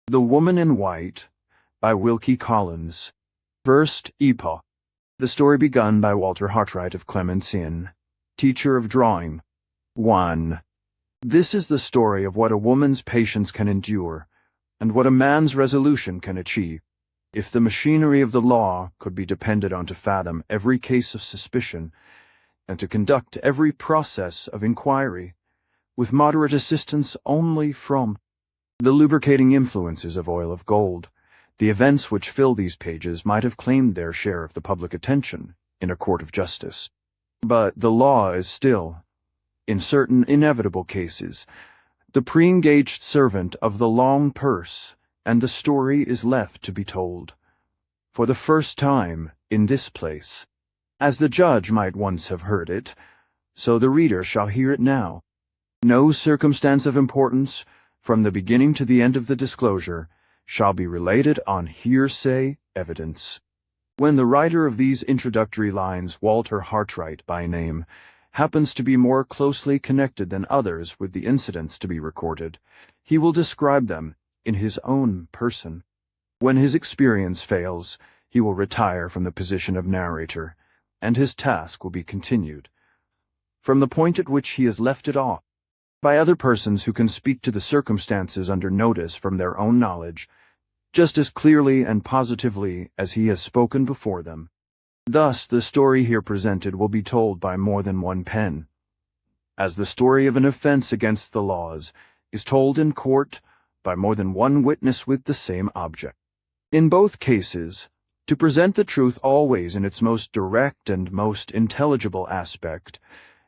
The Woman in White by Wilkie Collins. First Epoch. The story begun by Walter Hartright of Clements Inn, teacher of drawing. 1. This is the story of what a woman's patience can endure, and what a man's resolution can achieve. If the machinery of the law could be depended on to fathom every case of suspicion, and to conduct every process of inquiry, with moderate assistance only from the lubricating influences of oil of gold, the events which fill these pages might have claimed their share of the public attention in a court of justice. But the law is still, in certain inevitable cases, the pre-engaged servant of the long purse, and the story is left to be told, for the first time, in this place. As the judge might once have heard it, so the reader shall hear it now. No circumstance of importance, from the beginning to the end of the disclosure, shall be related on hearsay evidence. When the writer of these introductory lines, Walter Hartright by name, happens to be more closely connected than others with the incidents to be recorded, he will describe them in his own person. When his experience fails, he will retire from the position of narrator, and his task will be continued from the point at which he has left it off, by other persons who can speak to the circumstances under notice from their own knowledge, just as clearly and positively as he has spoken before them. Thus, the story here presented will be told by more than one pen, as the story of an offense against the laws is told in court by more than one witness with the same object. In both cases, to present the truth always in its most direct and most intelligible aspect,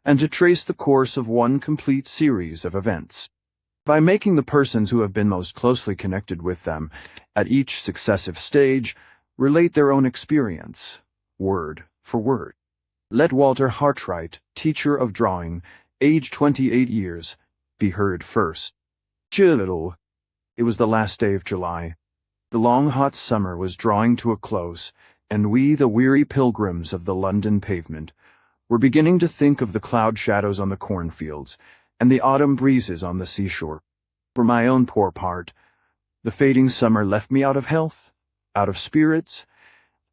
and to trace the course of one complete series of events, by making the persons who have been most closely connected with them, at each successive stage, relate their own experience, word for word. Let Walter Hartright, teacher of drawing, age 28 years, be heard first. Chillido. It was the last day of July. The long hot summer was drawing to a close, and we, the weary pilgrims of the London pavement, were beginning to think of the cloud shadows on the cornfields and the autumn breezes on the seashore. For my own poor part, the fading summer left me out of health, out of spirits,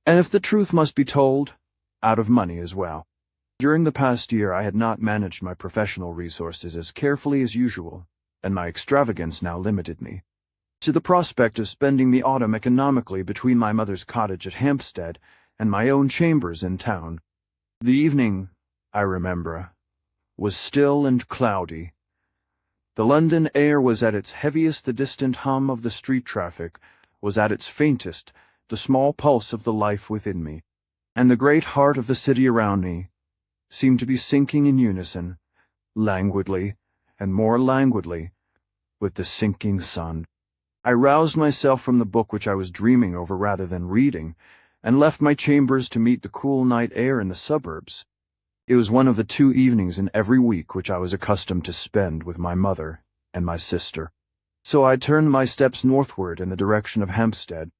and if the truth must be told, out of money as well. During the past year I had not managed my professional resources as carefully as usual, and my extravagance now limited me to the prospect of spending the autumn economically between my mother's cottage at Hampstead and my own chambers in town. The evening, I remember, was still and cloudy. The London air was at its heaviest, the distant hum of the street traffic was at its faintest, the small pulse of the life within me, and the great heart of the city around me seemed to be sinking in unison, languidly and more languidly, with the sinking sun. I roused myself from the book which I was dreaming over rather than reading, and left my chambers to meet the cool night air in the suburbs. It was one of the 2 evenings in every week which I was accustomed to spend with my mother and my sister. So I turned my steps northward in the direction of Hampstead.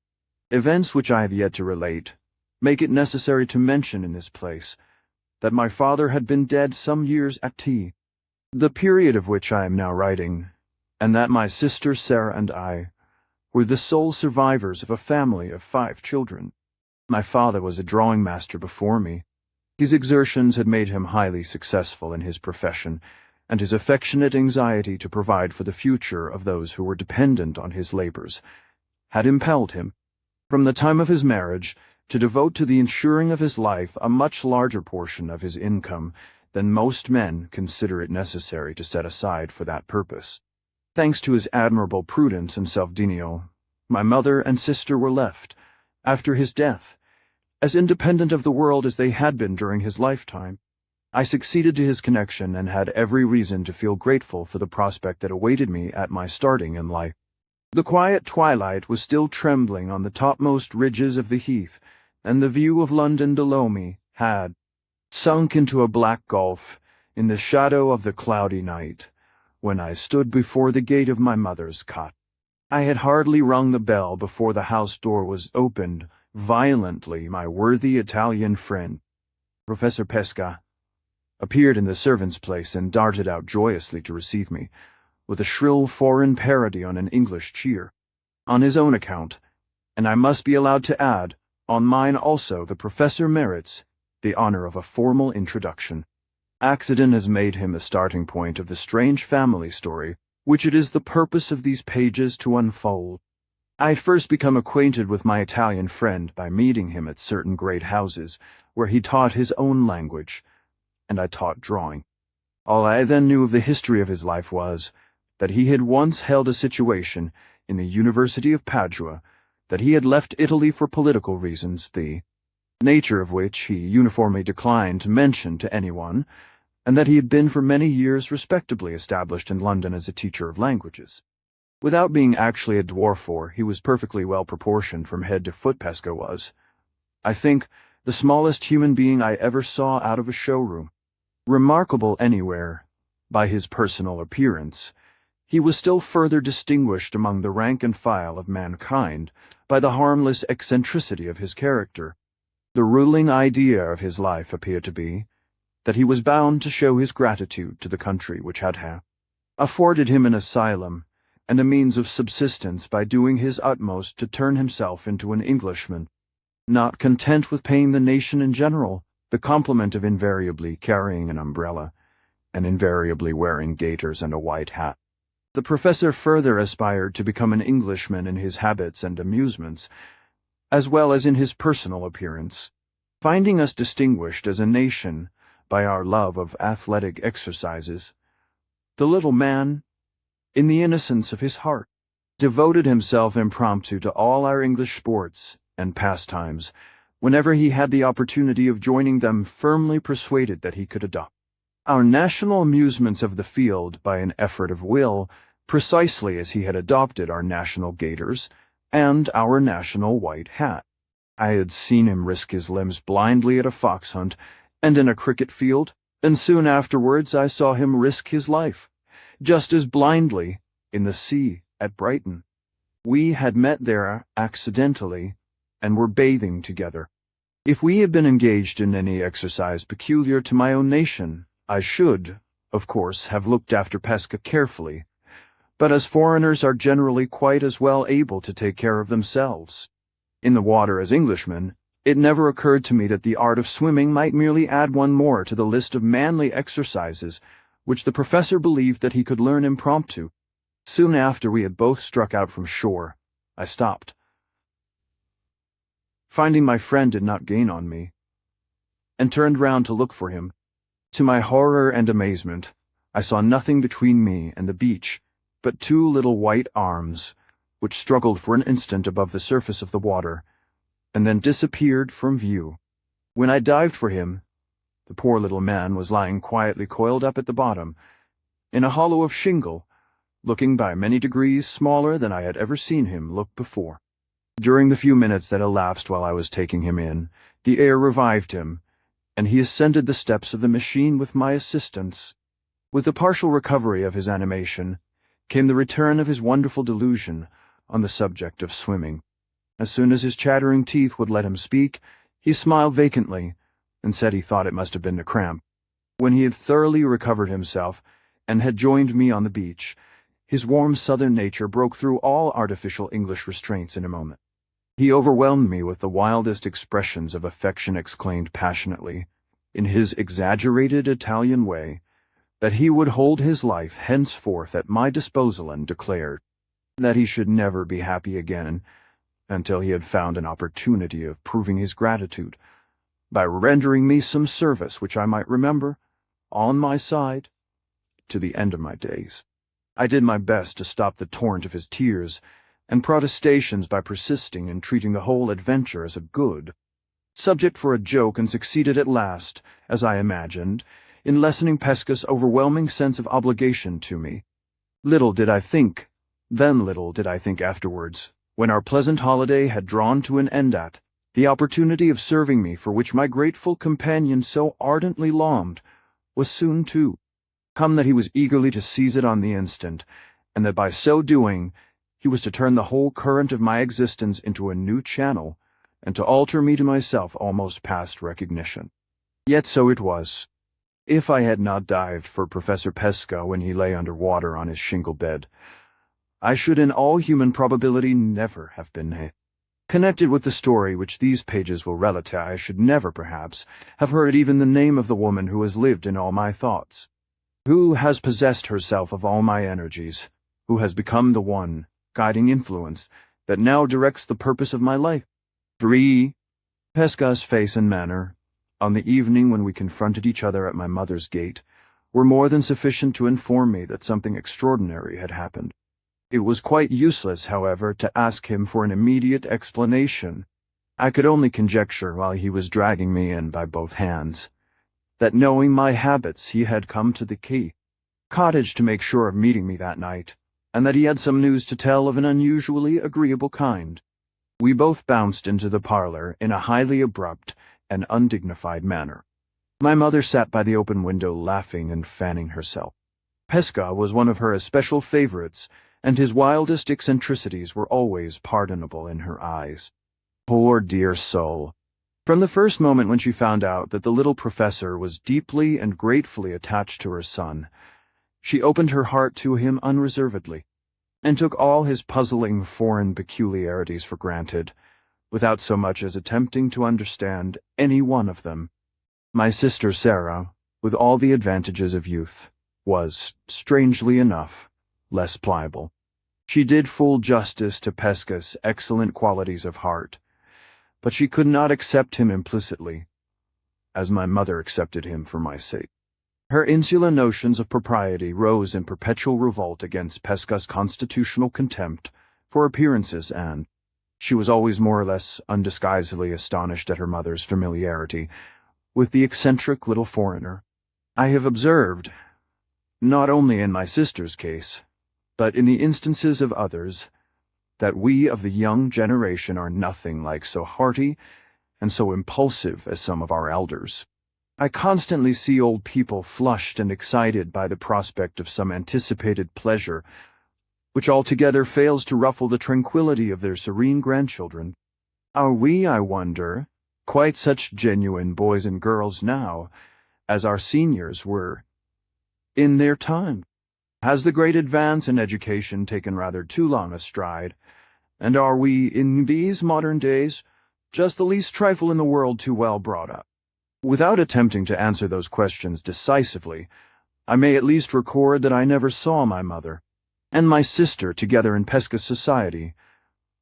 Events which I have yet to relate make it necessary to mention in this place that my father had been dead some years at tea, the period of which I am now writing, and that my sister Sarah and I were the sole survivors of a family of 5 children. My father was a drawing master before me. His exertions had made him highly successful in his profession, and his affectionate anxiety to provide for the future of those who were dependent on his labors had impelled him, from the time of his marriage, to devote to the ensuring of his life a much larger portion of his income than most men consider it necessary to set aside for that purpose. Thanks to his admirable prudence and self-denial, my mother and sister were left, after his death, as independent of the world as they had been during his lifetime. I succeeded to his connection and had every reason to feel grateful for the prospect that awaited me at my starting in life. The quiet twilight was still trembling on the topmost ridges of the heath, and the view of London below me had sunk into a black gulf in the shadow of the cloudy night, when I stood before the gate of my mother's cot. I had hardly rung the bell before the house door was opened violently. My worthy Italian friend, Professor Pesca, appeared in the servants' place and darted out joyously to receive me, with a shrill foreign parody on an English cheer. on his own account, and I must be allowed to add, on mine also the professor merits the honor of a formal introduction. Accident has made him a starting point of the strange family story which it is the purpose of these pages to unfold. I had first become acquainted with my Italian friend by meeting him at certain great houses where he taught his own language, and I taught drawing. All I then knew of the history of his life was that he had once held a situation in the University of Padua, that he had left Italy for political reasons, the nature of which he uniformly declined to mention to anyone, and that he had been for many years respectably established in London as a teacher of languages. Without being actually a dwarf, for he was perfectly well proportioned from head to foot, Pesca was, I think, the smallest human being I ever saw out of a showroom. Remarkable anywhere by his personal appearance, he was still further distinguished among the rank and file of mankind by the harmless eccentricity of his character. The ruling idea of his life appeared to be that he was bound to show his gratitude to the country which had afforded him an asylum and a means of subsistence by doing his utmost to turn himself into an Englishman, not content with paying the nation in general the compliment of invariably carrying an umbrella and invariably wearing gaiters and a white hat. The professor further aspired to become an Englishman in his habits and amusements, as well as in his personal appearance, finding us distinguished as a nation by our love of athletic exercises. The little man, in the innocence of his heart, devoted himself impromptu to all our English sports and pastimes, whenever he had the opportunity of joining them, firmly persuaded that he could adopt our national amusements of the field by an effort of will, precisely as he had adopted our national gaiters and our national white hat. I had seen him risk his limbs blindly at a fox hunt and in a cricket field, and soon afterwards I saw him risk his life, just as blindly, in the sea at Brighton. We had met there accidentally, and were bathing together. If we had been engaged in any exercise peculiar to my own nation, I should, of course, have looked after Pesca carefully, but as foreigners are generally quite as well able to take care of themselves in the water as Englishmen, it never occurred to me that the art of swimming might merely add one more to the list of manly exercises which the professor believed that he could learn impromptu. Soon after we had both struck out from shore, I stopped. Finding my friend did not gain on me, and turned round to look for him. To my horror and amazement, I saw nothing between me and the beach but two little white arms, which struggled for an instant above the surface of the water, and then disappeared from view. When I dived for him, the poor little man was lying quietly coiled up at the bottom, in a hollow of shingle, looking by many degrees smaller than I had ever seen him look before. During the few minutes that elapsed while I was taking him in, the air revived him, and he ascended the steps of the machine with my assistance. With the partial recovery of his animation came the return of his wonderful delusion on the subject of swimming. As soon as his chattering teeth would let him speak, he smiled vacantly, and said he thought it must have been the cramp. When he had thoroughly recovered himself, and had joined me on the beach, his warm southern nature broke through all artificial English restraints in a moment. He overwhelmed me with the wildest expressions of affection, exclaimed passionately, in his exaggerated Italian way, that he would hold his life henceforth at my disposal, and declared that he should never be happy again until he had found an opportunity of proving his gratitude by rendering me some service which I might remember, on my side, to the end of my days. I did my best to stop the torrent of his tears and protestations by persisting in treating the whole adventure as a good subject for a joke, and succeeded at last, as I imagined, in lessening Pesca's overwhelming sense of obligation to me. Little did I think afterwards, when our pleasant holiday had drawn to an end, at the opportunity of serving me for which my grateful companion so ardently longed was soon to come, that he was eagerly to seize it on the instant, and that by so doing he was to turn the whole current of my existence into a new channel, and to alter me to myself almost past recognition. Yet so it was. If I had not dived for Professor Pesca when he lay under water on his shingle bed, I should in all human probability never have been connected with the story which these pages will relate. I should never, perhaps, have heard even the name of the woman who has lived in all my thoughts, who has possessed herself of all my energies, who has become the one guiding influence that now directs the purpose of my life. 3. Pesca's face and manner, on the evening when we confronted each other at my mother's gate, were more than sufficient to inform me that something extraordinary had happened. It was quite useless, however, to ask him for an immediate explanation. I could only conjecture, while he was dragging me in by both hands, that knowing my habits he had come to the cottage to make sure of meeting me that night, and that he had some news to tell of an unusually agreeable kind. We both bounced into the parlor in a highly abrupt and undignified manner. My mother sat by the open window laughing and fanning herself. Pesca was one of her especial favorites, and his wildest eccentricities were always pardonable in her eyes. Poor dear soul! From the first moment when she found out that the little professor was deeply and gratefully attached to her son, she opened her heart to him unreservedly, and took all his puzzling foreign peculiarities for granted, without so much as attempting to understand any one of them. My sister Sarah, with all the advantages of youth, was, strangely enough, less pliable. She did full justice to Pesca's excellent qualities of heart, but she could not accept him implicitly, as my mother accepted him for my sake. Her insular notions of propriety rose in perpetual revolt against Pesca's constitutional contempt for appearances, and she was always more or less undisguisedly astonished at her mother's familiarity with the eccentric little foreigner. I have observed, not only in my sister's case, but in the instances of others, that we of the young generation are nothing like so hearty and so impulsive as some of our elders. I constantly see old people flushed and excited by the prospect of some anticipated pleasure, which altogether fails to ruffle the tranquillity of their serene grandchildren. Are we, I wonder, quite such genuine boys and girls now as our seniors were in their time? Has the great advance in education taken rather too long a stride, and are we, in these modern days, just the least trifle in the world too well brought up? Without attempting to answer those questions decisively, I may at least record that I never saw my mother and my sister together in Pesca's society,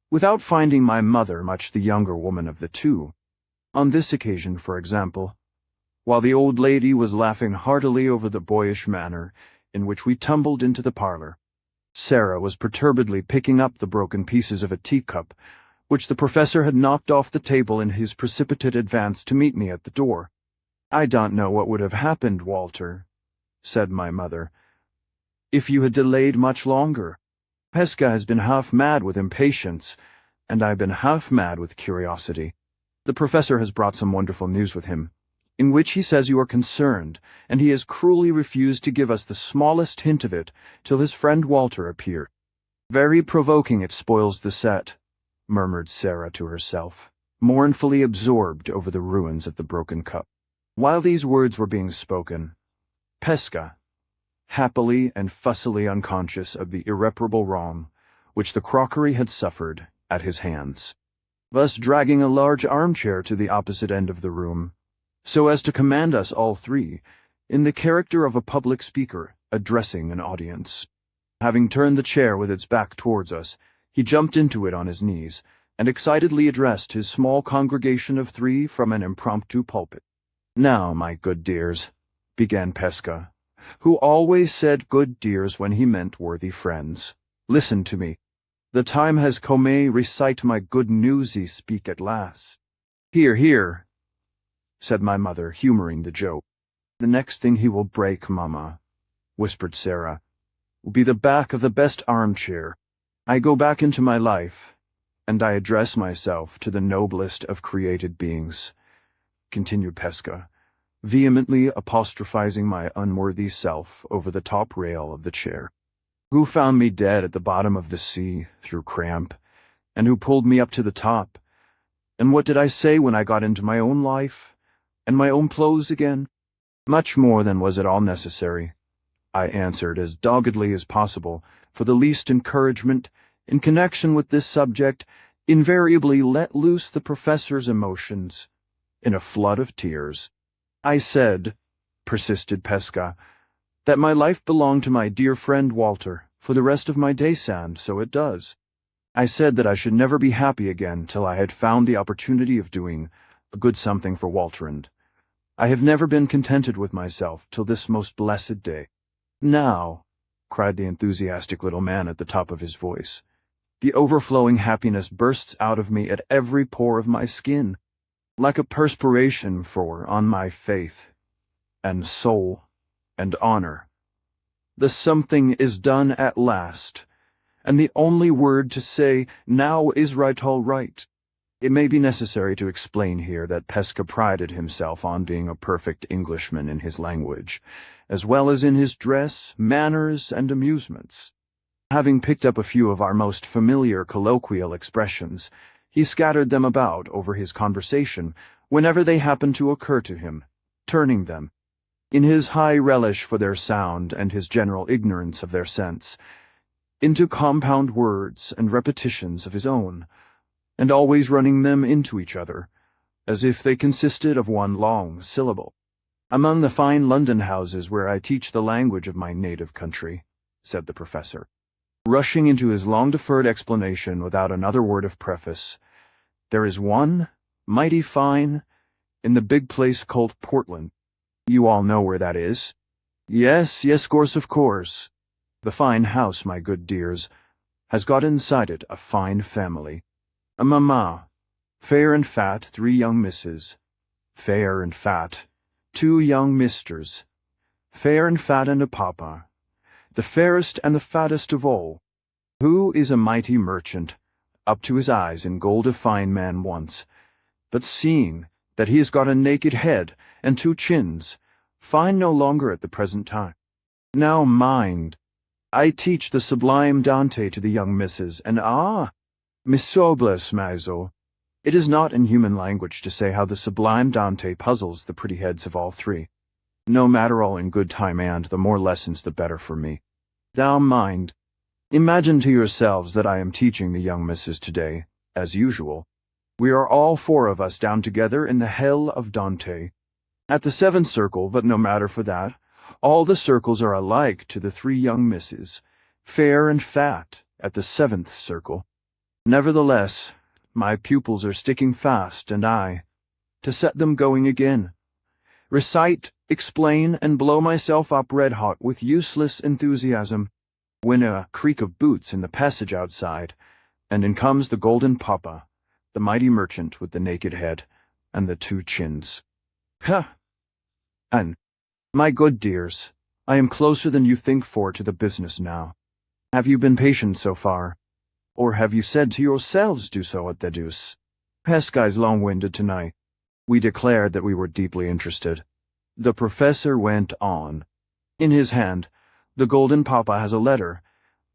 without finding my mother much the younger woman of the two. On this occasion, for example, while the old lady was laughing heartily over the boyish manner in which we tumbled into the parlor, Sarah was perturbedly picking up the broken pieces of a teacup, which the professor had knocked off the table in his precipitate advance to meet me at the door. "I don't know what would have happened, Walter," said my mother, "if you had delayed much longer. Pesca has been half mad with impatience, and I've been half mad with curiosity. The professor has brought some wonderful news with him, in which he says you are concerned, and he has cruelly refused to give us the smallest hint of it till his friend Walter appeared." "Very provoking, it spoils the set," murmured Sarah to herself, mournfully absorbed over the ruins of the broken cup. While these words were being spoken, Pesca, happily and fussily unconscious of the irreparable wrong which the crockery had suffered at his hands, was dragging a large armchair to the opposite end of the room, so as to command us all three, in the character of a public speaker addressing an audience. Having turned the chair with its back towards us, he jumped into it on his knees, and excitedly addressed his small congregation of three from an impromptu pulpit. "Now, my good dears," began Pesca, who always said good dears when he meant worthy friends, "listen to me. The time has come, recite my good newsy speak at last." "Hear, hear," said my mother, humoring the joke. "The next thing he will break, Mamma," whispered Sarah, "will be the back of the best armchair. I go back into my life, and I address myself to the noblest of created beings," continued Pesca, vehemently apostrophizing my unworthy self over the top rail of the chair, "who found me dead at the bottom of the sea through cramp, and who pulled me up to the top. And what did I say when I got into my own life, and my own clothes again? Much more than was at all necessary. I answered as doggedly as possible, for the least encouragement, in connection with this subject, invariably let loose the professor's emotions in a flood of tears. I said, persisted Pesca, that my life belonged to my dear friend Walter, for the rest of my days, and so it does. I said that I should never be happy again till I had found the opportunity of doing a good something for Walter, and I have never been contented with myself till this most blessed day. Now, cried the enthusiastic little man at the top of his voice, the overflowing happiness bursts out of me at every pore of my skin, like a perspiration, for on my faith and soul and honor, the something is done at last, and the only word to say now is right, all right. It may be necessary to explain here that Pesca prided himself on being a perfect Englishman in his language, as well as in his dress, manners, and amusements. Having picked up a few of our most familiar colloquial expressions, he scattered them about over his conversation whenever they happened to occur to him, turning them, in his high relish for their sound and his general ignorance of their sense, into compound words and repetitions of his own, and always running them into each other, as if they consisted of one long syllable. Among the fine London houses where I teach the language of my native country, said the professor, rushing into his long-deferred explanation without another word of preface, there is one, mighty fine, in the big place called Portland. You all know where that is? Yes, of course. The fine house, my good dears, has got inside it a fine family. A mamma, fair and fat, 3 young misses, fair and fat, 2 young misters, fair and fat, and a papa, the fairest and the fattest of all, who is a mighty merchant, up to his eyes in gold, a fine man once, but seeing that he has got a naked head and 2 chins, fine no longer at the present time. Now mind, I teach the sublime Dante to the young misses, and misobles mazo. It is not in human language to say how the sublime Dante puzzles the pretty heads of all 3. No matter, all in good time, and the more lessons the better for me. Now mind, imagine to yourselves that I am teaching the young misses today, as usual. We are all 4 of us down together in the hell of Dante, at the 7th circle, but no matter for that. All the circles are alike to the 3 young misses, fair and fat, at the 7th circle. Nevertheless, my pupils are sticking fast, and I, to set them going again, recite, explain, and blow myself up red-hot with useless enthusiasm, when a creak of boots in the passage outside, and in comes the golden papa, the mighty merchant with the naked head, and the 2 chins. Ha! And, my good dears, I am closer than you think for to the business now. Have you been patient so far? Or have you said to yourselves, do so at the deuce? Pesca's long-winded tonight. We declared that we were deeply interested. The professor went on. In his hand, the golden papa has a letter,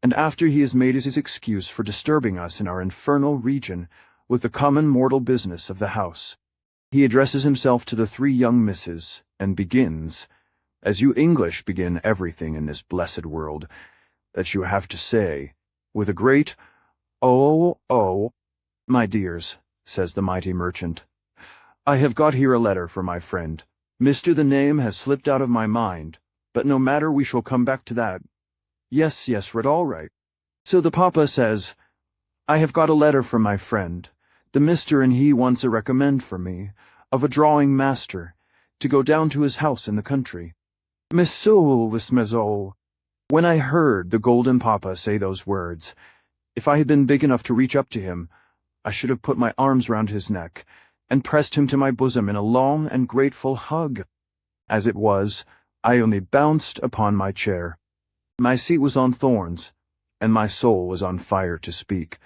and after he has made his excuse for disturbing us in our infernal region with the common mortal business of the house, he addresses himself to the 3 young misses, and begins, as you English begin everything in this blessed world, that you have to say, with a great, oh, my dears, says the mighty merchant, I have got here a letter for my friend. Mr. The name has slipped out of my mind, but no matter, we shall come back to that. Yes, right, all right. So the papa says, I have got a letter from my friend. The Mr. and he wants a recommend for me, of a drawing master, to go down to his house in the country. Mezzo. When I heard the golden papa say those words, if I had been big enough to reach up to him, I should have put my arms round his neck, and pressed him to my bosom in a long and grateful hug. As it was, I only bounced upon my chair. My seat was on thorns, and my soul was on fire to speak.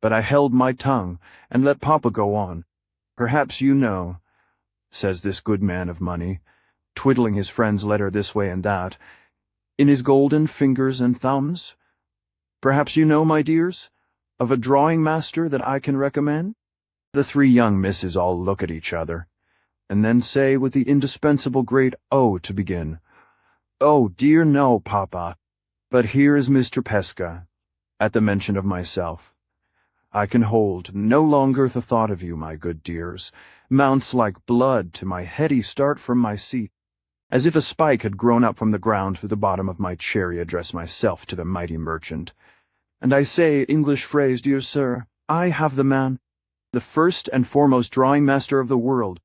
But I held my tongue, and let papa go on. Perhaps you know, says this good man of money, twiddling his friend's letter this way and that, in his golden fingers and thumbs. Perhaps you know, my dears, of a drawing master that I can recommend? The 3 young misses all look at each other, and then say with the indispensable great O to begin, "Oh dear no, Papa. But here is Mr. Pesca." At the mention of myself, "I can hold no longer the thought of you, my good dears, mounts like blood to my heady start from my seat, as if a spike had grown up from the ground through the bottom of my cherry address myself to the mighty merchant. And I say, English phrase, dear sir, I have the man, the first and foremost drawing master of the world.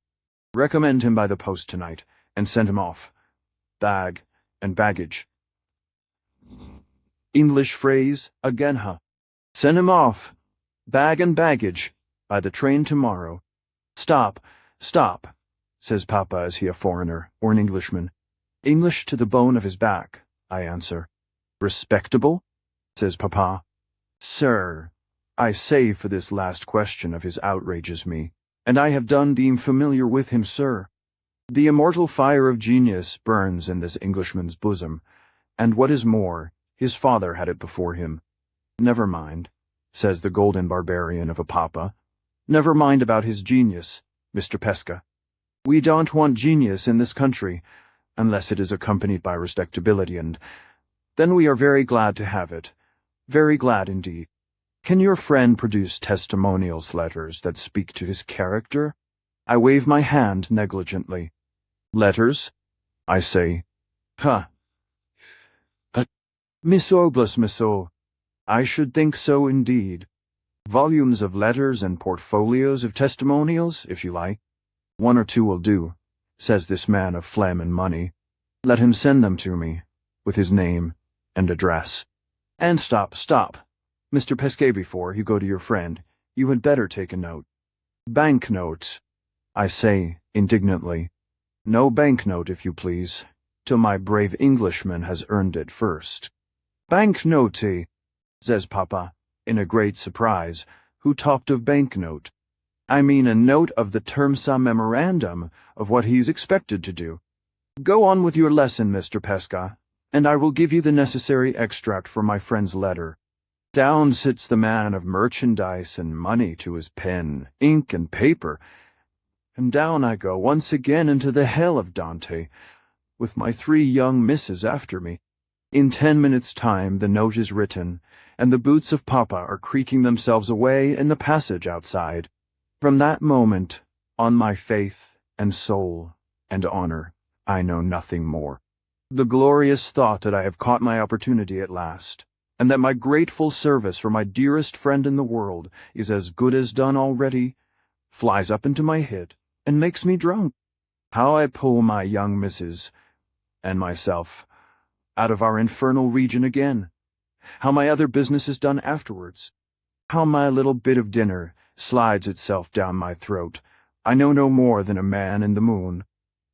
Recommend him by the post tonight, and send him off. Bag and baggage. English phrase, again, huh? Send him off, bag and baggage, by the train tomorrow. Stop, stop, says Papa, is he a foreigner or an Englishman? English to the bone of his back, I answer. Respectable? Says Papa. Sir, I say for this last question of his outrages me, and I have done being familiar with him, sir. The immortal fire of genius burns in this Englishman's bosom, and what is more, his father had it before him. Never mind, says the golden barbarian of a Papa. Never mind about his genius, Mr. Pesca. We don't want genius in this country, unless it is accompanied by respectability, and then we are very glad to have it. Very glad indeed. Can your friend produce testimonials letters that speak to his character? I wave my hand negligently. Letters? I say. Huh. But, Miss Oblus, I should think so indeed. Volumes of letters and portfolios of testimonials, if you like. 1 or 2 will do, says this man of phlegm and money. Let him send them to me, with his name and address. And stop. Mr. Pesca, before you go to your friend, you had better take a note. Banknotes, I say indignantly. No banknote, if you please, till my brave Englishman has earned it first. Banknote, says Papa, in a great surprise. Who talked of banknote? I mean a note of the termsa memorandum of what he's expected to do. Go on with your lesson, Mr. Pesca, and I will give you the necessary extract from my friend's letter. Down sits the man of merchandise and money to his pen, ink, and paper, and down I go once again into the hell of Dante, with my 3 young misses after me. In 10 minutes' time the note is written, and the boots of Papa are creaking themselves away in the passage outside. From that moment, on my faith and soul and honor, I know nothing more. The glorious thought that I have caught my opportunity at last, and that my grateful service for my dearest friend in the world is as good as done already, flies up into my head and makes me drunk. How I pull my young misses, and myself, out of our infernal region again. How my other business is done afterwards. How my little bit of dinner slides itself down my throat. I know no more than a man in the moon.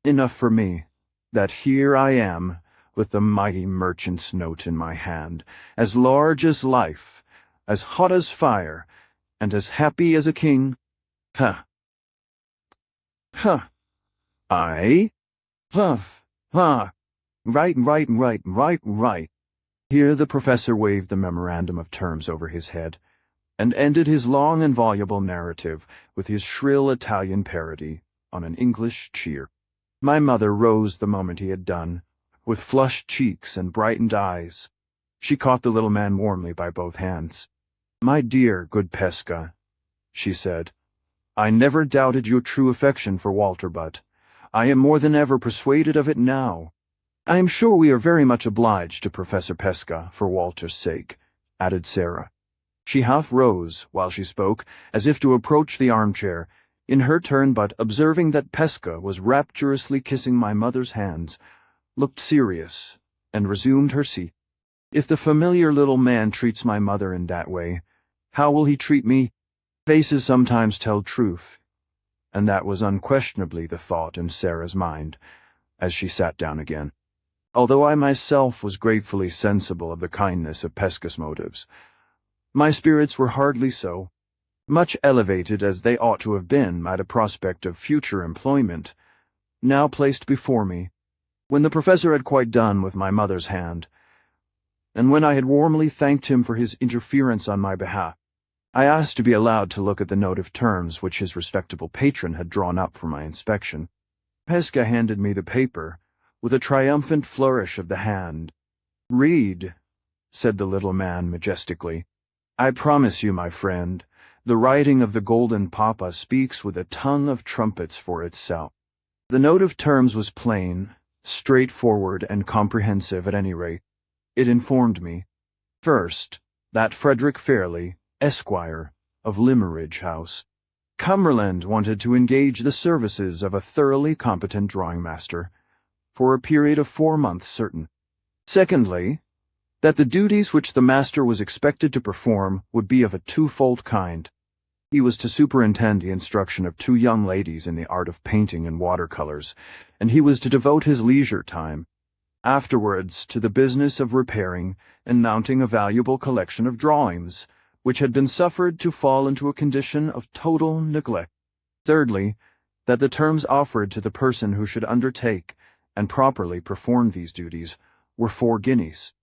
Enough for me, that here I am, with the mighty merchant's note in my hand, as large as life, as hot as fire, and as happy as a king. Huh. Huh. I? Huff. Ha. Right. Here the professor waved the memorandum of terms over his head, and ended his long and voluble narrative with his shrill Italian parody on an English cheer. My mother rose the moment he had done, with flushed cheeks and brightened eyes. She caught the little man warmly by both hands. My dear, good Pesca, she said, I never doubted your true affection for Walter, but I am more than ever persuaded of it now. I am sure we are very much obliged to Professor Pesca for Walter's sake, added Sarah. She half rose while she spoke, as if to approach the armchair, in her turn, but observing that Pesca was rapturously kissing my mother's hands, looked serious, and resumed her seat. If the familiar little man treats my mother in that way, how will he treat me? Faces sometimes tell truth, and that was unquestionably the thought in Sarah's mind, as she sat down again. Although I myself was gratefully sensible of the kindness of Pesca's motives, my spirits were hardly so, much elevated as they ought to have been by the prospect of future employment, now placed before me. When the professor had quite done with my mother's hand, and when I had warmly thanked him for his interference on my behalf, I asked to be allowed to look at the note of terms which his respectable patron had drawn up for my inspection. Pesca handed me the paper, with a triumphant flourish of the hand. "Read," said the little man majestically. "I promise you, my friend, the writing of the Golden Papa speaks with a tongue of trumpets for itself." The note of terms was plain, straightforward, and comprehensive at any rate. It informed me, first, that Frederick Fairley, Esquire, of Limmeridge House, Cumberland, wanted to engage the services of a thoroughly competent drawing-master for a period of 4 months certain. Secondly, that the duties which the master was expected to perform would be of a twofold kind. He was to superintend the instruction of 2 young ladies in the art of painting in watercolors, and he was to devote his leisure time afterwards to the business of repairing and mounting a valuable collection of drawings, which had been suffered to fall into a condition of total neglect. Thirdly, that the terms offered to the person who should undertake and properly perform these duties were 4 guineas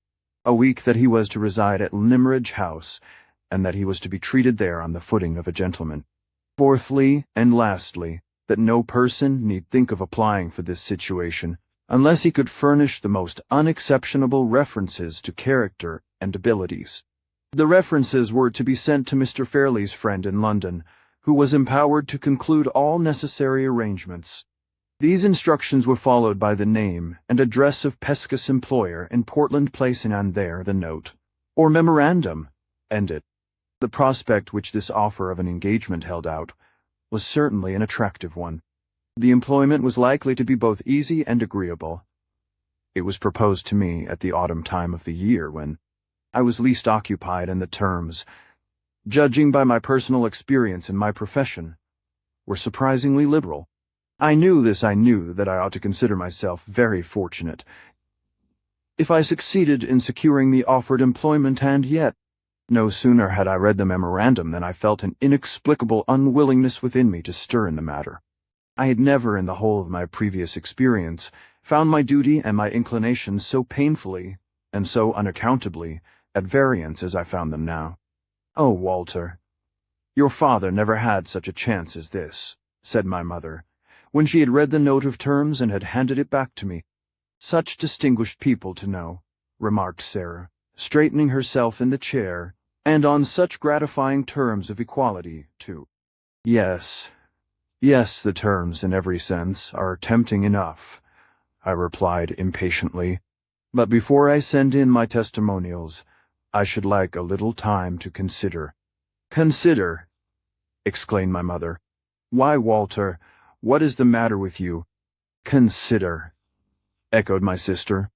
a week, that he was to reside at Limmeridge House, and that he was to be treated there on the footing of a gentleman. Fourthly, and lastly, that no person need think of applying for this situation unless he could furnish the most unexceptionable references to character and abilities. The references were to be sent to Mr. Fairley's friend in London, who was empowered to conclude all necessary arrangements. These instructions were followed by the name and address of Pesca's employer in Portland Place, and there the note, or memorandum, ended. The prospect which this offer of an engagement held out was certainly an attractive one. The employment was likely to be both easy and agreeable. It was proposed to me at the autumn time of the year, when I was least occupied, and the terms, judging by my personal experience in my profession, were surprisingly liberal. I knew that I ought to consider myself very fortunate if I succeeded in securing the offered employment, and yet, no sooner had I read the memorandum than I felt an inexplicable unwillingness within me to stir in the matter. I had never in the whole of my previous experience found my duty and my inclinations so painfully and so unaccountably at variance as I found them now. "Oh, Walter, your father never had such a chance as this," said my mother, when she had read the note of terms and had handed it back to me. "Such distinguished people to know," remarked Sarah, straightening herself in the chair, "and on such gratifying terms of equality, too." Yes, the terms, in every sense, are tempting enough," I replied impatiently. "But before I send in my testimonials, I should like a little time to consider." "Consider!" exclaimed my mother. "Why, Walter, what is the matter with you?" "Consider!" echoed my sister.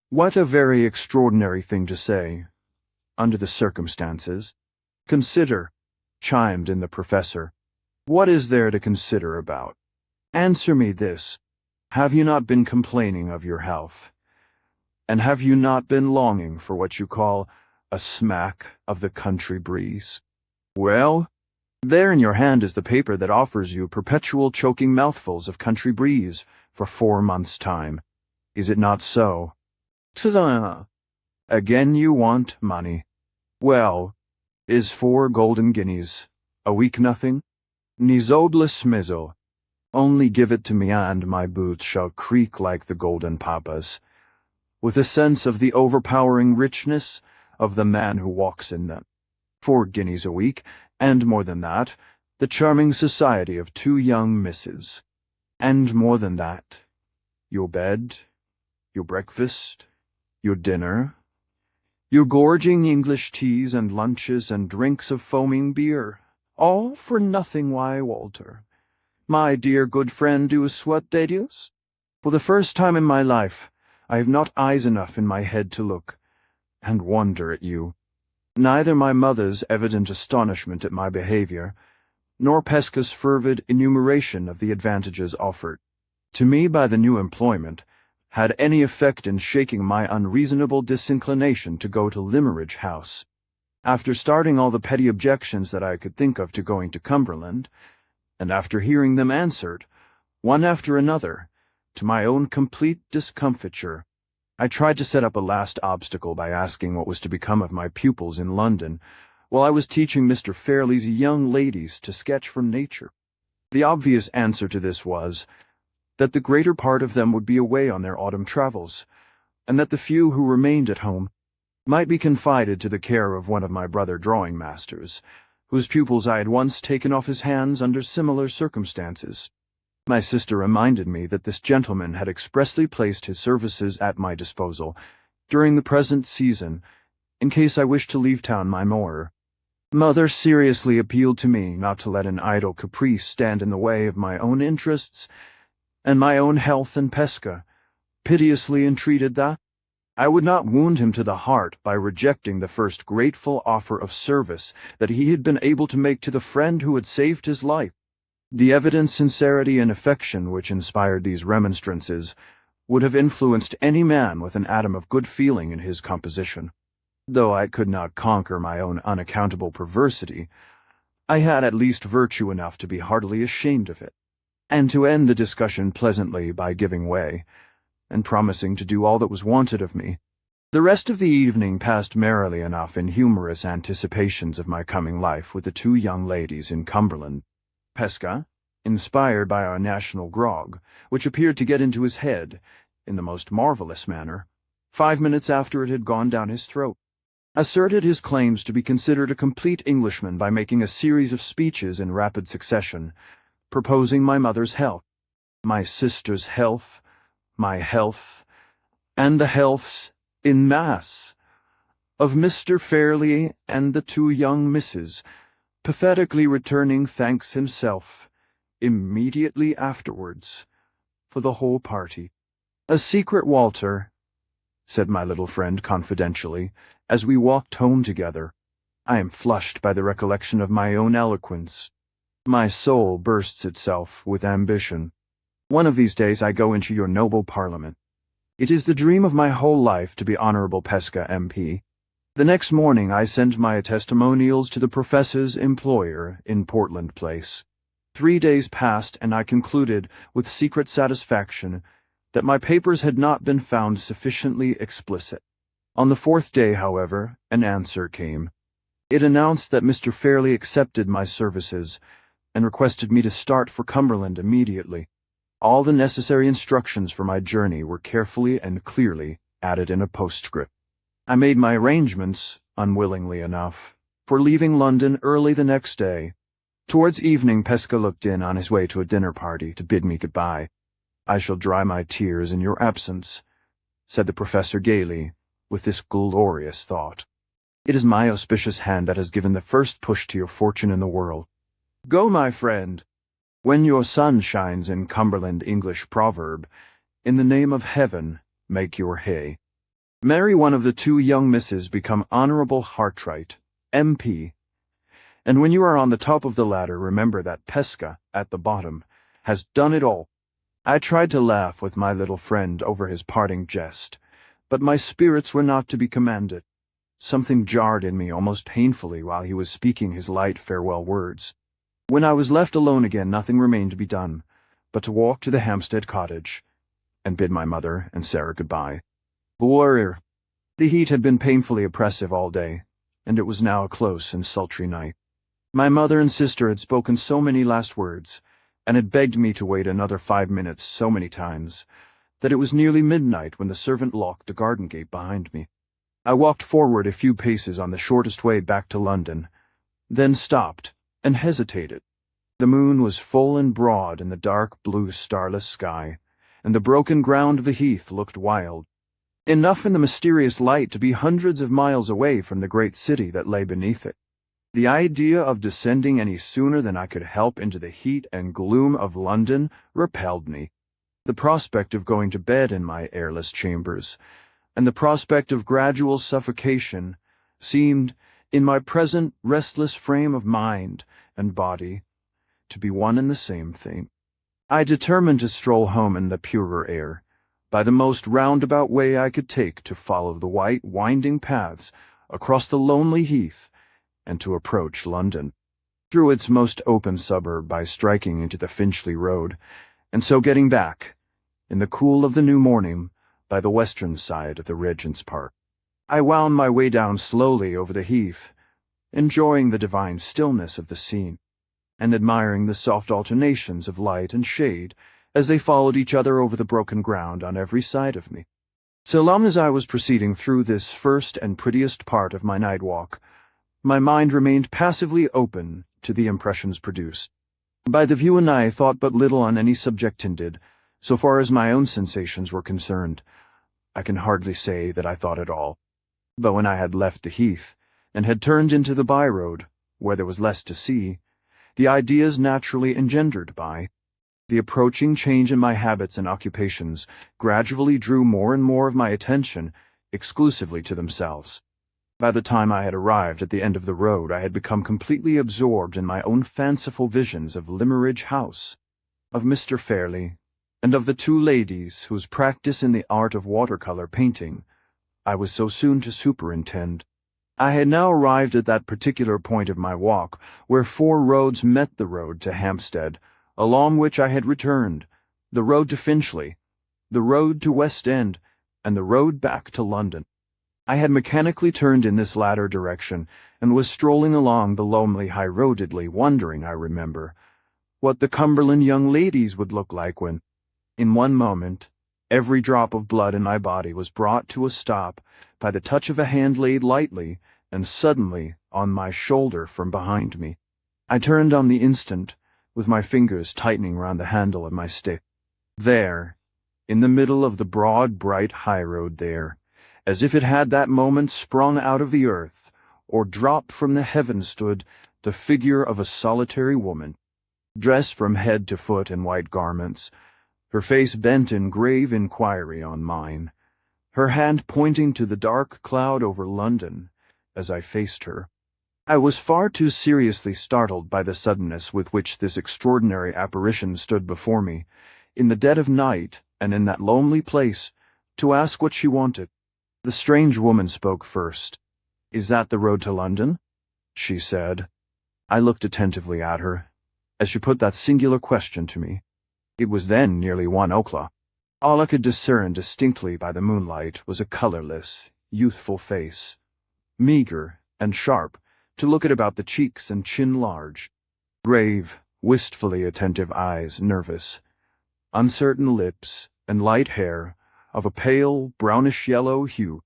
"What a very extraordinary thing to say, under the circumstances." "Consider," chimed in the professor. "What is there to consider about? Answer me this. Have you not been complaining of your health? And have you not been longing for what you call a smack of the country breeze? Well, there in your hand is the paper that offers you perpetual choking mouthfuls of country breeze for 4 months' time. Is it not so? Ta-da! Again you want money. Well, is 4 golden guineas a week nothing? Nizoble smizzle. Only give it to me, and my boots shall creak like the Golden Papa's, with a sense of the overpowering richness of the man who walks in them. 4 guineas a week, and more than that, the charming society of 2 young misses. And more than that, your bed, your breakfast, your dinner, your gorging English teas and lunches and drinks of foaming beer, all for nothing. Why, Walter, my dear good friend, do what they do? For the first time in my life, I have not eyes enough in my head to look and wonder at you. Neither my mother's evident astonishment at my behavior, nor Pesca's fervid enumeration of the advantages offered to me by the new employment, had any effect in shaking my unreasonable disinclination to go to Limmeridge House. After starting all the petty objections that I could think of to going to Cumberland, and after hearing them answered, one after another, to my own complete discomfiture, I tried to set up a last obstacle by asking what was to become of my pupils in London, while I was teaching Mr. Fairley's young ladies to sketch from nature. The obvious answer to this was, that the greater part of them would be away on their autumn travels, and that the few who remained at home might be confided to the care of one of my brother drawing masters, whose pupils I had once taken off his hands under similar circumstances. My sister reminded me that this gentleman had expressly placed his services at my disposal during the present season, in case I wished to leave town my more. Mother seriously appealed to me not to let an idle caprice stand in the way of my own interests and my own health, and Pesca piteously entreated that I would not wound him to the heart by rejecting the first grateful offer of service that he had been able to make to the friend who had saved his life. The evident sincerity and affection which inspired these remonstrances would have influenced any man with an atom of good feeling in his composition. Though I could not conquer my own unaccountable perversity, I had at least virtue enough to be heartily ashamed of it, and to end the discussion pleasantly by giving way, and promising to do all that was wanted of me. The rest of the evening passed merrily enough in humorous anticipations of my coming life with the two young ladies in Cumberland. Pesca, inspired by our national grog, which appeared to get into his head, in the most marvellous manner, 5 minutes after it had gone down his throat, asserted his claims to be considered a complete Englishman by making a series of speeches in rapid succession, proposing my mother's health, my sister's health, my health, and the healths, in mass, of Mr. Fairley and the two young misses, pathetically returning thanks himself, immediately afterwards, for the whole party. "A secret, Walter," said my little friend confidentially, as we walked home together. "I am flushed by the recollection of my own eloquence. My soul bursts itself with ambition. One of these days I go into your noble Parliament. It is the dream of my whole life to be Honourable Pesca MP. The next morning I sent my testimonials to the Professor's employer in Portland Place. 3 days passed, and I concluded, with secret satisfaction, that my papers had not been found sufficiently explicit. On the 4th day, however, an answer came. It announced that Mr. Fairley accepted my services, and requested me to start for Cumberland immediately. All the necessary instructions for my journey were carefully and clearly added in a postscript. I made my arrangements, unwillingly enough, for leaving London early the next day. Towards evening Pesca looked in on his way to a dinner party to bid me good-bye. "I shall dry my tears in your absence," said the Professor gaily, with this glorious thought. "It is my auspicious hand that has given the first push to your fortune in the world. Go, my friend. When your sun shines in Cumberland English proverb, in the name of heaven, make your hay. Marry one of the two young misses, become Honourable Hartright, MP, and when you are on the top of the ladder, remember that Pesca, at the bottom, has done it all." I tried to laugh with my little friend over his parting jest, but my spirits were not to be commanded. Something jarred in me almost painfully while he was speaking his light farewell words. When I was left alone again, nothing remained to be done but to walk to the Hampstead cottage and bid my mother and Sarah goodbye. The heat had been painfully oppressive all day, and it was now a close and sultry night. My mother and sister had spoken so many last words, and had begged me to wait another 5 minutes so many times, that it was nearly midnight when the servant locked the garden gate behind me. I walked forward a few paces on the shortest way back to London, then stopped and hesitated. The moon was full and broad in the dark blue starless sky, and the broken ground of the heath looked wild, enough in the mysterious light to be hundreds of miles away from the great city that lay beneath it. The idea of descending any sooner than I could help into the heat and gloom of London repelled me. The prospect of going to bed in my airless chambers, and the prospect of gradual suffocation, seemed, in my present restless frame of mind and body, to be one and the same thing. I determined to stroll home in the purer air, by the most roundabout way I could take, to follow the white, winding paths across the lonely heath, and to approach London through its most open suburb by striking into the Finchley Road, and so getting back, in the cool of the new morning, by the western side of the Regent's Park. I wound my way down slowly over the heath, enjoying the divine stillness of the scene, and admiring the soft alternations of light and shade as they followed each other over the broken ground on every side of me. So long as I was proceeding through this first and prettiest part of my night walk, my mind remained passively open to the impressions produced. By the view and I thought but little on any subject hinted, so far as my own sensations were concerned. I can hardly say that I thought at all. But when I had left the heath, and had turned into the by-road, where there was less to see, the ideas naturally engendered by the approaching change in my habits and occupations gradually drew more and more of my attention exclusively to themselves. By the time I had arrived at the end of the road, I had become completely absorbed in my own fanciful visions of Limmeridge House, of Mr. Fairley, and of the two ladies whose practice in the art of watercolor painting I was so soon to superintend. I had now arrived at that particular point of my walk where 4 roads met the road to Hampstead, along which I had returned, the road to Finchley, the road to West End, and the road back to London. I had mechanically turned in this latter direction, and was strolling along the lonely high-roadedly, wondering, I remember, what the Cumberland young ladies would look like when, in one moment, every drop of blood in my body was brought to a stop by the touch of a hand laid lightly and suddenly on my shoulder from behind me. I turned on the instant, with my fingers tightening round the handle of my stick. There, in the middle of the broad, bright highroad there, as if it had that moment sprung out of the earth, or dropped from the heavens, stood the figure of a solitary woman, dressed from head to foot in white garments, her face bent in grave inquiry on mine, her hand pointing to the dark cloud over London as I faced her. I was far too seriously startled by the suddenness with which this extraordinary apparition stood before me, in the dead of night and in that lonely place, to ask what she wanted. The strange woman spoke first. "Is that the road to London?" she said. I looked attentively at her, as she put that singular question to me. It was then nearly 1 o'clock. All I could discern distinctly by the moonlight was a colourless, youthful face, meagre and sharp, to look at about the cheeks and chin large, grave, wistfully attentive eyes, nervous, uncertain lips, and light hair of a pale, brownish-yellow hue.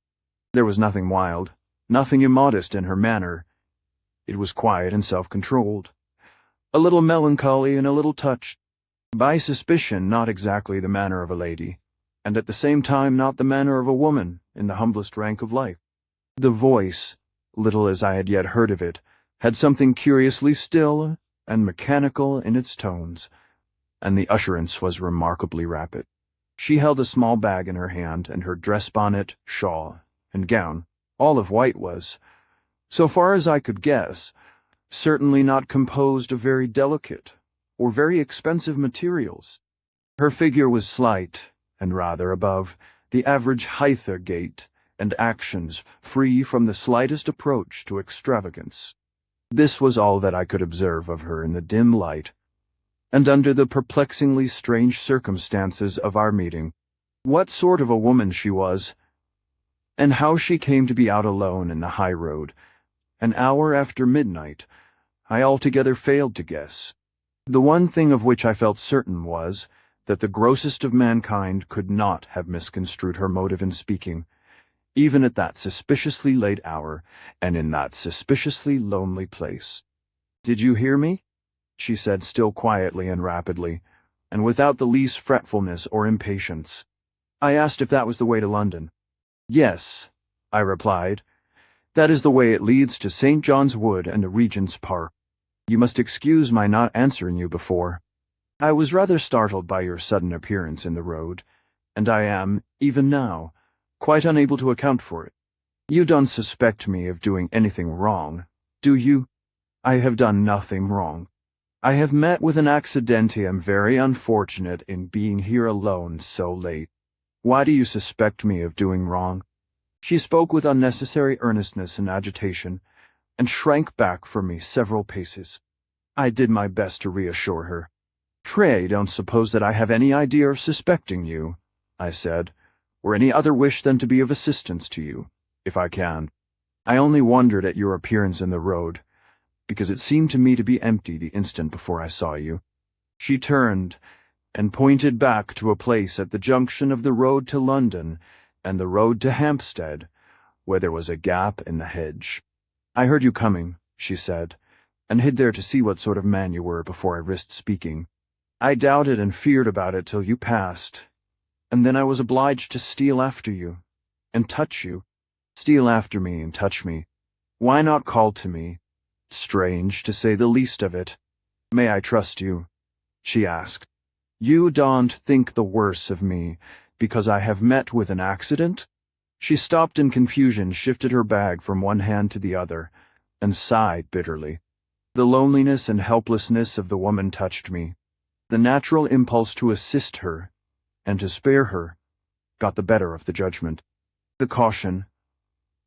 There was nothing wild, nothing immodest in her manner. It was quiet and self-controlled, a little melancholy and a little touched by suspicion, not exactly the manner of a lady, and at the same time not the manner of a woman in the humblest rank of life. The voice, little as I had yet heard of it, had something curiously still and mechanical in its tones, and the usherance was remarkably rapid. She held a small bag in her hand, and her dress bonnet, shawl, and gown, all of white, was, so far as I could guess, certainly not composed of very delicate or very expensive materials. Her figure was slight, and rather above the average height, her gait and actions free from the slightest approach to extravagance. This was all that I could observe of her in the dim light, and under the perplexingly strange circumstances of our meeting. What sort of a woman she was, and how she came to be out alone in the high road, an hour after midnight, I altogether failed to guess. The one thing of which I felt certain was that the grossest of mankind could not have misconstrued her motive in speaking, even at that suspiciously late hour, and in that suspiciously lonely place. "Did you hear me?" she said still quietly and rapidly, and without the least fretfulness or impatience. I asked if that was the way to London. "Yes," I replied. "That is the way it leads to St. John's Wood and the Regent's Park. You must excuse my not answering you before. I was rather startled by your sudden appearance in the road, and I am, even now, quite unable to account for it. You don't suspect me of doing anything wrong, do you?" "I have done nothing wrong. I have met with an accidentium very unfortunate in being here alone so late. Why do you suspect me of doing wrong?" She spoke with unnecessary earnestness and agitation, and shrank back from me several paces. I did my best to reassure her. "Pray don't suppose that I have any idea of suspecting you," I said, "or any other wish than to be of assistance to you, if I can. I only wondered at your appearance in the road, because it seemed to me to be empty the instant before I saw you." She turned, and pointed back to a place at the junction of the road to London and the road to Hampstead, where there was a gap in the hedge. "I heard you coming," she said, "and hid there to see what sort of man you were before I risked speaking. I doubted and feared about it till you passed, and then I was obliged to steal after you, and touch you. Steal after me and touch me. Why not call to me? Strange, to say the least of it. May I trust you?" she asked. "You don't think the worse of me, because I have met with an accident?" She stopped in confusion, shifted her bag from one hand to the other, and sighed bitterly. The loneliness and helplessness of the woman touched me. The natural impulse to assist her, and to spare her, got the better of the judgment. The caution,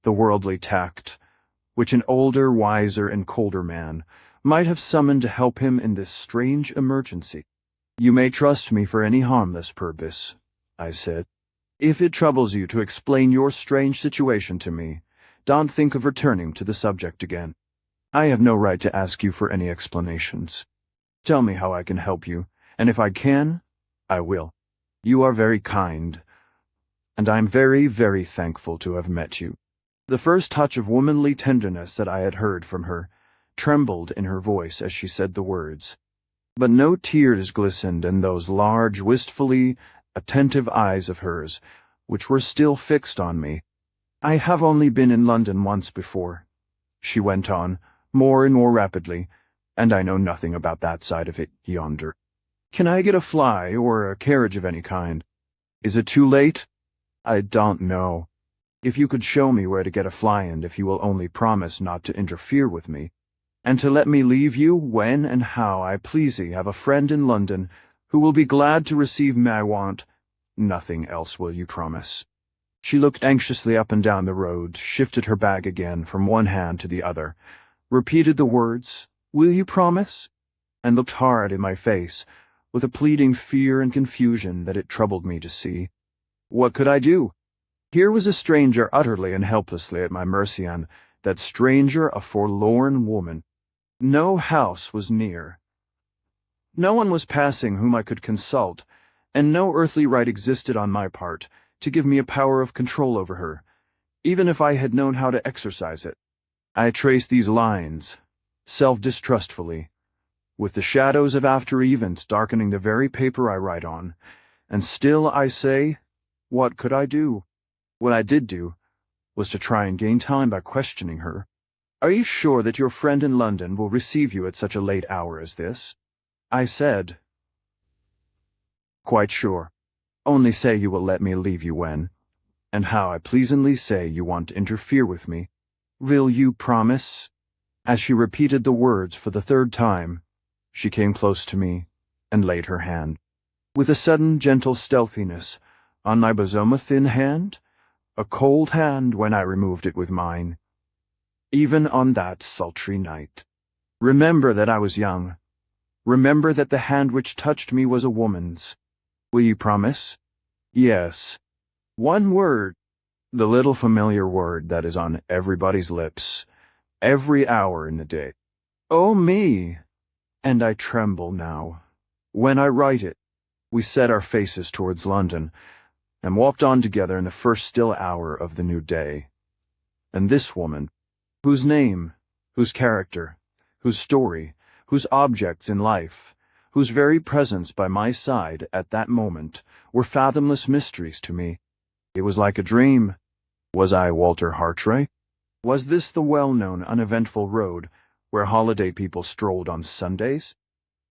the worldly tact, which an older, wiser, and colder man might have summoned to help him in this strange emergency. "You may trust me for any harmless purpose," I said. "If it troubles you to explain your strange situation to me, don't think of returning to the subject again. I have no right to ask you for any explanations. Tell me how I can help you, and if I can, I will. You are very kind, and I am very, very thankful to have met you." The first touch of womanly tenderness that I had heard from her trembled in her voice as she said the words, but no tears glistened in those large, wistfully attentive eyes of hers, which were still fixed on me. "I have only been in London once before," she went on, more and more rapidly, "and I know nothing about that side of it yonder. Can I get a fly or a carriage of any kind? Is it too late? I don't know. If you could show me where to get a fly, and if you will only promise not to interfere with me, and to let me leave you when and how I please, I have a friend in London who will be glad to receive me. I want nothing else, will you promise?" She looked anxiously up and down the road, shifted her bag again from one hand to the other, repeated the words, "Will you promise?" and looked hard in my face, with a pleading fear and confusion that it troubled me to see. What could I do? Here was a stranger utterly and helplessly at my mercy, and that stranger a forlorn woman. No house was near. No one was passing whom I could consult, and no earthly right existed on my part to give me a power of control over her, even if I had known how to exercise it. I traced these lines, self-distrustfully, with the shadows of after events darkening the very paper I write on, and still I say, what could I do? What I did do was to try and gain time by questioning her. "Are you sure that your friend in London will receive you at such a late hour as this?" I said. "Quite sure. Only say you will let me leave you when, and how I pleasantly say you want to interfere with me. Will you promise?" As she repeated the words for the third time, she came close to me and laid her hand, with a sudden gentle stealthiness, on my bosom, a thin hand, a cold hand when I removed it with mine. Even on that sultry night. Remember that I was young. Remember that the hand which touched me was a woman's. Will you promise? Yes. One word. The little familiar word that is on everybody's lips, every hour in the day. Oh, me! And I tremble now, when I write it. We set our faces towards London, and walked on together in the first still hour of the new day. And this woman, whose name, whose character, whose story, whose objects in life, whose very presence by my side at that moment were fathomless mysteries to me. It was like a dream. Was I Walter Hartright? Was this the well-known, uneventful road where holiday people strolled on Sundays?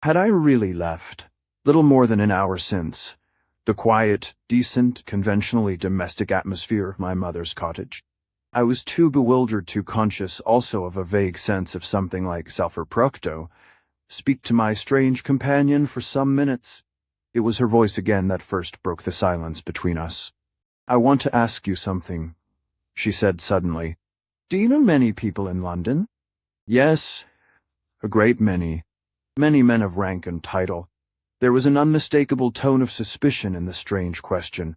Had I really left, little more than an hour since, the quiet, decent, conventionally domestic atmosphere of my mother's cottage? I was too bewildered, too conscious also of a vague sense of something like self-reproachto, speak to my strange companion for some minutes. It was her voice again that first broke the silence between us. "I want to ask you something," she said suddenly. "Do you know many people in London?" "Yes, a great many. Many men of rank and title." There was an unmistakable tone of suspicion in the strange question.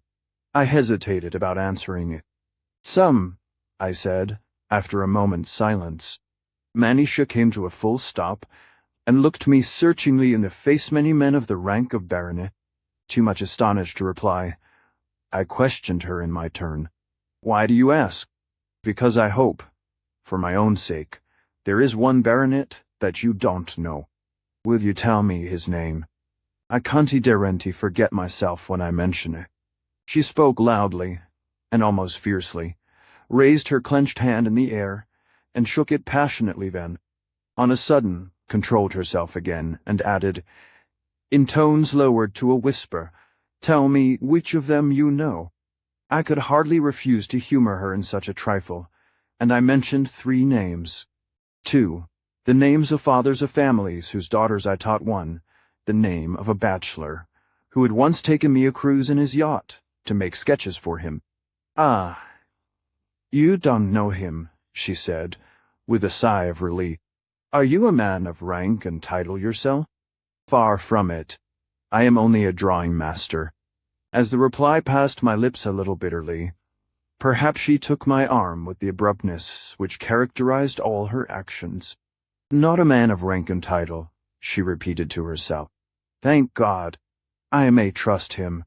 I hesitated about answering it. "Some," I said, after a moment's silence. Manisha came to a full stop, and looked me searchingly in the face. "Many men of the rank of baronet?" too much astonished to reply. I questioned her in my turn. Why do you ask? Because I hope, for my own sake, there is one baronet that you don't know. Will you tell me his name? I can't darenti forget myself when I mention it. She spoke loudly, and almost fiercely, raised her clenched hand in the air, and shook it passionately then, on a sudden, controlled herself again, and added, in tones lowered to a whisper, tell me which of them you know. I could hardly refuse to humor her in such a trifle, and I mentioned 3 names. 2. The names of fathers of families whose daughters I taught. 1. The name of a bachelor, who had once taken me a cruise in his yacht, to make sketches for him. Ah, you don't know him, she said, with a sigh of relief. Are you a man of rank and title yourself? Far from it. I am only a drawing master. As the reply passed my lips a little bitterly, perhaps she took my arm with the abruptness which characterized all her actions. Not a man of rank and title, she repeated to herself. Thank God, I may trust him.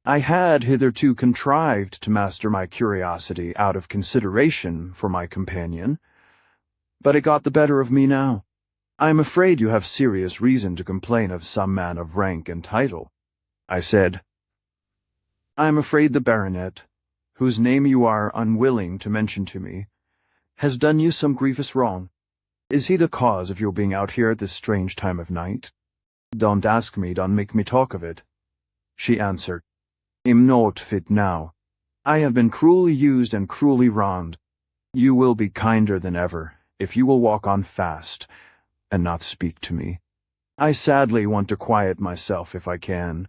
I had hitherto contrived to master my curiosity out of consideration for my companion, but it got the better of me now. I am afraid you have serious reason to complain of some man of rank and title, I said. I am afraid the baronet, whose name you are unwilling to mention to me, has done you some grievous wrong. Is he the cause of your being out here at this strange time of night? Don't ask me, don't make me talk of it, she answered. I'm not fit now. I have been cruelly used and cruelly wronged. You will be kinder than ever, if you will walk on fast, and not speak to me. I sadly want to quiet myself if I can.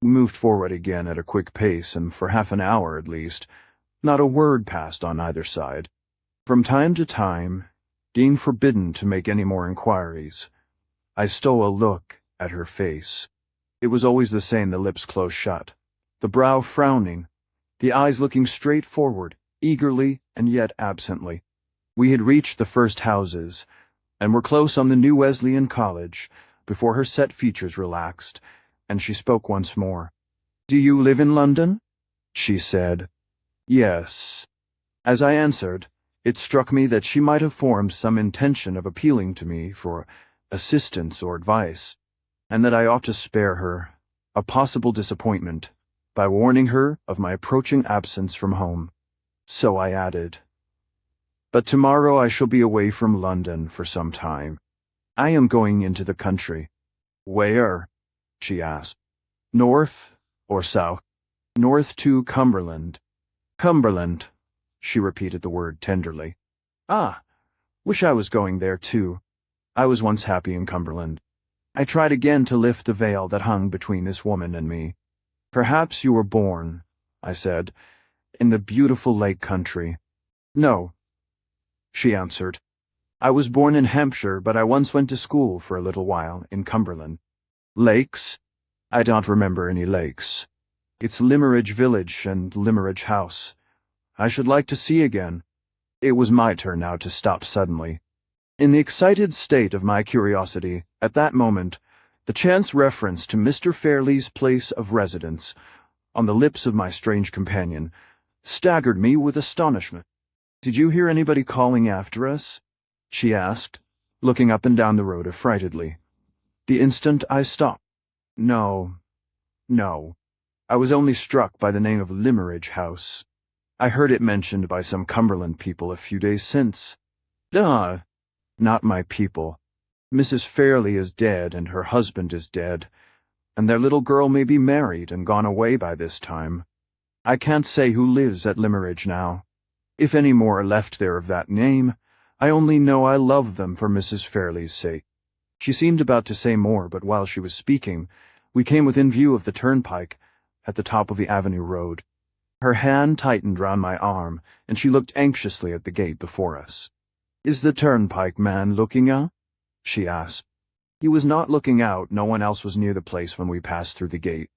We moved forward again at a quick pace, and for half an hour at least, not a word passed on either side. From time to time, being forbidden to make any more inquiries, I stole a look at her face. It was always the same, the lips close shut, the brow frowning, the eyes looking straight forward, eagerly and yet absently. We had reached the first houses, and were close on the new Wesleyan College, before her set features relaxed, and she spoke once more. Do you live in London? She said. Yes. As I answered, it struck me that she might have formed some intention of appealing to me for assistance or advice, and that I ought to spare her a possible disappointment by warning her of my approaching absence from home. So I added, but tomorrow I shall be away from London for some time. I am going into the country. Where? She asked. North or south? North to Cumberland. Cumberland, she repeated the word tenderly. Ah, wish I was going there too. I was once happy in Cumberland. I tried again to lift the veil that hung between this woman and me. Perhaps you were born, I said, in the beautiful lake country. No, she answered. I was born in Hampshire, but I once went to school for a little while in Cumberland. Lakes? I don't remember any lakes. It's Limeridge Village and Limeridge House. I should like to see again. It was my turn now to stop suddenly. In the excited state of my curiosity, at that moment, the chance reference to Mr. Fairley's place of residence, on the lips of my strange companion, staggered me with astonishment. Did you hear anybody calling after us? She asked, looking up and down the road affrightedly. The instant I stopped. No. I was only struck by the name of Limeridge House. I heard it mentioned by some Cumberland people a few days since. Ah, not my people. Mrs. Fairley is dead, and her husband is dead, and their little girl may be married and gone away by this time. I can't say who lives at Limeridge now. If any more are left there of that name, I only know I love them for Mrs. Fairley's sake. She seemed about to say more, but while she was speaking, we came within view of the turnpike at the top of the Avenue Road. Her hand tightened round my arm, and she looked anxiously at the gate before us. Is the turnpike man looking out? She asked. He was not looking out. No one else was near the place when we passed through the gate.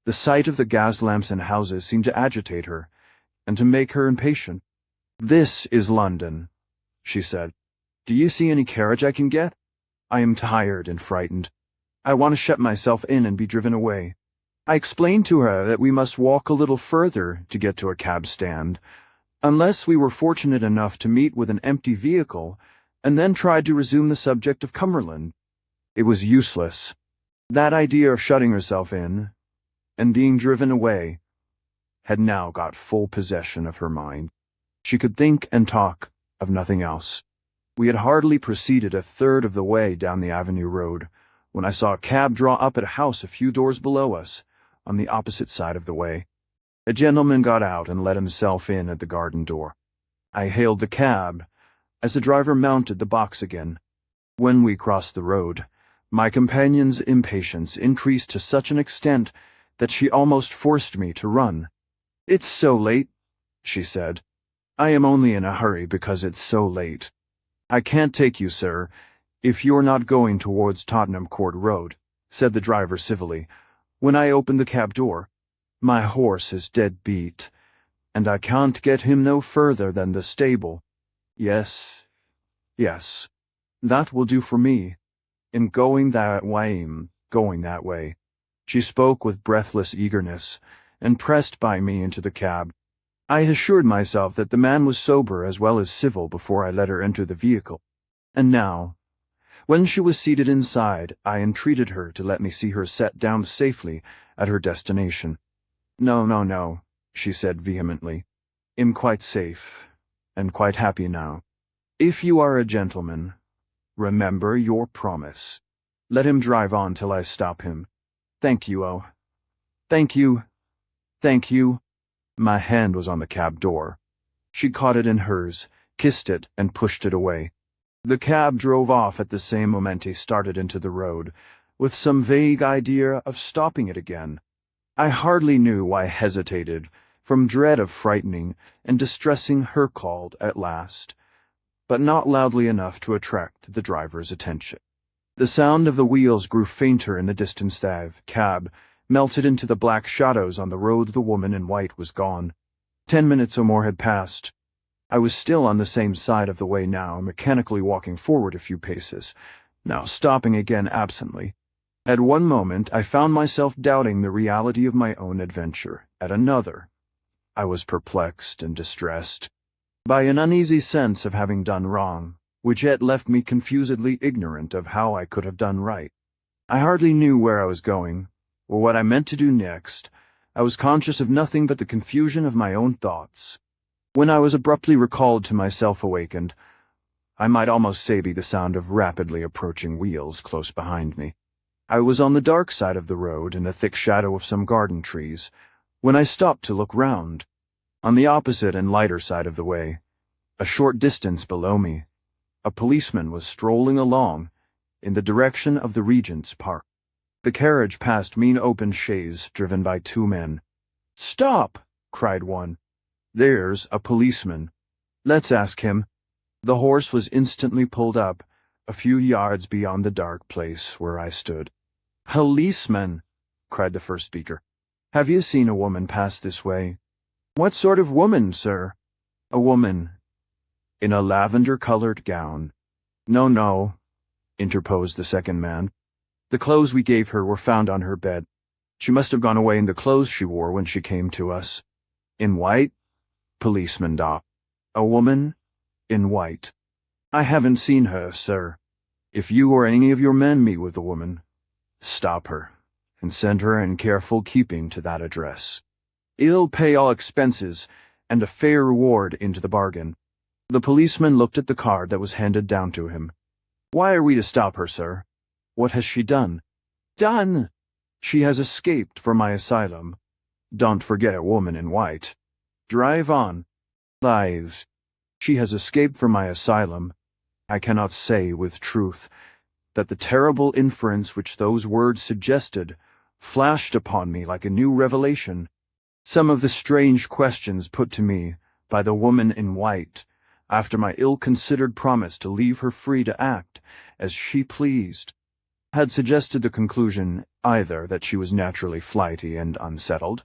The sight of the gas lamps and houses seemed to agitate her, and to make her impatient. This is London, she said. Do you see any carriage I can get? I am tired and frightened. I want to shut myself in and be driven away. I explained to her that we must walk a little further to get to a cab stand, unless we were fortunate enough to meet with an empty vehicle, and then tried to resume the subject of Cumberland. It was useless. That idea of shutting herself in, and being driven away, had now got full possession of her mind. She could think and talk of nothing else. We had hardly proceeded a third of the way down the Avenue Road, when I saw a cab draw up at a house a few doors below us, on the opposite side of the way. A gentleman got out and let himself in at the garden door. I hailed the cab as the driver mounted the box again. When we crossed the road, my companion's impatience increased to such an extent that she almost forced me to run. "It's so late," she said. "I am only in a hurry because it's so late. I can't take you, sir, if you're not going towards Tottenham Court Road," said the driver civilly, when I opened the cab door. "My horse is dead beat, and I can't get him no further than the stable." Yes, that will do for me. In going that way. She spoke with breathless eagerness, and pressed by me into the cab. I assured myself that the man was sober as well as civil before I let her enter the vehicle. And now, when she was seated inside, I entreated her to let me see her set down safely at her destination. No, she said vehemently. "I'm quite safe, and quite happy now. If you are a gentleman, remember your promise. Let him drive on till I stop him." "Thank you, oh. Thank you. My hand was on the cab door. She caught it in hers, kissed it, and pushed it away. The cab drove off at the same moment he started into the road, with some vague idea of stopping it again. I hardly knew why I hesitated, from dread of frightening and distressing her called at last, but not loudly enough to attract the driver's attention. The sound of the wheels grew fainter in the distance. The cab melted into the black shadows on the road. The woman in white was gone. 10 minutes or more had passed. I was still on the same side of the way now, mechanically walking forward a few paces, now stopping again absently. At one moment I found myself doubting the reality of my own adventure. At another, I was perplexed and distressed by an uneasy sense of having done wrong, which yet left me confusedly ignorant of how I could have done right. I hardly knew where I was going, or what I meant to do next. I was conscious of nothing but the confusion of my own thoughts. When I was abruptly recalled to myself awakened, I might almost say by the sound of rapidly approaching wheels close behind me. I was on the dark side of the road in the thick shadow of some garden trees, when I stopped to look round. On the opposite and lighter side of the way, a short distance below me, a policeman was strolling along in the direction of the Regent's Park. The carriage passed mean open chaise driven by 2 men. "Stop!" cried one. "There's a policeman. Let's ask him." The horse was instantly pulled up, a few yards beyond the dark place where I stood. "Policeman!" cried the first speaker. "Have you seen a woman pass this way?" "What sort of woman, sir?" "A woman in a lavender-colored gown." No, interposed the second man. "The clothes we gave her were found on her bed. She must have gone away in the clothes she wore when she came to us." "In white?" Policeman Doc. "A woman in white." "I haven't seen her, sir. If you or any of your men meet with the woman, stop her and send her in careful keeping to that address. I'll pay all expenses and a fair reward into the bargain." The policeman looked at the card that was handed down to him. "Why are we to stop her, sir? What has she done?" "Done? She has escaped from my asylum. Don't forget a woman in white. Drive on." "Lies. She has escaped from my asylum." I cannot say with truth that the terrible inference which those words suggested flashed upon me like a new revelation. Some of the strange questions put to me by the woman in white, after my ill-considered promise to leave her free to act as she pleased, had suggested the conclusion either that she was naturally flighty and unsettled,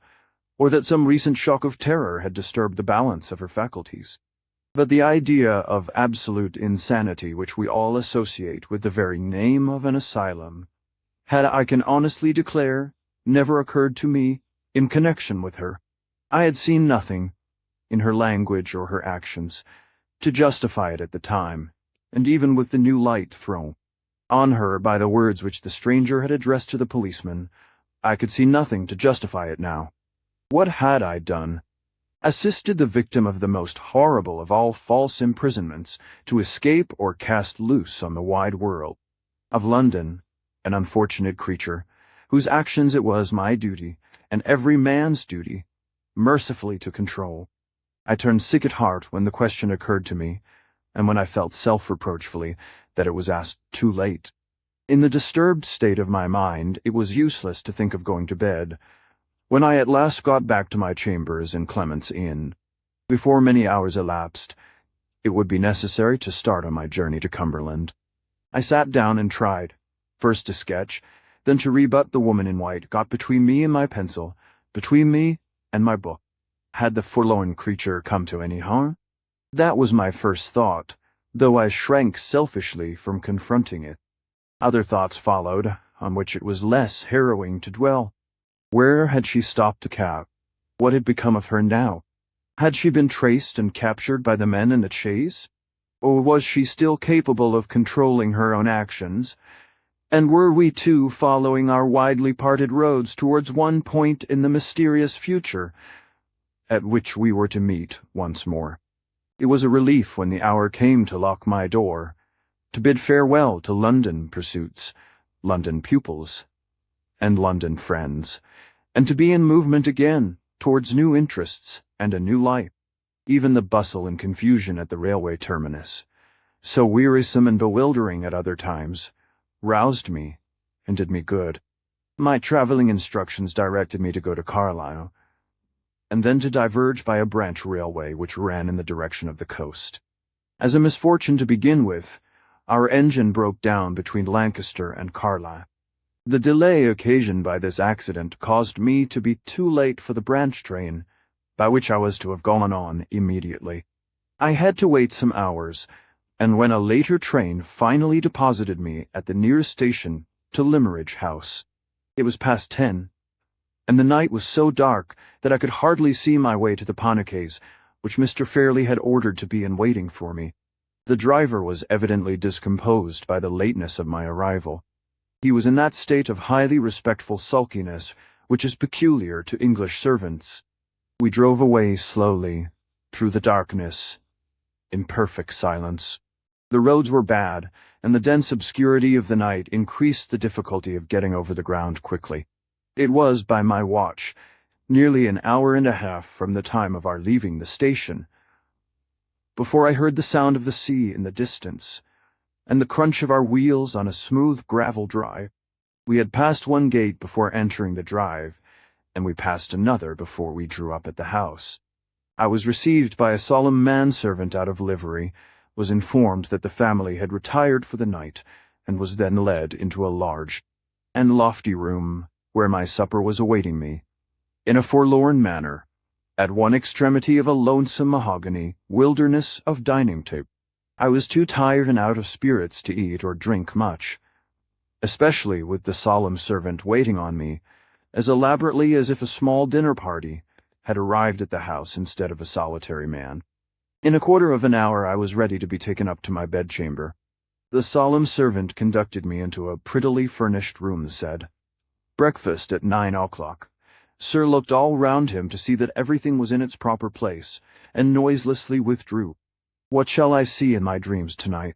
or that some recent shock of terror had disturbed the balance of her faculties. But the idea of absolute insanity which we all associate with the very name of an asylum had, I can honestly declare, never occurred to me in connection with her. I had seen nothing, in her language or her actions, to justify it at the time, and even with the new light thrown on her by the words which the stranger had addressed to the policeman, I could see nothing to justify it now. What had I done? Assisted the victim of the most horrible of all false imprisonments to escape or cast loose on the wide world of London, an unfortunate creature, whose actions it was my duty, and every man's duty, mercifully to control. I turned sick at heart when the question occurred to me, and when I felt self-reproachfully that it was asked too late. In the disturbed state of my mind, it was useless to think of going to bed. When I at last got back to my chambers in Clement's Inn, before many hours elapsed, it would be necessary to start on my journey to Cumberland. I sat down and tried, first to sketch, then to rebut the woman in white, got between me and my pencil, between me and my book. Had the forlorn creature come to any harm? That was my first thought, though I shrank selfishly from confronting it. Other thoughts followed, on which it was less harrowing to dwell. Where had she stopped the cab? What had become of her now? Had she been traced and captured by the men in the chase? Or was she still capable of controlling her own actions? And were we two following our widely parted roads towards one point in the mysterious future, at which we were to meet once more? It was a relief when the hour came to lock my door, to bid farewell to London pursuits, London pupils, and London friends, and to be in movement again towards new interests and a new life. Even the bustle and confusion at the railway terminus, so wearisome and bewildering at other times, roused me and did me good. My travelling instructions directed me to go to Carlisle, and then to diverge by a branch railway which ran in the direction of the coast. As a misfortune to begin with, our engine broke down between Lancaster and Carlisle. The delay occasioned by this accident caused me to be too late for the branch train, by which I was to have gone on immediately. I had to wait some hours, and when a later train finally deposited me at the nearest station to Limmeridge House, it was past 10, and the night was so dark that I could hardly see my way to the ponicays, which Mr. Fairley had ordered to be in waiting for me. The driver was evidently discomposed by the lateness of my arrival. He was in that state of highly respectful sulkiness which is peculiar to English servants. We drove away slowly, through the darkness, in perfect silence. The roads were bad, and the dense obscurity of the night increased the difficulty of getting over the ground quickly. It was, by my watch, nearly an hour and a half from the time of our leaving the station, before I heard the sound of the sea in the distance, and the crunch of our wheels on a smooth gravel drive. We had passed one gate before entering the drive, and we passed another before we drew up at the house. I was received by a solemn manservant out of livery, was informed that the family had retired for the night, and was then led into a large and lofty room, where my supper was awaiting me, in a forlorn manner, at one extremity of a lonesome mahogany wilderness of dining table. I was too tired and out of spirits to eat or drink much, especially with the solemn servant waiting on me, as elaborately as if a small dinner party had arrived at the house instead of a solitary man. In a quarter of an hour I was ready to be taken up to my bedchamber. The solemn servant conducted me into a prettily furnished room, said, "Breakfast at 9 o'clock." Sir looked all round him to see that everything was in its proper place, and noiselessly withdrew. What shall I see in my dreams tonight?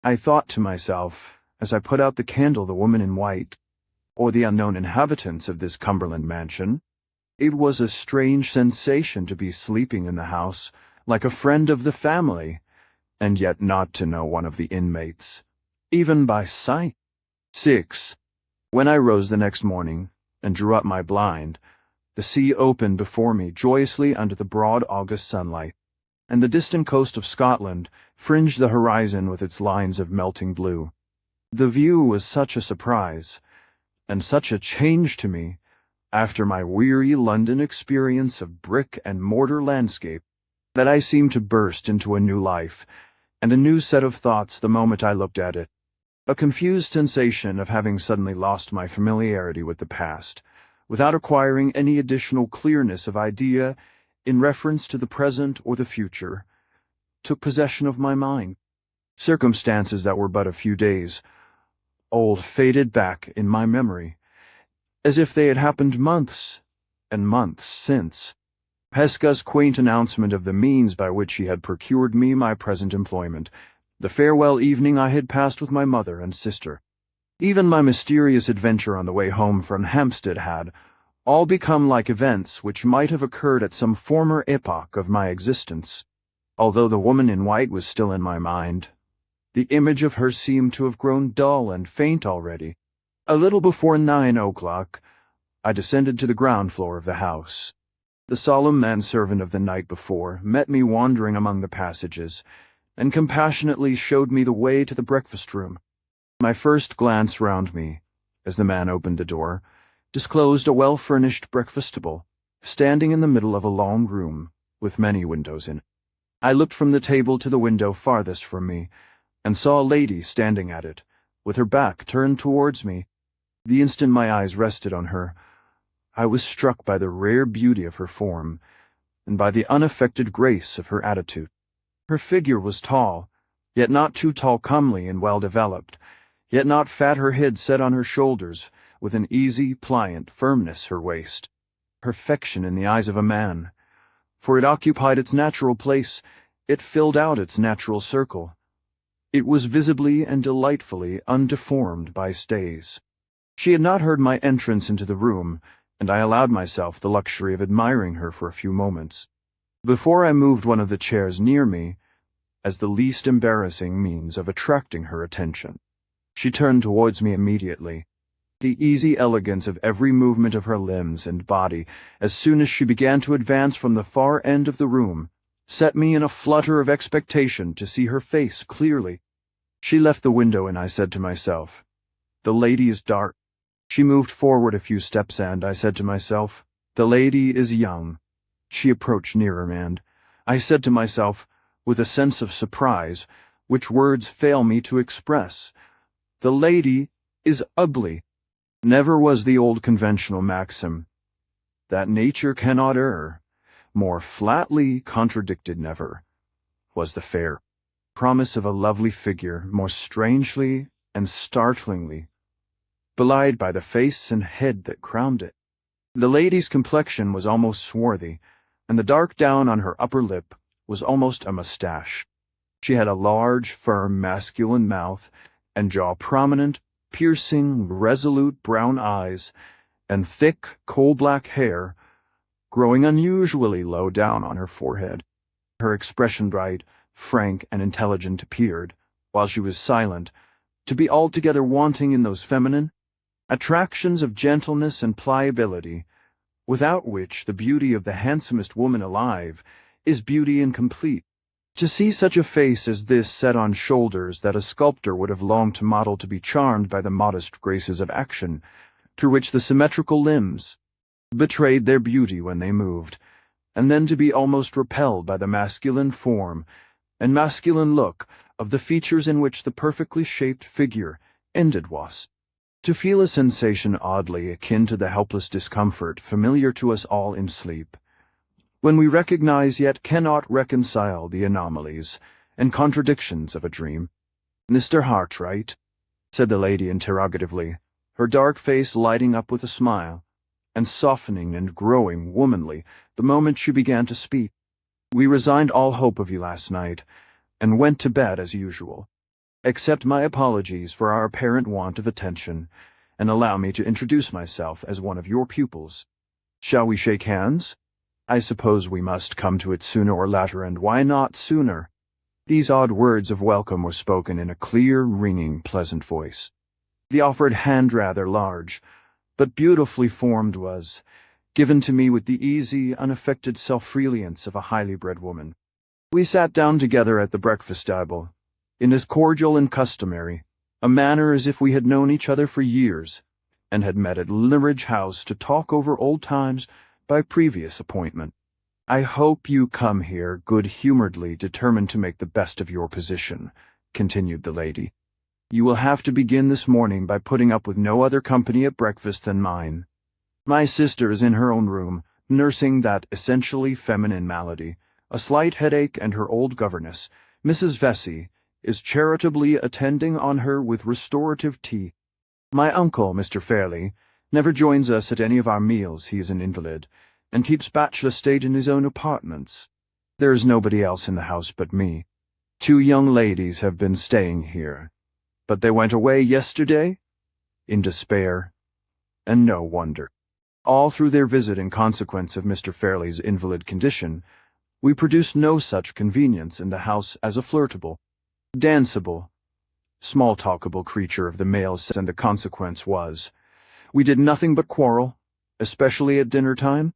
I thought to myself, as I put out the candle, the woman in white, or the unknown inhabitants of this Cumberland mansion. It was a strange sensation to be sleeping in the house, like a friend of the family, and yet not to know one of the inmates, even by sight. 6. When I rose the next morning, and drew up my blind, the sea opened before me joyously under the broad August sunlight, and the distant coast of Scotland fringed the horizon with its lines of melting blue. The view was such a surprise, and such a change to me, after my weary London experience of brick and mortar landscape, that I seemed to burst into a new life, and a new set of thoughts the moment I looked at it. A confused sensation of having suddenly lost my familiarity with the past without acquiring any additional clearness of idea in reference to the present or the future, took possession of my mind. Circumstances that were but a few days old faded back in my memory, as if they had happened months and months since. Pesca's quaint announcement of the means by which he had procured me my present employment, the farewell evening I had passed with my mother and sister, even my mysterious adventure on the way home from Hampstead had all become like events which might have occurred at some former epoch of my existence. Although the woman in white was still in my mind, the image of her seemed to have grown dull and faint already. A little before 9 o'clock, I descended to the ground floor of the house. The solemn manservant of the night before met me wandering among the passages, and compassionately showed me the way to the breakfast room. My first glance round me, as the man opened the door, disclosed a well-furnished breakfast-table, standing in the middle of a long room, with many windows in it. I looked from the table to the window farthest from me, and saw a lady standing at it, with her back turned towards me. The instant my eyes rested on her, I was struck by the rare beauty of her form, and by the unaffected grace of her attitude. Her figure was tall, yet not too tall, comely and well-developed, yet not fat, her head set on her shoulders, with an easy, pliant firmness her waist. Perfection in the eyes of a man, for it occupied its natural place, it filled out its natural circle. It was visibly and delightfully undeformed by stays. She had not heard my entrance into the room, and I allowed myself the luxury of admiring her for a few moments, before I moved one of the chairs near me, as the least embarrassing means of attracting her attention. She turned towards me immediately. The easy elegance of every movement of her limbs and body, as soon as she began to advance from the far end of the room, set me in a flutter of expectation to see her face clearly. She left the window, and I said to myself, "The lady is dark." She moved forward a few steps, and I said to myself, "The lady is young." She approached nearer, and I said to myself, with a sense of surprise, which words fail me to express, "The lady is ugly." Never was the old conventional maxim, that nature cannot err, more flatly contradicted. Never was the fair promise of a lovely figure more strangely and startlingly belied by the face and head that crowned it. The lady's complexion was almost swarthy, and the dark down on her upper lip was almost a mustache. She had a large, firm, masculine mouth, and jaw prominent, piercing, resolute brown eyes, and thick, coal-black hair, growing unusually low down on her forehead. Her expression bright, frank, and intelligent appeared, while she was silent, to be altogether wanting in those feminine attractions of gentleness and pliability, without which the beauty of the handsomest woman alive is beauty incomplete. To see such a face as this set on shoulders that a sculptor would have longed to model, to be charmed by the modest graces of action, through which the symmetrical limbs betrayed their beauty when they moved, and then to be almost repelled by the masculine form and masculine look of the features in which the perfectly shaped figure ended was to feel a sensation oddly akin to the helpless discomfort familiar to us all in sleep, when we recognize yet cannot reconcile the anomalies and contradictions of a dream. "Mr. Hartright?" said the lady interrogatively, her dark face lighting up with a smile, and softening and growing womanly the moment she began to speak. "We resigned all hope of you last night, and went to bed as usual. Accept my apologies for our apparent want of attention, and allow me to introduce myself as one of your pupils. Shall we shake hands? I suppose we must come to it sooner or later, and why not sooner?" These odd words of welcome were spoken in a clear, ringing, pleasant voice. The offered hand, rather large, but beautifully formed, was given to me with the easy, unaffected self-reliance of a highly bred woman. We sat down together at the breakfast table, in as cordial and customary a manner as if we had known each other for years, and had met at Limeridge House to talk over old times by previous appointment. "I hope you come here good-humoredly determined to make the best of your position," continued the lady. "You will have to begin this morning by putting up with no other company at breakfast than mine. My sister is in her own room, nursing that essentially feminine malady, a slight headache, and her old governess, Mrs. Vesey, is charitably attending on her with restorative tea. My uncle, Mr. Fairley, never joins us at any of our meals. He is an invalid, and keeps bachelor state in his own apartments. There is nobody else in the house but me. 2 young ladies have been staying here, but they went away yesterday, in despair, and no wonder. All through their visit, in consequence of Mr. Fairley's invalid condition, we produced no such convenience in the house as a flirtable, danceable, small-talkable creature of the male sex, and the consequence was, we did nothing but quarrel, especially at dinner-time.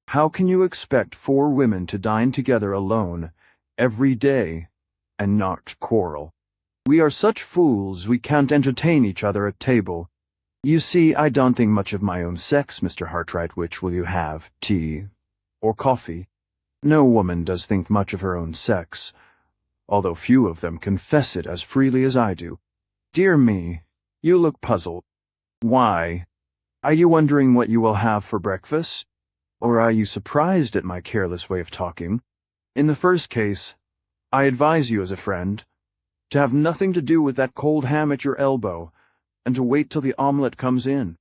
How can you expect 4 women to dine together alone every day and not quarrel? We are such fools we can't entertain each other at table. You see, I don't think much of my own sex, Mr. Hartright. Which will you have, tea or coffee? No woman does think much of her own sex, although few of them confess it as freely as I do. Dear me, you look puzzled. Why? Are you wondering what you will have for breakfast? Or are you surprised at my careless way of talking? In the first case, I advise you as a friend to have nothing to do with that cold ham at your elbow, and to wait till the omelette comes in.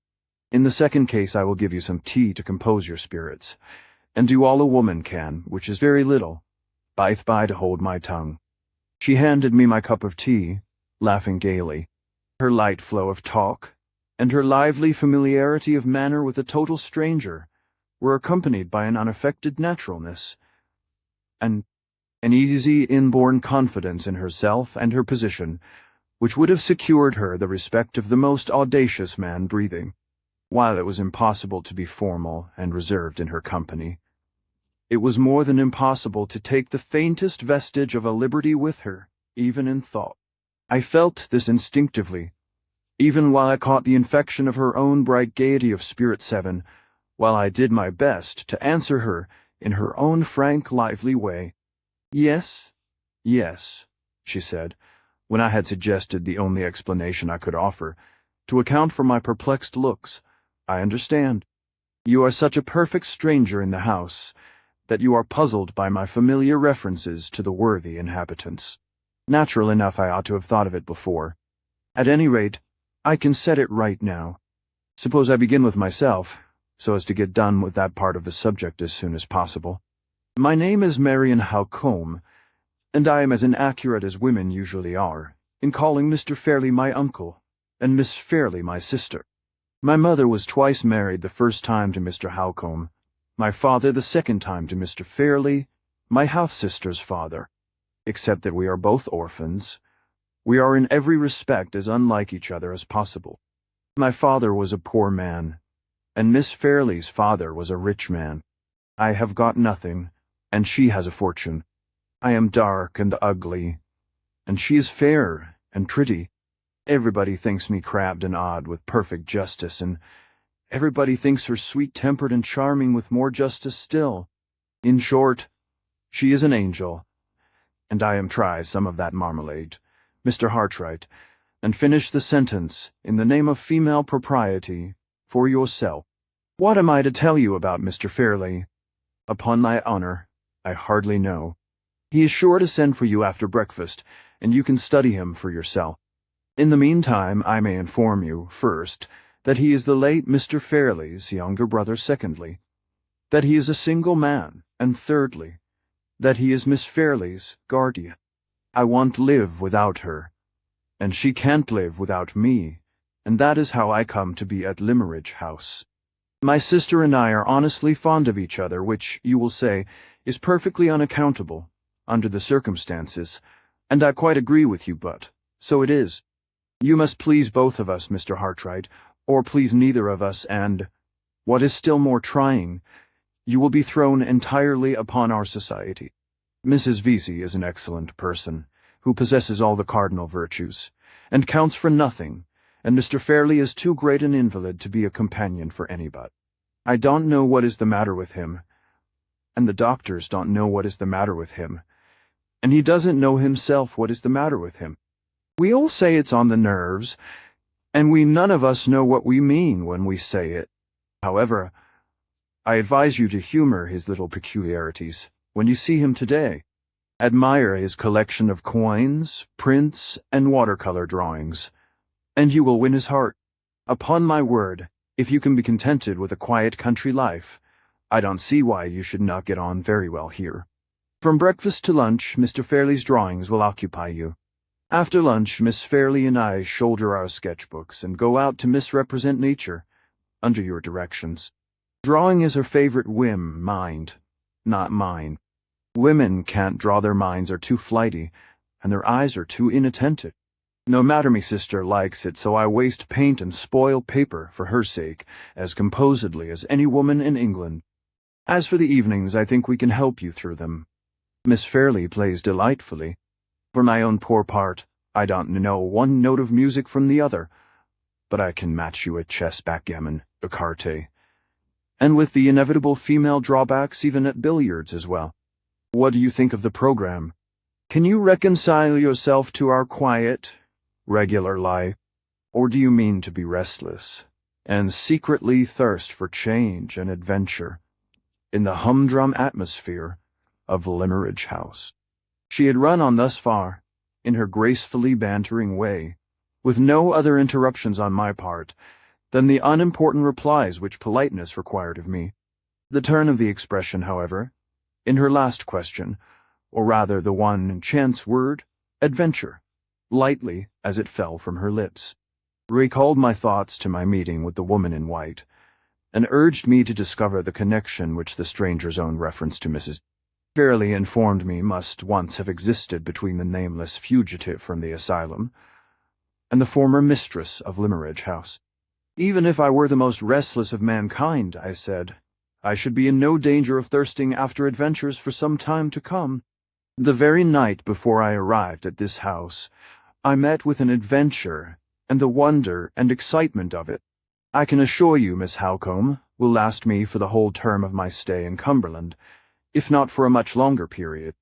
In the second case, I will give you some tea to compose your spirits, and do all a woman can, which is very little, by to hold my tongue. She handed me my cup of tea, laughing gaily. Her light flow of talk, and her lively familiarity of manner with a total stranger, were accompanied by an unaffected naturalness, and an easy inborn confidence in herself and her position, which would have secured her the respect of the most audacious man breathing. While it was impossible to be formal and reserved in her company, it was more than impossible to take the faintest vestige of a liberty with her, even in thought. I felt this instinctively, even while I caught the infection of her own bright gaiety of spirit 7, while I did my best to answer her in her own frank, lively way. Yes, yes, she said, when I had suggested the only explanation I could offer, to account for my perplexed looks. I understand. You are such a perfect stranger in the house that you are puzzled by my familiar references to the worthy inhabitants. Natural enough, I ought to have thought of it before. At any rate, I can set it right now. Suppose I begin with myself, so as to get done with that part of the subject as soon as possible. My name is Marian Halcombe, and I am as inaccurate as women usually are, in calling Mr. Fairley my uncle, and Miss Fairley my sister. My mother was twice married, the first time to Mr. Halcombe, my father the second time to Mr. Fairley, my half-sister's father. Except that we are both orphans, we are in every respect as unlike each other as possible. My father was a poor man, and Miss Fairley's father was a rich man. I have got nothing, and she has a fortune. I am dark and ugly, and she is fair and pretty. Everybody thinks me crabbed and odd with perfect justice, and everybody thinks her sweet-tempered and charming with more justice still. In short, she is an angel, and I am try some of that marmalade, Mr. Hartright, and finish the sentence in the name of female propriety for yourself. What am I to tell you about Mr. Fairley? Upon my honor, I hardly know. He is sure to send for you after breakfast, and you can study him for yourself. In the meantime, I may inform you, first, that he is the late Mr. Fairley's younger brother, secondly, that he is a single man, and thirdly, that he is Miss Fairley's guardian. I won't live without her, and she can't live without me, and that is how I come to be at Limmeridge House. My sister and I are honestly fond of each other, which, you will say, is perfectly unaccountable, under the circumstances, and I quite agree with you, but so it is. You must please both of us, Mr. Hartright, or please neither of us, and, what is still more trying, you will be thrown entirely upon our society. Mrs. Vesey is an excellent person, who possesses all the cardinal virtues, and counts for nothing, and Mr. Fairley is too great an invalid to be a companion for anybody. I don't know what is the matter with him, and the doctors don't know what is the matter with him, and he doesn't know himself what is the matter with him. We all say it's on the nerves, and we none of us know what we mean when we say it. However, I advise you to humor his little peculiarities when you see him today. Admire his collection of coins, prints, and watercolor drawings, and you will win his heart. Upon my word, if you can be contented with a quiet country life, I don't see why you should not get on very well here. From breakfast to lunch, Mr. Fairley's drawings will occupy you. After lunch, Miss Fairley and I shoulder our sketchbooks and go out to misrepresent nature, under your directions. Drawing is her favorite whim, mind, not mine. Women can't draw, their minds are too flighty, and their eyes are too inattentive. No matter, me sister likes it, so I waste paint and spoil paper for her sake, as composedly as any woman in England. As for the evenings, I think we can help you through them. Miss Fairley plays delightfully. For my own poor part, I don't know one note of music from the other, but I can match you at chess, backgammon, écarté, and with the inevitable female drawbacks even at billiards as well. What do you think of the program? Can you reconcile yourself to our quiet, regular life, or do you mean to be restless, and secretly thirst for change and adventure in the humdrum atmosphere of Limeridge House? She had run on thus far, in her gracefully bantering way, with no other interruptions on my part than the unimportant replies which politeness required of me. The turn of the expression, however, in her last question, or rather the one chance word, adventure, lightly as it fell from her lips, recalled my thoughts to my meeting with the woman in white, and urged me to discover the connection which the stranger's own reference to Mrs. Fairley informed me must once have existed between the nameless fugitive from the asylum and the former mistress of Limeridge House. Even if I were the most restless of mankind, I said, I should be in no danger of thirsting after adventures for some time to come. The very night before I arrived at this house, I met with an adventure, and the wonder and excitement of it, I can assure you, Miss Halcombe, will last me for the whole term of my stay in Cumberland, if not for a much longer period.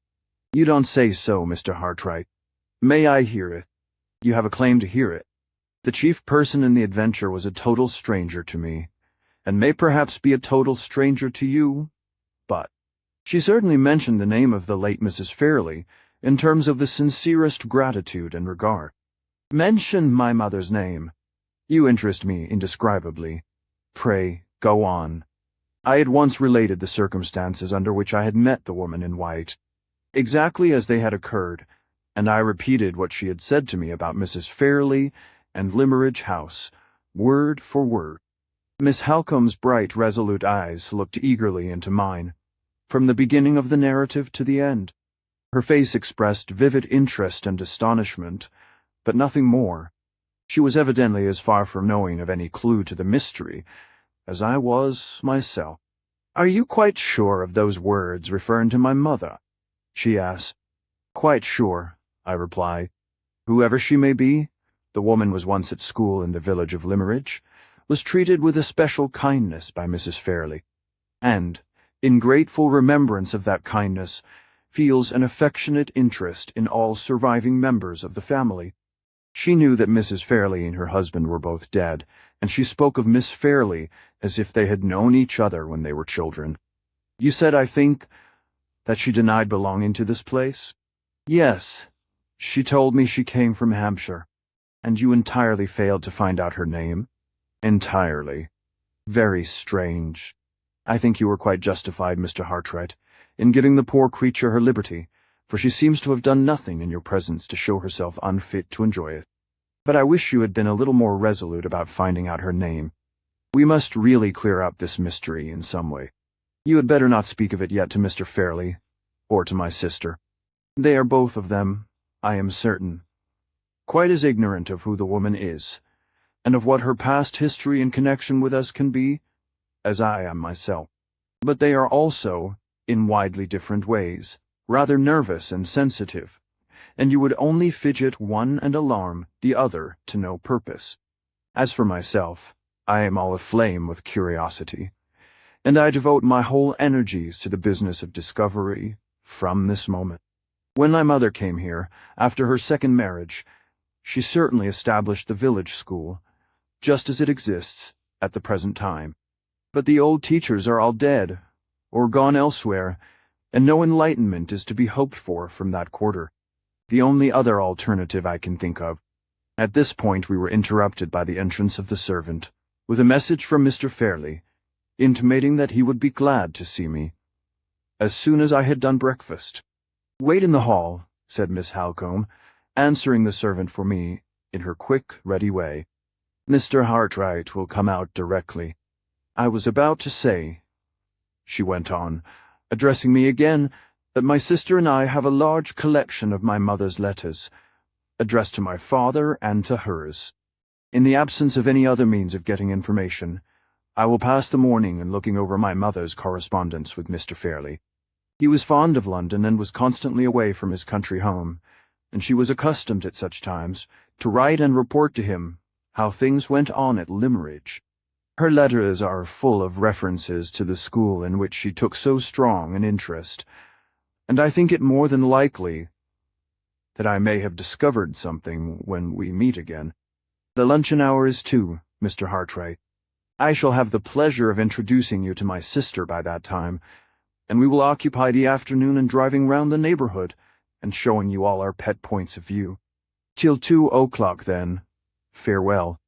You don't say so, Mr. Hartright. May I hear it? You have a claim to hear it. The chief person in the adventure was a total stranger to me, and may perhaps be a total stranger to you, but she certainly mentioned the name of the late Mrs. Fairley in terms of the sincerest gratitude and regard. Mention my mother's name. You interest me indescribably. Pray, go on. I had once related the circumstances under which I had met the woman in white, exactly as they had occurred, and I repeated what she had said to me about Mrs. Fairley and Limeridge House, word for word. Miss Halcombe's bright, resolute eyes looked eagerly into mine, from the beginning of the narrative to the end. Her face expressed vivid interest and astonishment, but nothing more. She was evidently as far from knowing of any clue to the mystery as I was myself. Are you quite sure of those words referring to my mother? She asked. Quite sure, I replied. Whoever she may be, the woman was once at school in the village of Limeridge, was treated with especial kindness by Mrs. Fairley, and, in grateful remembrance of that kindness, feels an affectionate interest in all surviving members of the family. She knew that Mrs. Fairley and her husband were both dead, and she spoke of Miss Fairley as if they had known each other when they were children. You said, I think, that she denied belonging to this place? Yes. She told me she came from Hampshire. And you entirely failed to find out her name? Entirely. Very strange. I think you were quite justified, Mr. Hartright, in giving the poor creature her liberty, for she seems to have done nothing in your presence to show herself unfit to enjoy it. But I wish you had been a little more resolute about finding out her name. We must really clear up this mystery in some way. You had better not speak of it yet to Mr. Fairley, or to my sister. They are both of them, I am certain, quite as ignorant of who the woman is, and of what her past history in connection with us can be, as I am myself. But they are also, in widely different ways, rather nervous and sensitive, and you would only fidget one and alarm the other to no purpose. As for myself, I am all aflame with curiosity, and I devote my whole energies to the business of discovery from this moment. When my mother came here, after her second marriage, she certainly established the village school, just as it exists at the present time. But the old teachers are all dead, or gone elsewhere, and no enlightenment is to be hoped for from that quarter. The only other alternative I can think of. At this point we were interrupted by the entrance of the servant, with a message from Mr. Fairley, intimating that he would be glad to see me as soon as I had done breakfast. "Wait in the hall," said Miss Halcombe, answering the servant for me in her quick, ready way. "Mr. Hartright will come out directly. I was about to say," she went on, addressing me again, "that my sister and I have a large collection of my mother's letters, addressed to my father and to hers. In the absence of any other means of getting information, I will pass the morning in looking over my mother's correspondence with Mr. Fairley. He was fond of London and was constantly away from his country home, and she was accustomed at such times to write and report to him how things went on at Limmeridge. Her letters are full of references to the school in which she took so strong an interest, and I think it more than likely that I may have discovered something when we meet again. The luncheon hour is 2, Mr. Hartright. I shall have the pleasure of introducing you to my sister by that time, and we will occupy the afternoon in driving round the neighbourhood and showing you all our pet points of view. Till 2 o'clock, then. Farewell."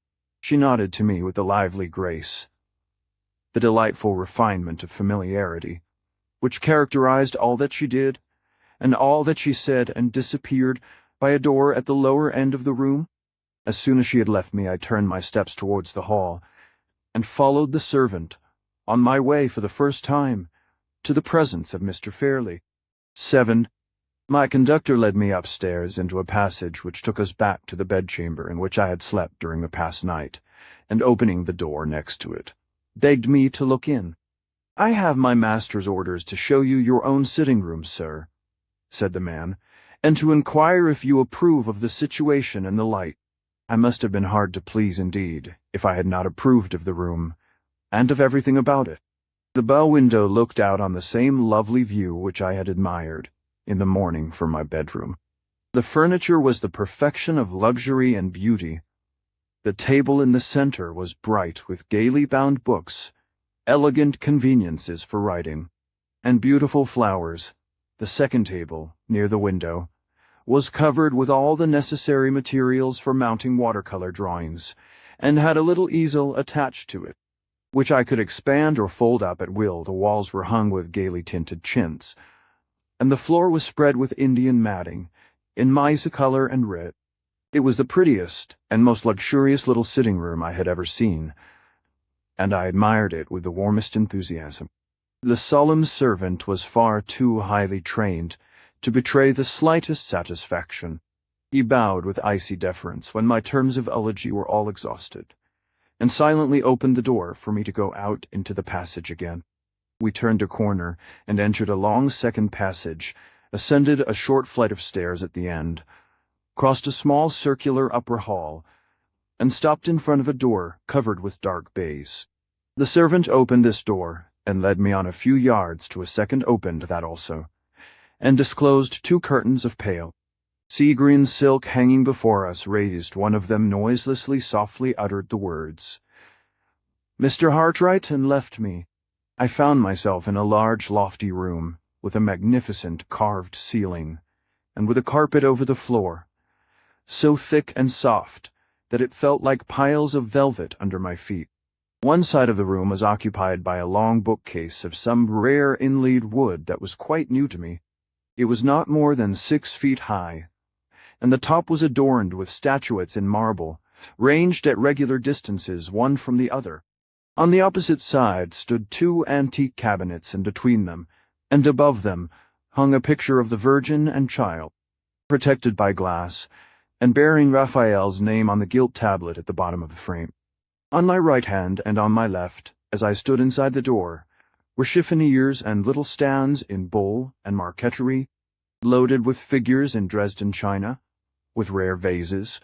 She nodded to me with a lively grace, the delightful refinement of familiarity, which characterized all that she did and all that she said, and disappeared by a door at the lower end of the room. As soon as she had left me, I turned my steps towards the hall, and followed the servant, on my way for the first time, to the presence of Mr. Fairley. 7. My conductor led me upstairs into a passage which took us back to the bedchamber in which I had slept during the past night, and opening the door next to it, begged me to look in. "I have my master's orders to show you your own sitting-room, sir," said the man, "and to inquire if you approve of the situation and the light." I must have been hard to please indeed, if I had not approved of the room, and of everything about it. The bow window looked out on the same lovely view which I had admired in the morning from my bedroom. The furniture was the perfection of luxury and beauty. The table in the center was bright with gaily bound books, elegant conveniences for writing, and beautiful flowers. The second table, near the window, was covered with all the necessary materials for mounting watercolor drawings, and had a little easel attached to it, which I could expand or fold up at will. The walls were hung with gaily tinted chintz, and the floor was spread with Indian matting, in mica color and red. It was the prettiest and most luxurious little sitting-room I had ever seen, and I admired it with the warmest enthusiasm. The solemn servant was far too highly trained to betray the slightest satisfaction. He bowed with icy deference when my terms of eulogy were all exhausted, and silently opened the door for me to go out into the passage again. We turned a corner and entered a long second passage, ascended a short flight of stairs at the end, crossed a small circular upper hall, and stopped in front of a door covered with dark baize. The servant opened this door and led me on a few yards to a second opened that also, and disclosed 2 curtains of pale sea-green silk hanging before us. Raised one of them noiselessly, softly uttered the words, "Mr. Hartright," and left me. I found myself in a large, lofty room, with a magnificent carved ceiling, and with a carpet over the floor, so thick and soft that it felt like piles of velvet under my feet. One side of the room was occupied by a long bookcase of some rare inlaid wood that was quite new to me. It was not more than 6 feet high, and the top was adorned with statuettes in marble, ranged at regular distances one from the other. On the opposite side stood 2 antique cabinets, and between them, and above them, hung a picture of the Virgin and Child, protected by glass, and bearing Raphael's name on the gilt tablet at the bottom of the frame. On my right hand and on my left, as I stood inside the door, were chiffoniers and little stands in buhl and marqueterie, loaded with figures in Dresden china, with rare vases,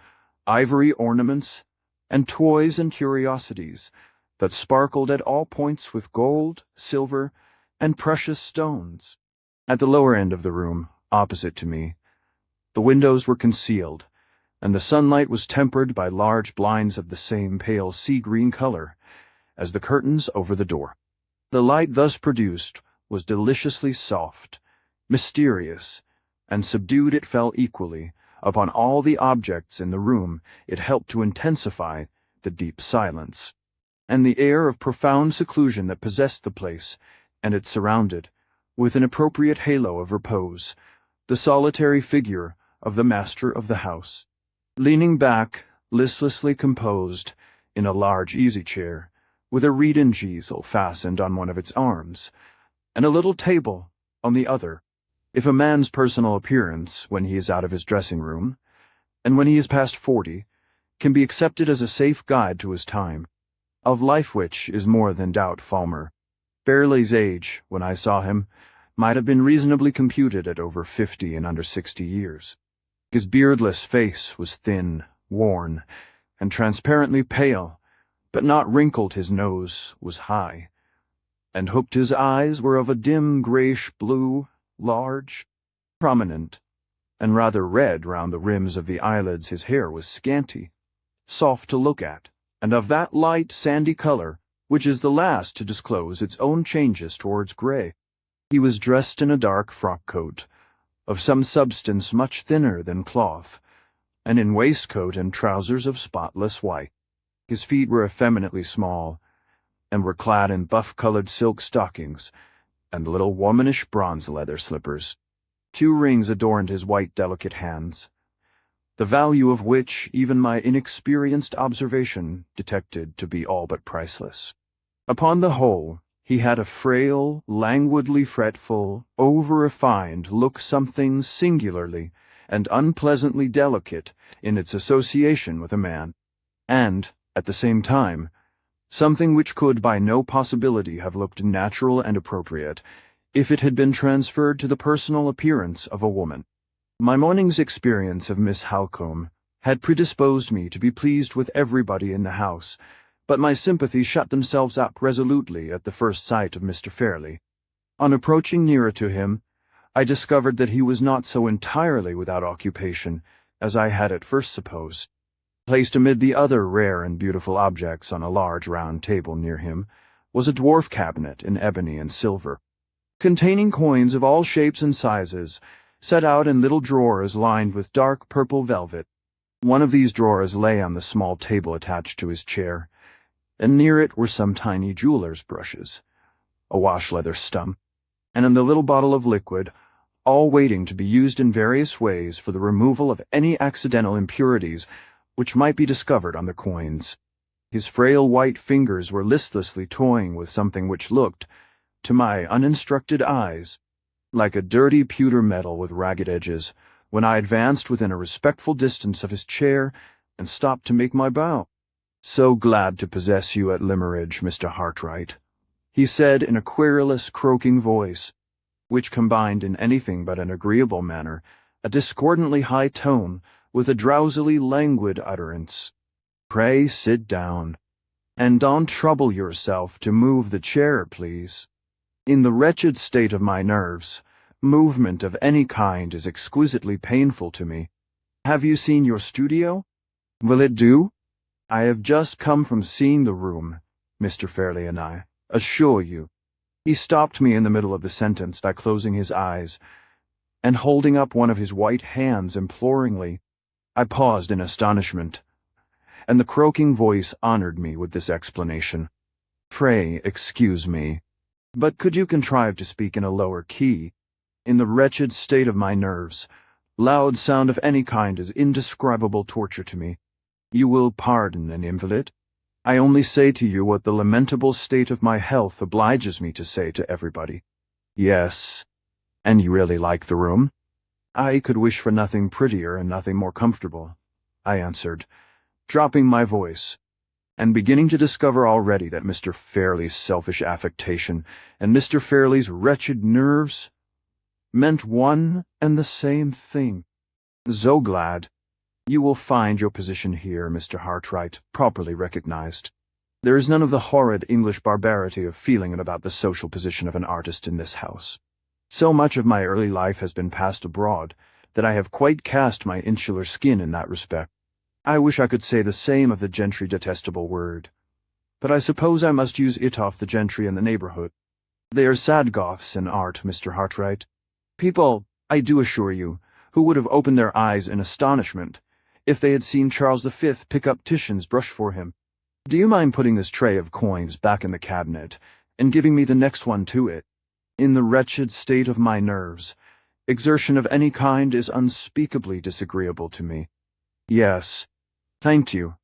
ivory ornaments, and toys and curiosities that sparkled at all points with gold, silver, and precious stones. At the lower end of the room, opposite to me, the windows were concealed, and the sunlight was tempered by large blinds of the same pale sea-green color, as the curtains over the door. The light thus produced was deliciously soft, mysterious, and subdued it fell equally upon all the objects in the room. It helped to intensify the deep silence, and the air of profound seclusion that possessed the place, and it surrounded, with an appropriate halo of repose, the solitary figure of the master of the house, leaning back, listlessly composed, in a large easy-chair, with a reed-and easel fastened on one of its arms, and a little table on the other. If a man's personal appearance, when he is out of his dressing-room, and when he is past 40, can be accepted as a safe guide to his time, of life which is more than doubt Falmer. Fairley's age, when I saw him, might have been reasonably computed at over 50 and under 60 years. His beardless face was thin, worn, and transparently pale, but not wrinkled. His nose was high, and hooked. His eyes were of a dim grayish-blue, large, prominent, and rather red round the rims of the eyelids. His hair was scanty, soft to look at, and of that light sandy color which is the last to disclose its own changes towards gray. He was dressed in a dark frock-coat, of some substance much thinner than cloth, and in waistcoat and trousers of spotless white. His feet were effeminately small, and were clad in buff-colored silk stockings, and little womanish bronze-leather slippers. 2 rings adorned his white delicate hands, the value of which even my inexperienced observation detected to be all but priceless. Upon the whole, he had a frail, languidly fretful, over-refined look, something singularly and unpleasantly delicate in its association with a man, and, at the same time, something which could by no possibility have looked natural and appropriate if it had been transferred to the personal appearance of a woman. My morning's experience of Miss Halcombe had predisposed me to be pleased with everybody in the house, but my sympathies shut themselves up resolutely at the first sight of Mr. Fairley. On approaching nearer to him, I discovered that he was not so entirely without occupation as I had at first supposed. Placed amid the other rare and beautiful objects on a large round table near him was a dwarf cabinet in ebony and silver, containing coins of all shapes and sizes, set out in little drawers lined with dark purple velvet. One of these drawers lay on the small table attached to his chair, and near it were some tiny jeweler's brushes, a wash-leather stump, and a little bottle of liquid, all waiting to be used in various ways for the removal of any accidental impurities which might be discovered on the coins. His frail white fingers were listlessly toying with something which looked, to my uninstructed eyes, like a dirty pewter medal with ragged edges, when I advanced within a respectful distance of his chair and stopped to make my bow. "So glad to possess you at Limmeridge, Mr. Hartright," he said in a querulous, croaking voice, which combined in anything but an agreeable manner a discordantly high tone with a drowsily languid utterance. "Pray sit down, and don't trouble yourself to move the chair, please. In the wretched state of my nerves, movement of any kind is exquisitely painful to me. Have you seen your studio? Will it do? I have just come from seeing the room, Mr. Fairley and I assure you." He stopped me in the middle of the sentence by closing his eyes and holding up one of his white hands imploringly. I paused in astonishment, and the croaking voice honored me with this explanation. "Pray excuse me, but could you contrive to speak in a lower key? In the wretched state of my nerves, loud sound of any kind is indescribable torture to me. You will pardon an invalid? I only say to you what the lamentable state of my health obliges me to say to everybody." "Yes. And you really like the room?" "I could wish for nothing prettier and nothing more comfortable," I answered, dropping my voice, and beginning to discover already that Mr. Fairley's selfish affectation and Mr. Fairley's wretched nerves meant one and the same thing. "So glad. You will find your position here, Mr. Hartright, properly recognized. There is none of the horrid English barbarity of feeling about the social position of an artist in this house. So much of my early life has been passed abroad that I have quite cast my insular skin in that respect. I wish I could say the same of the gentry detestable word, but I suppose I must use it off the gentry in the neighborhood. They are sad Goths in art, Mr. Hartright. People, I do assure you, who would have opened their eyes in astonishment if they had seen Charles V pick up Titian's brush for him. Do you mind putting this tray of coins back in the cabinet and giving me the next one to it? In the wretched state of my nerves, exertion of any kind is unspeakably disagreeable to me. Yes, thank you.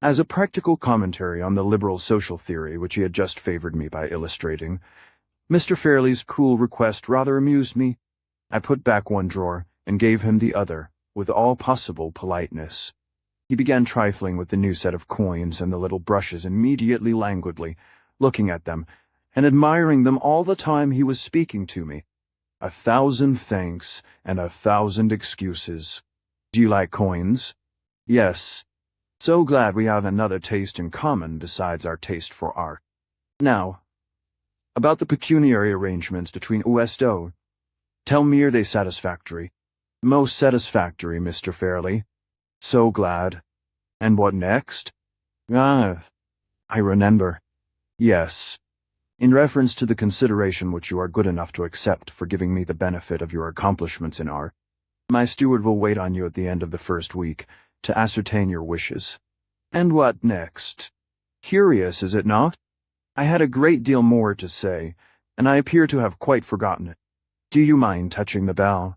As a practical commentary on the liberal social theory which he had just favored me by illustrating, Mr. Fairley's cool request rather amused me. I put back one drawer and gave him the other, with all possible politeness. He began trifling with the new set of coins and the little brushes immediately languidly, looking at them, and admiring them all the time he was speaking to me. 1,000 thanks and 1,000 excuses. Do you like coins? Yes. So glad we have another taste in common besides our taste for art. Now, about the pecuniary arrangements between U.S.O. Tell me, are they satisfactory? Most satisfactory, Mr. Fairley. So glad. And what next? I remember. Yes. In reference to the consideration which you are good enough to accept for giving me the benefit of your accomplishments in art, my steward will wait on you at the end of the first week to ascertain your wishes. And what next? Curious, is it not? I had a great deal more to say, and I appear to have quite forgotten it. Do you mind touching the bell?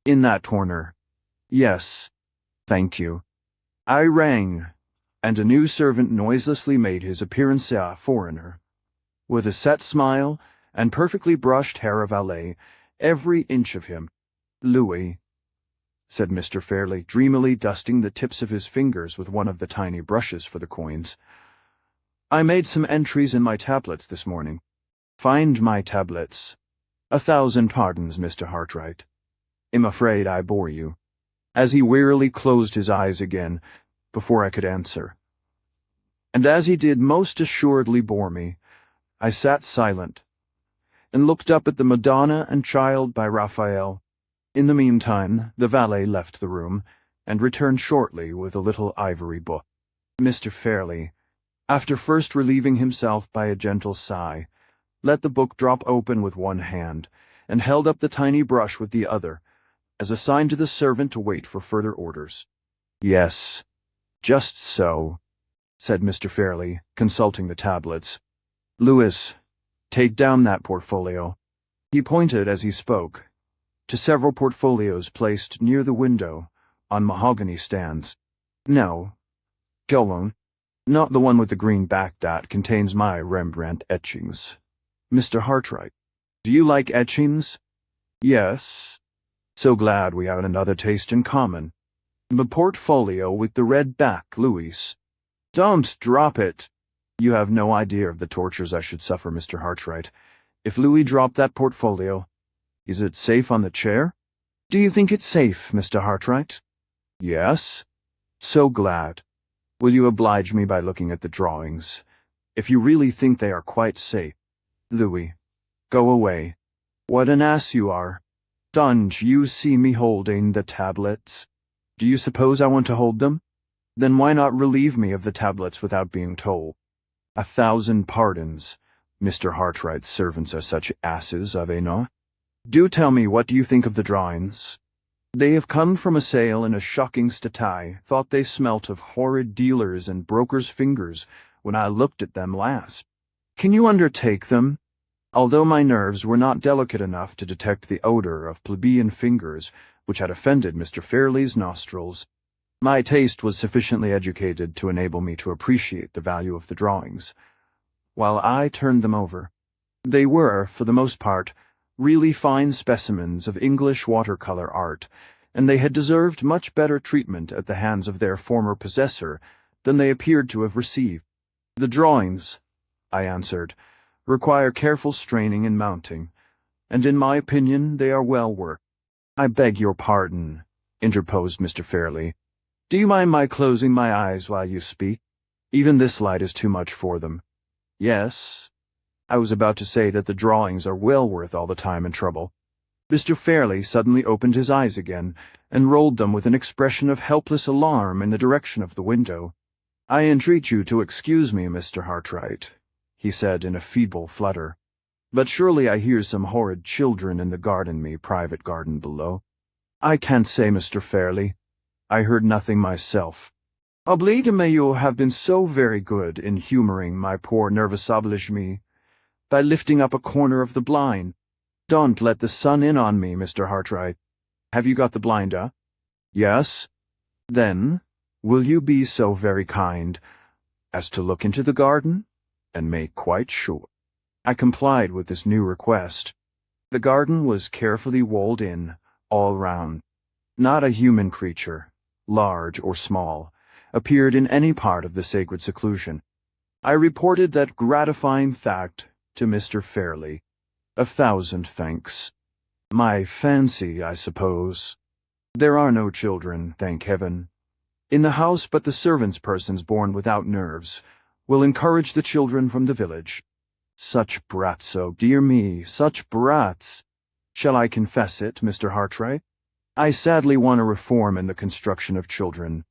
In that corner. Yes. Thank you. I rang, and a new servant noiselessly made his appearance, a foreigner, with a set smile and perfectly brushed hair, a valet, every inch of him. Louis, said Mr. Fairley, dreamily dusting the tips of his fingers with one of the tiny brushes for the coins. I made some entries in my tablets this morning. Find my tablets. 1,000 pardons, Mr. Hartright. I'm afraid I bore you. As he wearily closed his eyes again, before I could answer. And as he did most assuredly bore me, I sat silent, and looked up at the Madonna and Child by Raphael. In the meantime, the valet left the room, and returned shortly with a little ivory book. Mr. Fairley, after first relieving himself by a gentle sigh, let the book drop open with one hand, and held up the tiny brush with the other, as a sign to the servant to wait for further orders. Yes, just so, said Mr. Fairley, consulting the tablets. Louis, take down that portfolio. He pointed, as he spoke, to several portfolios placed near the window, on mahogany stands. No, Jolon, not the one with the green back that contains my Rembrandt etchings. Mr. Hartright, do you like etchings? Yes. So glad we have another taste in common. The portfolio with the red back, Louis. Don't drop it. You have no idea of the tortures I should suffer, Mr. Hartright, if Louis dropped that portfolio. Is it safe on the chair? Do you think it's safe, Mr. Hartright? Yes. So glad. Will you oblige me by looking at the drawings, if you really think they are quite safe? Louis, go away. What an ass you are. Don't you see me holding the tablets? Do you suppose I want to hold them? Then why not relieve me of the tablets without being told? 1,000 pardons. Mr. Hartright's servants are such asses, are they not? Do tell me, what do you think of the drawings? They have come from a sale in a shocking state. Thought they smelt of horrid dealers' and brokers' fingers when I looked at them last. Can you undertake them? Although my nerves were not delicate enough to detect the odor of plebeian fingers which had offended Mr. Fairley's nostrils, my taste was sufficiently educated to enable me to appreciate the value of the drawings. While I turned them over, they were, for the most part, really fine specimens of English watercolor art, and they had deserved much better treatment at the hands of their former possessor than they appeared to have received. The drawings, I answered, require careful straining and mounting, and in my opinion they are well worked. I beg your pardon, interposed Mr. Fairley. Do you mind my closing my eyes while you speak? Even this light is too much for them. Yes. I was about to say that the drawings are well worth all the time and trouble. Mr. Fairley suddenly opened his eyes again, and rolled them with an expression of helpless alarm in the direction of the window. "I entreat you to excuse me, Mr. Hartright," he said in a feeble flutter. "But surely I hear some horrid children in the private garden below." "I can't say, Mr. Fairley. I heard nothing myself. Oblige me, you have been so very good in humoring my poor nervous oblige by lifting up a corner of the blind. Don't let the sun in on me, Mr. Hartright. Have you got the blind up?" "Yes." "Then, will you be so very kind as to look into the garden and make quite sure?" I complied with this new request. The garden was carefully walled in, all round. Not a human creature, large or small, appeared in any part of the sacred seclusion. I reported that gratifying fact to Mr. Fairley. 1,000 thanks. My fancy, I suppose. There are no children, thank heaven, in the house, but the servants' persons born without nerves will encourage the children from the village. Such brats, oh dear me, such brats! Shall I confess it, Mr. Hartright? I sadly want a reform in the construction of children.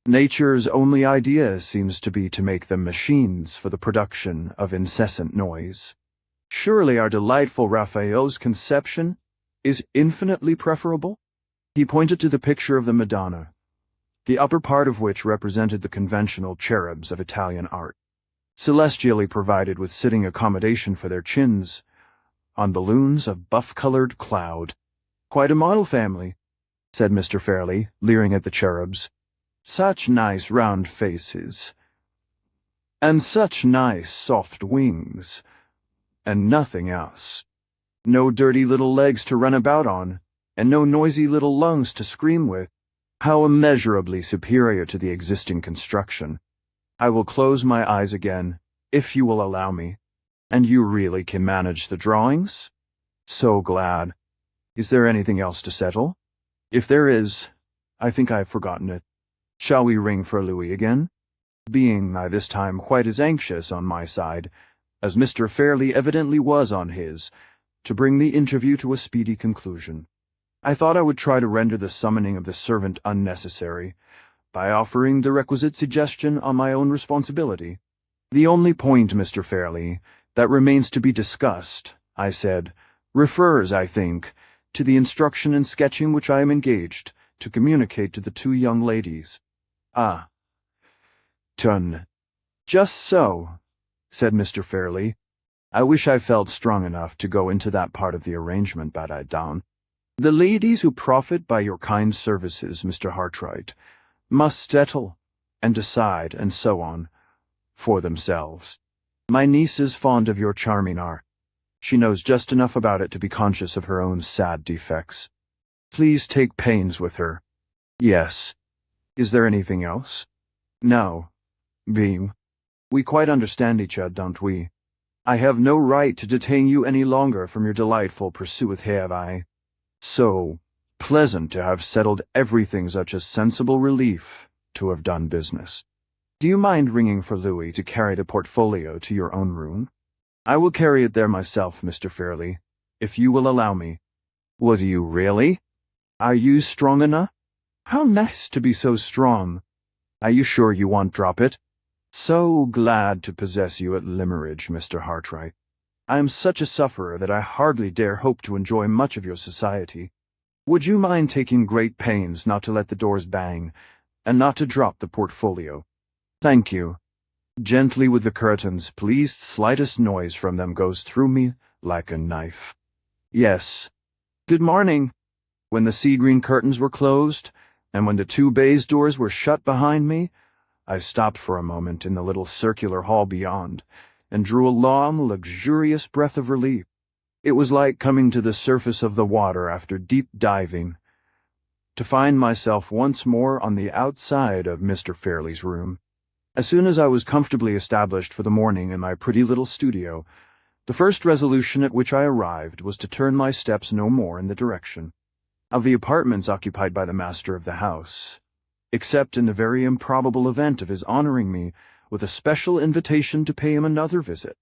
Nature's only idea seems to be to make them machines for the production of incessant noise. Surely our delightful Raphael's conception is infinitely preferable? He pointed to the picture of the Madonna, the upper part of which represented the conventional cherubs of Italian art, celestially provided with sitting accommodation for their chins, on balloons of buff-colored cloud. "Quite a model family," said Mr. Fairley, leering at the cherubs. "Such nice round faces, and such nice soft wings, and nothing else. No dirty little legs to run about on, and no noisy little lungs to scream with. How immeasurably superior to the existing construction. I will close my eyes again, if you will allow me. And you really can manage the drawings? So glad. Is there anything else to settle? If there is, I think I have forgotten it. Shall we ring for Louis again?" Being by this time quite as anxious on my side as Mr. Fairley evidently was on his, to bring the interview to a speedy conclusion, I thought I would try to render the summoning of the servant unnecessary by offering the requisite suggestion on my own responsibility. "The only point, Mr. Fairley, that remains to be discussed," I said, "refers, I think, to the instruction in sketching which I am engaged to communicate to the 2 young ladies." "Ah. Just so," said Mr. Fairley. "I wish I felt strong enough to go into that part of the arrangement, but I don't. The ladies who profit by your kind services, Mr. Hartright, must settle and decide, and so on, for themselves. My niece is fond of your charming art. She knows just enough about it to be conscious of her own sad defects. Please take pains with her." "Yes. Is there anything else?" "No. We quite understand each other, don't we? I have no right to detain you any longer from your delightful pursuit, have I? So pleasant to have settled everything, such a sensible relief to have done business. Do you mind ringing for Louis to carry the portfolio to your own room? I will carry it there myself, Mr. Fairley, if you will allow me." "Would you really? Are you strong enough?" "How nice to be so strong." "Are you sure you won't drop it?" "So glad to possess you at Limmeridge, Mr. Hartright. I am such a sufferer that I hardly dare hope to enjoy much of your society. Would you mind taking great pains not to let the doors bang, and not to drop the portfolio? Thank you. Gently with the curtains, please. Slightest noise from them goes through me like a knife. Yes. Good morning." When the sea-green curtains were closed, and when the 2 baize doors were shut behind me, I stopped for a moment in the little circular hall beyond, and drew a long, luxurious breath of relief. It was like coming to the surface of the water after deep diving, to find myself once more on the outside of Mr. Fairley's room. As soon as I was comfortably established for the morning in my pretty little studio, the first resolution at which I arrived was to turn my steps no more in the direction of the apartments occupied by the master of the house, except in the very improbable event of his honoring me with a special invitation to pay him another visit.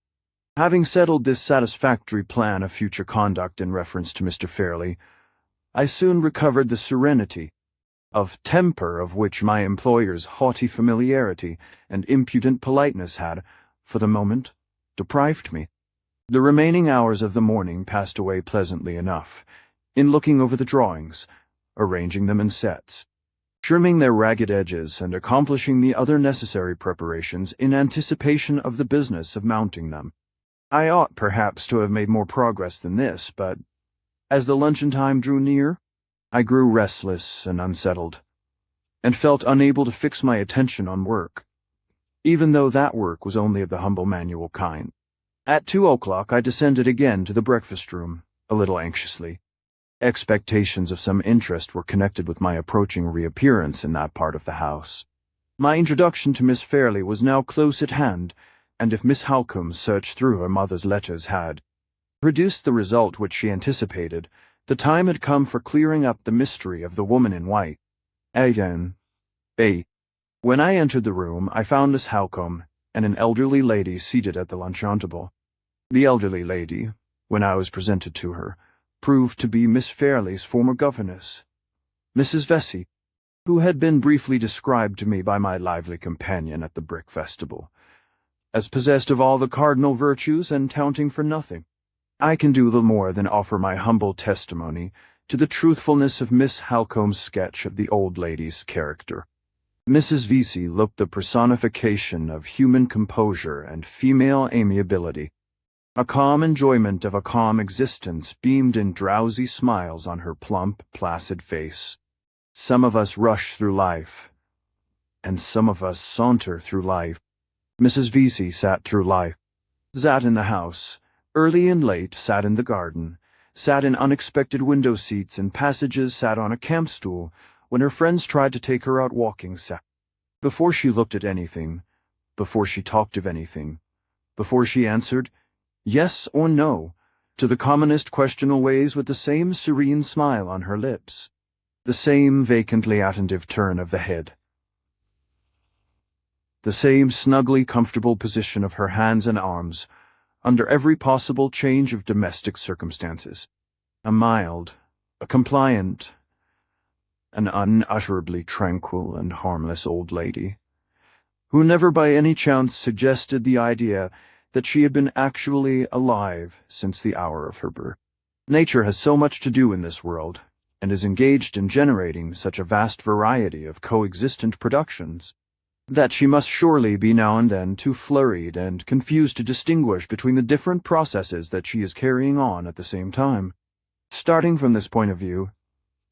Having settled this satisfactory plan of future conduct in reference to Mr. Fairley, I soon recovered the serenity of temper of which my employer's haughty familiarity and impudent politeness had, for the moment, deprived me. The remaining hours of the morning passed away pleasantly enough, in looking over the drawings, arranging them in sets, trimming their ragged edges, and accomplishing the other necessary preparations in anticipation of the business of mounting them. I ought perhaps to have made more progress than this, but as the luncheon time drew near, I grew restless and unsettled, and felt unable to fix my attention on work, even though that work was only of the humble manual kind. At 2 o'clock I descended again to the breakfast-room, a little anxiously. Expectations of some interest were connected with my approaching reappearance in that part of the house. My introduction to Miss Fairley was now close at hand, and if Miss Halcombe's search through her mother's letters had produced the result which she anticipated, the time had come for clearing up the mystery of the woman in white. When I entered the room, I found Miss Halcombe and an elderly lady seated at the luncheon table. The elderly lady, when I was presented to her, proved to be Miss Fairley's former governess, Mrs. Vesey, who had been briefly described to me by my lively companion at the brick festival, as possessed of all the cardinal virtues and counting for nothing. I can do little more than offer my humble testimony to the truthfulness of Miss Halcombe's sketch of the old lady's character. Mrs. Vesey looked the personification of human composure and female amiability. A calm enjoyment of a calm existence beamed in drowsy smiles on her plump, placid face. Some of us rush through life, and some of us saunter through life. Mrs. Vesey sat through life, sat in the house, early and late, sat in the garden, sat in unexpected window seats and passages, sat on a camp stool, when her friends tried to take her out walking, sat. Before she looked at anything, before she talked of anything, before she answered yes or no to the commonest questionable ways, with the same serene smile on her lips, the same vacantly attentive turn of the head, the same snugly comfortable position of her hands and arms, under every possible change of domestic circumstances. A mild, a compliant, an unutterably tranquil and harmless old lady, who never by any chance suggested the idea that she had been actually alive since the hour of her birth. Nature has so much to do in this world, and is engaged in generating such a vast variety of coexistent productions, that she must surely be now and then too flurried and confused to distinguish between the different processes that she is carrying on at the same time. Starting from this point of view,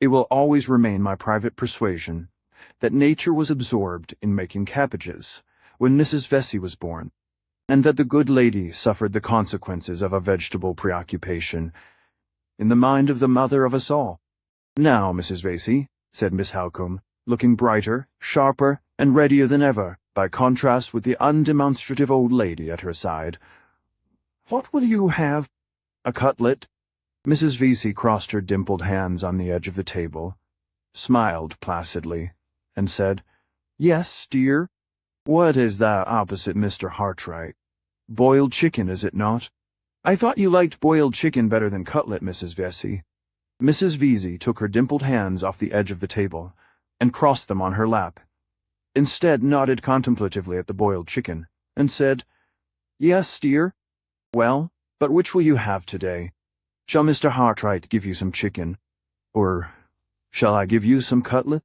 it will always remain my private persuasion that nature was absorbed in making cabbages when Mrs. Vesey was born, and that the good lady suffered the consequences of a vegetable preoccupation in the mind of the mother of us all. Now, Mrs. Vesey, said Miss Halcombe, looking brighter, sharper, and readier than ever, by contrast with the undemonstrative old lady at her side, what will you have? A cutlet? Mrs. Vesey crossed her dimpled hands on the edge of the table, smiled placidly, and said, Yes, dear. What is that opposite Mr. Hartright? Boiled chicken, is it not? I thought you liked boiled chicken better than cutlet, Mrs. Vesey. Mrs. Vesey took her dimpled hands off the edge of the table, and crossed them on her lap. Instead, nodded contemplatively at the boiled chicken, and said, Yes, dear. Well, but which will you have today? Shall Mr. Hartright give you some chicken? Or shall I give you some cutlet?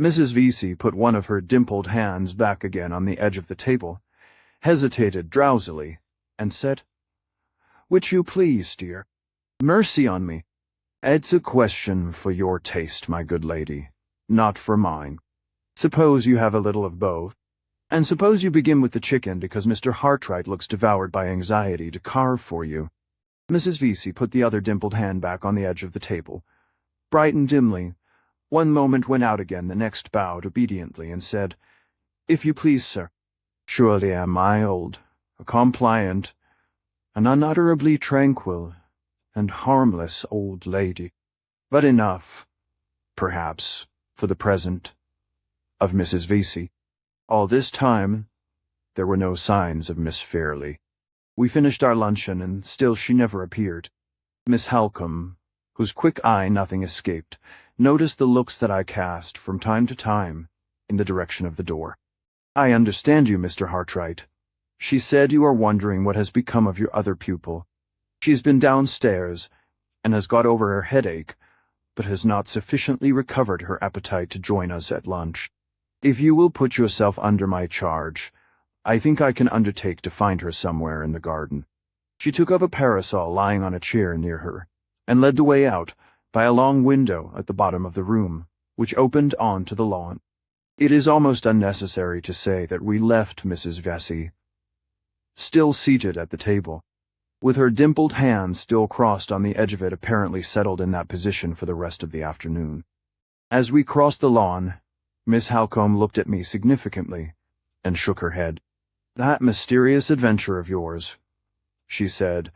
Mrs. Vesey put one of her dimpled hands back again on the edge of the table, hesitated drowsily, and said, Which you please, dear. Mercy on me. It's a question for your taste, my good lady, not for mine. Suppose you have a little of both, and suppose you begin with the chicken because Mr. Hartright looks devoured by anxiety to carve for you. Mrs. Vesey put the other dimpled hand back on the edge of the table, brightened dimly, one moment went out again, the next bowed obediently, and said, If you please, sir. Surely am I old, a compliant, an unutterably tranquil and harmless old lady. But enough, perhaps, for the present, of Mrs. Vesey. All this time, there were no signs of Miss Fairley. We finished our luncheon, and still she never appeared. Miss Halcombe, whose quick eye nothing escaped, noticed the looks that I cast from time to time in the direction of the door. "I understand you, Mr. Hartright," she said. "You are wondering what has become of your other pupil. She's been downstairs and has got over her headache, but has not sufficiently recovered her appetite to join us at lunch. If you will put yourself under my charge, I think I can undertake to find her somewhere in the garden." She took up a parasol lying on a chair near her, and led the way out by a long window at the bottom of the room, which opened on to the lawn. It is almost unnecessary to say that we left Mrs. Vesey still seated at the table, with her dimpled hand still crossed on the edge of it, apparently settled in that position for the rest of the afternoon. As we crossed the lawn, Miss Halcombe looked at me significantly and shook her head. "That mysterious adventure of yours," she said,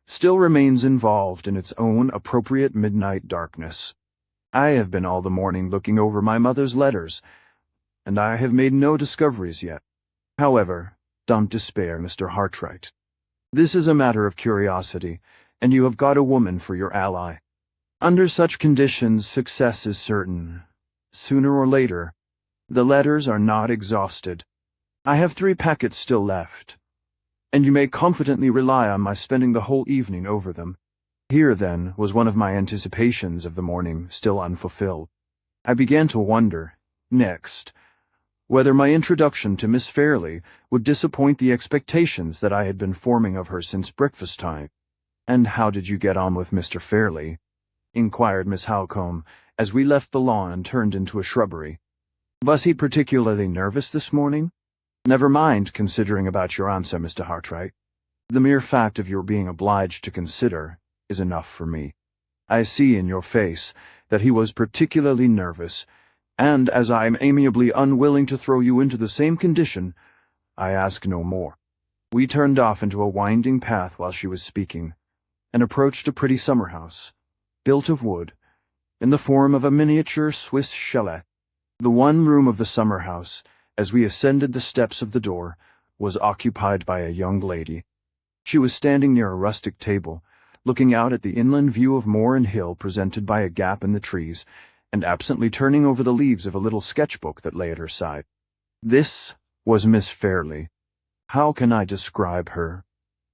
"still remains involved in its own appropriate midnight darkness. I have been all the morning looking over my mother's letters, and I have made no discoveries yet. However, don't despair, Mr. Hartright. This is a matter of curiosity, and you have got a woman for your ally. Under such conditions, success is certain. Sooner or later, the letters are not exhausted. I have 3 packets still left, and you may confidently rely on my spending the whole evening over them." Here, then, was one of my anticipations of the morning still unfulfilled. I began to wonder, next, whether my introduction to Miss Fairley would disappoint the expectations that I had been forming of her since breakfast time. "And how did you get on with Mr. Fairley?" inquired Miss Halcombe, as we left the lawn and turned into a shrubbery. "Was he particularly nervous this morning?" "Never mind considering about your answer, Mr. Hartright. The mere fact of your being obliged to consider is enough for me. I see in your face that he was particularly nervous, and as I am amiably unwilling to throw you into the same condition, I ask no more." We turned off into a winding path while she was speaking, and approached a pretty summer house, built of wood, in the form of a miniature Swiss chalet. The one room of the summer house, as we ascended the steps of the door, was occupied by a young lady. She was standing near a rustic table, looking out at the inland view of moor and hill presented by a gap in the trees, and absently turning over the leaves of a little sketchbook that lay at her side. This was Miss Fairley. How can I describe her?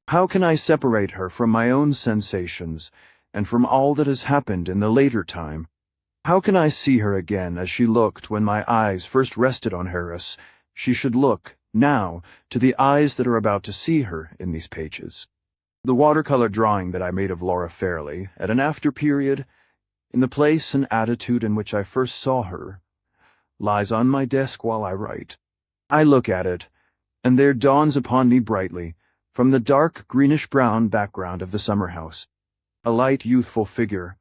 How can I separate her from my own sensations, and from all that has happened in the later time? How can I see her again as she looked when my eyes first rested on her, as she should look, now, to the eyes that are about to see her in these pages? The watercolor drawing that I made of Laura Fairley, at an after period, in the place and attitude in which I first saw her, lies on my desk while I write. I look at it, and there dawns upon me brightly, from the dark greenish-brown background of the summer house, a light youthful figure,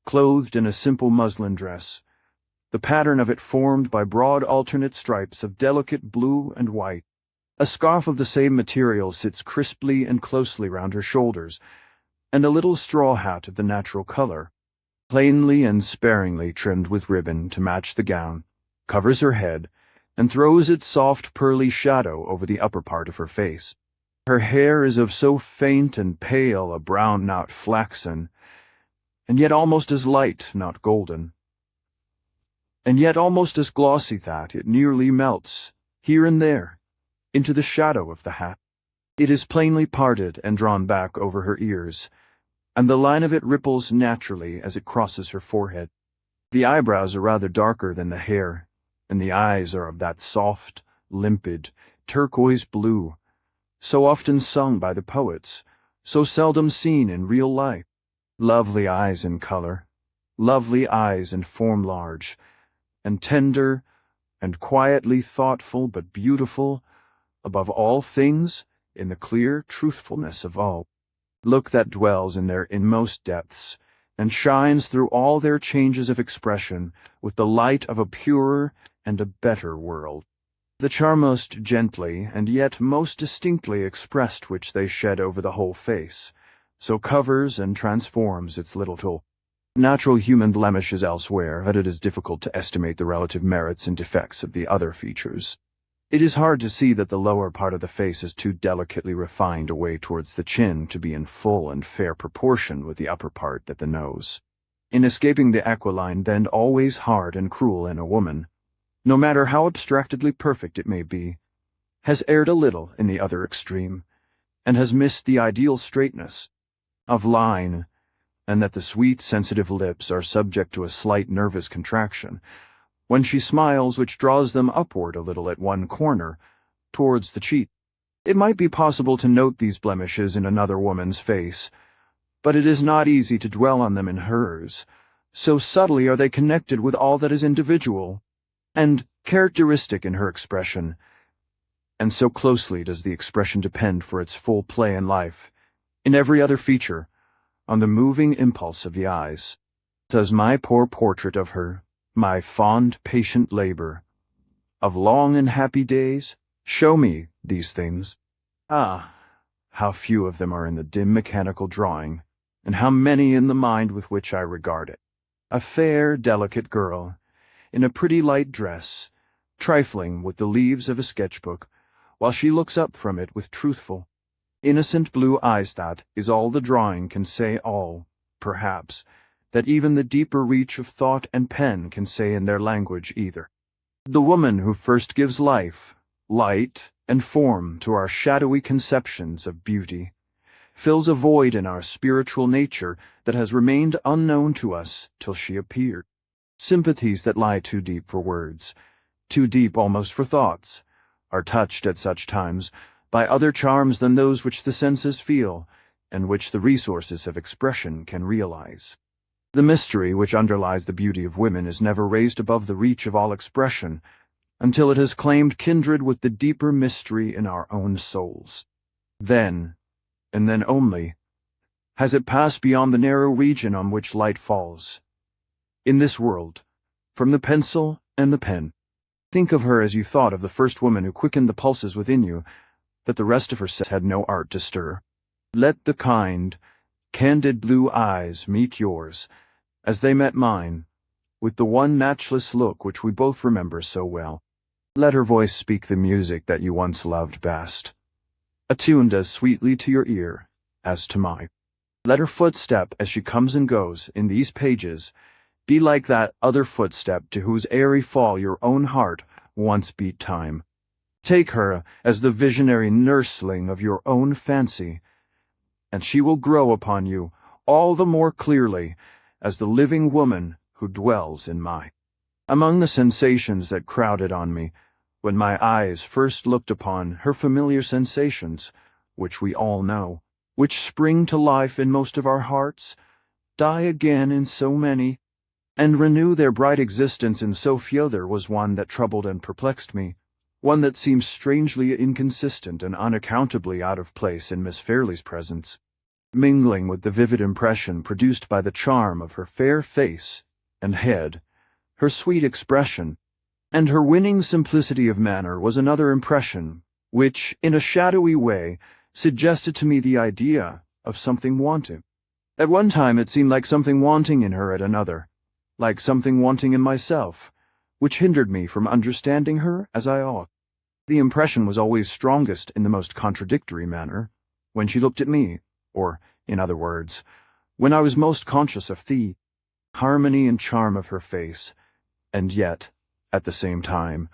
clothed in a simple muslin dress, the pattern of it formed by broad alternate stripes of delicate blue and white. A scarf of the same material sits crisply and closely round her shoulders, and a little straw hat of the natural color, plainly and sparingly trimmed with ribbon to match the gown, covers her head, and throws its soft pearly shadow over the upper part of her face. Her hair is of so faint and pale a brown, not flaxen, and yet almost as light, not golden, and yet almost as glossy that it nearly melts, here and there, into the shadow of the hat. It is plainly parted and drawn back over her ears, and the line of it ripples naturally as it crosses her forehead. The eyebrows are rather darker than the hair, and the eyes are of that soft, limpid, turquoise blue, so often sung by the poets, so seldom seen in real life. Lovely eyes in color, lovely eyes and form large, and tender, and quietly thoughtful but beautiful, above all things, in the clear truthfulness of all. Look that dwells in their inmost depths, and shines through all their changes of expression with the light of a purer and a better world. The charm most gently and yet most distinctly expressed which they shed over the whole face, so covers and transforms its little natural human blemishes elsewhere, that it is difficult to estimate the relative merits and defects of the other features. It is hard to see that the lower part of the face is too delicately refined away towards the chin to be in full and fair proportion with the upper part, that the nose, in escaping the aquiline bend always hard and cruel in a woman, no matter how abstractedly perfect it may be, has erred a little in the other extreme, and has missed the ideal straightness of line, and that the sweet, sensitive lips are subject to a slight nervous contraction when she smiles, which draws them upward a little at one corner, towards the cheek. It might be possible to note these blemishes in another woman's face, but it is not easy to dwell on them in hers, so subtly are they connected with all that is individual and characteristic in her expression, and so closely does the expression depend for its full play in life, in every other feature, on the moving impulse of the eyes. Does my poor portrait of her, my fond, patient labor, of long and happy days, show me these things? Ah, how few of them are in the dim mechanical drawing, and how many in the mind with which I regard it. A fair, delicate girl, in a pretty light dress, trifling with the leaves of a sketchbook, while she looks up from it with truthful, innocent blue eyes. That is all the drawing can say, all, perhaps, that even the deeper reach of thought and pen can say in their language either. The woman who first gives life, light, and form to our shadowy conceptions of beauty, fills a void in our spiritual nature that has remained unknown to us till she appeared. Sympathies that lie too deep for words, too deep almost for thoughts, are touched at such times by other charms than those which the senses feel, and which the resources of expression can realize. The mystery which underlies the beauty of women is never raised above the reach of all expression, until it has claimed kindred with the deeper mystery in our own souls. Then, and then only, has it passed beyond the narrow region on which light falls. In this world, from the pencil and the pen, think of her as you thought of the first woman who quickened the pulses within you, that the rest of her set had no art to stir. Let the kind, candid blue eyes meet yours, as they met mine, with the one matchless look which we both remember so well. Let her voice speak the music that you once loved best, attuned as sweetly to your ear as to mine. Let her footstep as she comes and goes in these pages be like that other footstep to whose airy fall your own heart once beat time. Take her as the visionary nursling of your own fancy, and she will grow upon you all the more clearly as the living woman who dwells in mine. Among the sensations that crowded on me when my eyes first looked upon her, familiar sensations, which we all know, which spring to life in most of our hearts, die again in so many, and renew their bright existence in so few, there was one that troubled and perplexed me, one that seemed strangely inconsistent and unaccountably out of place in Miss Fairley's presence, mingling with the vivid impression produced by the charm of her fair face and head, her sweet expression, and her winning simplicity of manner was another impression, which, in a shadowy way, suggested to me the idea of something wanting. At one time it seemed like something wanting in her, at another, like something wanting in myself, which hindered me from understanding her as I ought. The impression was always strongest in the most contradictory manner, when she looked at me, or, in other words, when I was most conscious of the harmony and charm of her face, and yet, at the same time,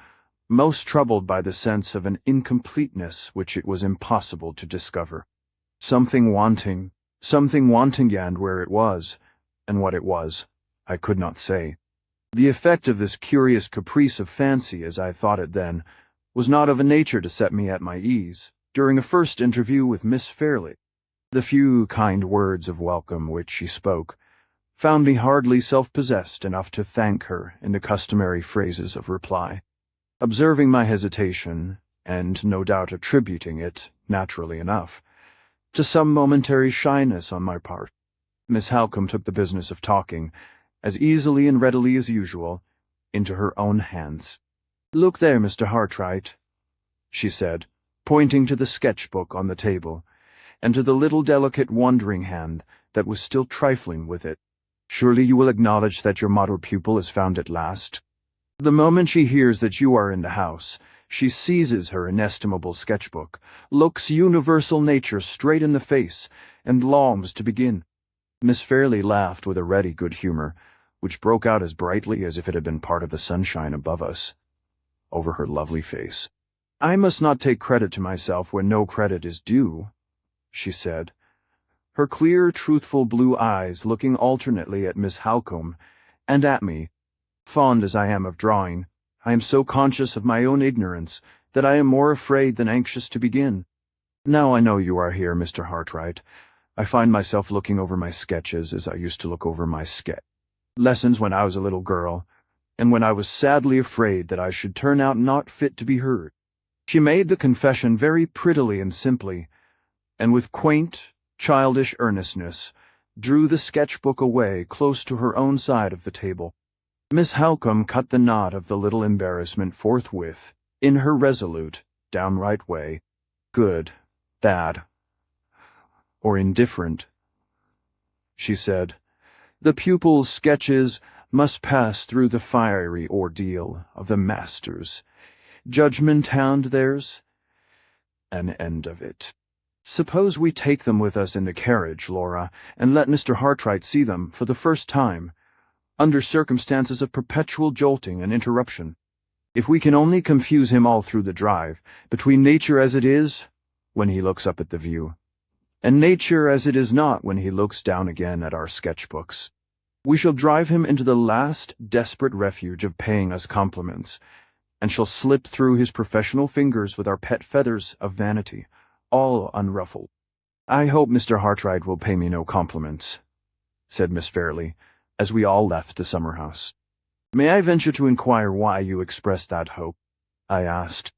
most troubled by the sense of an incompleteness which it was impossible to discover. Something wanting, and where it was, and what it was, I could not say. The effect of this curious caprice of fancy, as I thought it then, was not of a nature to set me at my ease during a first interview with Miss Fairley. The few kind words of welcome which she spoke found me hardly self-possessed enough to thank her in the customary phrases of reply. Observing my hesitation, and no doubt attributing it, naturally enough, to some momentary shyness on my part, Miss Halcombe took the business of talking, as easily and readily as usual, into her own hands. "Look there, Mr. Hartright," she said, pointing to the sketchbook on the table, and to the little delicate wandering hand that was still trifling with it. "Surely you will acknowledge that your model pupil is found at last?" The moment she hears that you are in the house, she seizes her inestimable sketchbook, looks universal nature straight in the face, and longs to begin. Miss Fairley laughed with a ready good humor, which broke out as brightly as if it had been part of the sunshine above us, over her lovely face. "I must not take credit to myself when no credit is due," she said, her clear, truthful blue eyes looking alternately at Miss Halcombe and at me. "Fond as I am of drawing, I am so conscious of my own ignorance that I am more afraid than anxious to begin. Now I know you are here, Mr. Hartright, I find myself looking over my sketches as I used to look over my lessons when I was a little girl, and when I was sadly afraid that I should turn out not fit to be heard." She made the confession very prettily and simply, and with quaint, childish earnestness, drew the sketchbook away close to her own side of the table. Miss Halcombe cut the knot of the little embarrassment forthwith, in her resolute, downright way. "Good, bad, or indifferent," she said, "the pupil's sketches must pass through the fiery ordeal of the master's judgment, and there's an end of it. Suppose we take them with us in the carriage, Laura, and let Mr. Hartright see them for the first time, under circumstances of perpetual jolting and interruption. If we can only confuse him all through the drive, between nature as it is, when he looks up at the view, and nature as it is not when he looks down again at our sketchbooks, we shall drive him into the last desperate refuge of paying us compliments, and shall slip through his professional fingers with our pet feathers of vanity, all unruffled." "I hope Mr. Hartright will pay me no compliments," said Miss Fairley, as we all left the summer house. "May I venture to inquire why you express that hope?" I asked.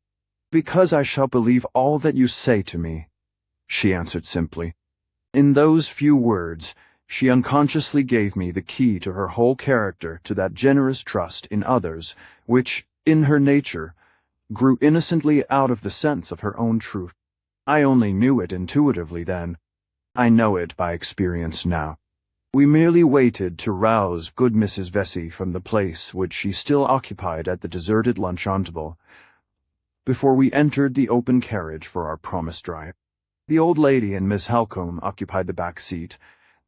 "Because I shall believe all that you say to me," she answered simply. In those few words, she unconsciously gave me the key to her whole character, to that generous trust in others which, in her nature, grew innocently out of the sense of her own truth. I only knew it intuitively then. I know it by experience now. We merely waited to rouse good Mrs. Vesey from the place which she still occupied at the deserted luncheon table, before we entered the open carriage for our promised drive. The old lady and Miss Halcombe occupied the back seat,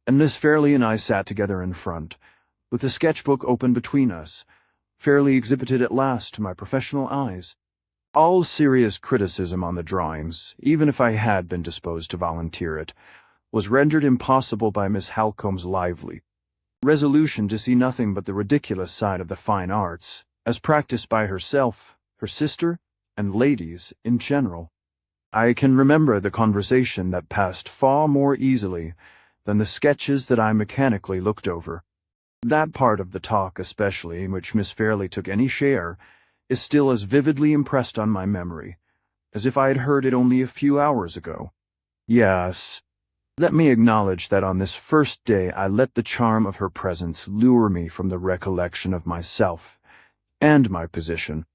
and Miss Fairley and I sat together in front, with the sketchbook open between us, fairly exhibited at last to my professional eyes. All serious criticism on the drawings, even if I had been disposed to volunteer it, was rendered impossible by Miss Halcombe's lively resolution to see nothing but the ridiculous side of the fine arts, as practiced by herself, her sister, and ladies in general. I can remember the conversation that passed far more easily than the sketches that I mechanically looked over. That part of the talk especially in which Miss Fairley took any share is still as vividly impressed on my memory as if I had heard it only a few hours ago. Yes, let me acknowledge that on this first day I let the charm of her presence lure me from the recollection of myself and my position.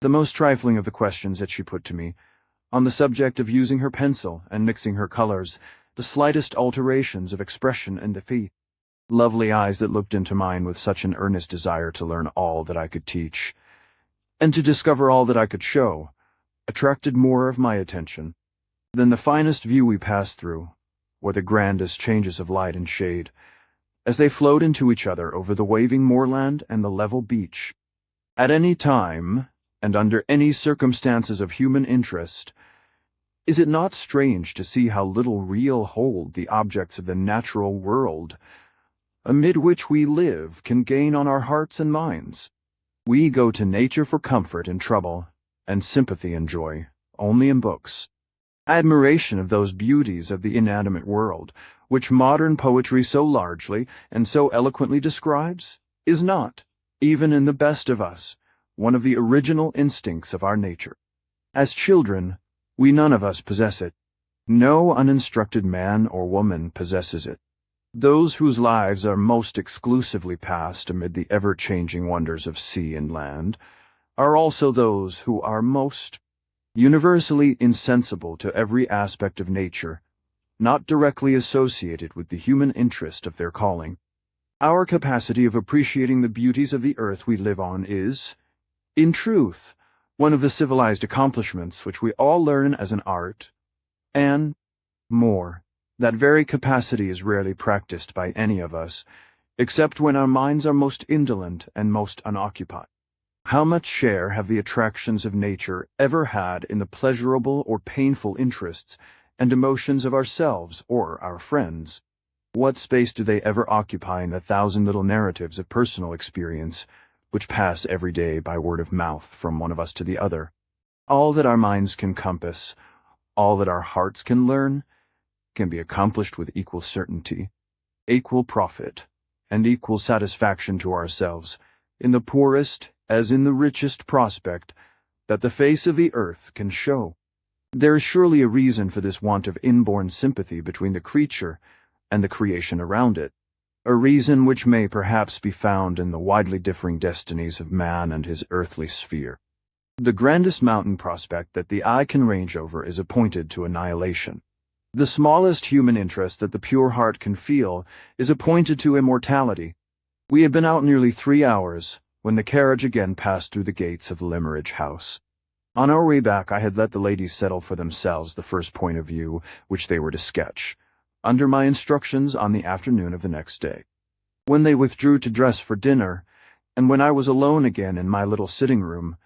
The most trifling of the questions that she put to me, on the subject of using her pencil and mixing her colors, the slightest alterations of expression and effect, lovely eyes that looked into mine with such an earnest desire to learn all that I could teach, and to discover all that I could show, attracted more of my attention than the finest view we passed through, or the grandest changes of light and shade, as they flowed into each other over the waving moorland and the level beach. At any time, and under any circumstances of human interest, is it not strange to see how little real hold the objects of the natural world, amid which we live, can gain on our hearts and minds? We go to nature for comfort in trouble, and sympathy and joy, only in books. Admiration of those beauties of the inanimate world, which modern poetry so largely and so eloquently describes, is not, even in the best of us, one of the original instincts of our nature. As children, we none of us possess it. No uninstructed man or woman possesses it. Those whose lives are most exclusively passed amid the ever-changing wonders of sea and land are also those who are most universally insensible to every aspect of nature, not directly associated with the human interest of their calling. Our capacity of appreciating the beauties of the earth we live on is, in truth, one of the civilized accomplishments which we all learn as an art, and more, That very capacity is rarely practiced by any of us, except when our minds are most indolent and most unoccupied. How much share have the attractions of nature ever had in the pleasurable or painful interests and emotions of ourselves or our friends? What space do they ever occupy in the thousand little narratives of personal experience, which pass every day by word of mouth from one of us to the other? All that our minds can compass, all that our hearts can learn, can be accomplished with equal certainty, equal profit, and equal satisfaction to ourselves, in the poorest as in the richest prospect that the face of the earth can show. There is surely a reason for this want of inborn sympathy between the creature and the creation around it, a reason which may perhaps be found in the widely differing destinies of man and his earthly sphere. The grandest mountain prospect that the eye can range over is appointed to annihilation. The smallest human interest that the pure heart can feel is appointed to immortality. We had been out nearly 3 hours when the carriage again passed through the gates of Limeridge House. On our way back I had let the ladies settle for themselves the first point of view which they were to sketch, under my instructions on the afternoon of the next day. When they withdrew to dress for dinner, and when I was alone again in my little sitting-room,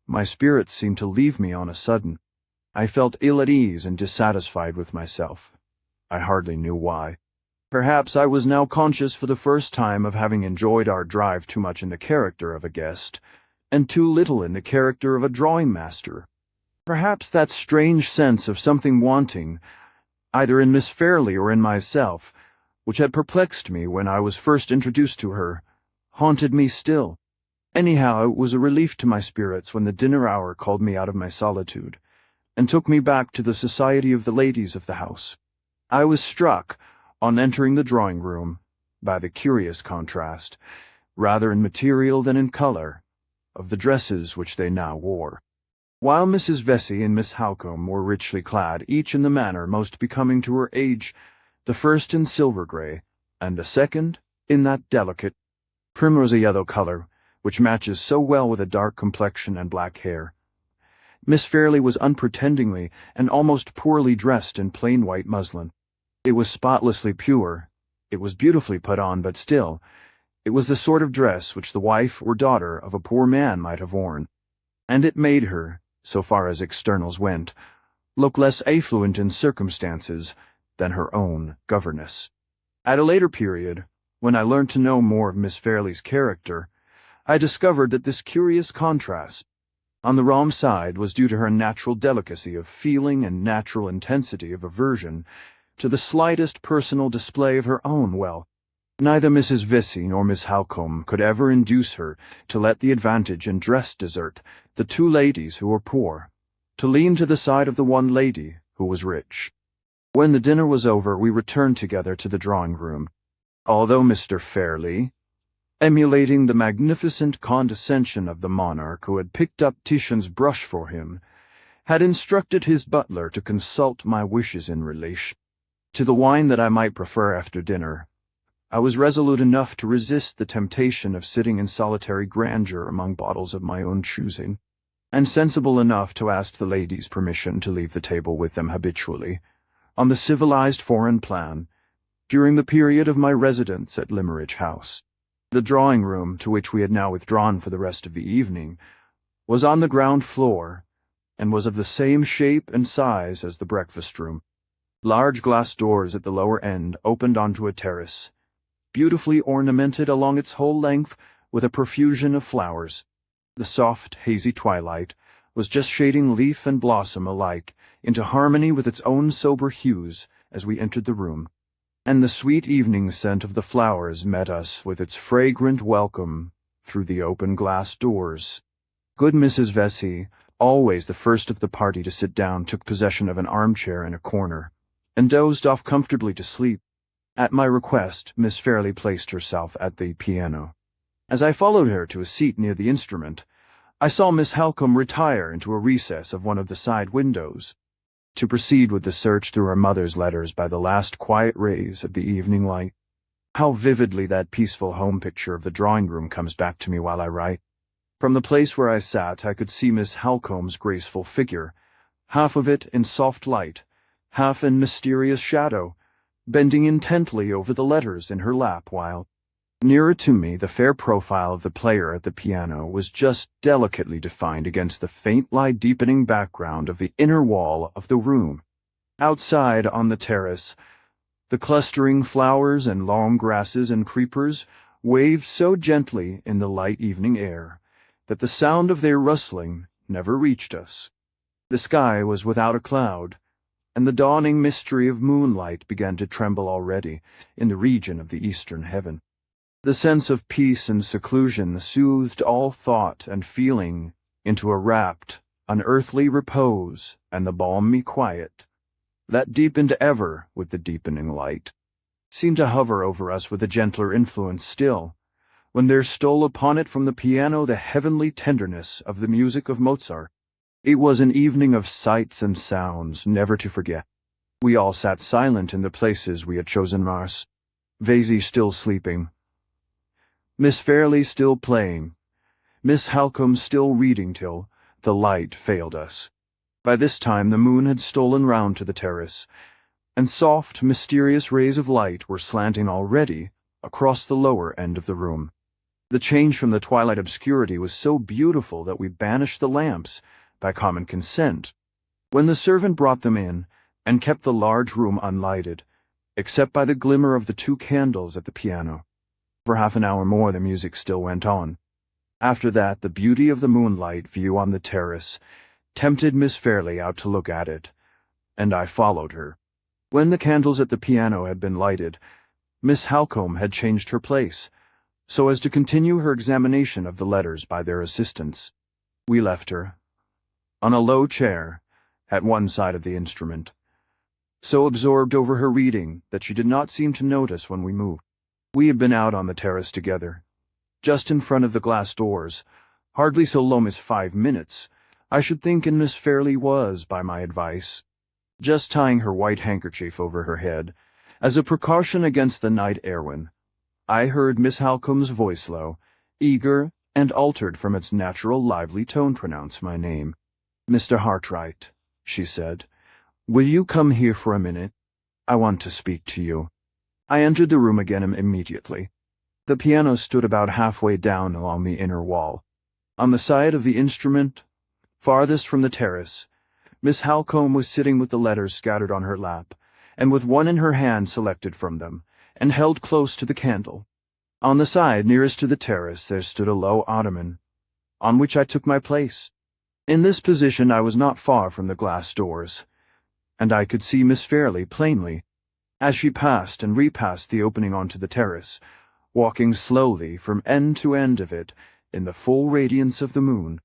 my spirits seemed to leave me on a sudden. I felt ill at ease and dissatisfied with myself. I hardly knew why. Perhaps I was now conscious for the first time of having enjoyed our drive too much in the character of a guest, and too little in the character of a drawing-master. Perhaps that strange sense of something wanting, either in Miss Fairley or in myself, which had perplexed me when I was first introduced to her, haunted me still. Anyhow, it was a relief to my spirits when the dinner hour called me out of my solitude, and took me back to the society of the ladies of the house. I was struck, on entering the drawing-room, by the curious contrast, rather in material than in colour, of the dresses which they now wore. While Mrs. Vesey and Miss Halcombe were richly clad, each in the manner most becoming to her age, the first in silver-grey, and the second in that delicate primrose-yellow colour which matches so well with a dark complexion and black hair. Miss Fairley was unpretendingly and almost poorly dressed in plain white muslin. It was spotlessly pure, it was beautifully put on, but still, it was the sort of dress which the wife or daughter of a poor man might have worn, and it made her, so far as externals went, look less affluent in circumstances than her own governess. At a later period, when I learned to know more of Miss Fairley's character, I discovered that this curious contrast, on the wrong side, was due to her natural delicacy of feeling and natural intensity of aversion to the slightest personal display of her own wealth. Neither Mrs. Vesey nor Miss Halcombe could ever induce her to let the advantage in dress desert the two ladies who were poor, to lean to the side of the one lady who was rich. When the dinner was over, we returned together to the drawing-room. Although Mr. Fairley, emulating the magnificent condescension of the monarch who had picked up Titian's brush for him, had instructed his butler to consult my wishes in relation to the wine that I might prefer after dinner, I was resolute enough to resist the temptation of sitting in solitary grandeur among bottles of my own choosing, and sensible enough to ask the ladies' permission to leave the table with them habitually, on the civilized foreign plan, during the period of my residence at Limeridge House. The drawing-room, to which we had now withdrawn for the rest of the evening, was on the ground floor, and was of the same shape and size as the breakfast-room. Large glass doors at the lower end opened onto a terrace, beautifully ornamented along its whole length with a profusion of flowers. The soft, hazy twilight was just shading leaf and blossom alike into harmony with its own sober hues as we entered the room, and the sweet evening scent of the flowers met us with its fragrant welcome through the open glass doors. Good Mrs. Vesey, always the first of the party to sit down, took possession of an armchair in a corner, and dozed off comfortably to sleep. At my request, Miss Fairley placed herself at the piano. As I followed her to a seat near the instrument, I saw Miss Halcombe retire into a recess of one of the side windows, to proceed with the search through her mother's letters by the last quiet rays of the evening light. How vividly that peaceful home picture of the drawing-room comes back to me while I write. From the place where I sat, I could see Miss Halcombe's graceful figure, half of it in soft light, half in mysterious shadow, bending intently over the letters in her lap while, nearer to me, the fair profile of the player at the piano was just delicately defined against the faint light deepening background of the inner wall of the room. Outside, on the terrace, the clustering flowers and long grasses and creepers waved so gently in the light evening air that the sound of their rustling never reached us. The sky was without a cloud, and the dawning mystery of moonlight began to tremble already in the region of the eastern heaven. The sense of peace and seclusion soothed all thought and feeling into a rapt, unearthly repose and the balmy quiet that deepened ever with the deepening light, seemed to hover over us with a gentler influence still, when there stole upon it from the piano the heavenly tenderness of the music of Mozart. It was an evening of sights and sounds never to forget. We all sat silent in the places we had chosen. Mars, Vasey still sleeping, Miss Fairley still playing, Miss Halcombe still reading till the light failed us. By this time the moon had stolen round to the terrace, and soft, mysterious rays of light were slanting already across the lower end of the room. The change from the twilight obscurity was so beautiful that we banished the lamps by common consent, when the servant brought them in and kept the large room unlighted, except by the glimmer of the 2 candles at the piano. For half an hour more the music still went on. After that the beauty of the moonlight view on the terrace tempted Miss Fairley out to look at it, and I followed her. When the candles at the piano had been lighted, Miss Halcombe had changed her place, so as to continue her examination of the letters by their assistance. We left her, on a low chair, at one side of the instrument, so absorbed over her reading that she did not seem to notice when we moved. We had been out on the terrace together, just in front of the glass doors, hardly so long as 5 minutes, I should think, and Miss Fairley was, by my advice, just tying her white handkerchief over her head, as a precaution against the night air when I heard Miss Halcombe's voice low, eager, and altered from its natural lively tone pronounce my name. "Mr. Hartright," she said, "will you come here for a minute? I want to speak to you." I entered the room again immediately. The piano stood about halfway down along the inner wall. On the side of the instrument, farthest from the terrace, Miss Halcombe was sitting with the letters scattered on her lap, and with one in her hand selected from them, and held close to the candle. On the side nearest to the terrace there stood a low ottoman, on which I took my place. In this position I was not far from the glass doors, and I could see Miss Fairley plainly, as she passed and repassed the opening onto the terrace, walking slowly from end to end of it in the full radiance of the moon.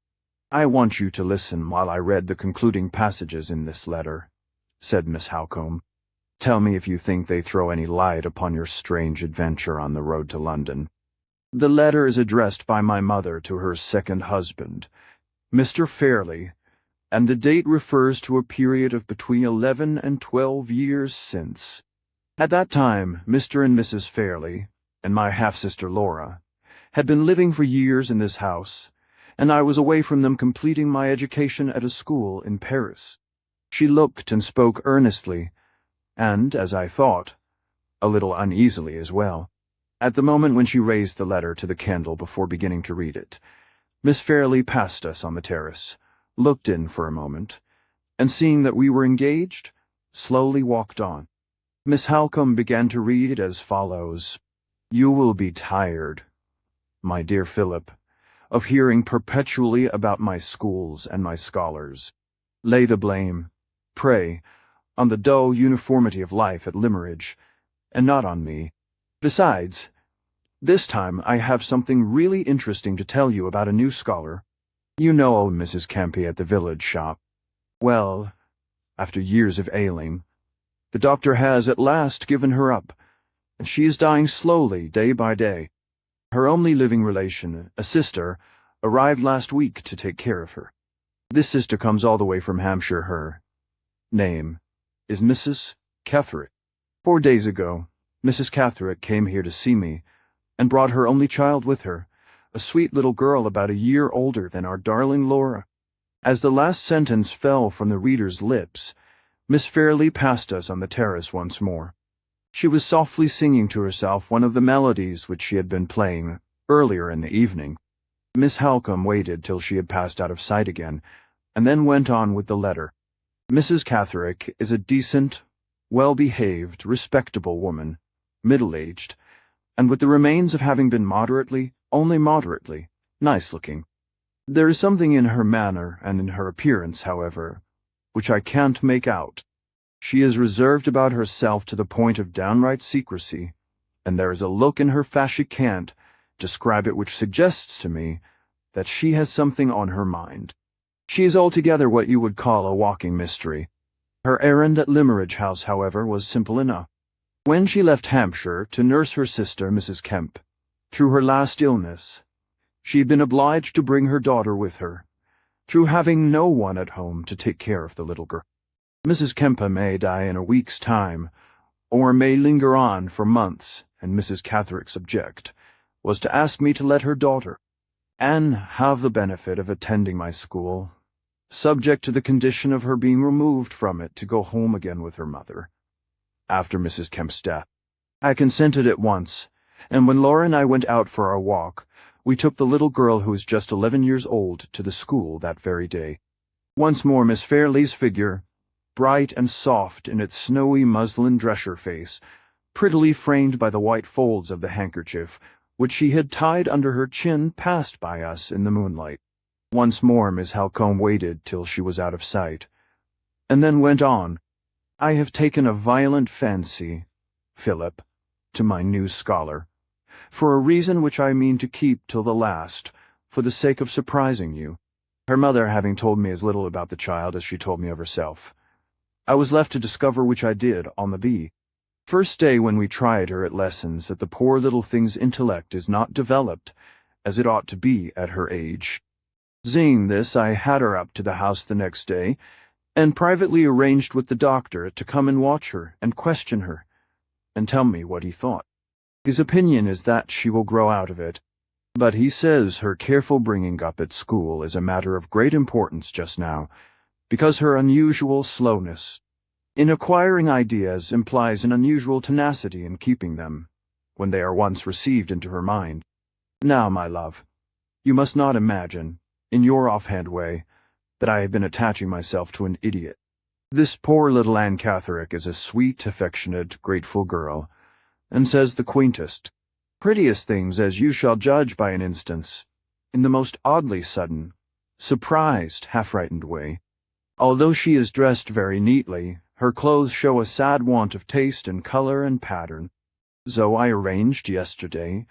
"I want you to listen while I read the concluding passages in this letter," said Miss Halcombe. "Tell me if you think they throw any light upon your strange adventure on the road to London. The letter is addressed by my mother to her second husband, Mr. Fairley, and the date refers to a period of between 11 and 12 years since. At that time, Mr. and Mrs. Fairley, and my half-sister Laura, had been living for years in this house, and I was away from them completing my education at a school in Paris." She looked and spoke earnestly, and, as I thought, a little uneasily as well. At the moment when she raised the letter to the candle before beginning to read it, Miss Fairley passed us on the terrace, looked in for a moment, and seeing that we were engaged, slowly walked on. Miss Halcombe began to read as follows: "You will be tired, my dear Philip, of hearing perpetually about my schools and my scholars. Lay the blame, pray, on the dull uniformity of life at Limmeridge, and not on me. Besides, this time I have something really interesting to tell you about a new scholar. You know old Mrs. Campy at the village shop. Well, after years of ailing, the doctor has at last given her up, and she is dying slowly day by day. Her only living relation, a sister, arrived last week to take care of her. This sister comes all the way from Hampshire. Her name is Mrs. Catherine. 4 days ago, Mrs. Catherine came here to see me, and brought her only child with her, a sweet little girl about a year older than our darling Laura." As the last sentence fell from the reader's lips, Miss Fairley passed us on the terrace once more. She was softly singing to herself one of the melodies which she had been playing earlier in the evening. Miss Halcombe waited till she had passed out of sight again, and then went on with the letter. Mrs. Catherick is a decent, well-behaved, respectable woman, middle-aged, and with the remains of having been only moderately, nice-looking. There is something in her manner and in her appearance, however, which I can't make out. She is reserved about herself to the point of downright secrecy, and there is a look in her face she can't describe it which suggests to me that she has something on her mind. She is altogether what you would call a walking mystery. Her errand at Limmeridge House, however, was simple enough. When she left Hampshire to nurse her sister, Mrs. Kemp, through her last illness, she had been obliged to bring her daughter with her, through having no one at home to take care of the little girl. Mrs. Kemp may die in a week's time, or may linger on for months, and Mrs. Catherick's object was to ask me to let her daughter, Anne, have the benefit of attending my school, subject to the condition of her being removed from it to go home again with her mother, after Mrs. Kemp's death. I consented at once, and when Laura and I went out for our walk, we took the little girl who was just 11 years old to the school that very day. Once more Miss Fairley's figure, bright and soft in its snowy muslin dresser face, prettily framed by the white folds of the handkerchief which she had tied under her chin, passed by us in the moonlight. Once more Miss Halcombe waited till she was out of sight, and then went on. I have taken a violent fancy, Philip, to my new scholar, for a reason which I mean to keep till the last, for the sake of surprising you, her mother having told me as little about the child as she told me of herself. I was left to discover, which I did, on the bee. First day when we tried her at lessons, that the poor little thing's intellect is not developed as it ought to be at her age. Seeing this, I had her up to the house the next day, and privately arranged with the doctor to come and watch her and question her, and tell me what he thought. His opinion is that she will grow out of it, but he says her careful bringing up at school is a matter of great importance just now, because her unusual slowness in acquiring ideas implies an unusual tenacity in keeping them, when they are once received into her mind. Now, my love, you must not imagine, in your offhand way, that I have been attaching myself to an idiot. This poor little Anne Catherick is a sweet, affectionate, grateful girl, and says the quaintest, prettiest things, as you shall judge by an instance, in the most oddly sudden, surprised, half-frightened way. Although she is dressed very neatly, her clothes show a sad want of taste and color and pattern. So I arranged yesterday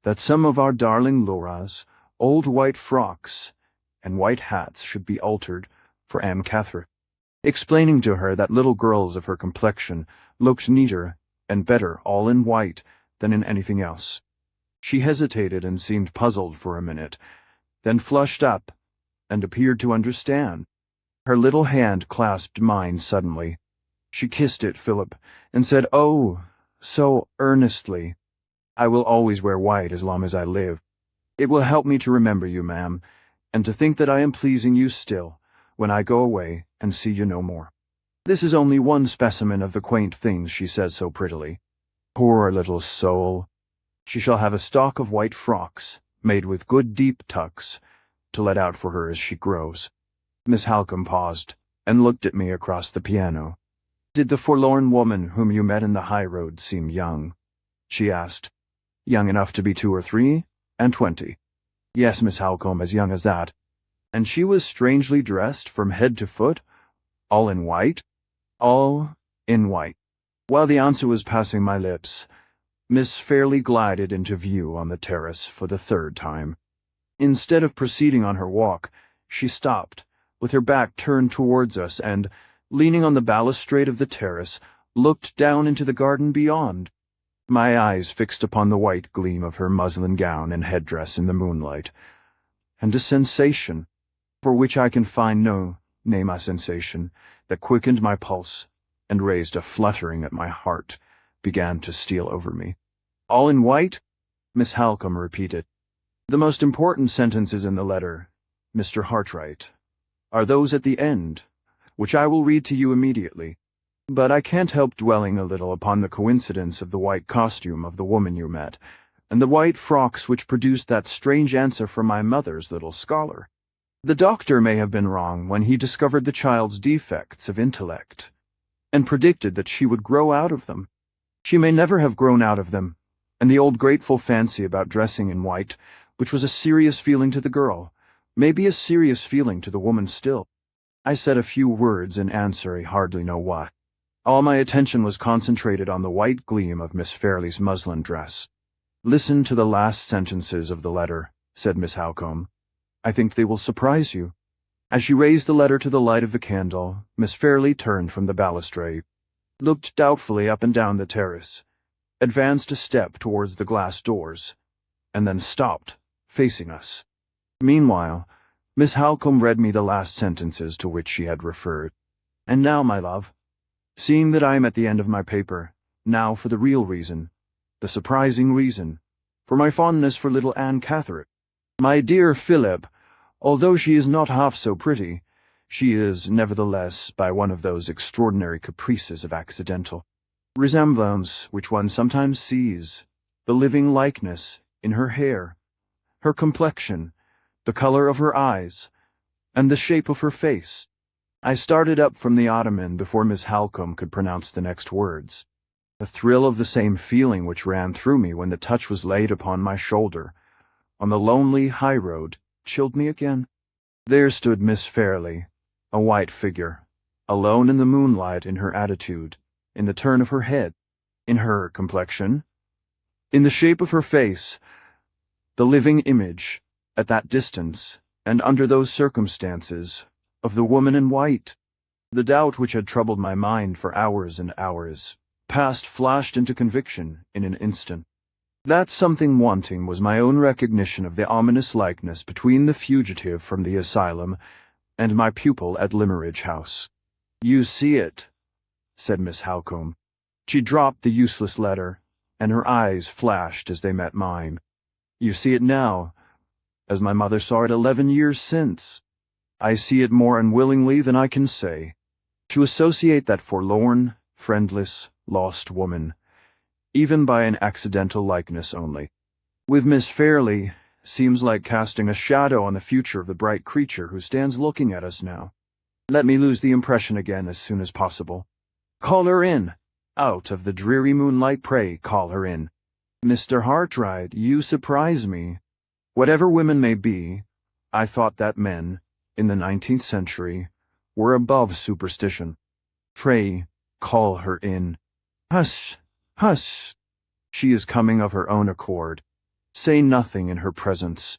that some of our darling Laura's old white frocks and white hats should be altered for Anne Catherick, explaining to her that little girls of her complexion looked neater and better all in white than in anything else. She hesitated and seemed puzzled for a minute, then flushed up and appeared to understand. Her little hand clasped mine suddenly. She kissed it, Philip, and said, "Oh," so earnestly, "I will always wear white as long as I live. It will help me to remember you, ma'am, and to think that I am pleasing you still, when I go away and see you no more." This is only one specimen of the quaint things she says so prettily. Poor little soul! She shall have a stock of white frocks, made with good deep tucks, to let out for her as she grows. Miss Halcombe paused, and looked at me across the piano. "Did the forlorn woman whom you met in the high road seem young?" she asked. "Young enough to be 2 or 3, and 20. Yes, Miss Halcombe, as young as that. And she was strangely dressed from head to foot, all in white?" "All in white." While the answer was passing my lips, Miss Fairley glided into view on the terrace for the 3rd time. Instead of proceeding on her walk, she stopped, with her back turned towards us, and, leaning on the balustrade of the terrace, looked down into the garden beyond. My eyes fixed upon the white gleam of her muslin gown and headdress in the moonlight, and a sensation, for which I can find no name, a sensation that quickened my pulse and raised a fluttering at my heart, began to steal over me. "All in white?" Miss Halcombe repeated. "The most important sentences in the letter, Mr. Hartright, are those at the end, which I will read to you immediately. But I can't help dwelling a little upon the coincidence of the white costume of the woman you met, and the white frocks which produced that strange answer from my mother's little scholar. The doctor may have been wrong when he discovered the child's defects of intellect, and predicted that she would grow out of them. She may never have grown out of them, and the old grateful fancy about dressing in white, which was a serious feeling to the girl, may be a serious feeling to the woman still. I said a few words in answer, I hardly know what. All my attention was concentrated on the white gleam of Miss Fairley's muslin dress. "Listen to the last sentences of the letter," said Miss Halcombe. "I think they will surprise you." As she raised the letter to the light of the candle, Miss Fairley turned from the balustrade, looked doubtfully up and down the terrace, advanced a step towards the glass doors, and then stopped, facing us. Meanwhile, Miss Halcombe read me the last sentences to which she had referred. "And now, my love, seeing that I am at the end of my paper, now for the real reason, the surprising reason, for my fondness for little Anne Catherine. My dear Philip, although she is not half so pretty, she is, nevertheless, by one of those extraordinary caprices of accidental resemblance which one sometimes sees, the living likeness in her hair, her complexion, the color of her eyes, and the shape of her face." I started up from the ottoman before Miss Halcombe could pronounce the next words. A thrill of the same feeling which ran through me when the touch was laid upon my shoulder, on the lonely high road, chilled me again. There stood Miss Fairley, a white figure, alone in the moonlight, in her attitude, in the turn of her head, in her complexion, in the shape of her face, the living image, at that distance, and under those circumstances, of the woman in white. The doubt which had troubled my mind for hours and hours, flashed into conviction in an instant. That something wanting was my own recognition of the ominous likeness between the fugitive from the asylum and my pupil at Limmeridge House. "You see it," said Miss Halcombe. She dropped the useless letter, and her eyes flashed as they met mine. "You see it now, as my mother saw it 11 years since. I see it more unwillingly than I can say. To associate that forlorn, friendless, lost woman, even by an accidental likeness only, with Miss Fairley, seems like casting a shadow on the future of the bright creature who stands looking at us now. Let me lose the impression again as soon as possible. Call her in. Out of the dreary moonlight, pray call her in. Mr. Hartright, you surprise me. Whatever women may be, I thought that men, in the 19th century, were above superstition. Pray, call her in." "Hush, hush. She is coming of her own accord. Say nothing in her presence.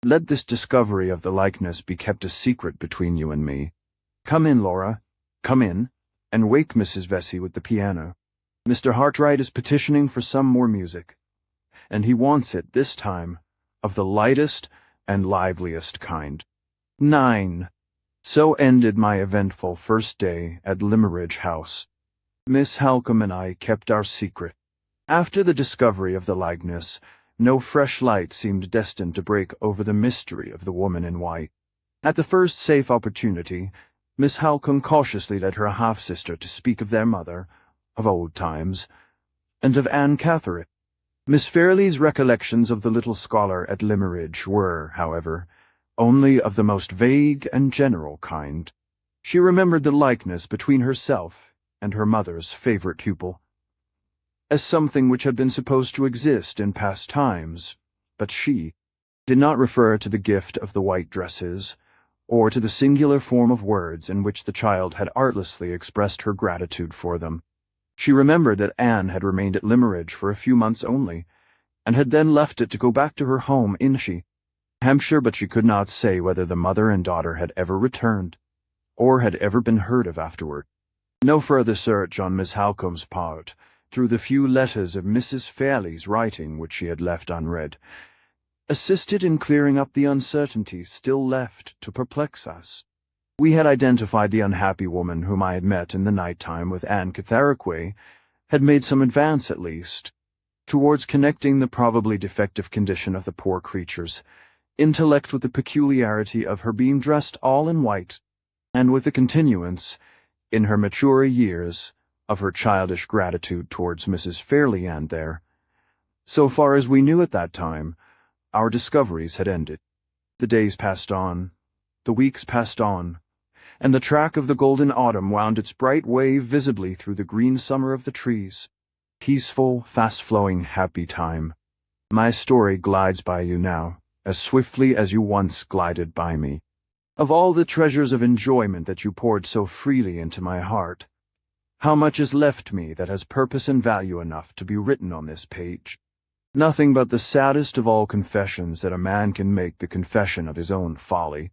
Let this discovery of the likeness be kept a secret between you and me. Come in, Laura. Come in, and wake Mrs. Vesey with the piano. Mr. Hartright is petitioning for some more music, and he wants it, this time, of the lightest and liveliest kind." 9. So ended my eventful first day at Limmeridge House. Miss Halcombe and I kept our secret. After the discovery of the likeness, no fresh light seemed destined to break over the mystery of the woman in white. At the first safe opportunity, Miss Halcombe cautiously led her half-sister to speak of their mother, of old times, and of Anne Catherine. Miss Fairley's recollections of the little scholar at Limmeridge were, however, only of the most vague and general kind. She remembered the likeness between herself and her mother's favourite pupil as something which had been supposed to exist in past times, but she did not refer to the gift of the white dresses, or to the singular form of words in which the child had artlessly expressed her gratitude for them. She remembered that Anne had remained at Limmeridge for a few months only, and had then left it to go back to her home in Hampshire, but she could not say whether the mother and daughter had ever returned, or had ever been heard of afterward. No further search on Miss Halcombe's part, through the few letters of Mrs. Fairley's writing which she had left unread, assisted in clearing up the uncertainty still left to perplex us. We had identified the unhappy woman whom I had met in the night-time with Anne Catherine, had made some advance at least, towards connecting the probably defective condition of the poor creature's intellect with the peculiarity of her being dressed all in white, and with the continuance, in her maturer years, of her childish gratitude towards Mrs. Fairley, and there, so far as we knew at that time, our discoveries had ended. The days passed on, the weeks passed on, and the track of the golden autumn wound its bright way visibly through the green summer of the trees. Peaceful, fast-flowing, happy time. My story glides by you now, as swiftly as you once glided by me. Of all the treasures of enjoyment that you poured so freely into my heart, how much is left me that has purpose and value enough to be written on this page? Nothing but the saddest of all confessions that a man can make, the confession of his own folly.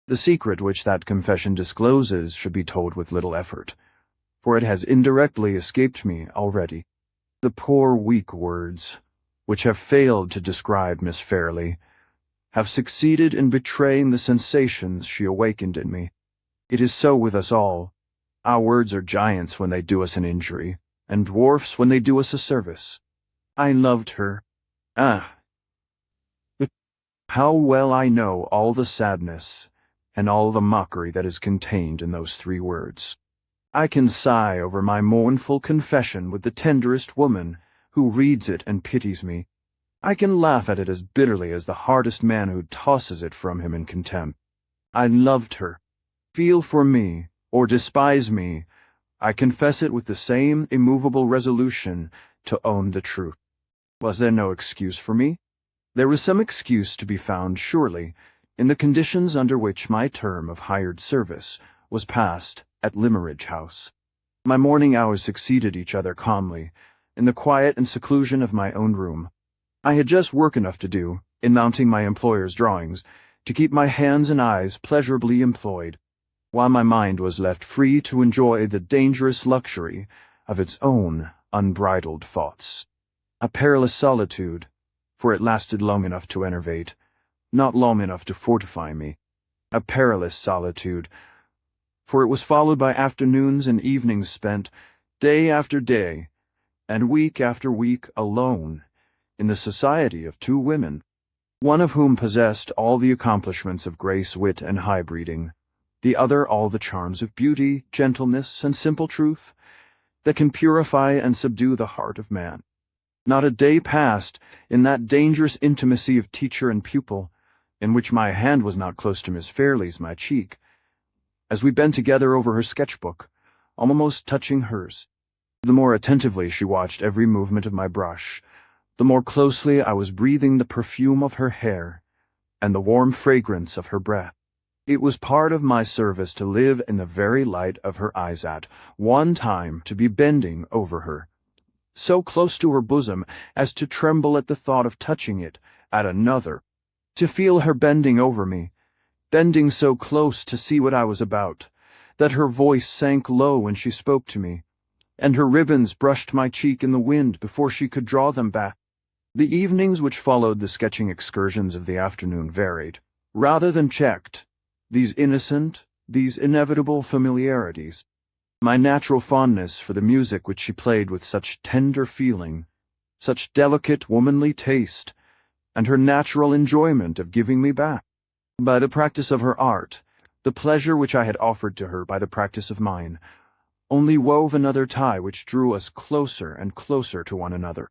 The secret which that confession discloses should be told with little effort, for it has indirectly escaped me already. The poor weak words, which have failed to describe Miss Fairley, have succeeded in betraying the sensations she awakened in me. It is so with us all. Our words are giants when they do us an injury, and dwarfs when they do us a service. I loved her. How well I know all the sadness and all the mockery that is contained in those 3 words. I can sigh over my mournful confession with the tenderest woman who reads it and pities me. I can laugh at it as bitterly as the hardest man who tosses it from him in contempt. I loved her. Feel for me, or despise me, I confess it with the same immovable resolution to own the truth. Was there no excuse for me? There was some excuse to be found, surely, in the conditions under which my term of hired service was passed at Limeridge House. My morning hours succeeded each other calmly, in the quiet and seclusion of my own room. I had just work enough to do, in mounting my employer's drawings, to keep my hands and eyes pleasurably employed, while my mind was left free to enjoy the dangerous luxury of its own unbridled thoughts. A perilous solitude, for it lasted long enough to enervate, not long enough to fortify me. A perilous solitude, for it was followed by afternoons and evenings spent, day after day, and week after week, alone, in the society of 2 women, one of whom possessed all the accomplishments of grace, wit, and high breeding, the other all the charms of beauty, gentleness, and simple truth that can purify and subdue the heart of man. Not a day passed in that dangerous intimacy of teacher and pupil, in which my hand was not close to Miss Fairley's, my cheek, as we bent together over her sketchbook, almost touching hers. The more attentively she watched every movement of my brush, the more closely I was breathing the perfume of her hair and the warm fragrance of her breath. It was part of my service to live in the very light of her eyes, at one time to be bending over her, so close to her bosom as to tremble at the thought of touching it, at another, to feel her bending over me, bending so close to see what I was about, that her voice sank low when she spoke to me, and her ribbons brushed my cheek in the wind before she could draw them back. The evenings which followed the sketching excursions of the afternoon varied, rather than checked, these innocent, these inevitable familiarities. My natural fondness for the music which she played with such tender feeling, such delicate womanly taste, and her natural enjoyment of giving me back, by the practice of her art, the pleasure which I had offered to her by the practice of mine, only wove another tie which drew us closer and closer to one another.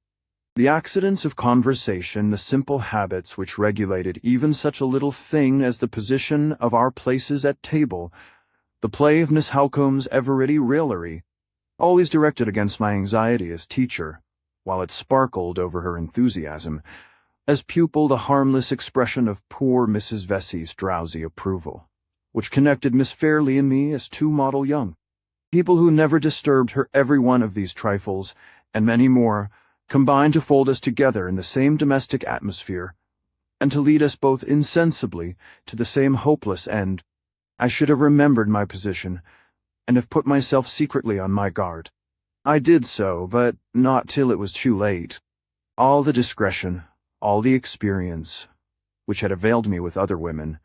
The accidents of conversation, the simple habits which regulated even such a little thing as the position of our places at table, the play of Miss Halcomb's ever-ready raillery, always directed against my anxiety as teacher, while it sparkled over her enthusiasm, as pupil the harmless expression of poor Mrs. Vesey's drowsy approval, which connected Miss Fairley and me as 2 model young people who never disturbed her. Every one of these trifles, and many more, combined to fold us together in the same domestic atmosphere, and to lead us both insensibly to the same hopeless end. I should have remembered my position, and have put myself secretly on my guard. I did so, but not till it was too late. All the discretion, all the experience, which had availed me with other women,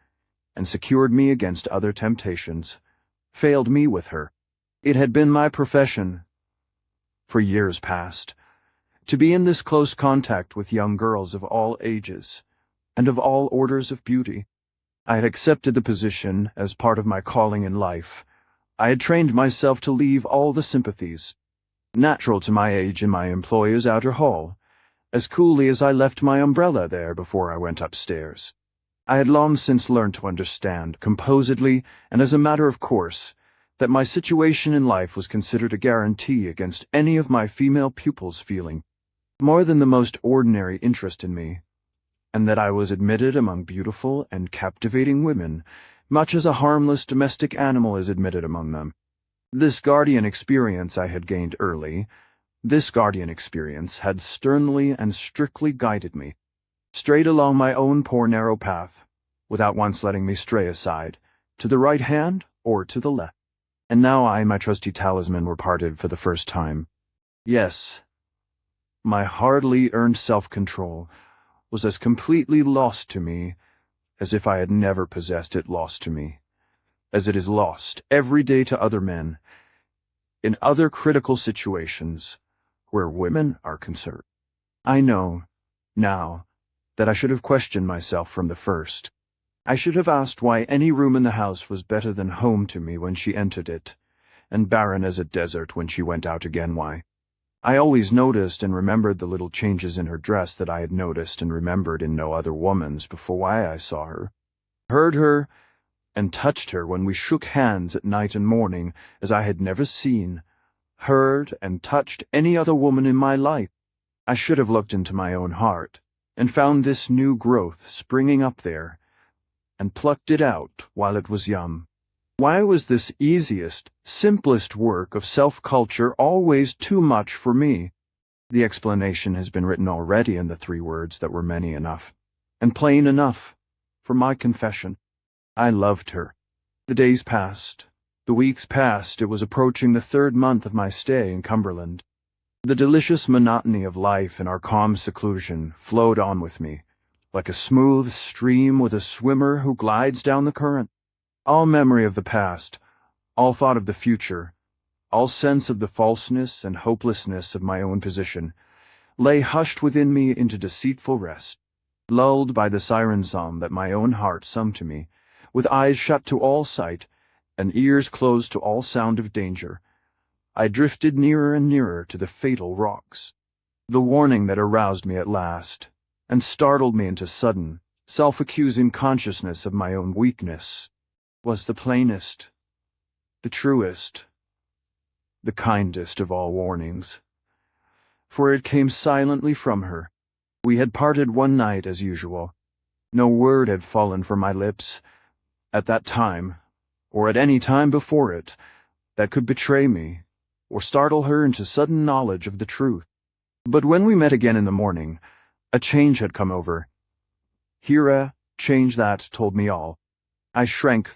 and secured me against other temptations, failed me with her. It had been my profession, for years past, to be in this close contact with young girls of all ages, and of all orders of beauty. I had accepted the position as part of my calling in life. I had trained myself to leave all the sympathies, natural to my age in my employer's outer hall, as coolly as I left my umbrella there before I went upstairs. I had long since learned to understand, composedly and as a matter of course, that my situation in life was considered a guarantee against any of my female pupils feeling more than the most ordinary interest in me, and that I was admitted among beautiful and captivating women, much as a harmless domestic animal is admitted among them. This guardian experience I had gained early. This guardian experience had sternly and strictly guided me, straight along my own poor narrow path, without once letting me stray aside, to the right hand or to the left. And now I and my trusty talisman were parted for the first time. Yes, my hardly earned self-control was as completely lost to me as if I had never possessed it lost to me, as it is lost every day to other men, in other critical situations where women are concerned. I know, now, that I should have questioned myself from the first. I should have asked why any room in the house was better than home to me when she entered it, and barren as a desert when she went out again. Why? I always noticed and remembered the little changes in her dress that I had noticed and remembered in no other woman's before. Why I saw her, heard her, and touched her when we shook hands at night and morning as I had never seen, heard, and touched any other woman in my life. I should have looked into my own heart and found this new growth springing up there, and plucked it out while it was young. Why was this easiest, simplest work of self-culture always too much for me? The explanation has been written already in the 3 words that were many enough, and plain enough, for my confession. I loved her. The days passed. The weeks passed. It was approaching the 3rd month of my stay in Cumberland. The delicious monotony of life in our calm seclusion flowed on with me, like a smooth stream with a swimmer who glides down the current. All memory of the past, all thought of the future, all sense of the falseness and hopelessness of my own position, lay hushed within me into deceitful rest, lulled by the siren psalm that my own heart sung to me, with eyes shut to all sight, and ears closed to all sound of danger. I drifted nearer and nearer to the fatal rocks. The warning that aroused me at last, and startled me into sudden, self-accusing consciousness of my own weakness, was the plainest, the truest, the kindest of all warnings. For it came silently from her. We had parted one night as usual. No word had fallen from my lips, at that time, or at any time before it, that could betray me, or startle her into sudden knowledge of the truth. But when we met again in the morning, a change had come over. Here a change that told me all. I shrank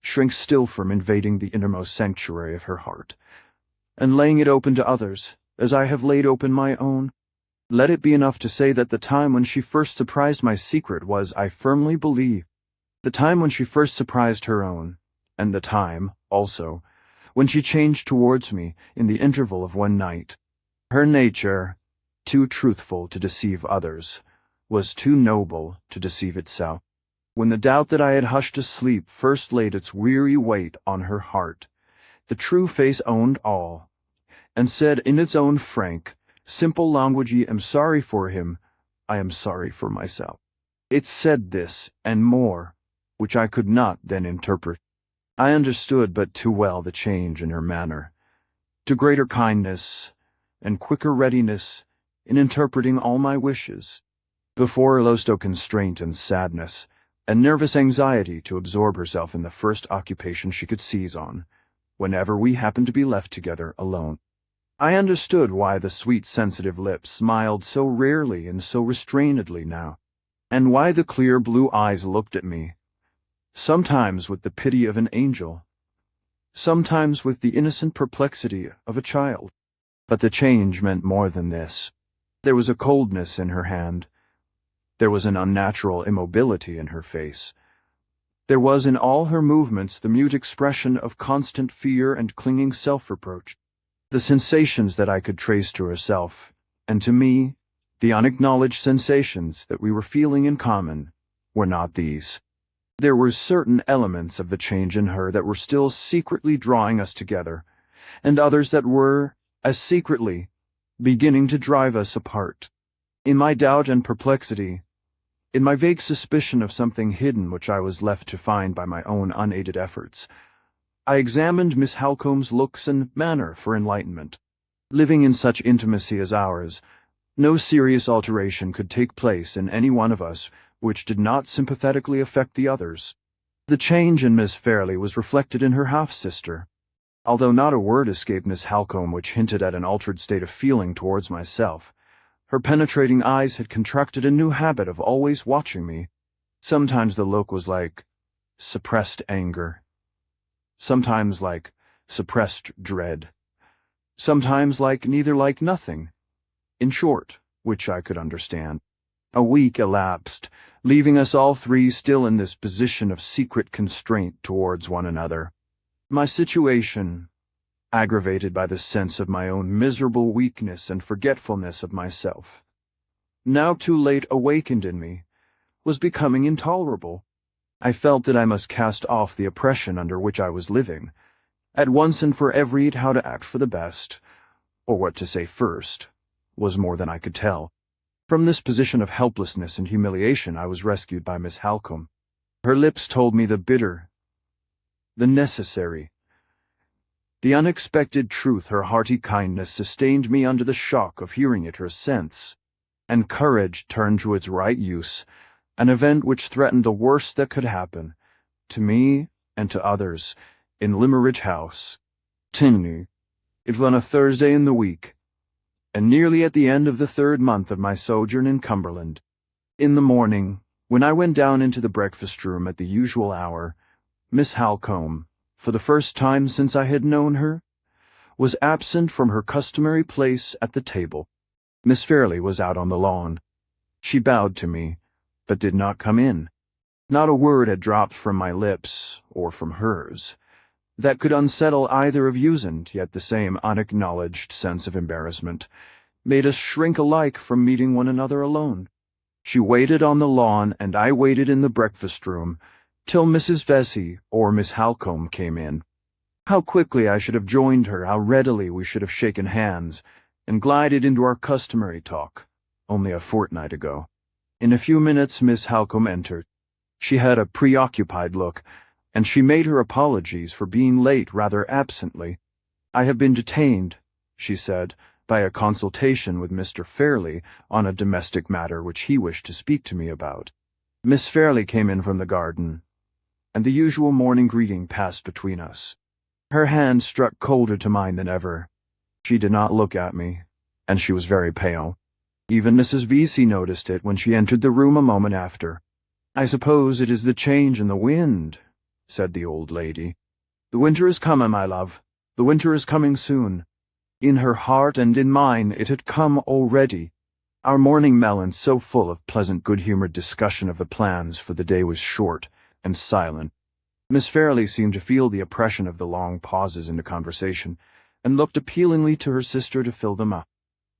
shrank still from invading the innermost sanctuary of her heart, and laying it open to others, as I have laid open my own. Let it be enough to say that the time when she first surprised my secret was, I firmly believe, the time when she first surprised her own, and the time, also, when she changed towards me in the interval of one night. Her nature, too truthful to deceive others, was too noble to deceive itself. When the doubt that I had hushed to sleep first laid its weary weight on her heart, the true face owned all, and said in its own frank, simple language, I am sorry for him, I am sorry for myself. It said this, and more, which I could not then interpret. I understood but too well the change in her manner, to greater kindness and quicker readiness in interpreting all my wishes. Before Losto constraint and sadness, and nervous anxiety to absorb herself in the first occupation she could seize on, whenever we happened to be left together alone. I understood why the sweet sensitive lips smiled so rarely and so restrainedly now, and why the clear blue eyes looked at me, sometimes with the pity of an angel, sometimes with the innocent perplexity of a child. But the change meant more than this. There was a coldness in her hand. There was an unnatural immobility in her face. There was in all her movements the mute expression of constant fear and clinging self-reproach. The sensations that I could trace to herself, and to me, the unacknowledged sensations that we were feeling in common, were not these. There were certain elements of the change in her that were still secretly drawing us together, and others that were, as secretly beginning to drive us apart. In my doubt and perplexity, in my vague suspicion of something hidden which I was left to find by my own unaided efforts, I examined Miss Halcomb's looks and manner for enlightenment. Living in such intimacy as ours, no serious alteration could take place in any one of us which did not sympathetically affect the others. The change in Miss Fairley was reflected in her half-sister. Although not a word escaped Miss Halcombe which hinted at an altered state of feeling towards myself, her penetrating eyes had contracted a new habit of always watching me. Sometimes the look was like suppressed anger, sometimes like suppressed dread, sometimes like neither, like nothing. In short, which I could understand. A week elapsed, leaving us all three still in this position of secret constraint towards one another. My situation, aggravated by the sense of my own miserable weakness and forgetfulness of myself, now too late awakened in me, was becoming intolerable. I felt that I must cast off the oppression under which I was living, at once and for every. How to act for the best, or what to say first, was more than I could tell. From this position of helplessness and humiliation I was rescued by Miss Halcombe. Her lips told me the bitter, the necessary, the unexpected truth. Her hearty kindness sustained me under the shock of hearing it. Her sense and courage turned to its right use, an event which threatened the worst that could happen, to me and to others, in Limmeridge House. It was on a Thursday in the week, and nearly at the end of the 3rd month of my sojourn in Cumberland. In the morning, when I went down into the breakfast-room at the usual hour, Miss Halcombe, for the first time since I had known her, was absent from her customary place at the table. Miss Fairley was out on the lawn. She bowed to me, but did not come in. Not a word had dropped from my lips, or from hers, that could unsettle either of us, and yet the same unacknowledged sense of embarrassment made us shrink alike from meeting one another alone. She waited on the lawn, and I waited in the breakfast-room, till Mrs. Vesey or Miss Halcombe came in. How quickly I should have joined her, how readily we should have shaken hands, and glided into our customary talk, only a fortnight ago. In a few minutes Miss Halcombe entered. She had a preoccupied look, and she made her apologies for being late rather absently. "I have been detained," she said, "by a consultation with Mr. Fairley on a domestic matter which he wished to speak to me about." Miss Fairley came in from the garden, and the usual morning greeting passed between us. Her hand struck colder to mine than ever. She did not look at me, and she was very pale. Even Mrs. Vesey noticed it when she entered the room a moment after. "I suppose it is the change in the wind," said the old lady. "The winter is coming, my love. The winter is coming soon." In her heart and in mine it had come already. Our morning melon, so full of pleasant good-humoured discussion of the plans for the day, was short and silent. Miss Fairley seemed to feel the oppression of the long pauses in the conversation, and looked appealingly to her sister to fill them up.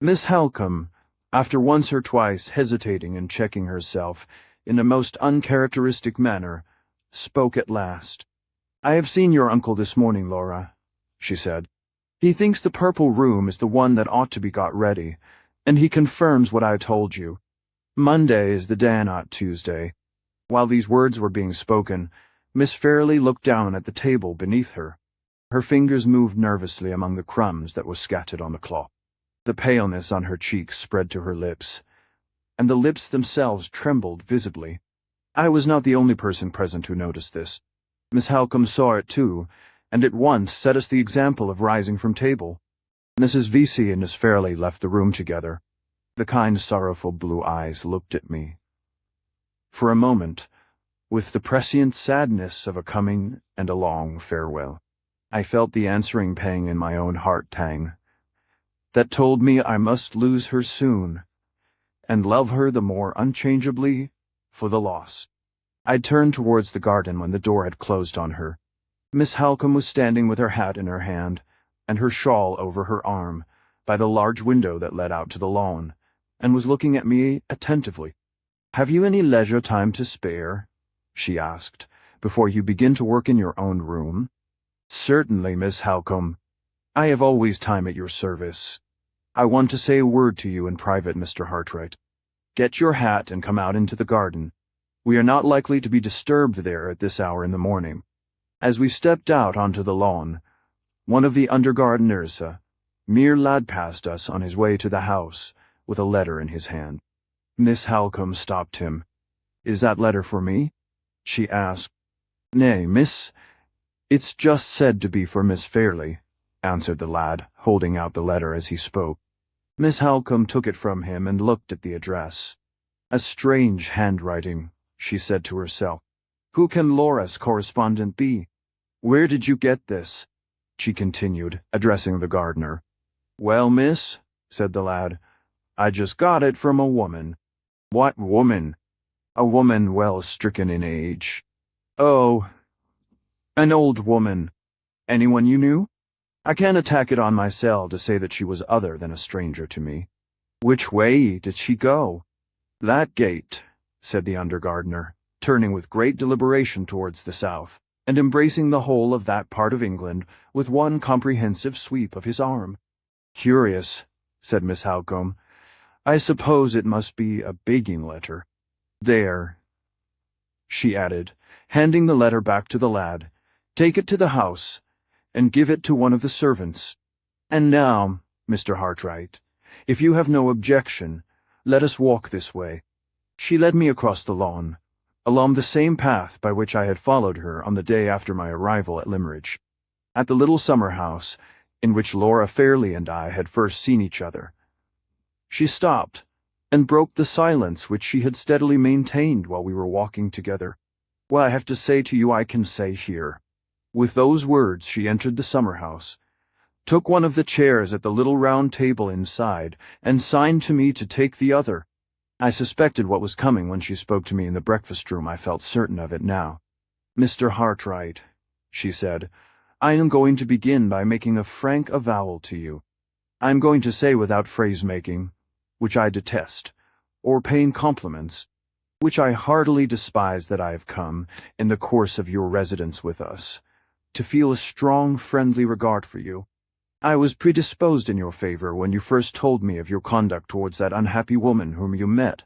Miss Halcombe, after once or twice hesitating and checking herself in a most uncharacteristic manner, spoke at last. "I have seen your uncle this morning, Laura," she said. "He thinks the Purple Room is the one that ought to be got ready, and he confirms what I told you. Monday is the day, not Tuesday." While these words were being spoken, Miss Fairley looked down at the table beneath her. Her fingers moved nervously among the crumbs that were scattered on the cloth. The paleness on her cheeks spread to her lips, and the lips themselves trembled visibly. I was not the only person present who noticed this. Miss Halcombe saw it too, and at once set us the example of rising from table. Mrs. Vesey and Miss Fairley left the room together. The kind, sorrowful blue eyes looked at me. For a moment, with the prescient sadness of a coming and a long farewell, I felt the answering pang in my own heart-tang, that told me I must lose her soon, and love her the more unchangeably for the loss. I turned towards the garden when the door had closed on her. Miss Halcombe was standing with her hat in her hand, and her shawl over her arm, by the large window that led out to the lawn, and was looking at me attentively. "Have you any leisure time to spare?" she asked, "before you begin to work in your own room?" "Certainly, Miss Halcombe." I have always time at your service. I want to say a word to you in private, Mr. Hartright. Get your hat and come out into the garden. We are not likely to be disturbed there at this hour in the morning." As we stepped out onto the lawn, one of the undergardeners, a mere lad, passed us on his way to the house with a letter in his hand. Miss Halcombe stopped him. "Is that letter for me?" she asked. "Nay, miss, it's just said to be for Miss Fairley," answered the lad, holding out the letter as he spoke. Miss Halcombe took it from him and looked at the address. "A strange handwriting," she said to herself. "Who can Laura's correspondent be? Where did you get this?" she continued, addressing the gardener. "Well, miss," said the lad, "I just got it from a woman." "What woman?" "A woman well stricken in age." "Oh, an old woman. Anyone you knew?" "I can't attack it on myself to say that she was other than a stranger to me." "Which way did she go?" "That gate," said the undergardener, turning with great deliberation towards the south, and embracing the whole of that part of England with one comprehensive sweep of his arm. "Curious," said Miss Halcombe. "I suppose it must be a begging letter. There," she added, handing the letter back to the lad, "take it to the house, and give it to one of the servants. And now, Mr. Hartright, if you have no objection, let us walk this way." She led me across the lawn, along the same path by which I had followed her on the day after my arrival at Limmeridge. At the little summer house, in which Laura Fairley and I had first seen each other, she stopped and broke the silence which she had steadily maintained while we were walking together. "What I have to say to you I can say here." With those words she entered the summer house, took one of the chairs at the little round table inside, and signed to me to take the other. I suspected what was coming when she spoke to me in the breakfast room. I felt certain of it now. "Mr. Hartright," she said, "I am going to begin by making a frank avowal to you. I am going to say without phrase-making, which I detest, or paying compliments, which I heartily despise, that I have come, in the course of your residence with us, to feel a strong friendly regard for you. I was predisposed in your favor when you first told me of your conduct towards that unhappy woman whom you met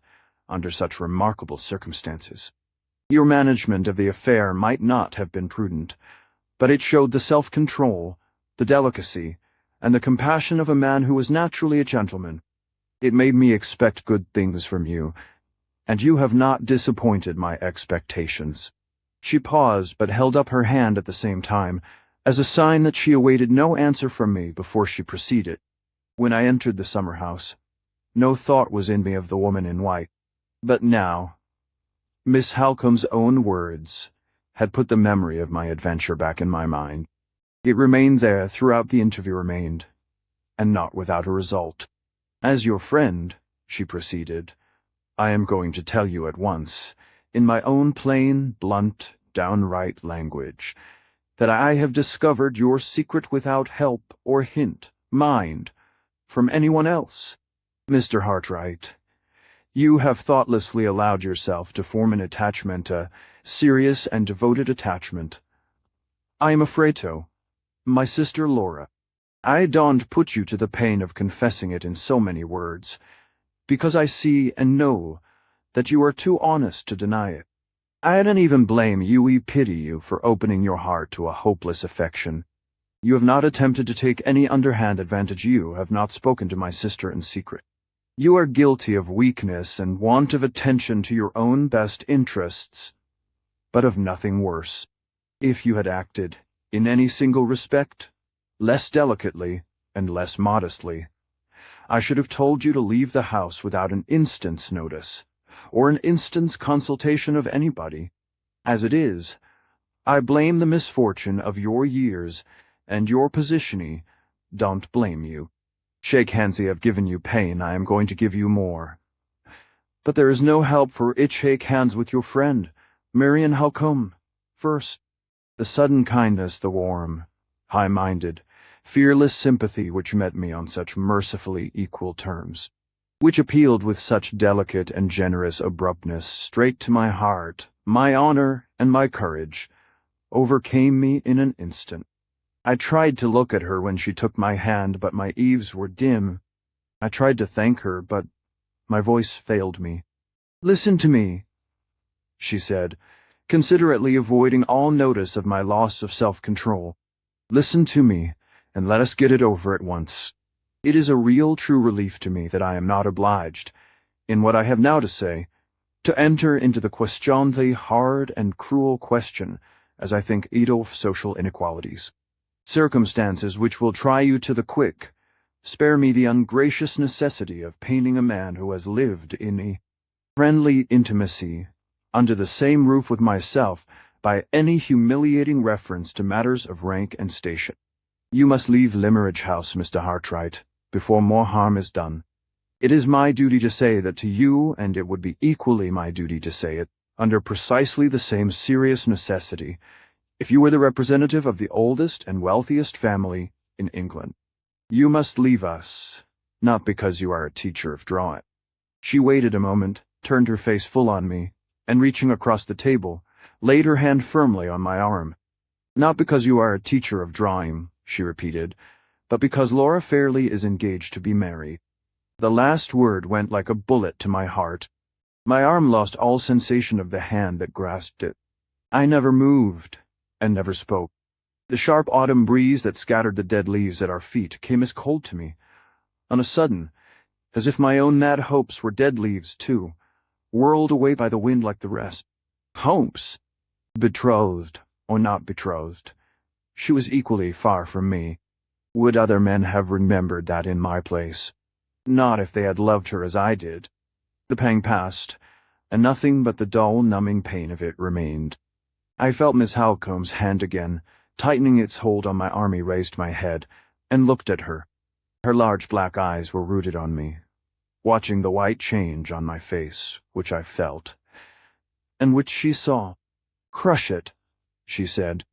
under such remarkable circumstances. Your management of the affair might not have been prudent, but it showed the self-control, the delicacy, and the compassion of a man who was naturally a gentleman. It made me expect good things from you, and you have not disappointed my expectations." She paused, but held up her hand at the same time, as a sign that she awaited no answer from me before she proceeded. "When I entered the summer house, no thought was in me of the woman in white. But now," Miss Halcombe's own words had put the memory of my adventure back in my mind. It remained there throughout the interview remained, and not without a result. "As your friend," she proceeded, "I am going to tell you at once, in my own plain, blunt, downright language, that I have discovered your secret without help or hint, mind, from anyone else. Mr. Hartright, you have thoughtlessly allowed yourself to form an attachment, a serious and devoted attachment. I am afraid to. My sister Laura. I don't put you to the pain of confessing it in so many words, because I see and know that you are too honest to deny it. I don't even blame you, we pity you for opening your heart to a hopeless affection. You have not attempted to take any underhand advantage. You have not spoken to my sister in secret. You are guilty of weakness and want of attention to your own best interests, but of nothing worse. If you had acted, in any single respect, less delicately and less modestly, I should have told you to leave the house without an instant's notice, or an instant's consultation of anybody. As it is, I blame the misfortune of your years and your position. Don't blame you. Shake hands. I have given you pain, I am going to give you more. But there is no help for it. Shake hands with your friend, Marian Halcombe, first. The sudden kindness, the warm, high-minded, fearless sympathy which met me on such mercifully equal terms, which appealed with such delicate and generous abruptness straight to my heart, my honor, and my courage, overcame me in an instant. I tried to look at her when she took my hand, but my eves were dim. I tried to thank her, but my voice failed me. "Listen to me," she said, considerately avoiding all notice of my loss of self-control. "Listen to me, and let us get it over at once. It is a real true relief to me that I am not obliged, in what I have now to say, to enter into the questionly hard and cruel question, as I think eat of social inequalities. Circumstances which will try you to the quick. Spare me the ungracious necessity of painting a man who has lived in a friendly intimacy, under the same roof with myself, by any humiliating reference to matters of rank and station. You must leave Limeridge House, Mr. Hartright, before more harm is done. It is my duty to say that to you, and it would be equally my duty to say it, under precisely the same serious necessity, if you were the representative of the oldest and wealthiest family in England. You must leave us, not because you are a teacher of drawing." She waited a moment, turned her face full on me, and reaching across the table, laid her hand firmly on my arm. "Not because you are a teacher of drawing," she repeated, "but because Laura Fairley is engaged to be married." The last word went like a bullet to my heart. My arm lost all sensation of the hand that grasped it. I never moved, and never spoke. The sharp autumn breeze that scattered the dead leaves at our feet came as cold to me, on a sudden, as if my own mad hopes were dead leaves too, whirled away by the wind like the rest. Hopes? Betrothed, or not betrothed, she was equally far from me. Would other men have remembered that in my place? Not if they had loved her as I did. The pang passed, and nothing but the dull, numbing pain of it remained. I felt Miss Halcomb's hand again, tightening its hold on my arm. Raised my head, and looked at her. Her large black eyes were rooted on me, watching the white change on my face, which I felt, and which she saw. "Crush it," she said.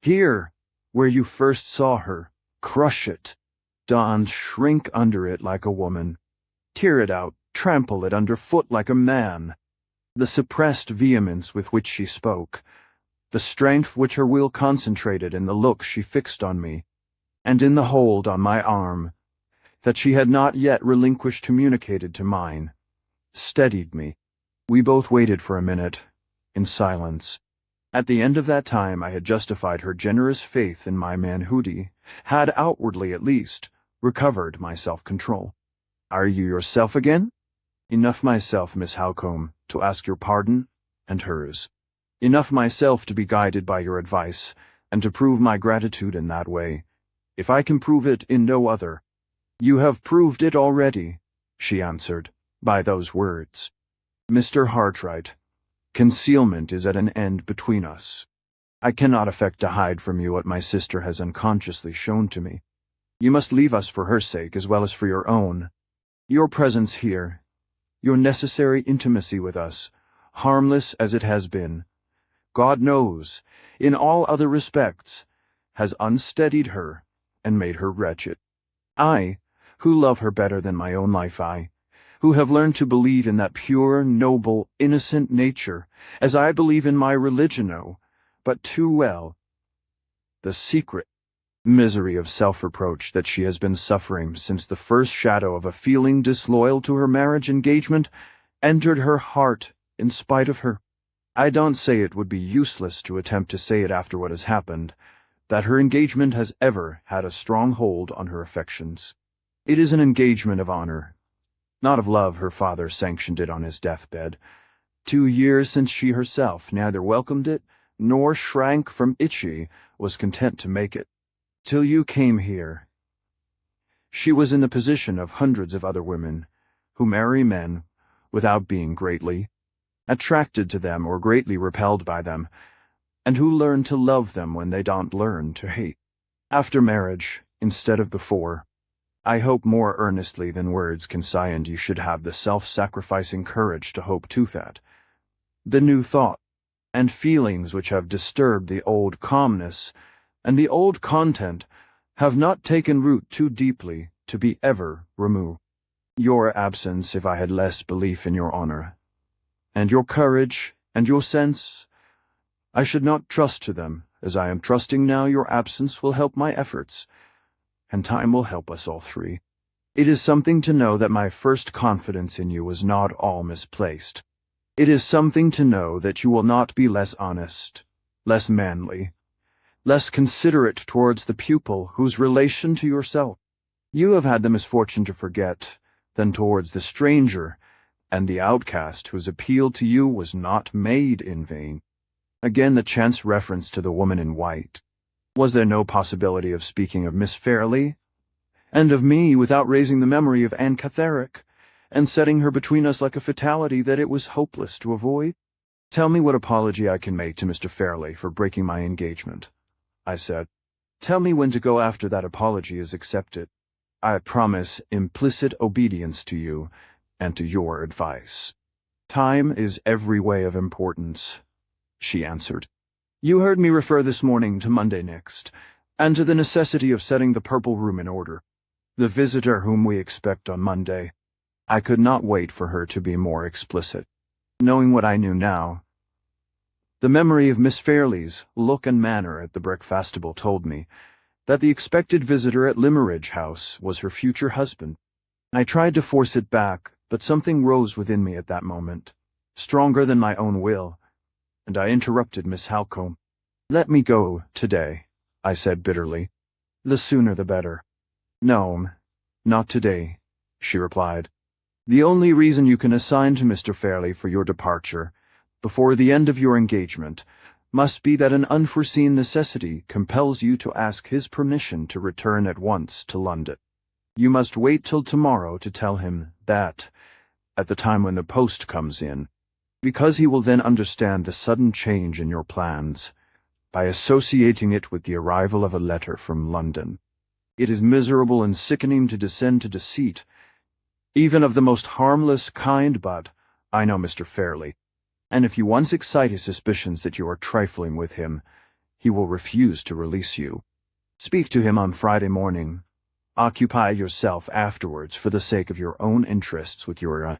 "Here, where you first saw her, crush it. Don't shrink under it like a woman. Tear it out, trample it underfoot like a man." The suppressed vehemence with which she spoke, the strength which her will concentrated in the look she fixed on me, and in the hold on my arm, that she had not yet relinquished, communicated to mine, steadied me. We both waited for a minute, in silence. At the end of that time I had justified her generous faith in my manhood, had outwardly at least recovered my self-control. "Are you yourself again?" "Enough myself, Miss Halcombe, to ask your pardon, and hers. Enough myself to be guided by your advice, and to prove my gratitude in that way, if I can prove it in no other." "You have proved it already," she answered, "by those words. Mr. Hartright, concealment is at an end between us. I cannot affect to hide from you what my sister has unconsciously shown to me. You must leave us for her sake as well as for your own. Your presence here, your necessary intimacy with us, harmless as it has been, God knows, in all other respects, has unsteadied her and made her wretched. I, who love her better than my own life, who have learned to believe in that pure, noble, innocent nature, as I believe in my religion, but too well, the secret misery of self-reproach that she has been suffering since the first shadow of a feeling disloyal to her marriage engagement entered her heart in spite of her. I don't say it would be useless to attempt to say it after what has happened, that her engagement has ever had a strong hold on her affections. It is an engagement of honor, not of love. Her father sanctioned it on his deathbed, 2 years since she herself neither welcomed it nor shrank from it. She was content to make it. Till you came here. She was in the position of hundreds of other women, who marry men without being greatly attracted to them or greatly repelled by them, and who learn to love them when they don't learn to hate. After marriage, instead of before, I hope more earnestly than words can sigh, and you should have the self-sacrificing courage to hope too that the new thought and feelings which have disturbed the old calmness and the old content have not taken root too deeply to be ever removed. Your absence, if I had less belief in your honor, and your courage, and your sense, I should not trust to them, as I am trusting now your absence will help my efforts, and time will help us all three. It is something to know that my first confidence in you was not all misplaced. It is something to know that you will not be less honest, less manly, less considerate towards the pupil whose relation to yourself you have had the misfortune to forget, than towards the stranger and the outcast whose appeal to you was not made in vain. Again the chance reference to the woman in white. Was there no possibility of speaking of Miss Fairley, and of me, without raising the memory of Anne Catherick, and setting her between us like a fatality that it was hopeless to avoid? Tell me what apology I can make to Mr. Fairley for breaking my engagement, I said. Tell me when to go after that apology is accepted. I promise implicit obedience to you and to your advice. Time is every way of importance, she answered. You heard me refer this morning to Monday next, and to the necessity of setting the purple room in order. The visitor whom we expect on Monday. I could not wait for her to be more explicit. Knowing what I knew now, the memory of Miss Fairley's look and manner at the breakfastable told me that the expected visitor at Limmeridge House was her future husband. I tried to force it back, but something rose within me at that moment, stronger than my own will, and I interrupted Miss Halcombe. Let me go today, I said bitterly. The sooner the better. No, not today, she replied. The only reason you can assign to Mr. Fairley for your departure, before the end of your engagement, must be that an unforeseen necessity compels you to ask his permission to return at once to London. You must wait till tomorrow to tell him that, at the time when the post comes in, because he will then understand the sudden change in your plans, by associating it with the arrival of a letter from London. It is miserable and sickening to descend to deceit, even of the most harmless kind, but I know Mr. Fairley, and if you once excite his suspicions that you are trifling with him, he will refuse to release you. Speak to him on Friday morning. Occupy yourself afterwards for the sake of your own interests with your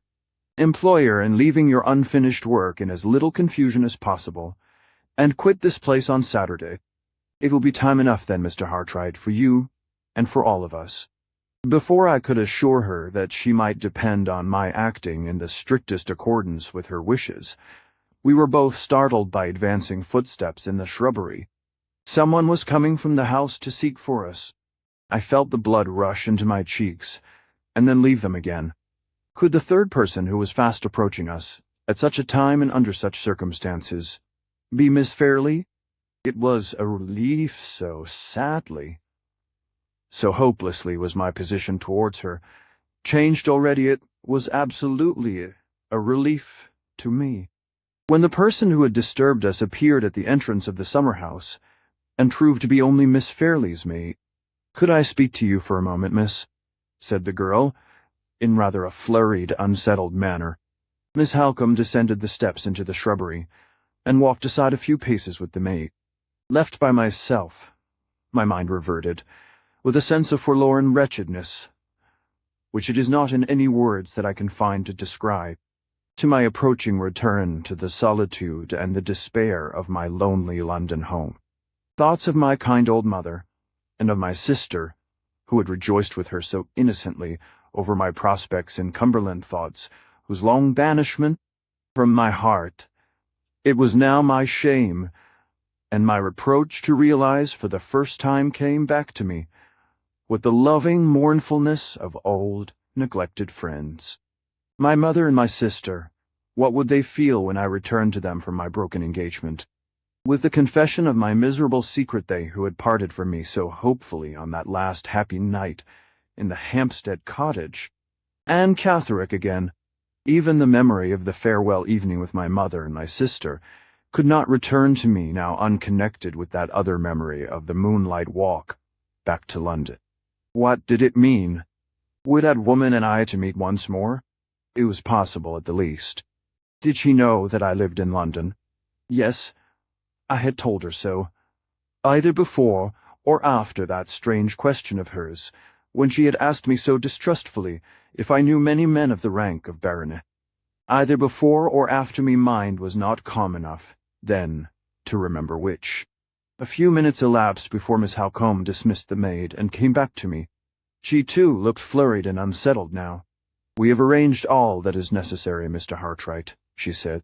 employer in leaving your unfinished work in as little confusion as possible, and quit this place on Saturday. It will be time enough then, Mr. Hartright, for you and for all of us. Before I could assure her that she might depend on my acting in the strictest accordance with her wishes, we were both startled by advancing footsteps in the shrubbery. Someone was coming from the house to seek for us. I felt the blood rush into my cheeks, and then leave them again. Could the third person who was fast approaching us, at such a time and under such circumstances, be Miss Fairley? It was a relief, so hopelessly was my position towards her. Changed already, it was absolutely a relief to me. When the person who had disturbed us appeared at the entrance of the summer-house, and proved to be only Miss Fairley's maid. "Could I speak to you for a moment, miss?" said the girl, in rather a flurried, unsettled manner. Miss Halcombe descended the steps into the shrubbery, and walked aside a few paces with the maid. Left by myself, my mind reverted, with a sense of forlorn wretchedness, which it is not in any words that I can find to describe, to my approaching return to the solitude and the despair of my lonely London home. Thoughts of my kind old mother, and of my sister, who had rejoiced with her so innocently over my prospects in Cumberland, thoughts whose long banishment from my heart it was now my shame and my reproach to realize for the first time came back to me, with the loving mournfulness of old, neglected friends. My mother and my sister, what would they feel when I returned to them from my broken engagement? With the confession of my miserable secret, they who had parted from me so hopefully on that last happy night in the Hampstead cottage. Anne Catherick again. Even the memory of the farewell evening with my mother and my sister could not return to me now unconnected with that other memory of the moonlight walk back to London. What did it mean? Were that woman and I to meet once more? It was possible at the least. Did she know that I lived in London? Yes, I had told her so, either before or after that strange question of hers, when she had asked me so distrustfully if I knew many men of the rank of baronet. Either before or after me mind was not calm enough, then, to remember which. A few minutes elapsed before Miss Halcombe dismissed the maid and came back to me. She, too, looked flurried and unsettled now. "We have arranged all that is necessary, Mr. Hartright," she said.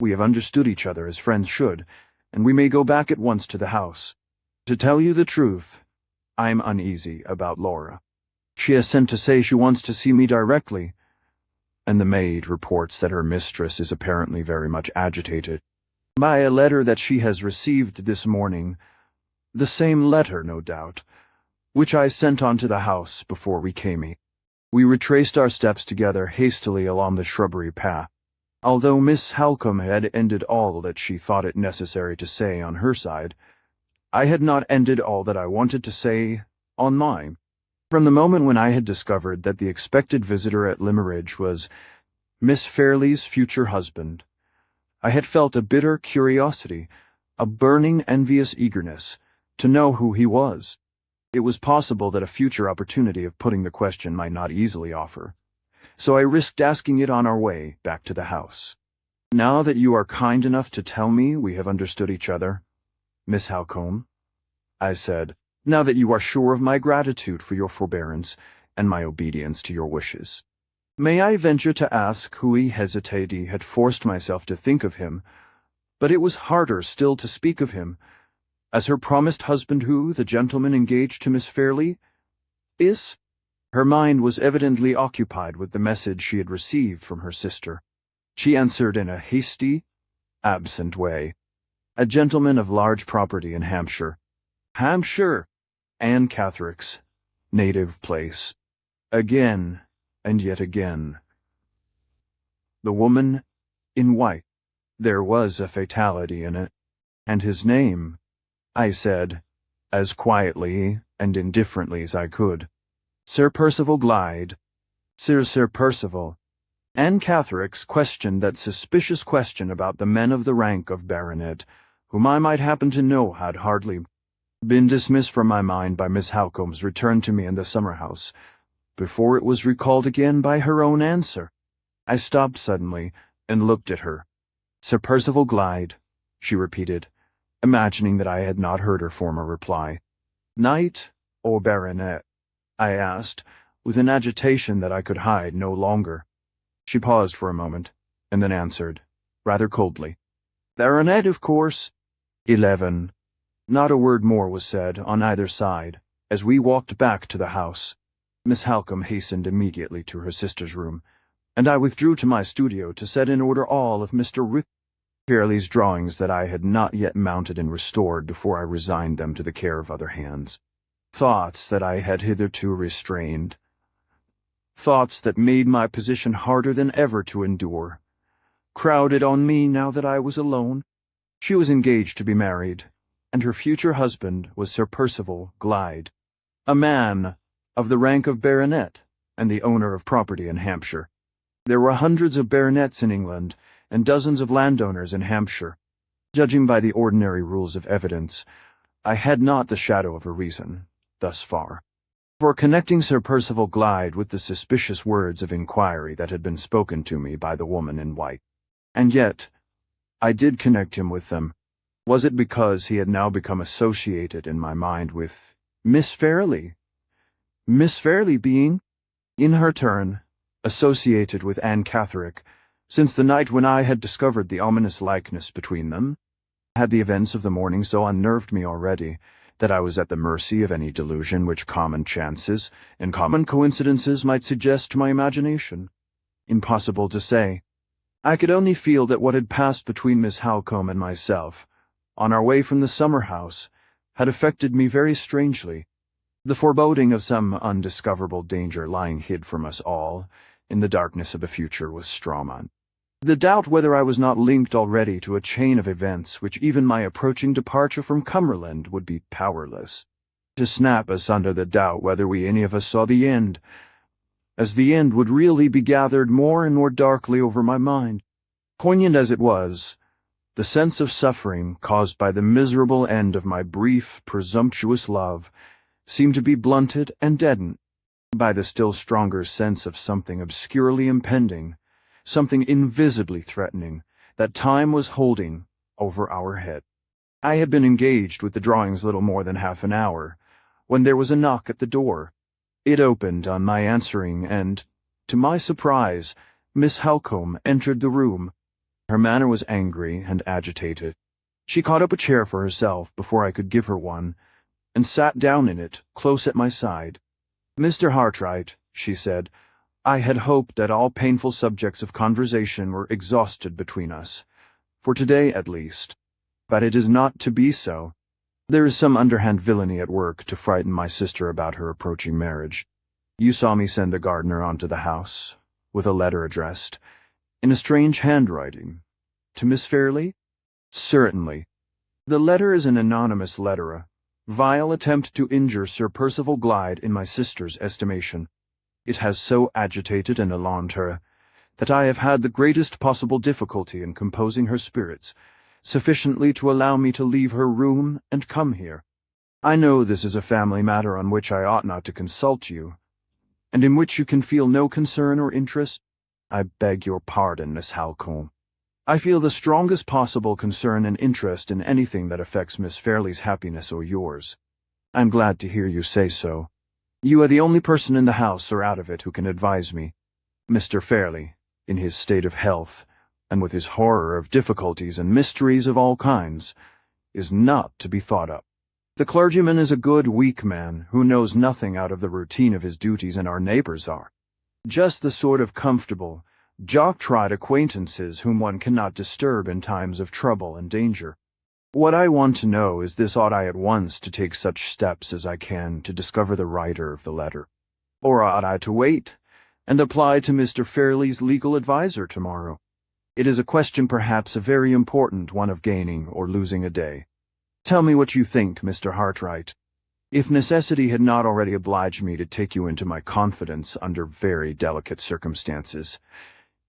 "We have understood each other as friends should, and we may go back at once to the house. To tell you the truth, I'm uneasy about Laura. She has sent to say she wants to see me directly, and the maid reports that her mistress is apparently very much agitated by a letter that she has received this morning, the same letter, no doubt, which I sent on to the house before we came in." We retraced our steps together hastily along the shrubbery path. Although Miss Halcombe had ended all that she thought it necessary to say on her side, I had not ended all that I wanted to say on mine. From the moment when I had discovered that the expected visitor at Limmeridge was Miss Fairley's future husband, I had felt a bitter curiosity, a burning envious eagerness, to know who he was. It was possible that a future opportunity of putting the question might not easily offer, so I risked asking it on our way back to the house. "Now that you are kind enough to tell me we have understood each other, Miss Halcombe," I said, "now that you are sure of my gratitude for your forbearance and my obedience to your wishes, may I venture to ask who I had forced myself to think of him, but it was harder still to speak of him, as her promised husband who, the gentleman engaged to Miss Fairley, is?" Her mind was evidently occupied with the message she had received from her sister. She answered in a hasty, absent way, "A gentleman of large property in Hampshire." Hampshire! Anne Catherick's native place. Again, and yet again. The woman in white. There was a fatality in it. "And his name," I said, as quietly and indifferently as I could. "Sir Percival Glyde." Sir Percival. Anne Catherick's questioned that suspicious question about the men of the rank of baronet, whom I might happen to know, had hardly been dismissed from my mind by Miss Halcombe's return to me in the summer-house, before it was recalled again by her own answer. I stopped suddenly and looked at her. "Sir Percival Glyde," she repeated, imagining that I had not heard her former reply. "Knight or baronet?" I asked, with an agitation that I could hide no longer. She paused for a moment, and then answered, rather coldly, "Baronet, of course." 11. Not a word more was said on either side, as we walked back to the house. Miss Halcombe hastened immediately to her sister's room, and I withdrew to my studio to set in order all of Mr. Fairley's drawings that I had not yet mounted and restored before I resigned them to the care of other hands. Thoughts that I had hitherto restrained, thoughts that made my position harder than ever to endure, crowded on me now that I was alone. She was engaged to be married, and her future husband was Sir Percival Glyde, a man of the rank of baronet and the owner of property in Hampshire. There were hundreds of baronets in England and dozens of landowners in Hampshire. Judging by the ordinary rules of evidence, I had not the shadow of a reason, thus far, for connecting Sir Percival Glyde with the suspicious words of inquiry that had been spoken to me by the woman in white. And yet, I did connect him with them. Was it because he had now become associated in my mind with Miss Fairley? Miss Fairley being, in her turn, associated with Anne Catherick, since the night when I had discovered the ominous likeness between them? Had the events of the morning so unnerved me already that I was at the mercy of any delusion which common chances and common coincidences might suggest to my imagination? Impossible to say. I could only feel that what had passed between Miss Halcombe and myself, on our way from the summer-house, had affected me very strangely. The foreboding of some undiscoverable danger lying hid from us all in the darkness of the future was strong. The doubt whether I was not linked already to a chain of events which even my approaching departure from Cumberland would be powerless to snap asunder, the doubt whether we any of us saw the end, as the end would really be gathered more and more darkly over my mind. Poignant as it was, the sense of suffering caused by the miserable end of my brief, presumptuous love seemed to be blunted and deadened by the still stronger sense of something obscurely impending, something invisibly threatening, that time was holding over our head. I had been engaged with the drawings little more than half an hour, when there was a knock at the door. It opened on my answering, and, to my surprise, Miss Halcombe entered the room. Her manner was angry and agitated. She caught up a chair for herself before I could give her one, and sat down in it, close at my side. "Mr. Hartright," she said, "I had hoped that all painful subjects of conversation were exhausted between us, for today at least. But it is not to be so. There is some underhand villainy at work to frighten my sister about her approaching marriage. You saw me send the gardener on to the house, with a letter addressed, in a strange handwriting, to Miss Fairley?" "Certainly. The letter is an anonymous letter, a vile attempt to injure Sir Percival Glyde in my sister's estimation. It has so agitated and alarmed her, that I have had the greatest possible difficulty in composing her spirits, sufficiently to allow me to leave her room and come here. I know this is a family matter on which I ought not to consult you, and in which you can feel no concern or interest. I beg your pardon, Miss Halcombe. I feel the strongest possible concern and interest in anything that affects Miss Fairley's happiness or yours. I am glad to hear you say so. You are the only person in the house or out of it who can advise me. Mr. Fairley, in his state of health, and with his horror of difficulties and mysteries of all kinds, is not to be thought of. The clergyman is a good, weak man who knows nothing out of the routine of his duties, and our neighbors are just the sort of comfortable, jog-trot acquaintances whom one cannot disturb in times of trouble and danger. What I want to know is this: ought I at once to take such steps as I can to discover the writer of the letter, or ought I to wait and apply to Mr. Fairley's legal adviser tomorrow? It is a question, perhaps a very important one, of gaining or losing a day. Tell me what you think, Mr. Hartright. If necessity had not already obliged me to take you into my confidence under very delicate circumstances,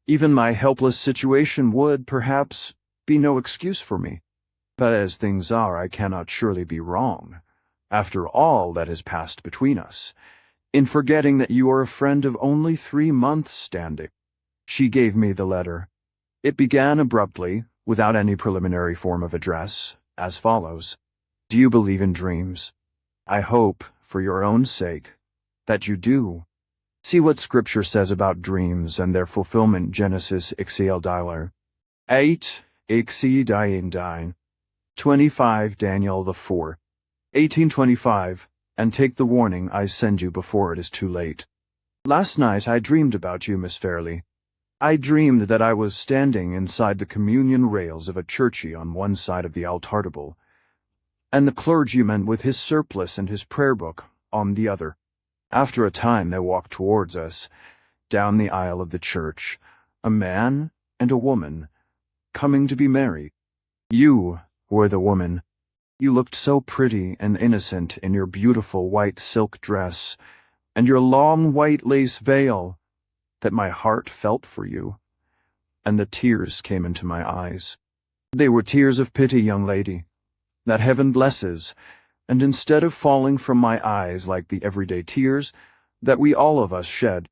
even my helpless situation would, perhaps, be no excuse for me. But as things are, I cannot surely be wrong, after all that has passed between us, in forgetting that you are a friend of only 3 months' standing." She gave me the letter. It began abruptly, without any preliminary form of address, as follows: "Do you believe in dreams? I hope, for your own sake, that you do. See what Scripture says about dreams and their fulfillment. Genesis 8, 25 Daniel the 4, 1825, and take the warning I send you before it is too late. Last night I dreamed about you, Miss Fairley. I dreamed that I was standing inside the communion rails of a churchy on one side of the altartable, and the clergyman with his surplice and his prayer book on the other. After a time there walked towards us, down the aisle of the church, a man and a woman, coming to be married. You were the woman. You looked so pretty and innocent in your beautiful white silk dress and your long white lace veil that my heart felt for you, and the tears came into my eyes. They were tears of pity, young lady, that heaven blesses, and instead of falling from my eyes like the everyday tears that we all of us shed,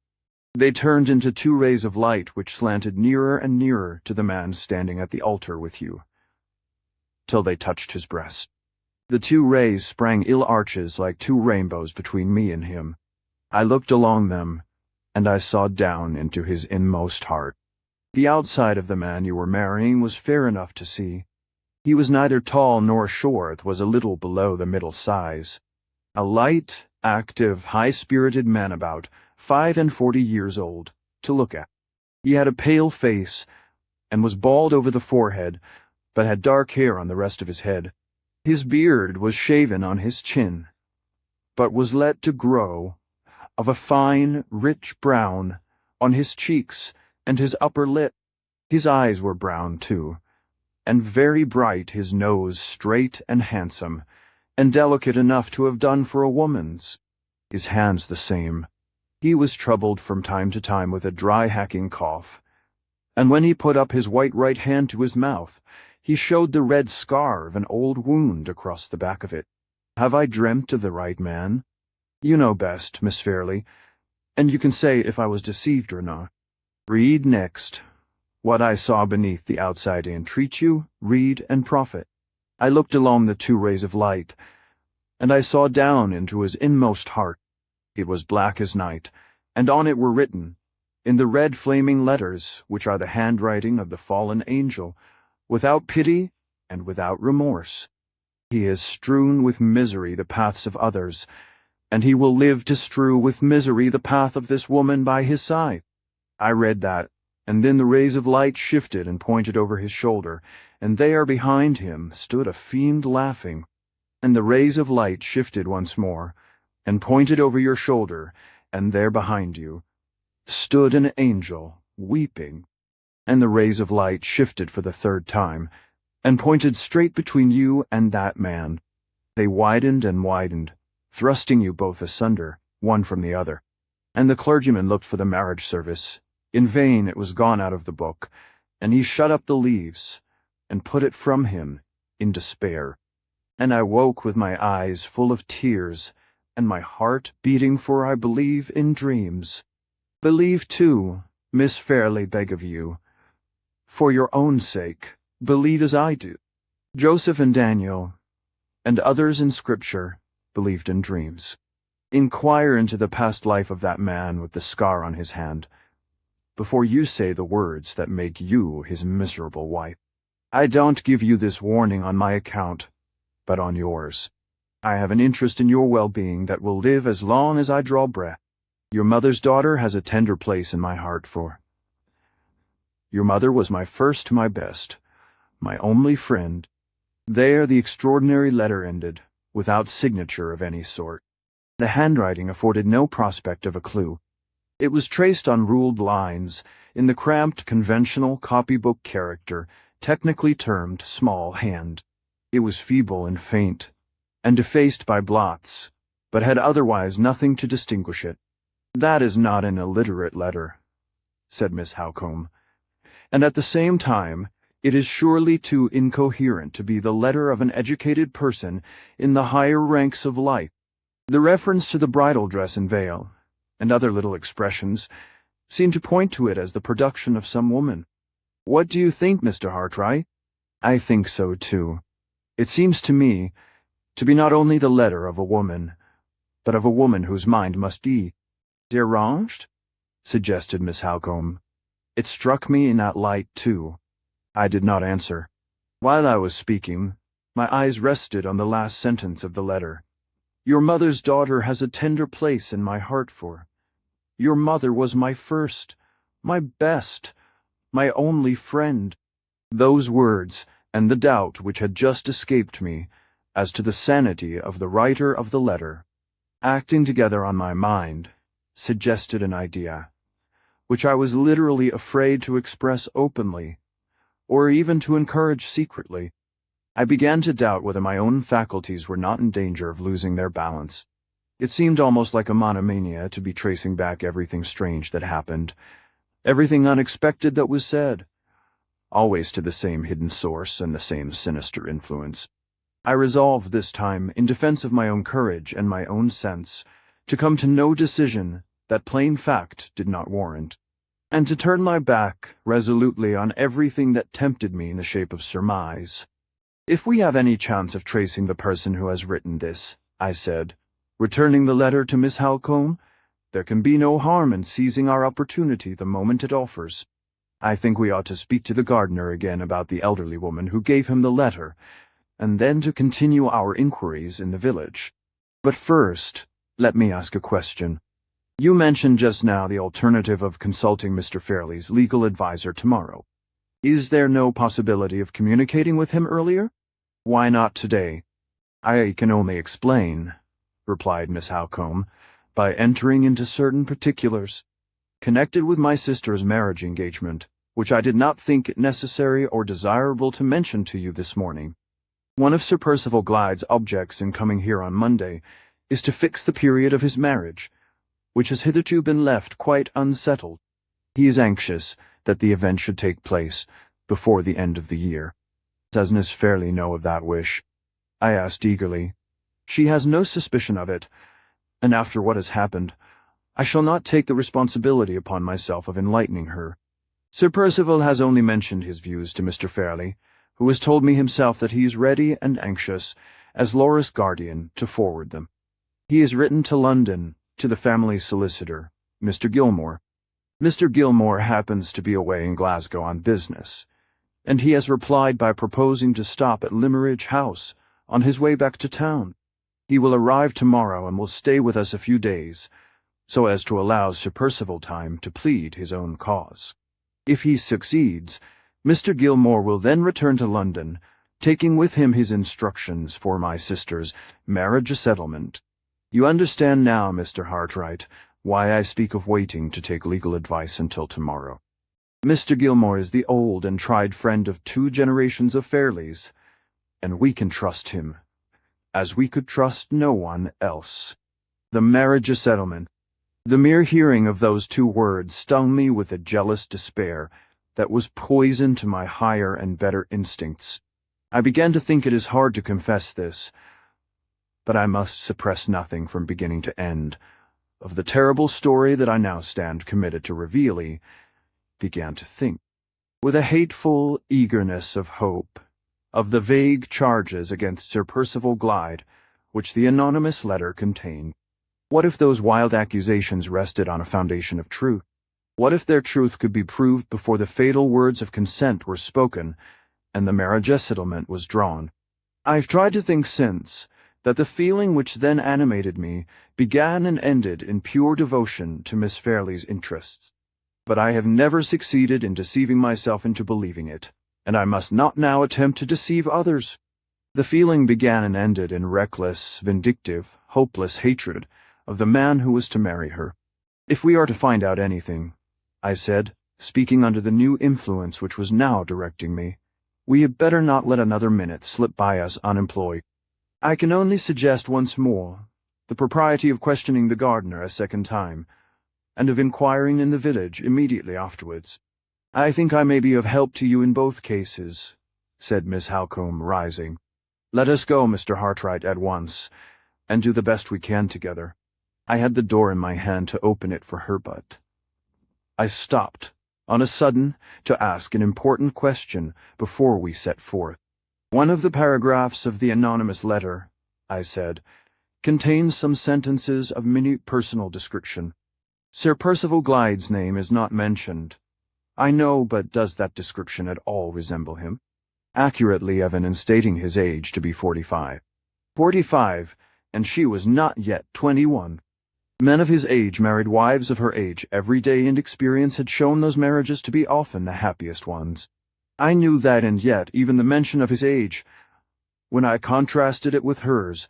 they turned into 2 rays of light which slanted nearer and nearer to the man standing at the altar with you, till they touched his breast. The 2 rays sprang ill arches like 2 rainbows between me and him. I looked along them, and I saw down into his inmost heart. The outside of the man you were marrying was fair enough to see. He was neither tall nor short, was a little below the middle size. A light, active, high-spirited man about 45 years old, to look at. He had a pale face, and was bald over the forehead, but had dark hair on the rest of his head. His beard was shaven on his chin, but was let to grow, of a fine, rich brown, on his cheeks and his upper lip. His eyes were brown, too, and very bright, his nose straight and handsome, and delicate enough to have done for a woman's. His hands the same. He was troubled from time to time with a dry hacking cough, and when he put up his white right hand to his mouth, he showed the red scar of an old wound across the back of it. Have I dreamt of the right man? You know best, Miss Fairley, and you can say if I was deceived or not. Read next. What I saw beneath the outside, I entreat you, read and profit. I looked along the two rays of light, and I saw down into his inmost heart. It was black as night, and on it were written, in the red flaming letters, which are the handwriting of the fallen angel, without pity and without remorse, "He has strewn with misery the paths of others, and he will live to strew with misery the path of this woman by his side." I read that, and then the rays of light shifted and pointed over his shoulder, and there behind him stood a fiend laughing. And the rays of light shifted once more, and pointed over your shoulder, and there behind you stood an angel, weeping. And the rays of light shifted for the third time, and pointed straight between you and that man. They widened and widened, thrusting you both asunder, one from the other. And the clergyman looked for the marriage service. In vain it was gone out of the book, and he shut up the leaves, and put it from him in despair. And I woke with my eyes full of tears, and my heart beating, for I believe in dreams. Believe too, Miss Fairley, beg of you. For your own sake, believe as I do. Joseph and Daniel, and others in Scripture, believed in dreams. Inquire into the past life of that man with the scar on his hand, before you say the words that make you his miserable wife. I don't give you this warning on my account, but on yours. I have an interest in your well-being that will live as long as I draw breath. Your mother's daughter has a tender place in my heart, for your mother was my first, my best, my only friend. There the extraordinary letter ended, without signature of any sort. The handwriting afforded no prospect of a clue. It was traced on ruled lines, in the cramped conventional copybook character, technically termed small hand. It was feeble and faint, and defaced by blots, but had otherwise nothing to distinguish it. "That is not an illiterate letter," said Miss Howcombe, "and at the same time it is surely too incoherent to be the letter of an educated person in the higher ranks of life. The reference to the bridal dress and veil, and other little expressions, seem to point to it as the production of some woman. What do you think, Mr. Hartright?" "I think so, too. It seems to me to be not only the letter of a woman, but of a woman whose mind must be deranged," suggested Miss Howcombe. It struck me in that light, too. I did not answer. While I was speaking, my eyes rested on the last sentence of the letter. "Your mother's daughter has a tender place in my heart, for your mother was my first, my best, my only friend." Those words, and the doubt which had just escaped me as to the sanity of the writer of the letter, acting together on my mind, suggested an idea, which I was literally afraid to express openly, or even to encourage secretly. I began to doubt whether my own faculties were not in danger of losing their balance. It seemed almost like a monomania to be tracing back everything strange that happened, everything unexpected that was said, always to the same hidden source and the same sinister influence. I resolved this time, in defense of my own courage and my own sense, to come to no decision that plain fact did not warrant, and to turn my back resolutely on everything that tempted me in the shape of surmise. "If we have any chance of tracing the person who has written this," I said, returning the letter to Miss Howcombe, "there can be no harm in seizing our opportunity the moment it offers. I think we ought to speak to the gardener again about the elderly woman who gave him the letter, and then to continue our inquiries in the village. But first, let me ask a question. You mentioned just now the alternative of consulting Mr. Fairley's legal adviser tomorrow. Is there no possibility of communicating with him earlier? Why not today?" "I can only explain," replied Miss Howcombe, "by entering into certain particulars connected with my sister's marriage engagement, which I did not think it necessary or desirable to mention to you this morning. One of Sir Percival Glyde's objects in coming here on Monday is to fix the period of his marriage, which has hitherto been left quite unsettled. He is anxious that the event should take place before the end of the year." "Does Miss Fairley know of that wish?" I asked eagerly. "She has no suspicion of it, and after what has happened, I shall not take the responsibility upon myself of enlightening her. Sir Percival has only mentioned his views to Mr. Fairley, who has told me himself that he is ready and anxious, as Laura's guardian, to forward them. He has written to London, to the family solicitor, Mr. Gilmore. Mr. Gilmore happens to be away in Glasgow on business, and he has replied by proposing to stop at Limmeridge House on his way back to town. He will arrive tomorrow and will stay with us a few days, so as to allow Sir Percival time to plead his own cause. If he succeeds, Mr. Gilmore will then return to London, taking with him his instructions for my sister's marriage settlement. You understand now, Mr. Hartright, why I speak of waiting to take legal advice until tomorrow. Mr. Gilmore is the old and tried friend of 2 generations of Fairleys, and we can trust him, as we could trust no one else. The marriage settlement. The mere hearing of those 2 words stung me with a jealous despair that was poison to my higher and better instincts. I began to think it is hard to confess this, but I must suppress nothing from beginning to end of the terrible story that I now stand committed to revealing. Began to think, with a hateful eagerness of hope, of the vague charges against Sir Percival Glyde which the anonymous letter contained. What if those wild accusations rested on a foundation of truth? What if their truth could be proved before the fatal words of consent were spoken and the marriage settlement was drawn? I've tried to think since that the feeling which then animated me began and ended in pure devotion to Miss Fairley's interests. But I have never succeeded in deceiving myself into believing it, and I must not now attempt to deceive others. The feeling began and ended in reckless, vindictive, hopeless hatred of the man who was to marry her. If we are to find out anything, I said, speaking under the new influence which was now directing me, we had better not let another minute slip by us unemployed. I can only suggest once more the propriety of questioning the gardener a second time, and of inquiring in the village immediately afterwards. I think I may be of help to you in both cases, said Miss Halcombe, rising. Let us go, Mr. Hartright, at once, and do the best we can together. I had the door in my hand to open it for her, but I stopped, on a sudden, to ask an important question before we set forth. One of the paragraphs of the anonymous letter, I said, contains some sentences of minute personal description. Sir Percival Glyde's name is not mentioned. I know, but does that description at all resemble him? Accurately even in stating his age to be 45. 45, and she was not yet 21. Men of his age married wives of her age every day, and experience had shown those marriages to be often the happiest ones. I knew that, and yet even the mention of his age, when I contrasted it with hers,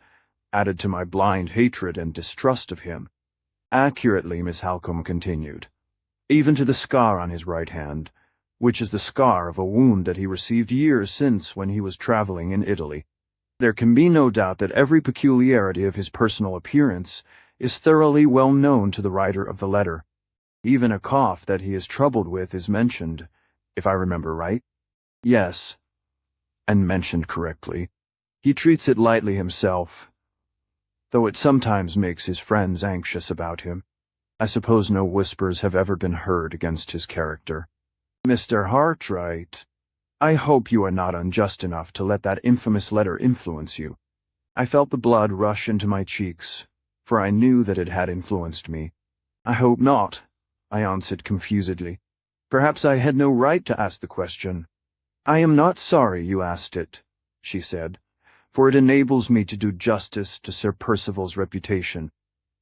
added to my blind hatred and distrust of him. Accurately, Miss Halcombe continued, even to the scar on his right hand, which is the scar of a wound that he received years since when he was traveling in Italy. There can be no doubt that every peculiarity of his personal appearance is thoroughly well known to the writer of the letter. Even a cough that he is troubled with is mentioned, if I remember right. Yes, and mentioned correctly. He treats it lightly himself, though it sometimes makes his friends anxious about him. I suppose no whispers have ever been heard against his character. Mr. Hartright, I hope you are not unjust enough to let that infamous letter influence you. I felt the blood rush into my cheeks, for I knew that it had influenced me. I hope not, I answered confusedly. Perhaps I had no right to ask the question. I am not sorry you asked it, she said, for it enables me to do justice to Sir Percival's reputation.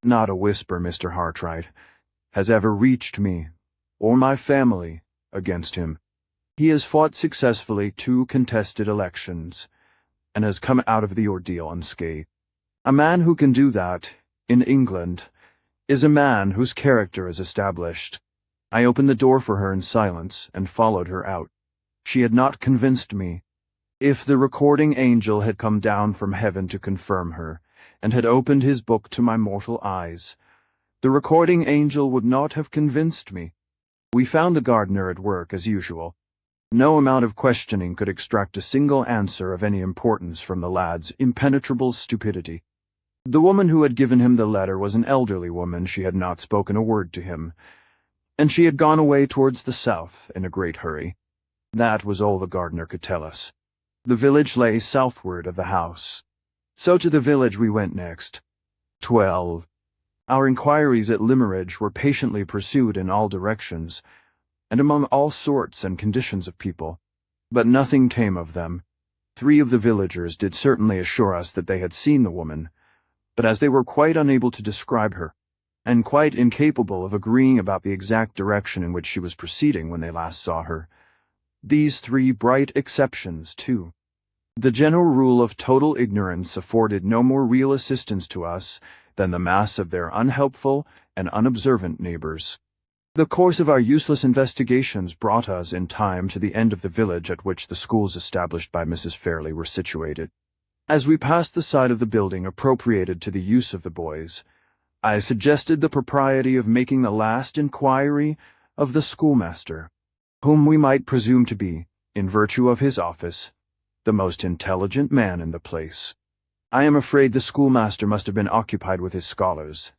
Not a whisper, Mr. Hartright, has ever reached me, or my family, against him. He has fought successfully 2 contested elections, and has come out of the ordeal unscathed. A man who can do that, in England, is a man whose character is established. I opened the door for her in silence and followed her out. She had not convinced me. If the recording angel had come down from heaven to confirm her, and had opened his book to my mortal eyes, the recording angel would not have convinced me. We found the gardener at work as usual. No amount of questioning could extract a single answer of any importance from the lad's impenetrable stupidity. The woman who had given him the letter was an elderly woman. She had not spoken a word to him, and she had gone away towards the south in a great hurry. That was all the gardener could tell us. The village lay southward of the house. So to the village we went next. 12. Our inquiries at Limmeridge were patiently pursued in all directions, and among all sorts and conditions of people, but nothing came of them. 3 of the villagers did certainly assure us that they had seen the woman, but as they were quite unable to describe her, and quite incapable of agreeing about the exact direction in which she was proceeding when they last saw her, these 3 bright exceptions, too. The general rule of total ignorance afforded no more real assistance to us than the mass of their unhelpful and unobservant neighbors. The course of our useless investigations brought us in time to the end of the village at which the schools established by Mrs. Fairley were situated. As we passed the side of the building appropriated to the use of the boys, I suggested the propriety of making the last inquiry of the schoolmaster, whom we might presume to be, in virtue of his office, the most intelligent man in the place. "I am afraid the schoolmaster must have been occupied with his scholars,"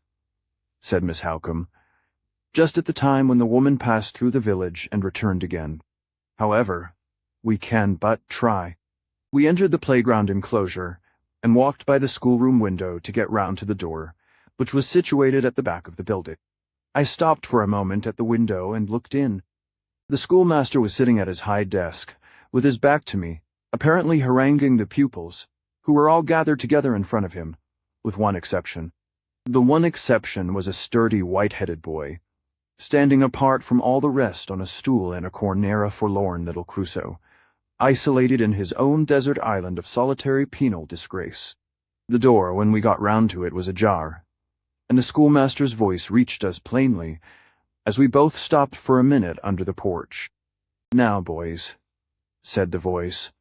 said Miss Halcombe, just at the time when the woman passed through the village and returned again. "However, we can but try." We entered the playground enclosure and walked by the schoolroom window to get round to the door, which was situated at the back of the building. I stopped for a moment at the window and looked in. The schoolmaster was sitting at his high desk, with his back to me, apparently haranguing the pupils, who were all gathered together in front of him, with one exception. The one exception was a sturdy, white-headed boy, standing apart from all the rest on a stool in a corner, a forlorn little Crusoe, isolated in his own desert island of solitary penal disgrace. The door, when we got round to it, was ajar, and the schoolmaster's voice reached us plainly, as we both stopped for a minute under the porch. "Now, boys," said the voice,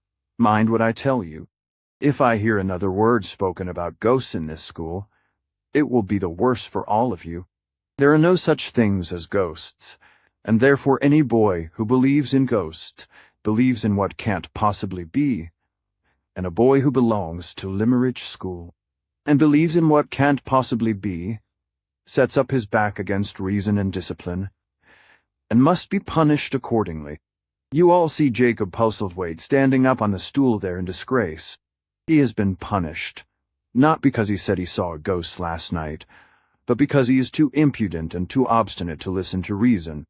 "mind what I tell you. If I hear another word spoken about ghosts in this school, it will be the worse for all of you. There are no such things as ghosts, and therefore any boy who believes in ghosts believes in what can't possibly be, and a boy who belongs to Limmeridge School and believes in what can't possibly be sets up his back against reason and discipline, and must be punished accordingly. You all see Jacob Postlethwaite standing up on the stool there in disgrace. He has been punished, not because he said he saw a ghost last night, but because he is too impudent and too obstinate to listen to reason,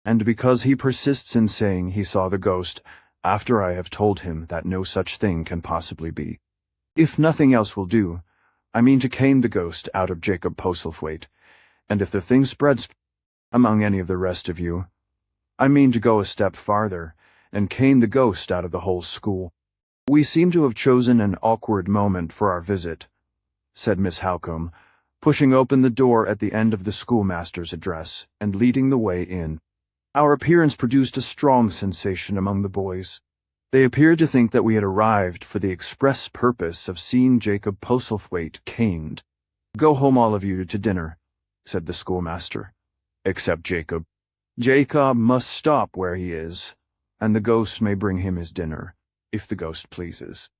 and because he persists in saying he saw the ghost after I have told him that no such thing can possibly be. If nothing else will do, I mean to cane the ghost out of Jacob Postlethwaite, and if the thing spreads among any of the rest of you, I mean to go a step farther and cane the ghost out of the whole school." "We seem to have chosen an awkward moment for our visit," said Miss Halcombe, pushing open the door at the end of the schoolmaster's address and leading the way in. Our appearance produced a strong sensation among the boys. They appeared to think that we had arrived for the express purpose of seeing Jacob Postlethwaite caned. "Go home, all of you, to dinner," said the schoolmaster, "except Jacob. Jacob must stop where he is, and the ghost may bring him his dinner, if the ghost pleases."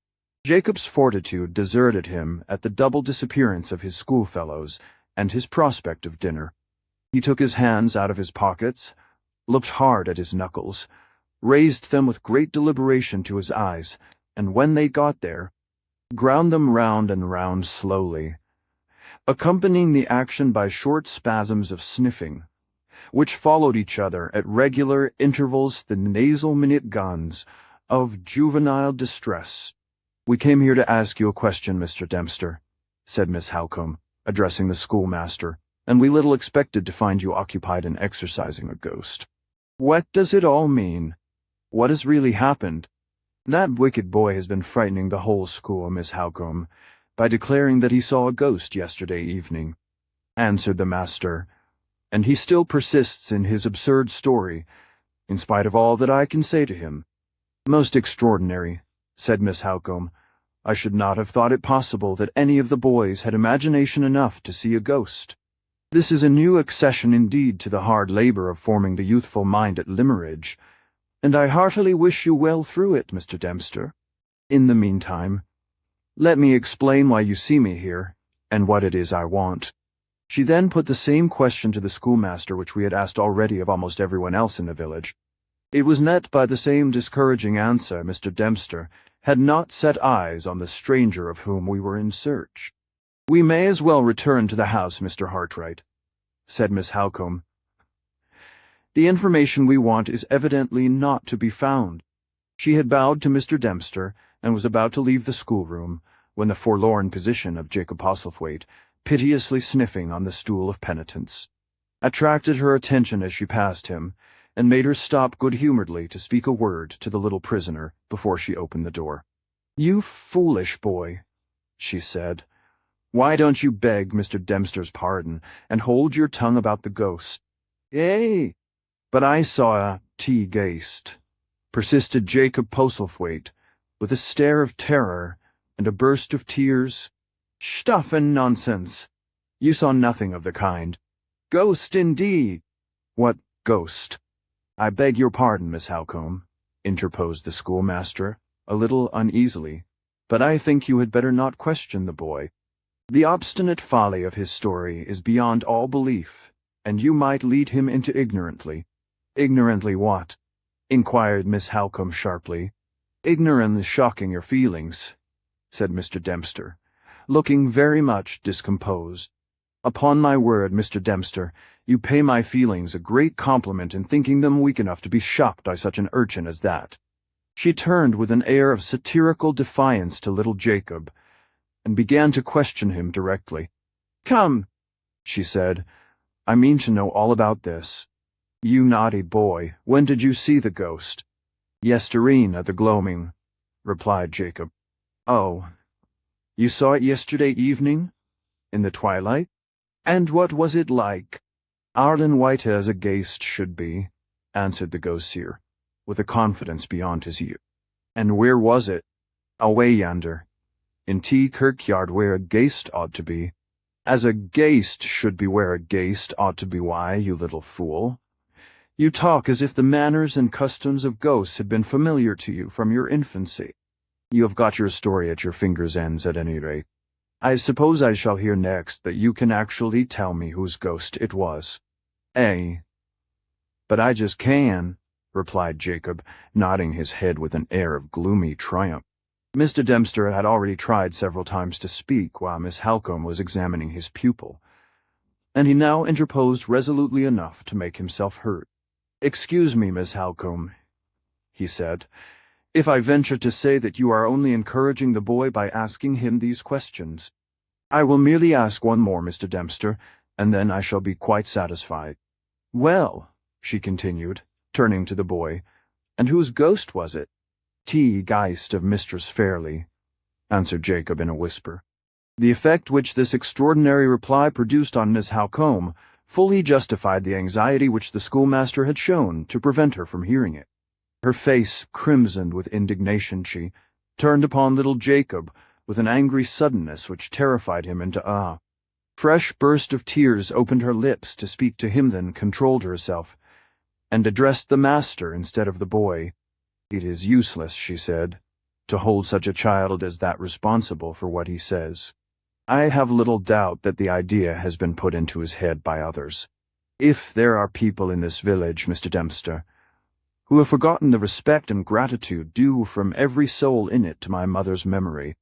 Jacob's fortitude deserted him at the double disappearance of his schoolfellows and his prospect of dinner. He took his hands out of his pockets, looked hard at his knuckles, raised them with great deliberation to his eyes, and when they got there, ground them round and round slowly, accompanying the action by short spasms of sniffing, which followed each other at regular intervals, the nasal minute guns of juvenile distress. "We came here to ask you a question, Mr. Dempster," said Miss Halcombe, addressing the schoolmaster, "and we little expected to find you occupied in exorcising a ghost. What does it all mean? What has really happened?" "That wicked boy has been frightening the whole school, Miss Halcombe, by declaring that he saw a ghost yesterday evening," answered the master, "and he still persists in his absurd story, in spite of all that I can say to him." "Most extraordinary," said Miss Halcombe. "I should not have thought it possible that any of the boys had imagination enough to see a ghost. This is a new accession indeed to the hard labor of forming the youthful mind at Limmeridge, and I heartily wish you well through it, Mr. Dempster. In the meantime, let me explain why you see me here, and what it is I want." She then put the same question to the schoolmaster which we had asked already of almost everyone else in the village. It was met by the same discouraging answer, Mr. Dempster, had not set eyes on the stranger of whom we were in search. "We may as well return to the house, Mr. Hartright," said Miss Halcombe. "The information we want is evidently not to be found." She had bowed to Mr. Dempster and was about to leave the schoolroom when the forlorn position of Jacob Postlethwaite, piteously sniffing on the stool of penitence, attracted her attention as she passed him, and made her stop good-humoredly to speak a word to the little prisoner before she opened the door. "You foolish boy," she said. "Why don't you beg Mr. Dempster's pardon and hold your tongue about the ghost?" "Eh, but I saw a tea-ghaist," persisted Jacob Postlethwaite, with a stare of terror and a burst of tears. "Stuff and nonsense. You saw nothing of the kind. Ghost indeed." "What ghost?" "I beg your pardon, Miss Halcombe," interposed the schoolmaster, a little uneasily, "but I think you had better not question the boy. The obstinate folly of his story is beyond all belief, and you might lead him into ignorantly." "Ignorantly what?" inquired Miss Halcombe sharply. "Ignorantly shocking your feelings," said Mr. Dempster, looking very much discomposed. "Upon my word, Mr. Dempster, you pay my feelings a great compliment in thinking them weak enough to be shocked by such an urchin as that." She turned with an air of satirical defiance to little Jacob, and began to question him directly. "Come," she said, "I mean to know all about this. You naughty boy, when did you see the ghost?" "Yestereen at the gloaming," replied Jacob. "Oh, you saw it yesterday evening? In the twilight? And what was it like?" "Arlen white as a ghaist should be," answered the ghost-seer, with a confidence beyond his years. "And where was it?" "Away yonder, in T Kirkyard, where a ghaist ought to be." "As a ghaist should be where a ghaist ought to be, why, you little fool. You talk as if the manners and customs of ghosts had been familiar to you from your infancy. You have got your story at your fingers' ends, at any rate. I suppose I shall hear next that you can actually tell me whose ghost it was." "Eh? But I just can," replied Jacob, nodding his head with an air of gloomy triumph. Mr. Dempster had already tried several times to speak while Miss Halcombe was examining his pupil, and he now interposed resolutely enough to make himself heard. "Excuse me, Miss Halcombe," he said, "if I venture to say that you are only encouraging the boy by asking him these questions. I will merely ask one more, Mr. Dempster, and then I shall be quite satisfied." "Well," she continued, turning to the boy, "and whose ghost was it?" "T Geist of Mistress Fairlie," answered Jacob in a whisper. The effect which this extraordinary reply produced on Miss Halcombe fully justified the anxiety which the schoolmaster had shown to prevent her from hearing it. Her face crimsoned with indignation. She turned upon little Jacob with an angry suddenness which terrified him into awe. Fresh burst of tears opened her lips to speak to him, then controlled herself, and addressed the master instead of the boy. "It is useless," she said, "to hold such a child as that responsible for what he says. I have little doubt that the idea has been put into his head by others. If there are people in this village, Mr. Dempster, who have forgotten the respect and gratitude due from every soul in it to my mother's memory,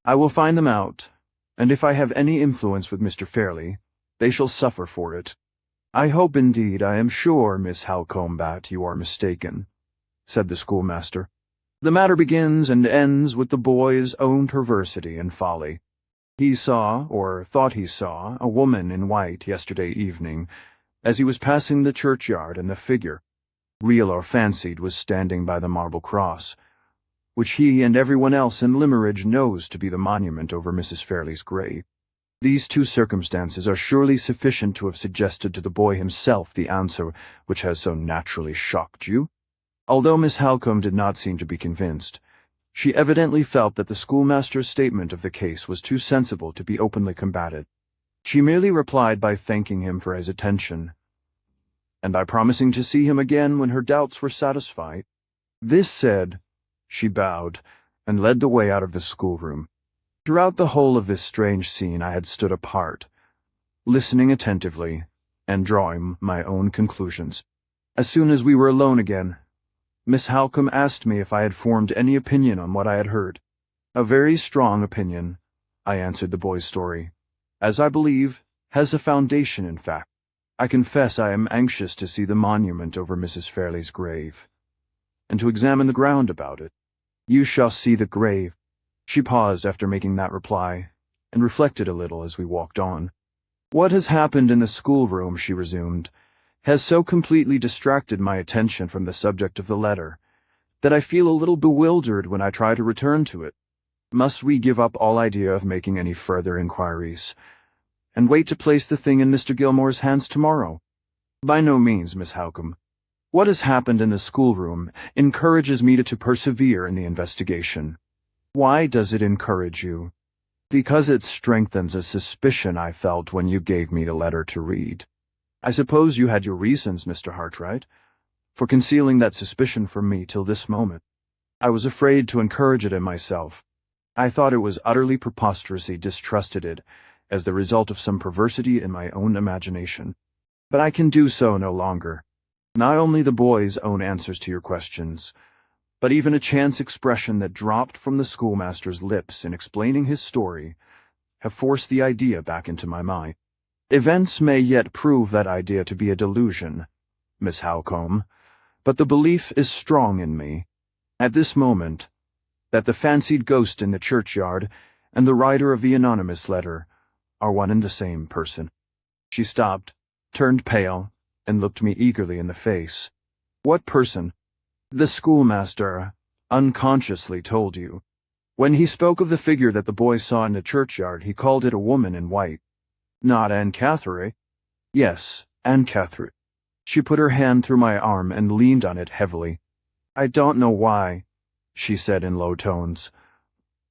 I will find them out, and if I have any influence with Mr. Fairlie, they shall suffer for it." "I hope, indeed, I am sure, Miss Halcombe, that you are mistaken," said the schoolmaster. "The matter begins and ends with the boy's own perversity and folly. He saw, or thought he saw, a woman in white yesterday evening, as he was passing the churchyard, and the figure, real or fancied, was standing by the marble cross, which he and everyone else in Limmeridge knows to be the monument over Mrs. Fairlie's grave. These two circumstances are surely sufficient to have suggested to the boy himself the answer which has so naturally shocked you." Although Miss Halcombe did not seem to be convinced, she evidently felt that the schoolmaster's statement of the case was too sensible to be openly combated. She merely replied by thanking him for his attention, and by promising to see him again when her doubts were satisfied. This said, she bowed, and led the way out of the schoolroom. Throughout the whole of this strange scene I had stood apart, listening attentively, and drawing my own conclusions. As soon as we were alone again, Miss Halcombe asked me if I had formed any opinion on what I had heard. A very strong opinion, I answered the boy's story, as I believe has a foundation in fact. I confess I am anxious to see the monument over Mrs. Fairley's grave, and to examine the ground about it. You shall see the grave. She paused after making that reply, and reflected a little as we walked on. What has happened in the schoolroom, she resumed, has so completely distracted my attention from the subject of the letter, that I feel a little bewildered when I try to return to it. Must we give up all idea of making any further inquiries, and wait to place the thing in Mr. Gilmore's hands tomorrow? By no means, Miss Halcombe. What has happened in the schoolroom encourages me to persevere in the investigation. Why does it encourage you? Because it strengthens a suspicion I felt when you gave me the letter to read. I suppose you had your reasons, Mr. Hartright, for concealing that suspicion from me till this moment. I was afraid to encourage it in myself. I thought it was utterly preposterously distrusted it as the result of some perversity in my own imagination. But I can do so no longer. Not only the boy's own answers to your questions, but even a chance expression that dropped from the schoolmaster's lips in explaining his story, have forced the idea back into my mind. Events may yet prove that idea to be a delusion, Miss Halcombe, but the belief is strong in me, at this moment, that the fancied ghost in the churchyard and the writer of the anonymous letter are one and the same person. She stopped, turned pale, and looked me eagerly in the face. What person? The schoolmaster unconsciously told you. When he spoke of the figure that the boy saw in the churchyard, he called it a woman in white. Not Anne Catherine? Yes, Anne Catherine. She put her hand through my arm and leaned on it heavily. I don't know why, she said in low tones,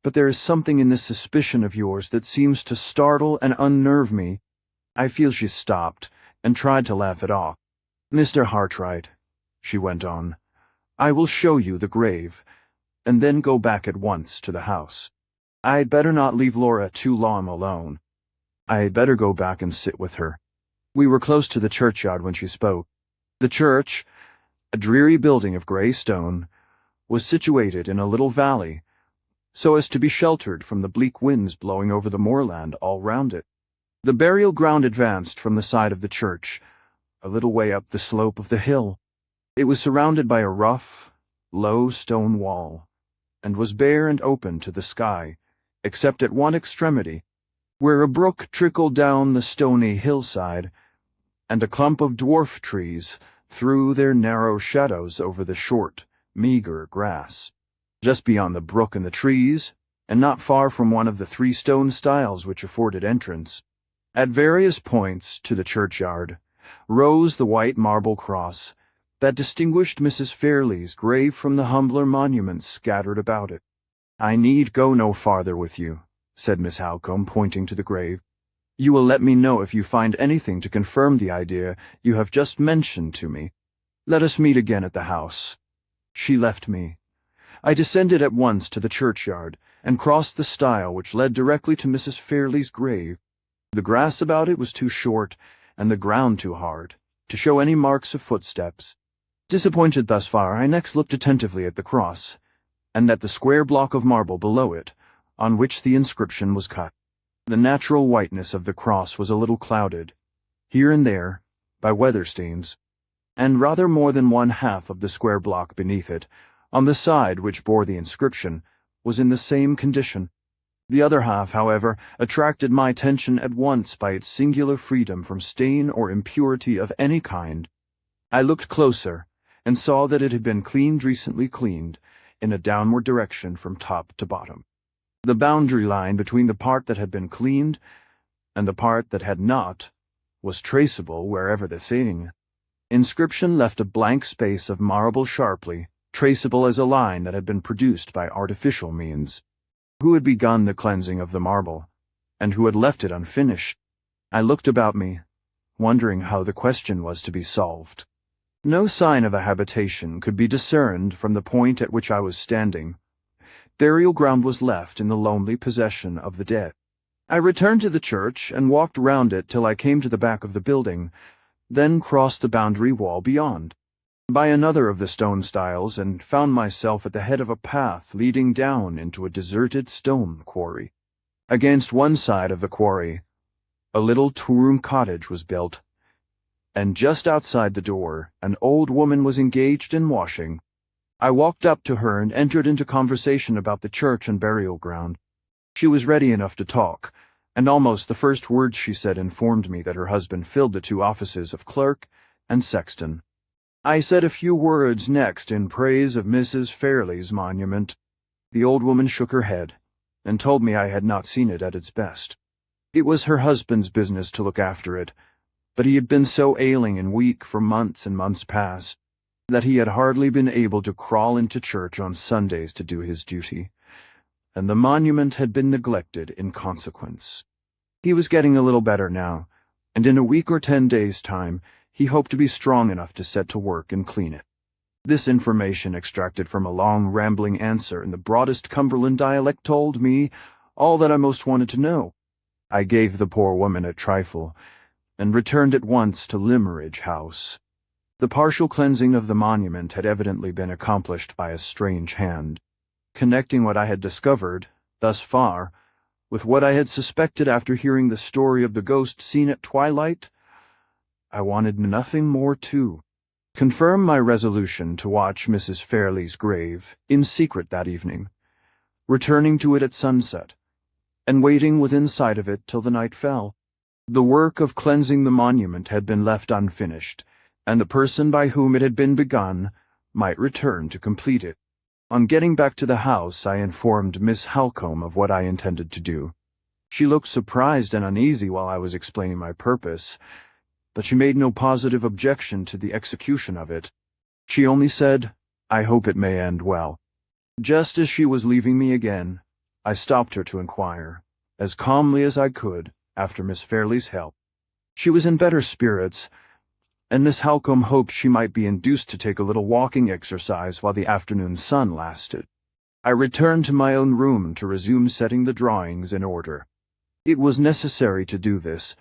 but there is something in this suspicion of yours that seems to startle and unnerve me. I feel she stopped and tried to laugh it off. Mr. Hartright, she went on, I will show you the grave, and then go back at once to the house. I'd better not leave Laura too long alone. I had better go back and sit with her. We were close to the churchyard when she spoke. The church, a dreary building of grey stone, was situated in a little valley, so as to be sheltered from the bleak winds blowing over the moorland all round it. The burial ground advanced from the side of the church, a little way up the slope of the hill. It was surrounded by a rough, low stone wall, and was bare and open to the sky, except at one extremity, where a brook trickled down the stony hillside, and a clump of dwarf trees threw their narrow shadows over the short, meagre grass. Just beyond the brook and the trees, and not far from one of the 3 stone stiles which afforded entrance, at various points to the churchyard, rose the white marble cross that distinguished Mrs. Fairley's grave from the humbler monuments scattered about it. I need go no farther with you, said Miss Halcombe, pointing to the grave. You will let me know if you find anything to confirm the idea you have just mentioned to me. Let us meet again at the house. She left me. I descended at once to the churchyard, and crossed the stile which led directly to Mrs. Fairley's grave. The grass about it was too short, and the ground too hard, to show any marks of footsteps. Disappointed thus far, I next looked attentively at the cross, and at the square block of marble below it, on which the inscription was cut. The natural whiteness of the cross was a little clouded, here and there, by weather stains, and rather more than one half of the square block beneath it, on the side which bore the inscription, was in the same condition. The other half, however, attracted my attention at once by its singular freedom from stain or impurity of any kind. I looked closer, and saw that it had been recently cleaned, in a downward direction from top to bottom. The boundary line between the part that had been cleaned and the part that had not was traceable wherever the thing. Inscription left a blank space of marble sharply, traceable as a line that had been produced by artificial means. Who had begun the cleansing of the marble, and who had left it unfinished? I looked about me, wondering how the question was to be solved. No sign of a habitation could be discerned from the point at which I was standing. Burial ground was left in the lonely possession of the dead. I returned to the church and walked round it till I came to the back of the building, then crossed the boundary wall beyond. by another of the stone stiles and found myself at the head of a path leading down into a deserted stone quarry. Against one side of the quarry, a little two-room cottage was built, and just outside the door, an old woman was engaged in washing. I walked up to her and entered into conversation about the church and burial ground. She was ready enough to talk, and almost the first words she said informed me that her husband filled the two offices of clerk and sexton. I said a few words next in praise of Mrs. Fairley's monument. The old woman shook her head, and told me I had not seen it at its best. It was her husband's business to look after it, but he had been so ailing and weak for months and months past that he had hardly been able to crawl into church on Sundays to do his duty, and the monument had been neglected in consequence. He was getting a little better now, and in a week or 10 days' time he hoped to be strong enough to set to work and clean it. This information, extracted from a long, rambling answer in the broadest Cumberland dialect, told me all that I most wanted to know. I gave the poor woman a trifle, and returned at once to Limmeridge House. The partial cleansing of the monument had evidently been accomplished by a strange hand. Connecting what I had discovered, thus far, with what I had suspected after hearing the story of the ghost seen at twilight, I wanted nothing more to confirm my resolution to watch Mrs. Fairley's grave in secret that evening, returning to it at sunset, and waiting within sight of it till the night fell. The work of cleansing the monument had been left unfinished, and the person by whom it had been begun might return to complete it. On getting back to the house, I informed Miss Halcombe of what I intended to do. She looked surprised and uneasy while I was explaining my purpose, but she made no positive objection to the execution of it. She only said, "I hope it may end well." Just as she was leaving me again, I stopped her to inquire, as calmly as I could, after Miss Fairley's help. She was in better spirits, and Miss Halcombe hoped she might be induced to take a little walking exercise while the afternoon sun lasted. I returned to my own room to resume setting the drawings in order. It was necessary to do this,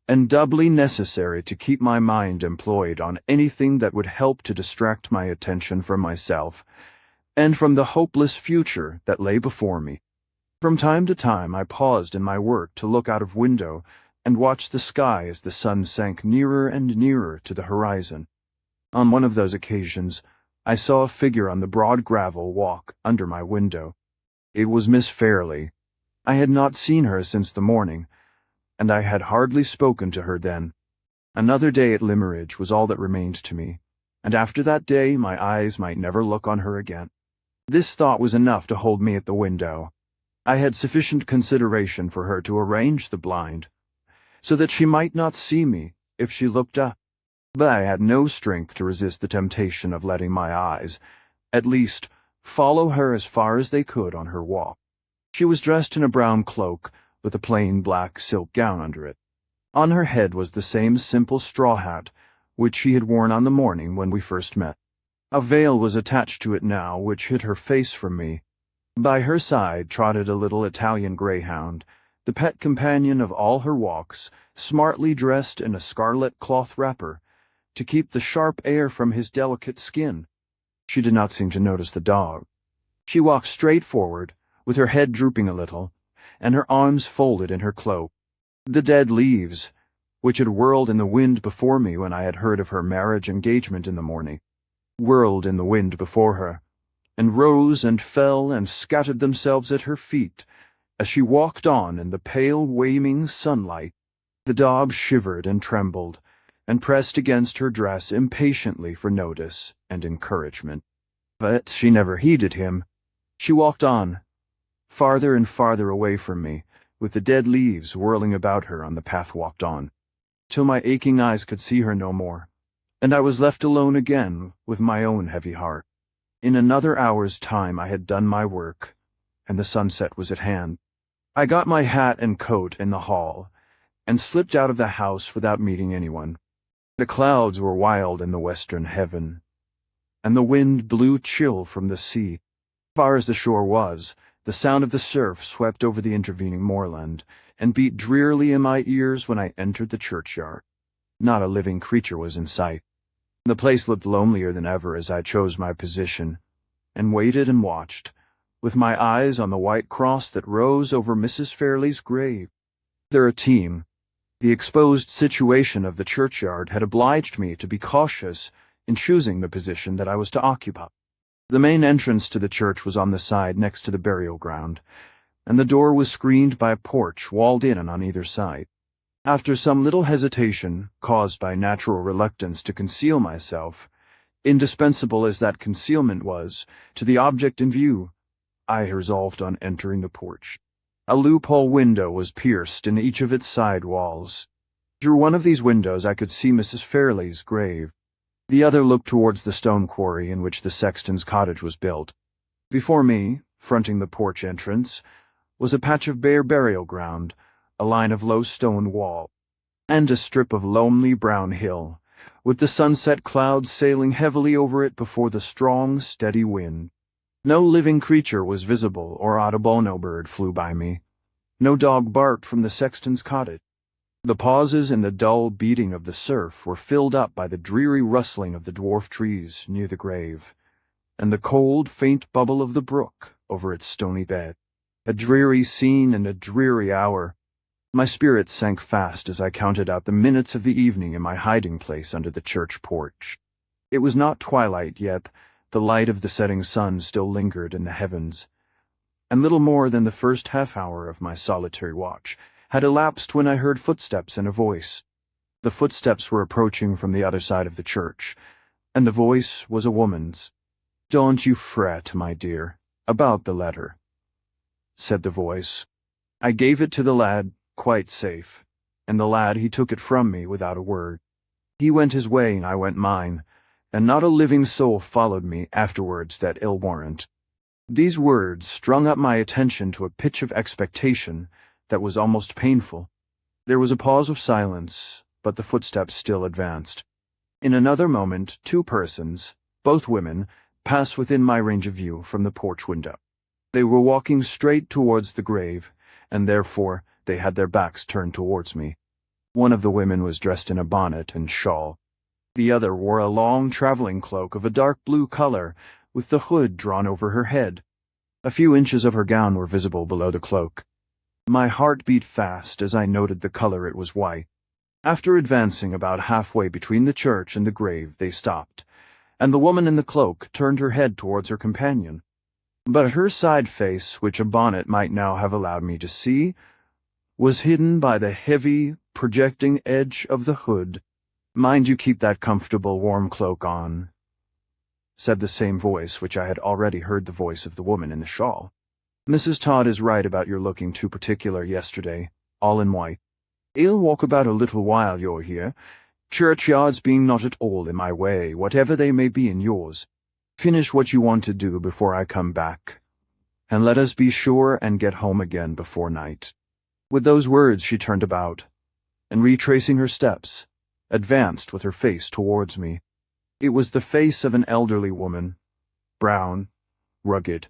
and doubly necessary to keep my mind employed on anything that would help to distract my attention from myself, and from the hopeless future that lay before me. From time to time I paused in my work to look out of window and watch the sky as the sun sank nearer and nearer to the horizon. On one of those occasions, I saw a figure on the broad gravel walk under my window. It was Miss Fairley. I had not seen her since the morning, and I had hardly spoken to her then. Another day at Limmeridge was all that remained to me, and after that day my eyes might never look on her again. This thought was enough to hold me at the window. I had sufficient consideration for her to arrange the blind, so that she might not see me if she looked up. But I had no strength to resist the temptation of letting my eyes, at least, follow her as far as they could on her walk. She was dressed in a brown cloak, with a plain black silk gown under it. On her head was the same simple straw hat which she had worn on the morning when we first met. A veil was attached to it now which hid her face from me. By her side trotted a little Italian greyhound, the pet companion of all her walks, smartly dressed in a scarlet cloth wrapper, to keep the sharp air from his delicate skin. She did not seem to notice the dog. She walked straight forward, with her head drooping a little, and her arms folded in her cloak. The dead leaves, which had whirled in the wind before me when I had heard of her marriage engagement in the morning, whirled in the wind before her, and rose and fell and scattered themselves at her feet as she walked on in the pale, waning sunlight. The dog shivered and trembled, and pressed against her dress impatiently for notice and encouragement. But she never heeded him. She walked on, farther and farther away from me, with the dead leaves whirling about her on the path walked on, till my aching eyes could see her no more, and I was left alone again with my own heavy heart. In another hour's time I had done my work, and the sunset was at hand. I got my hat and coat in the hall, and slipped out of the house without meeting anyone. The clouds were wild in the western heaven, and the wind blew chill from the sea. Far as the shore was, the sound of the surf swept over the intervening moorland, and beat drearily in my ears when I entered the churchyard. Not a living creature was in sight. The place looked lonelier than ever as I chose my position, and waited and watched, with my eyes on the white cross that rose over Mrs. Fairley's grave. They're a team. The exposed situation of the churchyard had obliged me to be cautious in choosing the position that I was to occupy. The main entrance to the church was on the side next to the burial ground, and the door was screened by a porch walled in on either side. After some little hesitation, caused by natural reluctance to conceal myself, indispensable as that concealment was to the object in view, I resolved on entering the porch. A loophole window was pierced in each of its side walls. Through one of these windows I could see Mrs. Fairley's grave. The other looked towards the stone quarry in which the sexton's cottage was built. Before me, fronting the porch entrance, was a patch of bare burial ground, a line of low stone wall, and a strip of lonely brown hill, with the sunset clouds sailing heavily over it before the strong, steady wind. No living creature was visible or audible. No bird flew by me. No dog barked from the sexton's cottage. The pauses in the dull beating of the surf were filled up by the dreary rustling of the dwarf trees near the grave, and the cold, faint bubble of the brook over its stony bed. A dreary scene and a dreary hour. My spirits sank fast as I counted out the minutes of the evening in my hiding place under the church porch. It was not twilight yet. The light of the setting sun still lingered in the heavens, and little more than the first half-hour of my solitary watch had elapsed when I heard footsteps and a voice. The footsteps were approaching from the other side of the church, and the voice was a woman's. "Don't you fret, my dear, about the letter," said the voice. I gave it to the lad, quite safe, and the lad he took it from me without a word. He went his way and I went mine, and not a living soul followed me afterwards that ill warrant. These words strung up my attention to a pitch of expectation that was almost painful. There was a pause of silence, but the footsteps still advanced. In another moment, two persons, both women, passed within my range of view from the porch window. They were walking straight towards the grave, and therefore they had their backs turned towards me. One of the women was dressed in a bonnet and shawl. The other wore a long traveling cloak of a dark blue color, with the hood drawn over her head. A few inches of her gown were visible below the cloak. My heart beat fast as I noted the color. It was white. After advancing about halfway between the church and the grave, they stopped, and the woman in the cloak turned her head towards her companion. But her side face, which a bonnet might now have allowed me to see, was hidden by the heavy, projecting edge of the hood. "Mind you keep that comfortable, warm cloak on," said the same voice which I had already heard the voice of the woman in the shawl. "Mrs. Todd is right about your looking too particular yesterday, all in white. I'll walk about a little while you're here, churchyards being not at all in my way, whatever they may be in yours. Finish what you want to do before I come back, and let us be sure and get home again before night." With those words she turned about, and retracing her steps, advanced with her face towards me. It was the face of an elderly woman, brown, rugged,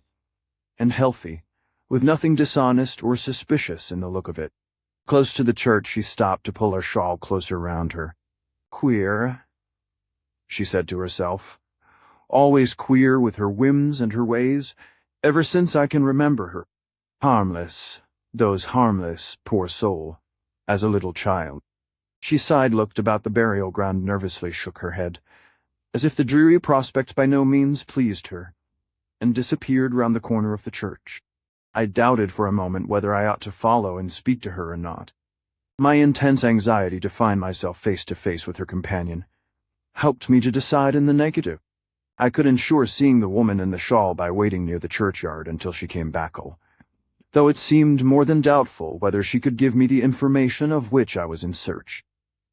and healthy, with nothing dishonest or suspicious in the look of it. Close to the church she stopped to pull her shawl closer round her. "Queer," she said to herself. "Always queer with her whims and her ways, ever since I can remember her. Harmless, those harmless, poor soul, as a little child." She side-looked about the burial ground, nervously shook her head, as if the dreary prospect by no means pleased her, and disappeared round the corner of the church. I doubted for a moment whether I ought to follow and speak to her or not. My intense anxiety to find myself face to face with her companion helped me to decide in the negative. I could ensure seeing the woman in the shawl by waiting near the churchyard until she came back, though it seemed more than doubtful whether she could give me the information of which I was in search.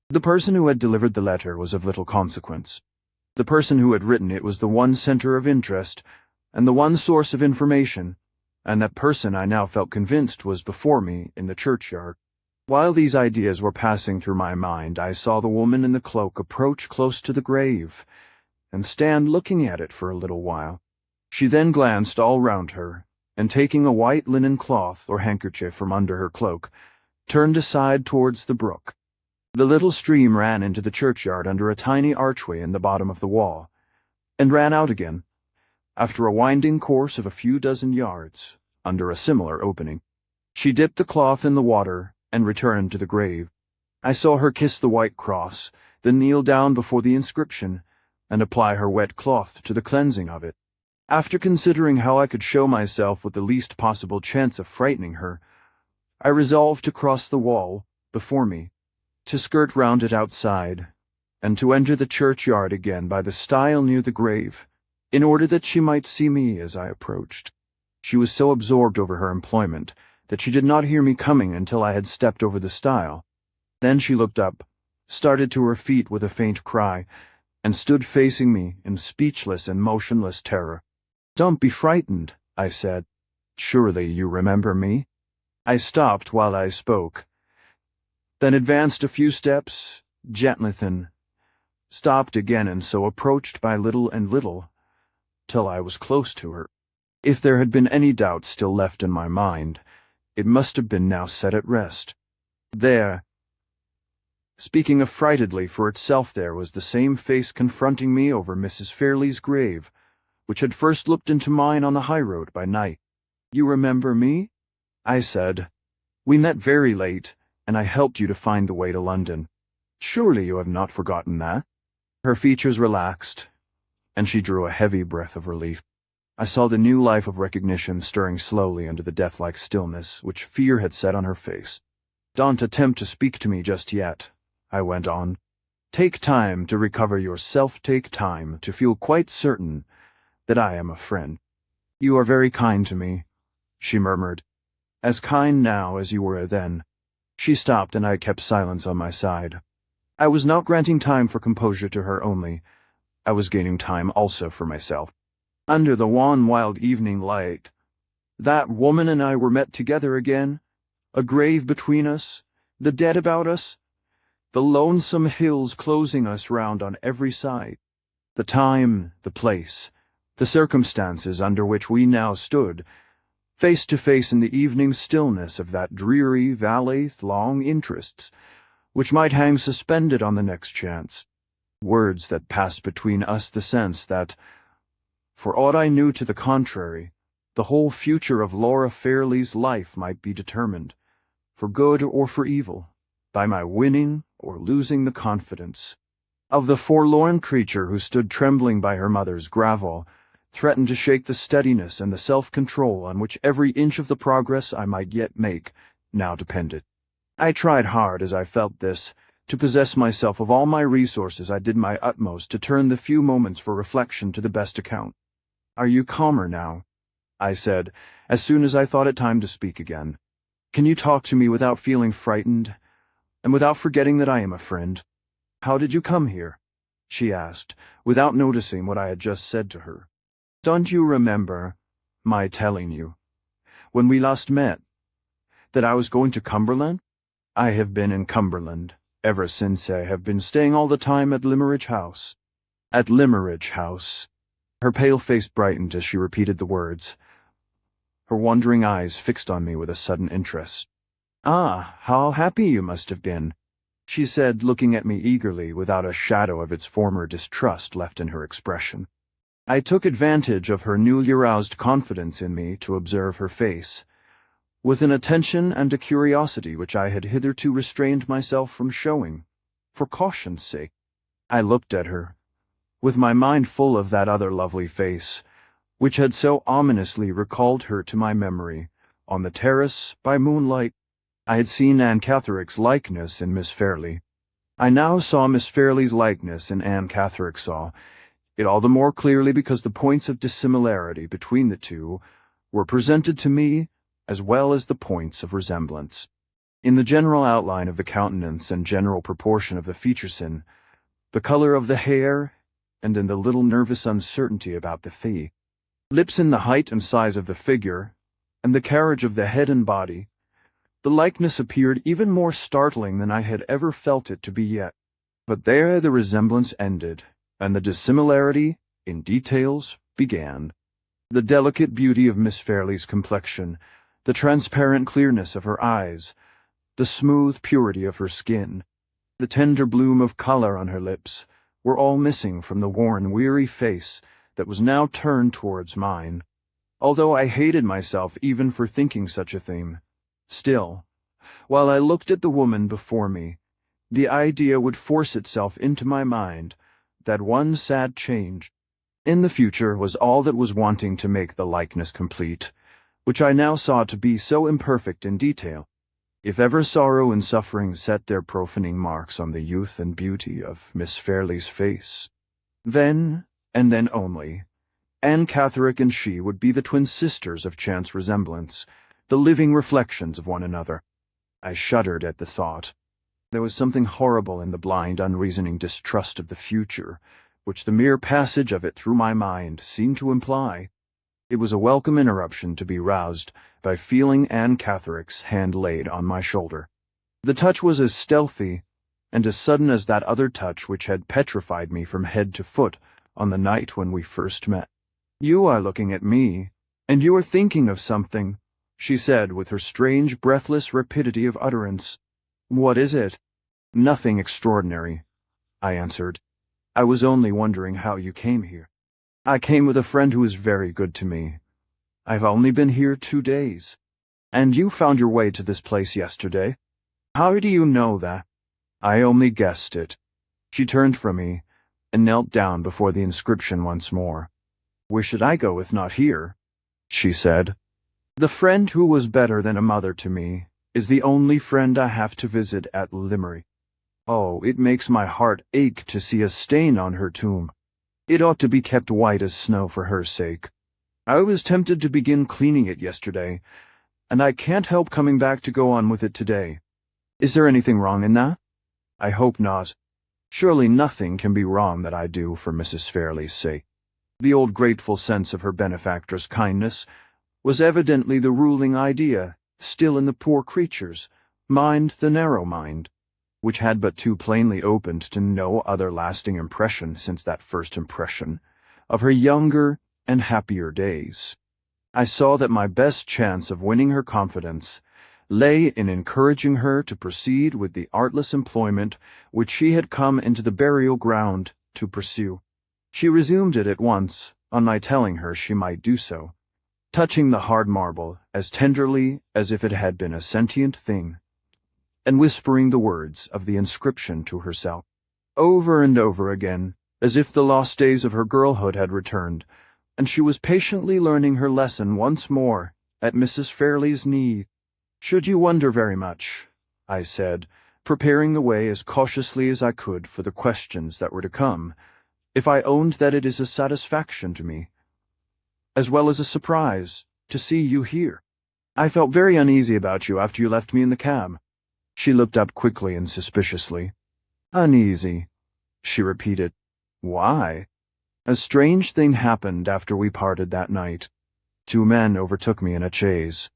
The person who had delivered the letter was of little consequence. The person who had written it was the one center of interest, and the one source of information, and that person I now felt convinced was before me in the churchyard. While these ideas were passing through my mind, I saw the woman in the cloak approach close to the grave, and stand looking at it for a little while. She then glanced all round her, and taking a white linen cloth or handkerchief from under her cloak, turned aside towards the brook. The little stream ran into the churchyard under a tiny archway in the bottom of the wall, and ran out again, after a winding course of a few dozen yards, under a similar opening. She dipped the cloth in the water and returned to the grave. I saw her kiss the white cross, then kneel down before the inscription, and apply her wet cloth to the cleansing of it. After considering how I could show myself with the least possible chance of frightening her, I resolved to cross the wall before me, to skirt round it outside, and to enter the churchyard again by the stile near the grave, in order that she might see me as I approached. She was so absorbed over her employment that she did not hear me coming until I had stepped over the stile. Then she looked up, started to her feet with a faint cry, and stood facing me in speechless and motionless terror. "Don't be frightened," I said. "Surely you remember me?" I stopped while I spoke, then advanced a few steps, gently, then stopped again, and so approached by little and little, till I was close to her. If there had been any doubt still left in my mind, it must have been now set at rest. There, speaking affrightedly for itself, there was the same face confronting me over Mrs. Fairley's grave, which had first looked into mine on the highroad by night. "You remember me?" I said. "We met very late, and I helped you to find the way to London. Surely you have not forgotten that?" Her features relaxed, and she drew a heavy breath of relief. I saw the new life of recognition stirring slowly under the death-like stillness which fear had set on her face. "Don't attempt to speak to me just yet," I went on. "Take time to recover yourself, take time to feel quite certain that I am a friend." "You are very kind to me," she murmured. "As kind now as you were then." She stopped, and I kept silence on my side. I was not granting time for composure to her only. I was gaining time also for myself. Under the wan, wild evening light, that woman and I were met together again, a grave between us, the dead about us, the lonesome hills closing us round on every side. The time, the place, the circumstances under which we now stood, face to face in the evening stillness of that dreary valley, long interests, which might hang suspended on the next chance. Words that passed between us the sense that, for aught I knew to the contrary, the whole future of Laura Fairley's life might be determined, for good or for evil, by my winning or losing the confidence of the forlorn creature who stood trembling by her mother's gravel, threatened to shake the steadiness and the self-control on which every inch of the progress I might yet make now depended. I tried hard, as I felt this, to possess myself of all my resources. I did my utmost to turn the few moments for reflection to the best account. "Are you calmer now?" I said, as soon as I thought it time to speak again. "Can you talk to me without feeling frightened, and without forgetting that I am a friend?" "How did you come here?" she asked, without noticing what I had just said to her. "Don't you remember my telling you, when we last met, that I was going to Cumberland? I have been in Cumberland ever since. I have been staying all the time at Limmeridge House." "At Limmeridge House." Her pale face brightened as she repeated the words, her wondering eyes fixed on me with a sudden interest. "Ah, how happy you must have been," she said, looking at me eagerly, without a shadow of its former distrust left in her expression. I took advantage of her newly aroused confidence in me to observe her face, with an attention and a curiosity which I had hitherto restrained myself from showing, for caution's sake. I looked at her, with my mind full of that other lovely face, which had so ominously recalled her to my memory, on the terrace by moonlight. I had seen Anne Catherick's likeness in Miss Fairley. I now saw Miss Fairley's likeness in Anne Catherick saw, it all the more clearly because the points of dissimilarity between the two were presented to me as well as the points of resemblance. In the general outline of the countenance and general proportion of the features, in the color of the hair, and in the little nervous uncertainty about the lips, in the height and size of the figure, and the carriage of the head and body, the likeness appeared even more startling than I had ever felt it to be yet. But there the resemblance ended, and the dissimilarity, in details, began. The delicate beauty of Miss Fairley's complexion, the transparent clearness of her eyes, the smooth purity of her skin, The tender bloom of color on her lips were all missing from the worn, weary face that was now turned towards mine. Although I hated myself even for thinking such a thing, still, while I looked at the woman before me, the idea would force itself into my mind that one sad change in the future was all that was wanting to make the likeness complete, which I now saw to be so imperfect in detail. If ever sorrow and suffering set their profaning marks on the youth and beauty of Miss Fairley's face, then, and then only, Anne Catherick and she would be the twin sisters of chance resemblance, the living reflections of one another. I shuddered at the thought. There was something horrible in the blind, unreasoning distrust of the future, which the mere passage of it through my mind seemed to imply. It was a welcome interruption to be roused by feeling Anne Catherick's hand laid on my shoulder. The touch was as stealthy and as sudden as that other touch which had petrified me from head to foot on the night when we first met. "You are looking at me, and you are thinking of something," she said with her strange, breathless rapidity of utterance. "What is it?" "Nothing extraordinary," I answered. "I was only wondering how you came here." "I came with a friend who is very good to me. I've only been here 2 days." "And you found your way to this place yesterday? How do you know that?" "I only guessed it." She turned from me and knelt down before the inscription once more. "Where should I go if not here?" she said. "The friend who was better than a mother to me is the only friend I have to visit at Limerick. Oh, it makes my heart ache to see a stain on her tomb. It ought to be kept white as snow for her sake. I was tempted to begin cleaning it yesterday, and I can't help coming back to go on with it today. Is there anything wrong in that?" "I hope not. Surely nothing can be wrong that I do for Mrs. Fairley's sake." The old grateful sense of her benefactress' kindness was evidently the ruling idea still in the poor creature's mind, the narrow mind, which had but too plainly opened to no other lasting impression since that first impression of her younger and happier days. I saw that my best chance of winning her confidence lay in encouraging her to proceed with the artless employment which she had come into the burial ground to pursue. She resumed it at once, on my telling her she might do so, touching the hard marble as tenderly as if it had been a sentient thing, and whispering the words of the inscription to herself, over and over again, as if the lost days of her girlhood had returned, and she was patiently learning her lesson once more at Mrs. Fairley's knee. "Should you wonder very much," I said, preparing the way as cautiously as I could for the questions that were to come, "if I owned that it is a satisfaction to me, as well as a surprise, to see you here? I felt very uneasy about you after you left me in the cab." She looked up quickly and suspiciously. "Uneasy," she repeated. "Why?" "A strange thing happened after we parted that night. 2 men overtook me in a chaise.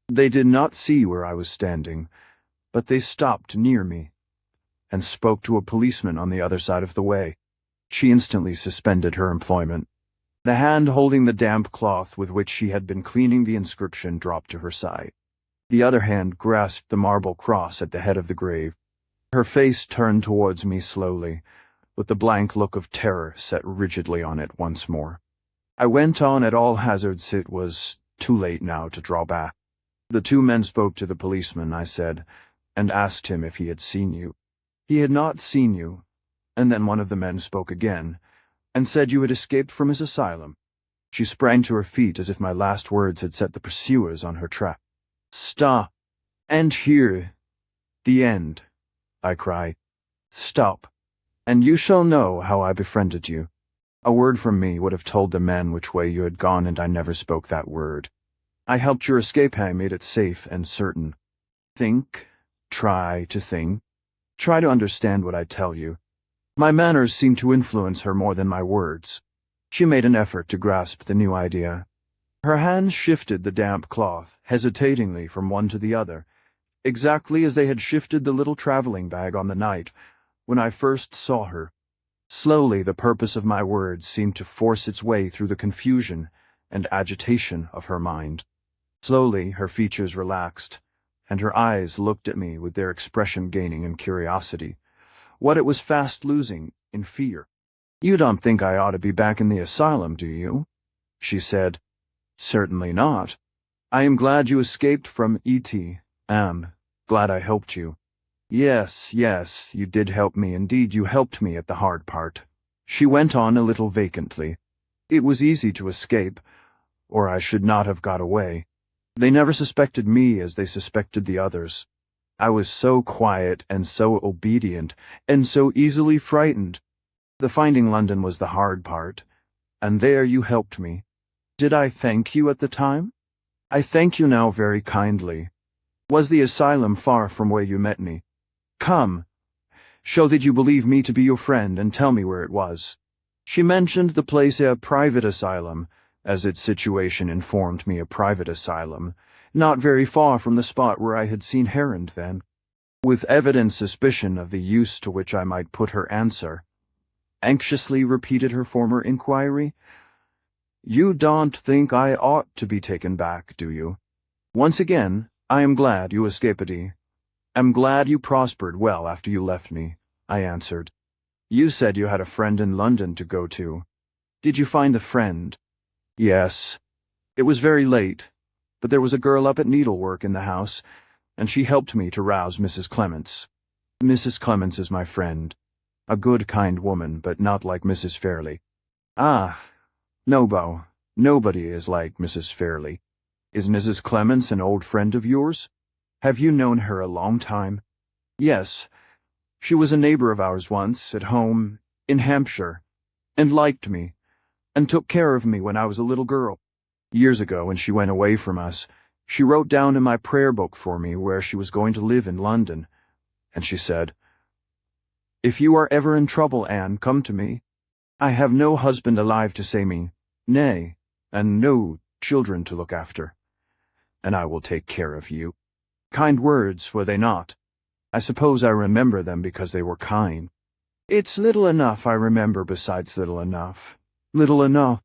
They did not see where I was standing, but they stopped near me, and spoke to a policeman on the other side of the way." She instantly suspended her employment. The hand holding the damp cloth with which she had been cleaning the inscription dropped to her side. The other hand grasped the marble cross at the head of the grave. Her face turned towards me slowly, with the blank look of terror set rigidly on it once more. I went on at all hazards. It was too late now to draw back. "The 2 men spoke to the policeman," I said, "and asked him if he had seen you. He had not seen you, and then one of the men spoke again, and said you had escaped from his asylum." She sprang to her feet as if my last words had set the pursuers on her track. "Stop! And here! The end!" I cried. "Stop, and you shall know how I befriended you. A word from me would have told the men which way you had gone, and I never spoke that word. I helped your escape, I made it safe and certain. Think, try to think, try to understand what I tell you." My manners seemed to influence her more than my words. She made an effort to grasp the new idea. Her hands shifted the damp cloth hesitatingly from one to the other, exactly as they had shifted the little traveling bag on the night when I first saw her. Slowly the purpose of my words seemed to force its way through the confusion and agitation of her mind. Slowly her features relaxed, and her eyes looked at me with their expression gaining in curiosity, what it was fast losing in fear. "You don't think I ought to be back in the asylum, do you?" she said. "Certainly not. I am glad you escaped from E.T. Am glad I helped you." Yes, you did help me. Indeed, you helped me at the hard part," she went on a little vacantly. "It was easy to escape, or I should not have got away. They never suspected me as they suspected the others. I was so quiet and so obedient and so easily frightened. The finding London was the hard part, and there you helped me. Did I thank you at the time? I thank you now very kindly. Was the asylum far from where you met me? Come, show that you believe me to be your friend and tell me where it was." She mentioned the place a private asylum, as its situation informed me a private asylum, not very far from the spot where I had seen Heron then. With evident suspicion of the use to which I might put her answer, anxiously repeated her former inquiry. "You don't think I ought to be taken back, do you? Once again, I am glad you escaped. Am glad you prospered well after you left me," I answered. "You said you had a friend in London to go to. Did you find the friend?" "Yes. It was very late, but there was a girl up at needlework in the house, and she helped me to rouse Mrs. Clements. Mrs. Clements is my friend. A good, kind woman, but not like Mrs. Fairley." "Ah, nobody is like Mrs. Fairley. Is Mrs. Clements an old friend of yours? Have you known her a long time?" "Yes. She was a neighbor of ours once, at home, in Hampshire, and liked me, and took care of me when I was a little girl. Years ago, when she went away from us, she wrote down in my prayer book for me where she was going to live in London, and she said, 'If you are ever in trouble, Anne, come to me. I have no husband alive to say me nay, and no children to look after, and I will take care of you.' Kind words, were they not? I suppose I remember them because they were kind. It's little enough I remember besides little enough. Little enough.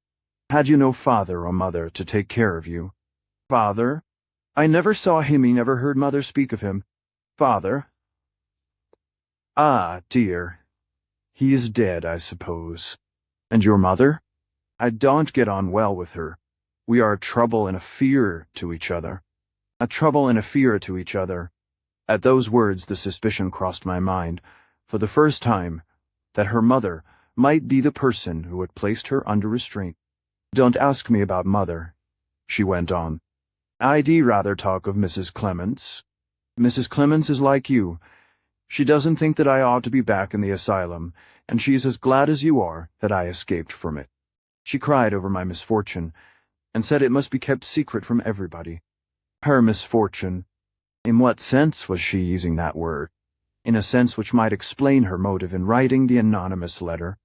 Had you no father or mother to take care of you?" "Father? I never saw him. He never heard mother speak of him. Father? Ah, dear. He is dead, I suppose. And your mother? I don't get on well with her. We are a trouble and a fear to each other. A trouble and a fear to each other." At those words the suspicion crossed my mind, for the first time, that her mother might be the person who had placed her under restraint. "Don't ask me about mother," she went on. "I'd rather talk of Mrs. Clements. Mrs. Clements is like you. She doesn't think that I ought to be back in the asylum, and she's as glad as you are that I escaped from it. She cried over my misfortune, and said it must be kept secret from everybody." Her misfortune. In what sense was she using that word? In a sense which might explain her motive in writing the anonymous letter.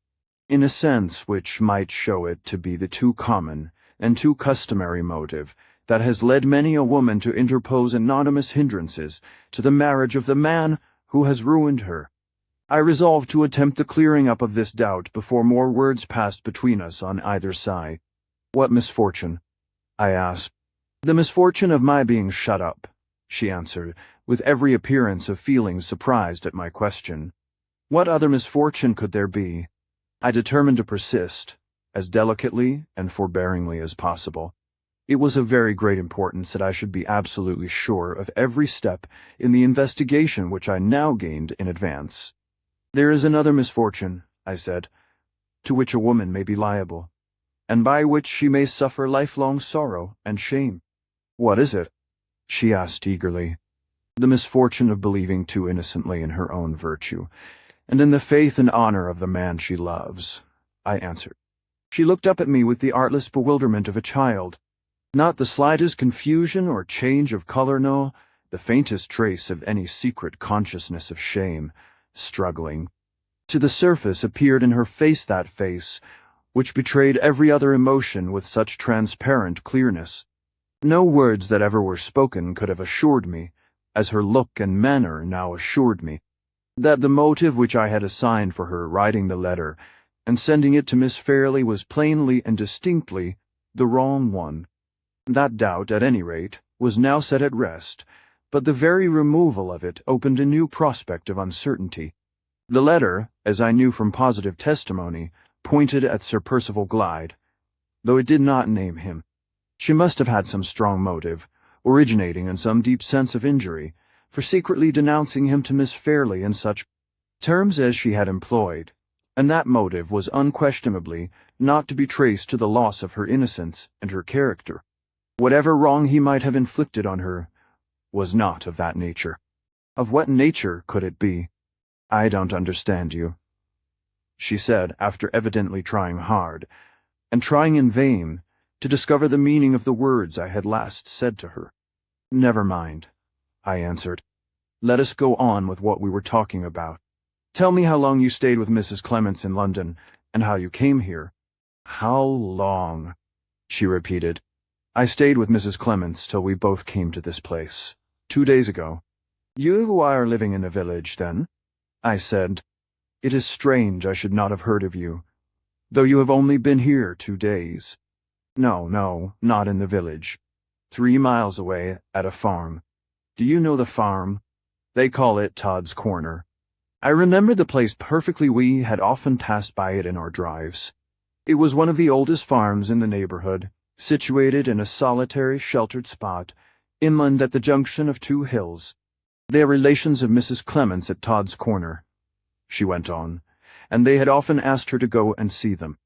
In a sense which might show it to be the too common and too customary motive that has led many a woman to interpose anonymous hindrances to the marriage of the man who has ruined her. I resolved to attempt the clearing up of this doubt before more words passed between us on either side. "What misfortune?" I asked. "The misfortune of my being shut up," she answered, with every appearance of feeling surprised at my question. What other misfortune could there be? I determined to persist, as delicately and forbearingly as possible. It was of very great importance that I should be absolutely sure of every step in the investigation which I now gained in advance. "There is another misfortune," I said, "to which a woman may be liable, and by which she may suffer lifelong sorrow and shame." "What is it?" she asked eagerly. "The misfortune of believing too innocently in her own virtue, and in the faith and honor of the man she loves," I answered. She looked up at me with the artless bewilderment of a child. Not the slightest confusion or change of color, no, the faintest trace of any secret consciousness of shame, struggling to the surface, appeared in her face, that face which betrayed every other emotion with such transparent clearness. No words that ever were spoken could have assured me, as her look and manner now assured me, that the motive which I had assigned for her writing the letter and sending it to Miss Fairley was plainly and distinctly the wrong one. That doubt, at any rate, was now set at rest, but the very removal of it opened a new prospect of uncertainty. The letter, as I knew from positive testimony, pointed at Sir Percival Glyde, though it did not name him. She must have had some strong motive, originating in some deep sense of injury, for secretly denouncing him to Miss Fairlie in such terms as she had employed, and that motive was unquestionably not to be traced to the loss of her innocence and her character. Whatever wrong he might have inflicted on her was not of that nature. Of what nature could it be? "I don't understand you," she said, after evidently trying hard, and trying in vain, to discover the meaning of the words I had last said to her. "Never mind," I answered. "Let us go on with what we were talking about. Tell me how long you stayed with Mrs. Clements in London, and how you came here." "How long?" she repeated. "I stayed with Mrs. Clements till we both came to this place, 2 days ago." "You are living in a village, then?" I said. "It is strange I should not have heard of you, though you have only been here 2 days. No, not in the village. 3 miles away, at a farm. Do you know the farm? They call it Todd's Corner." I remembered the place perfectly. We had often passed by it in our drives. It was one of the oldest farms in the neighborhood, situated in a solitary, sheltered spot, inland at the junction of 2 hills. "They are relations of Mrs. Clements at Todd's Corner," she went on, "and they had often asked her to go and see them.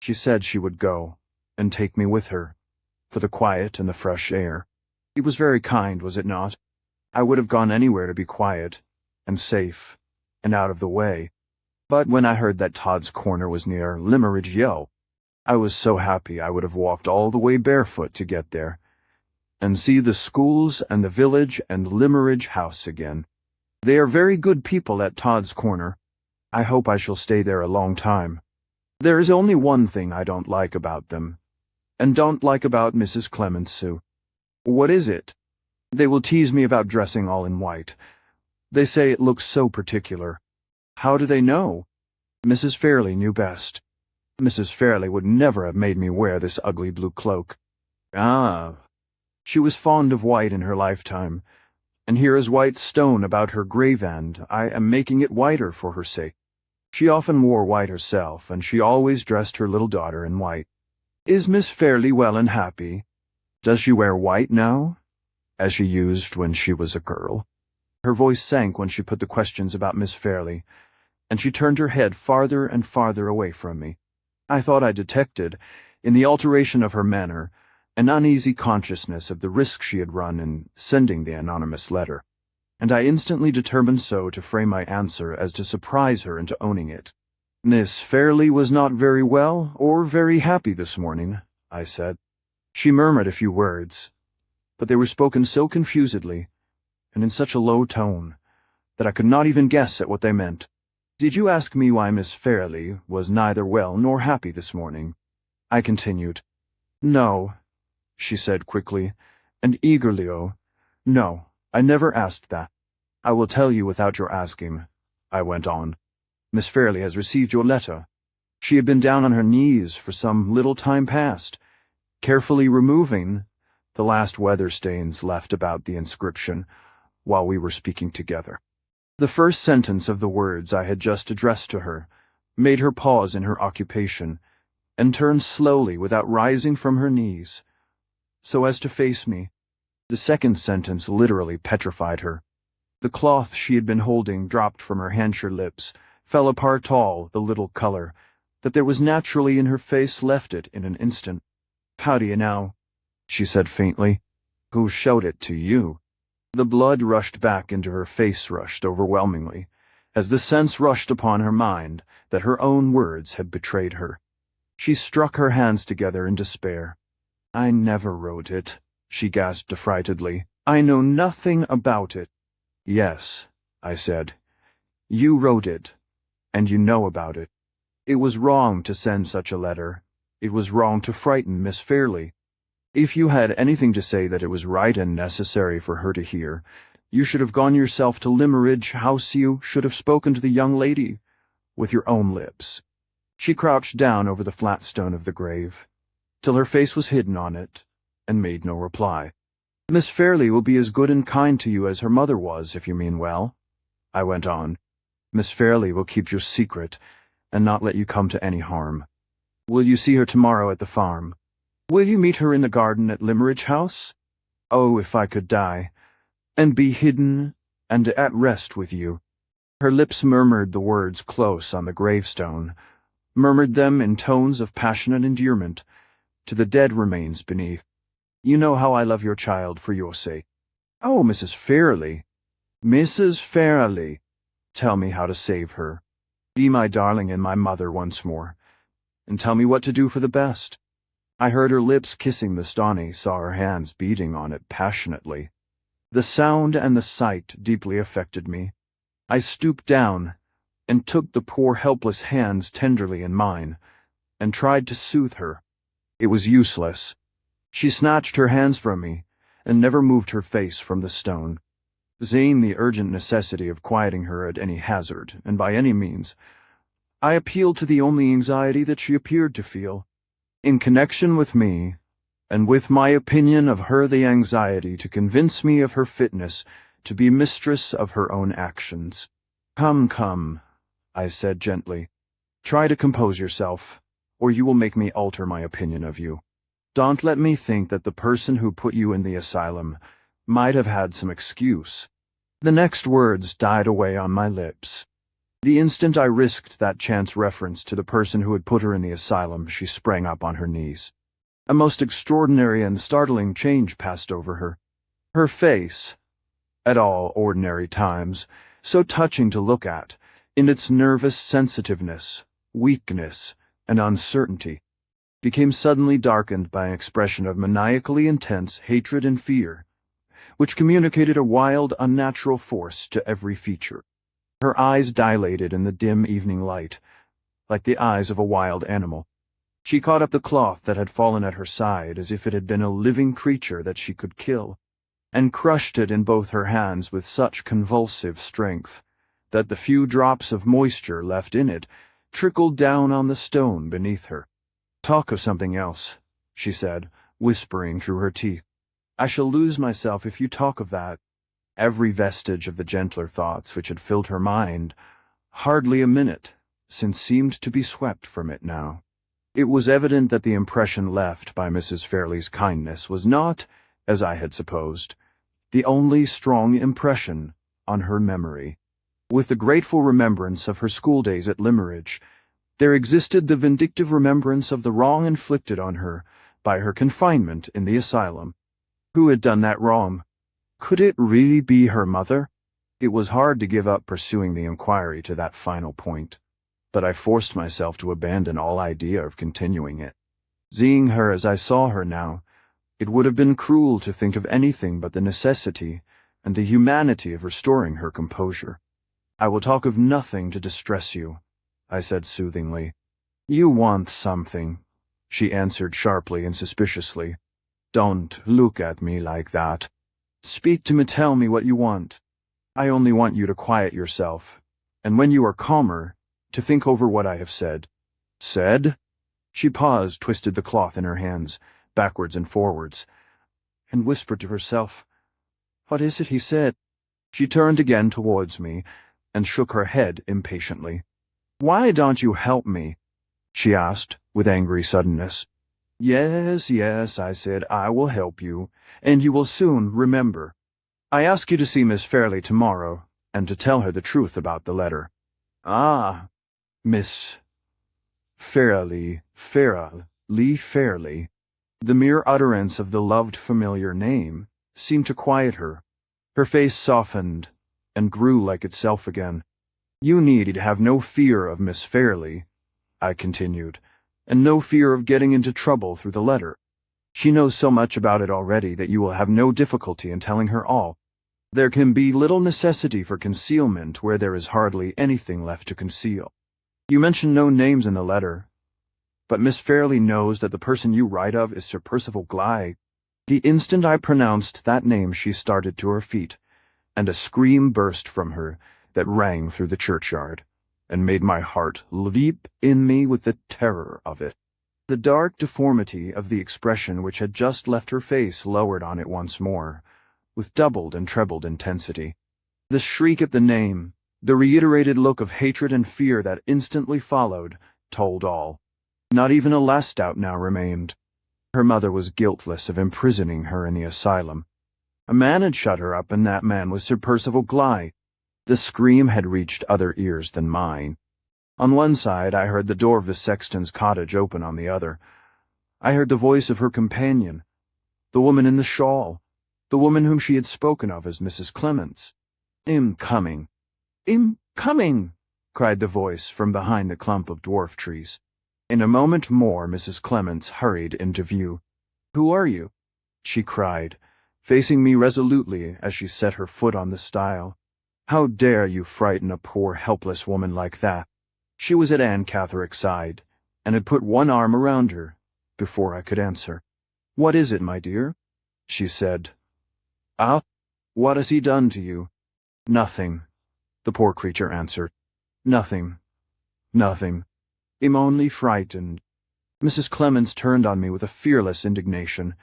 She said she would go, and take me with her, for the quiet and the fresh air. It was very kind, was it not? I would have gone anywhere to be quiet, and safe, and out of the way. But when I heard that Todd's Corner was near Limmeridge Yell, I was so happy I would have walked all the way barefoot to get there, and see the schools and the village and Limmeridge House again. They are very good people at Todd's Corner. I hope I shall stay there a long time. There is only one thing I don't like about them, and don't like about Mrs. Clements, Sue." "What is it?" "They will tease me about dressing all in white. They say it looks so particular." "How do they know?" "Mrs. Fairlie knew best. Mrs. Fairlie would never have made me wear this ugly blue cloak." "Ah. She was fond of white in her lifetime, and here is white stone about her grave, and I am making it whiter for her sake. She often wore white herself, and she always dressed her little daughter in white." "Is Miss Fairlie well and happy? Does she wear white now, as she used when she was a girl?" Her voice sank when she put the questions about Miss Fairlie, and she turned her head farther and farther away from me. I thought I detected, in the alteration of her manner, an uneasy consciousness of the risk she had run in sending the anonymous letter, and I instantly determined so to frame my answer as to surprise her into owning it. "Miss Fairlie was not very well or very happy this morning," I said. She murmured a few words, but they were spoken so confusedly, and in such a low tone, that I could not even guess at what they meant. "Did you ask me why Miss Fairlie was neither well nor happy this morning?" I continued. "No," she said quickly, and eagerly. "Oh, no, I never asked that." "I will tell you without your asking," I went on. "Miss Fairlie has received your letter. She had been down on her knees for some little time past, carefully removing the last weather stains left about the inscription while we were speaking together." The first sentence of the words I had just addressed to her made her pause in her occupation, and turn slowly without rising from her knees, so as to face me. The second sentence literally petrified her. The cloth she had been holding dropped from her hansher lips, fell apart all the little color that there was naturally in her face left it in an instant. "How do you know?" she said faintly. "Who showed it to you?" The blood rushed back into her face, rushed overwhelmingly, as the sense rushed upon her mind that her own words had betrayed her. She struck her hands together in despair. "I never wrote it," she gasped affrightedly. "I know nothing about it." "Yes," I said. "You wrote it, and you know about it. It was wrong to send such a letter. It was wrong to frighten Miss Fairlie. If you had anything to say that it was right and necessary for her to hear, you should have gone yourself to Limmeridge House. You should have spoken to the young lady with your own lips." She crouched down over the flat stone of the grave, till her face was hidden on it, and made no reply. "Miss Fairlie will be as good and kind to you as her mother was, if you mean well," I went on. Miss Fairley will keep your secret and not let you come to any harm. Will you see her tomorrow at the farm? Will you meet her in the garden at Limmeridge House? Oh, if I could die, and be hidden and at rest with you." Her lips murmured the words close on the gravestone, murmured them in tones of passionate endearment to the dead remains beneath. "You know how I love your child for your sake." "Oh, Mrs. Fairley, Mrs. Fairley, tell me how to save her. Be my darling and my mother once more, and tell me what to do for the best." I heard her lips kissing the stone, saw her hands beating on it passionately. The sound and the sight deeply affected me. I stooped down and took the poor helpless hands tenderly in mine, and tried to soothe her. It was useless. She snatched her hands from me, and never moved her face from the stone. Seeing the urgent necessity of quieting her at any hazard, and by any means, I appealed to the only anxiety that she appeared to feel. In connection with me, and with my opinion of her, the anxiety to convince me of her fitness to be mistress of her own actions. "Come, come," I said gently. "Try to compose yourself, or you will make me alter my opinion of you. Don't let me think that the person who put you in the asylum might have had some excuse." The next words died away on my lips. The instant I risked that chance reference to the person who had put her in the asylum, she sprang up on her knees. A most extraordinary and startling change passed over her. Her face, at all ordinary times, so touching to look at, in its nervous sensitiveness, weakness, and uncertainty, became suddenly darkened by an expression of maniacally intense hatred and fear, which communicated a wild, unnatural force to every feature. Her eyes dilated in the dim evening light, like the eyes of a wild animal. She caught up the cloth that had fallen at her side as if it had been a living creature that she could kill, and crushed it in both her hands with such convulsive strength that the few drops of moisture left in it trickled down on the stone beneath her. "Talk of something else," she said, whispering through her teeth. "I shall lose myself if you talk of that." Every vestige of the gentler thoughts which had filled her mind, hardly a minute since, seemed to be swept from it now. It was evident that the impression left by Mrs. Fairley's kindness was not, as I had supposed, the only strong impression on her memory. With the grateful remembrance of her schooldays at Limmeridge, there existed the vindictive remembrance of the wrong inflicted on her by her confinement in the asylum. Who had done that wrong? Could it really be her mother? It was hard to give up pursuing the inquiry to that final point, but I forced myself to abandon all idea of continuing it. Seeing her as I saw her now, it would have been cruel to think of anything but the necessity and the humanity of restoring her composure. "I will talk of nothing to distress you," I said soothingly. "You want something," she answered sharply and suspiciously. "Don't look at me like that. Speak to me, tell me what you want. I only want you to quiet yourself, and when you are calmer, to think over what I have said." "Said?" She paused, twisted the cloth in her hands, backwards and forwards, and whispered to herself, "What is it he said?" She turned again towards me, and shook her head impatiently. "Why don't you help me?" she asked, with angry suddenness. "Yes, yes," I said, "I will help you, and you will soon remember. I ask you to see Miss Fairley tomorrow, and to tell her the truth about the letter." "Ah, Miss Fairley. The mere utterance of the loved familiar name seemed to quiet her. Her face softened and grew like itself again. "You need have no fear of Miss Fairley," I continued, "and no fear of getting into trouble through the letter. She knows so much about it already that you will have no difficulty in telling her all. There can be little necessity for concealment where there is hardly anything left to conceal. You mention no names in the letter, but Miss Fairley knows that the person you write of is Sir Percival Glyde." The instant I pronounced that name she started to her feet, and a scream burst from her that rang through the churchyard, and made my heart leap in me with the terror of it. The dark deformity of the expression which had just left her face lowered on it once more, with doubled and trebled intensity. The shriek at the name, The reiterated look of hatred and fear that instantly followed told all. Not even a last doubt now remained. Her mother was guiltless of imprisoning her in the asylum. A man had shut her up, and that man was Sir Percival Gly. The scream had reached other ears than mine. On one side I heard the door of the sexton's cottage open on the other. I heard the voice of her companion, the woman in the shawl, the woman whom she had spoken of as Mrs. Clements. "I'm coming. I'm coming," cried the voice from behind the clump of dwarf trees. In a moment more Mrs. Clements hurried into view. "Who are you?" she cried, facing me resolutely as she set her foot on the stile. "How dare you frighten a poor helpless woman like that?" She was at Anne Catherick's side, and had put one arm around her, before I could answer. "What is it, my dear?" she said. "Ah, what has he done to you?" "Nothing," the poor creature answered. "Nothing. Nothing. I'm only frightened." Mrs. Clements turned on me with a fearless indignation,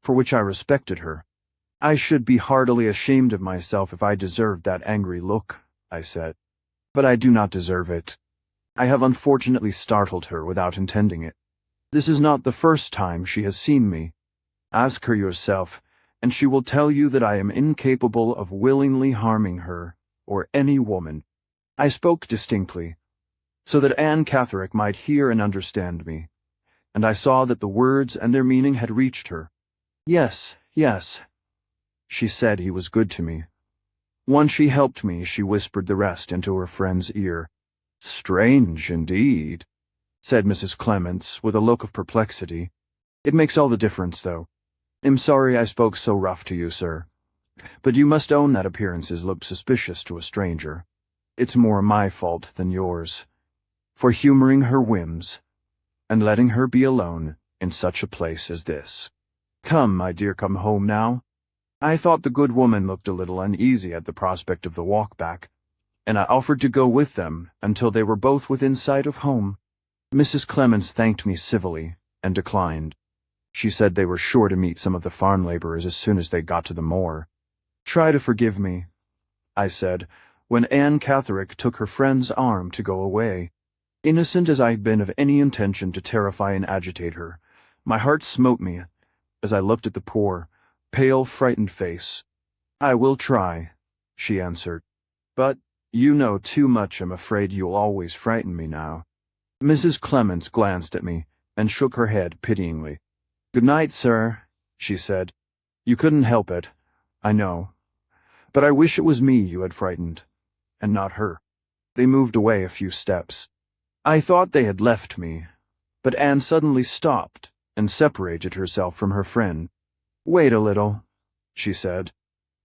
for which I respected her. "I should be heartily ashamed of myself if I deserved that angry look," I said. "But I do not deserve it. I have unfortunately startled her without intending it. This is not the first time she has seen me. Ask her yourself, and she will tell you that I am incapable of willingly harming her, or any woman." I spoke distinctly, so that Anne Catherick might hear and understand me, and I saw that the words and their meaning had reached her. "Yes, yes," she said. "He was good to me. Once she helped me, she whispered the rest into her friend's ear." "Strange, indeed," said Mrs. Clements, with a look of perplexity. "It makes all the difference, though. I'm sorry I spoke so rough to you, sir. But you must own that appearances look suspicious to a stranger. It's more my fault than yours, for humoring her whims, and letting her be alone in such a place as this. Come, my dear, come home now." I thought the good woman looked a little uneasy at the prospect of the walk back, and I offered to go with them until they were both within sight of home. Mrs. Clements thanked me civilly, and declined. She said they were sure to meet some of the farm laborers as soon as they got to the moor. "Try to forgive me," I said, when Anne Catherick took her friend's arm to go away. Innocent as I had been of any intention to terrify and agitate her, my heart smote me as I looked at the poor, pale, frightened face. "I will try," she answered. "But you know too much. I'm afraid you'll always frighten me now." Mrs. Clements glanced at me and shook her head pityingly. "Good night, sir," she said. "You couldn't help it, I know. But I wish it was me you had frightened, and not her." They moved away a few steps. I thought they had left me, but Anne suddenly stopped and separated herself from her friend. "Wait a little," she said.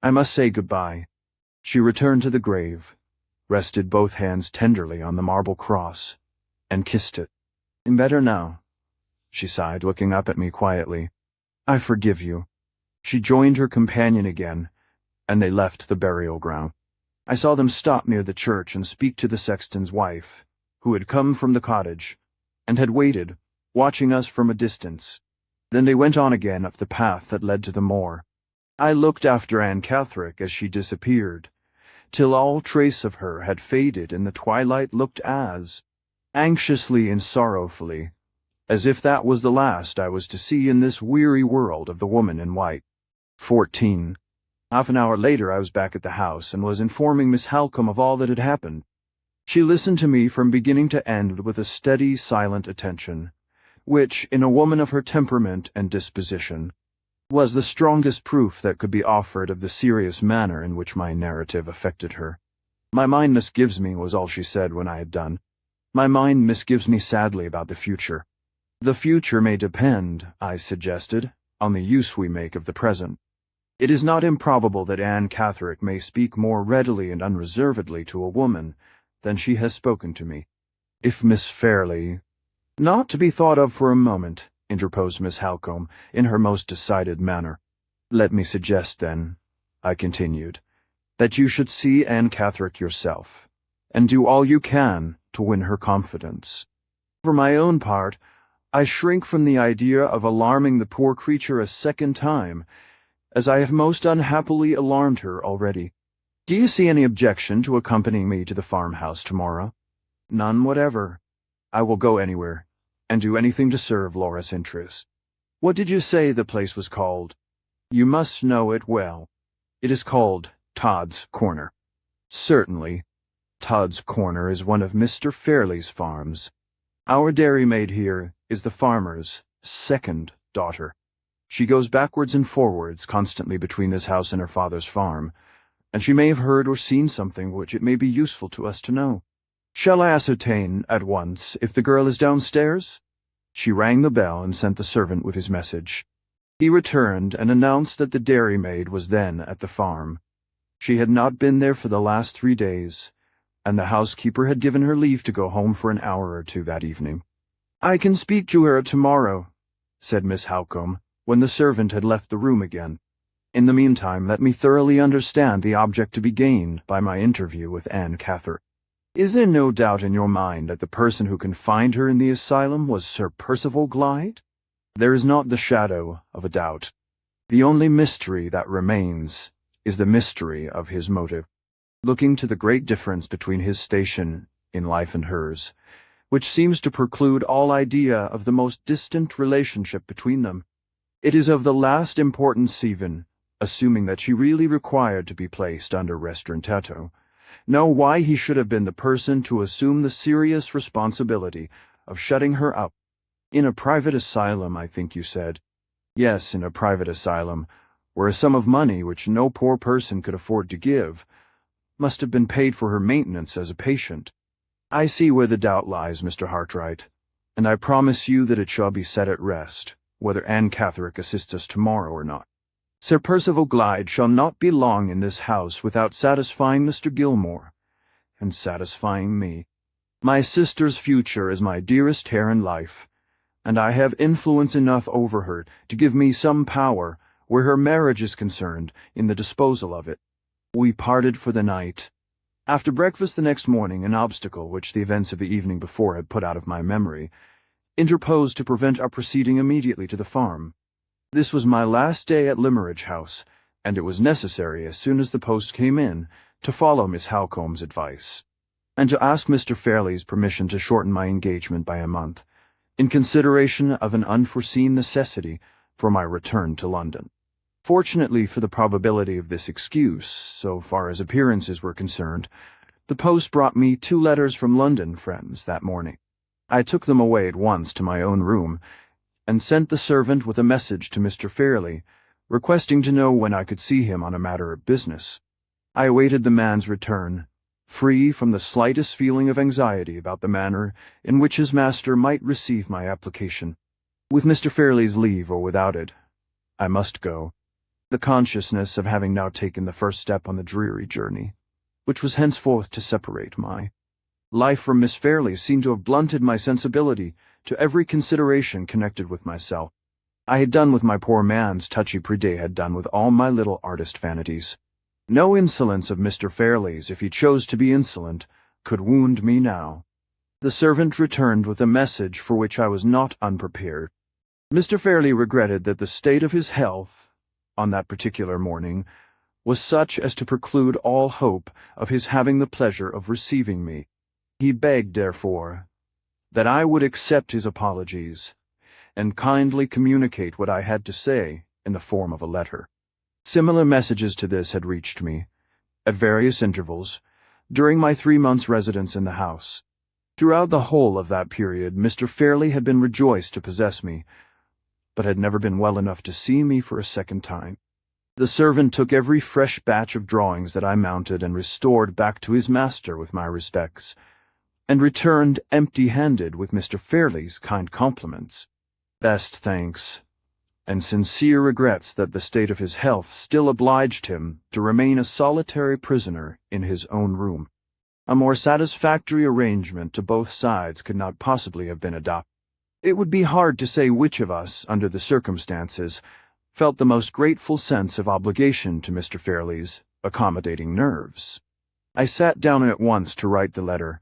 "I must say good-bye." She returned to the grave, rested both hands tenderly on the marble cross, and kissed it. "I'm better now," she sighed, looking up at me quietly. "I forgive you." She joined her companion again, and they left the burial ground. I saw them stop near the church and speak to the sexton's wife, who had come from the cottage, and had waited, watching us from a distance. Then they went on again up the path that led to the moor. I looked after Anne Catherick as she disappeared, till all trace of her had faded and the twilight looked as anxiously and sorrowfully as if that was the last I was to see in this weary world of the woman in white. 14. Half an hour later I was back at the house and was informing Miss Halcombe of all that had happened. She listened to me from beginning to end with a steady, silent attention, which, in a woman of her temperament and disposition, was the strongest proof that could be offered of the serious manner in which my narrative affected her. "My mind misgives me," was all she said when I had done. "My mind misgives me sadly about the future." "The future may depend," I suggested, "on the use we make of the present. It is not improbable that Anne Catherick may speak more readily and unreservedly to a woman than she has spoken to me. If Miss Fairley—" "Not to be thought of for a moment," interposed Miss Halcombe, in her most decided manner. "Let me suggest, then," I continued, "that you should see Anne Catherick yourself, and do all you can to win her confidence. For my own part, I shrink from the idea of alarming the poor creature a second time, as I have most unhappily alarmed her already. Do you see any objection to accompanying me to the farmhouse tomorrow? None whatever. I will go anywhere, and do anything to serve Laura's interests. What did you say the place was called? You must know it well. It is called Todd's Corner. Certainly. Todd's Corner is one of Mr. Fairley's farms. Our dairymaid here is the farmer's second daughter. She goes backwards and forwards constantly between this house and her father's farm, and she may have heard or seen something which it may be useful to us to know. Shall I ascertain at once if the girl is downstairs? She rang the bell and sent the servant with his message. He returned and announced that the dairymaid was then at the farm. She had not been there for the last 3 days, and the housekeeper had given her leave to go home for an hour or two that evening. I can speak to her tomorrow, said Miss Halcombe, when the servant had left the room again. In the meantime, let me thoroughly understand the object to be gained by my interview with Anne Cather. Is there no doubt in your mind that the person who confined her in the asylum was Sir Percival Glyde? There is not the shadow of a doubt. The only mystery that remains is the mystery of his motive. Looking to the great difference between his station in life and hers, which seems to preclude all idea of the most distant relationship between them, it is of the last importance even, assuming that she really required to be placed under restringetto, know why he should have been the person to assume the serious responsibility of shutting her up. In a private asylum, I think you said. Yes, in a private asylum, where a sum of money which no poor person could afford to give must have been paid for her maintenance as a patient. I see where the doubt lies, Mr. Hartright, and I promise you that it shall be set at rest, whether Anne Catherick assists us tomorrow or not. Sir Percival Glyde shall not be long in this house without satisfying Mr. Gilmore, and satisfying me. My sister's future is my dearest care in life, and I have influence enough over her to give me some power, where her marriage is concerned, in the disposal of it. We parted for the night. After breakfast the next morning, an obstacle which the events of the evening before had put out of my memory interposed to prevent our proceeding immediately to the farm. This was my last day at Limeridge House, and it was necessary, as soon as the post came in, to follow Miss Halcombe's advice, and to ask Mr. Fairley's permission to shorten my engagement by a month, in consideration of an unforeseen necessity for my return to London. Fortunately for the probability of this excuse, so far as appearances were concerned, the post brought me 2 letters from London friends that morning. I took them away at once to my own room, and sent the servant with a message to Mr. Fairley, requesting to know when I could see him on a matter of business. I awaited the man's return, free from the slightest feeling of anxiety about the manner in which his master might receive my application. With Mr. Fairley's leave or without it, I must go. The consciousness of having now taken the first step on the dreary journey, which was henceforth to separate my life from Miss Fairley, seemed to have blunted my sensibility to every consideration connected with myself. I had done with my poor man's touchy pride had done with all my little artist vanities. No insolence of Mr. Fairley's, if he chose to be insolent, could wound me now. The servant returned with a message for which I was not unprepared. Mr. Fairley regretted that the state of his health, on that particular morning, was such as to preclude all hope of his having the pleasure of receiving me. He begged, therefore, that I would accept his apologies, and kindly communicate what I had to say in the form of a letter. Similar messages to this had reached me, at various intervals, during my 3 months' residence in the house. Throughout the whole of that period, Mr. Fairley had been rejoiced to possess me, but had never been well enough to see me for a second time. The servant took every fresh batch of drawings that I mounted and restored back to his master with my respects, and returned empty-handed with Mr. Fairley's kind compliments, best thanks, and sincere regrets that the state of his health still obliged him to remain a solitary prisoner in his own room. A more satisfactory arrangement to both sides could not possibly have been adopted. It would be hard to say which of us, under the circumstances, felt the most grateful sense of obligation to Mr. Fairley's accommodating nerves. I sat down at once to write the letter,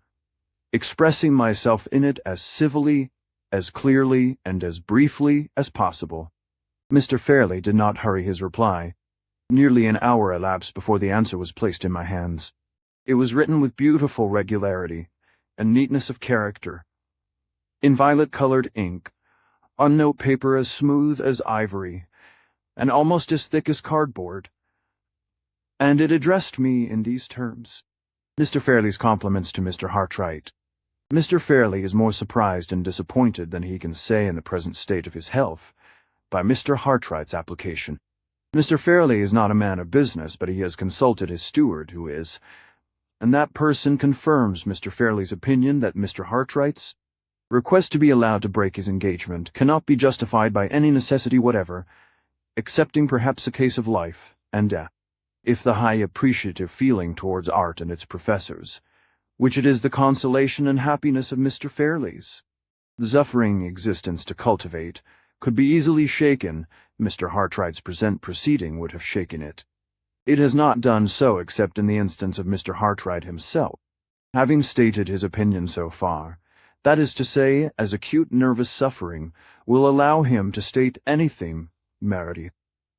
expressing myself in it as civilly, as clearly, and as briefly as possible. Mr. Fairley did not hurry his reply. Nearly an hour elapsed before the answer was placed in my hands. It was written with beautiful regularity and neatness of character, in violet-colored ink, on note paper as smooth as ivory, and almost as thick as cardboard, and it addressed me in these terms: Mr. Fairley's compliments to Mr. Hartright. Mr. Fairley is more surprised and disappointed than he can say in the present state of his health by Mr. Hartright's application. Mr. Fairley is not a man of business, but he has consulted his steward, who is, and that person confirms Mr. Fairley's opinion that Mr. Hartright's request to be allowed to break his engagement cannot be justified by any necessity whatever, excepting perhaps a case of life and death. If the high appreciative feeling towards art and its professors, which it is the consolation and happiness of Mr. Fairley's suffering existence to cultivate, could be easily shaken, Mr. Hartright's present proceeding would have shaken it. It has not done so except in the instance of Mr. Hartright himself. Having stated his opinion so far, that is to say, as acute nervous suffering will allow him to state anything, Mr.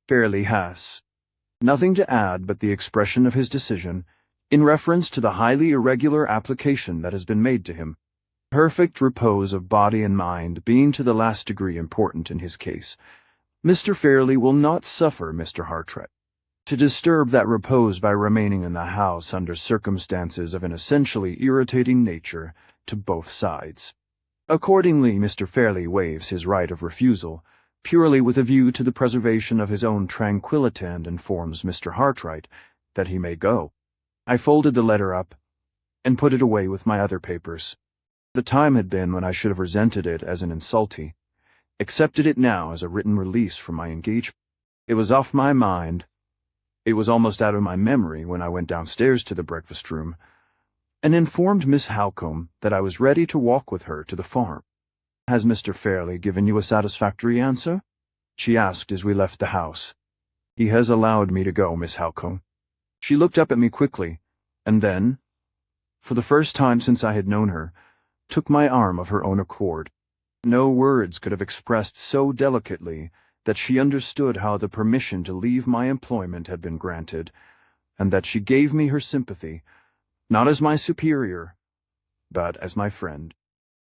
Fairley has nothing to add but the expression of his decision in reference to the highly irregular application that has been made to him. Perfect repose of body and mind being to the last degree important in his case, Mr. Fairley will not suffer Mr. Hartright to disturb that repose by remaining in the house under circumstances of an essentially irritating nature to both sides. Accordingly, Mr. Fairley waives his right of refusal, purely with a view to the preservation of his own tranquillity, and informs Mr. Hartright that he may go. I folded the letter up and put it away with my other papers. The time had been when I should have resented it as an insultee, accepted it now as a written release from my engagement. It was off my mind. It was almost out of my memory when I went downstairs to the breakfast room and informed Miss Halcombe that I was ready to walk with her to the farm. "Has Mr. Fairley given you a satisfactory answer?" she asked as we left the house. "He has allowed me to go, Miss Halcombe." She looked up at me quickly, and then, for the first time since I had known her, took my arm of her own accord. No words could have expressed so delicately that she understood how the permission to leave my employment had been granted, and that she gave me her sympathy, not as my superior, but as my friend.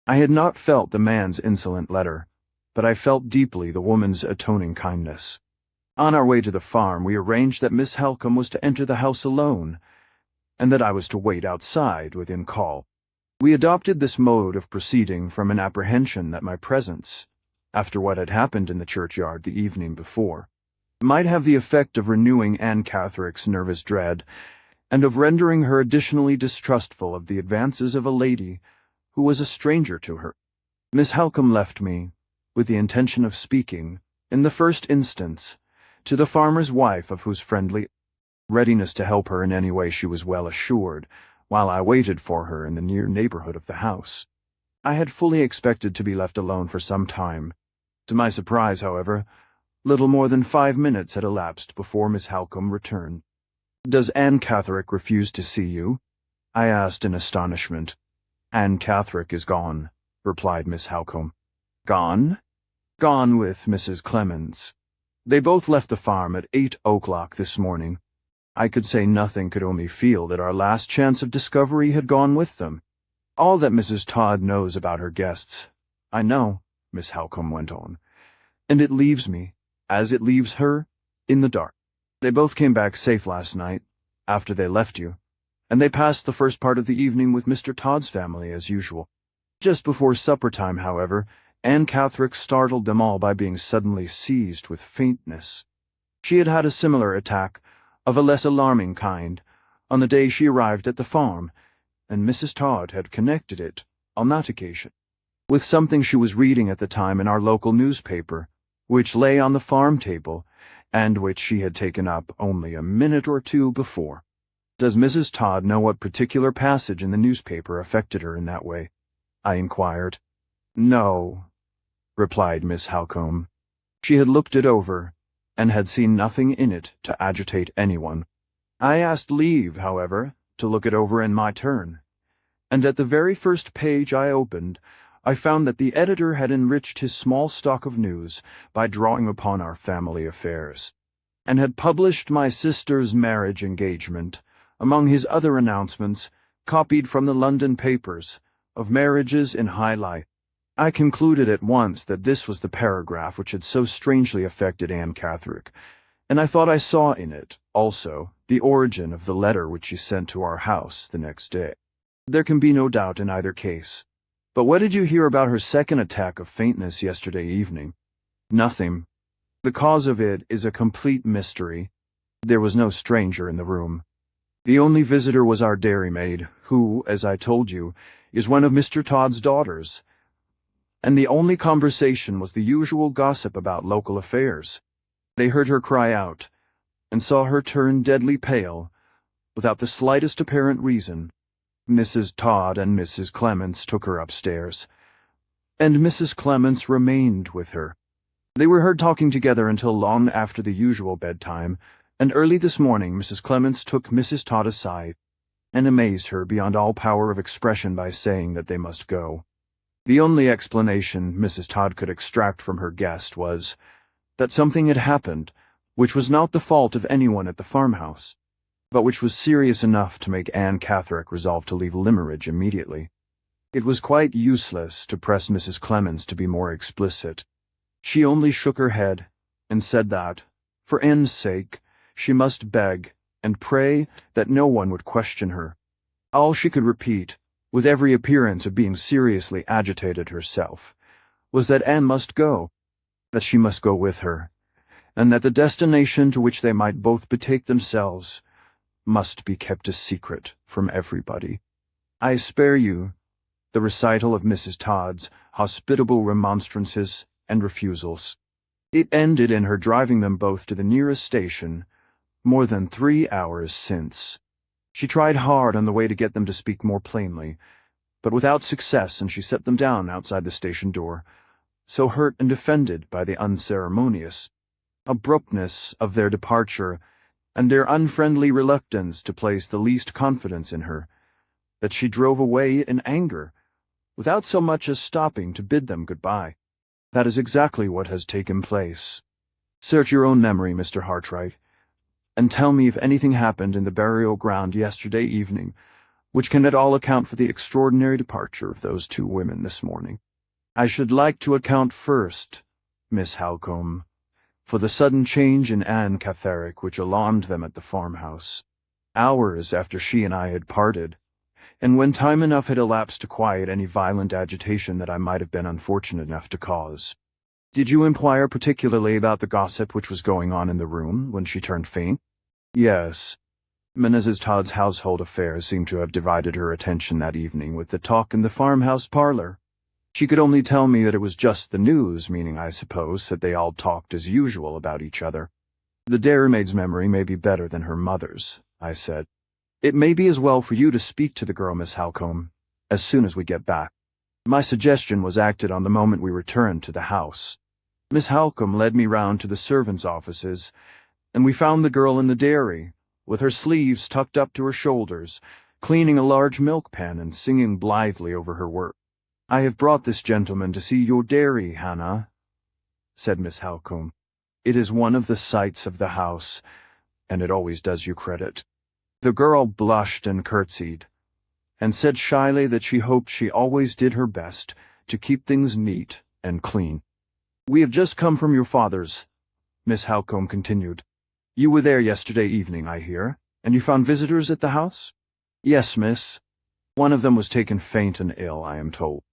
I had not felt the man's insolent letter, but I felt deeply the woman's atoning kindness. On our way to the farm, we arranged that Miss Halcombe was to enter the house alone, and that I was to wait outside within call. We adopted this mode of proceeding from an apprehension that my presence, after what had happened in the churchyard the evening before, might have the effect of renewing Anne Catherick's nervous dread, and of rendering her additionally distrustful of the advances of a lady who was a stranger to her. Miss Halcombe left me, with the intention of speaking, in the first instance, to the farmer's wife, of whose friendly readiness to help her in any way she was well assured, while I waited for her in the near neighborhood of the house. I had fully expected to be left alone for some time. To my surprise, however, little more than 5 minutes had elapsed before Miss Halcombe returned. "Does Anne Catherick refuse to see you?" I asked in astonishment. "Anne Catherick is gone," replied Miss Halcombe. "Gone?" "Gone with Mrs. Clemens. They both left the farm at 8 o'clock this morning." I could say nothing, could only feel that our last chance of discovery had gone with them. "All that Mrs. Todd knows about her guests, I know," Miss Halcombe went on, "and it leaves me, as it leaves her, in the dark. They both came back safe last night, after they left you, and they passed the first part of the evening with Mr. Todd's family as usual. Just before supper time, however, Anne Catherick startled them all by being suddenly seized with faintness. She had had a similar attack, of a less alarming kind, on the day she arrived at the farm, and Mrs. Todd had connected it, on that occasion, with something she was reading at the time in our local newspaper, which lay on the farm table, and which she had taken up only a minute or two before. "Does Mrs. Todd know what particular passage in the newspaper affected her in that way?" I inquired. "No," replied Miss Halcombe. She had looked it over, and had seen nothing in it to agitate anyone. I asked leave, however, to look it over in my turn, and at the very first page I opened, I found that the editor had enriched his small stock of news by drawing upon our family affairs. and had published my sister's marriage engagement, among his other announcements, copied from the London papers, of marriages in high life. I concluded at once that this was the paragraph which had so strangely affected Anne Catherick, and I thought I saw in it, also, the origin of the letter which she sent to our house the next day. There can be no doubt in either case. But what did you hear about her second attack of faintness yesterday evening? Nothing. The cause of it is a complete mystery. There was no stranger in the room. The only visitor was our dairymaid, who, as I told you, is one of Mr. Todd's daughters. And the only conversation was the usual gossip about local affairs. They heard her cry out, and saw her turn deadly pale, without the slightest apparent reason. Mrs. Todd and Mrs. Clements took her upstairs, and Mrs. Clements remained with her. They were heard talking together until long after the usual bedtime, and early this morning Mrs. Clements took Mrs. Todd aside, and amazed her beyond all power of expression by saying that they must go. The only explanation Mrs. Todd could extract from her guest was that something had happened, which was not the fault of anyone at the farmhouse, but which was serious enough to make Anne Catherick resolve to leave Limmeridge immediately. It was quite useless to press Mrs. Clements to be more explicit. She only shook her head, and said that, for Anne's sake, she must beg and pray that no one would question her. All she could repeat, with every appearance of being seriously agitated herself, was that Anne must go, that she must go with her, and that the destination to which they might both betake themselves must be kept a secret from everybody. I spare you the recital of Mrs. Todd's hospitable remonstrances and refusals. It ended in her driving them both to the nearest station more than 3 hours since. She tried hard on the way to get them to speak more plainly, but without success, and she set them down outside the station door, so hurt and offended by the unceremonious abruptness of their departure and their unfriendly reluctance to place the least confidence in her, that she drove away in anger, without so much as stopping to bid them good-bye. That is exactly what has taken place. Search your own memory, Mr. Hartright, and tell me if anything happened in the burial ground yesterday evening which can at all account for the extraordinary departure of those two women this morning. I should like to account first, Miss Halcombe, for the sudden change in Anne Catherick which alarmed them at the farmhouse, hours after she and I had parted, and when time enough had elapsed to quiet any violent agitation that I might have been unfortunate enough to cause. Did you inquire particularly about the gossip which was going on in the room when she turned faint? Yes. Mrs. Todd's household affairs seemed to have divided her attention that evening with the talk in the farmhouse parlor. She could only tell me that it was just the news, meaning, I suppose, that they all talked as usual about each other. The dairymaid's memory may be better than her mother's, I said. It may be as well for you to speak to the girl, Miss Halcombe, as soon as we get back. My suggestion was acted on the moment we returned to the house. Miss Halcombe led me round to the servants' offices, and we found the girl in the dairy, with her sleeves tucked up to her shoulders, cleaning a large milk pan and singing blithely over her work. I have brought this gentleman to see your dairy, Hannah, said Miss Halcombe. It is one of the sights of the house, and it always does you credit. The girl blushed and curtsied, and said shyly that she hoped she always did her best to keep things neat and clean. We have just come from your father's, Miss Halcombe continued. You were there yesterday evening, I hear, and you found visitors at the house? Yes, miss. One of them was taken faint and ill, I am told.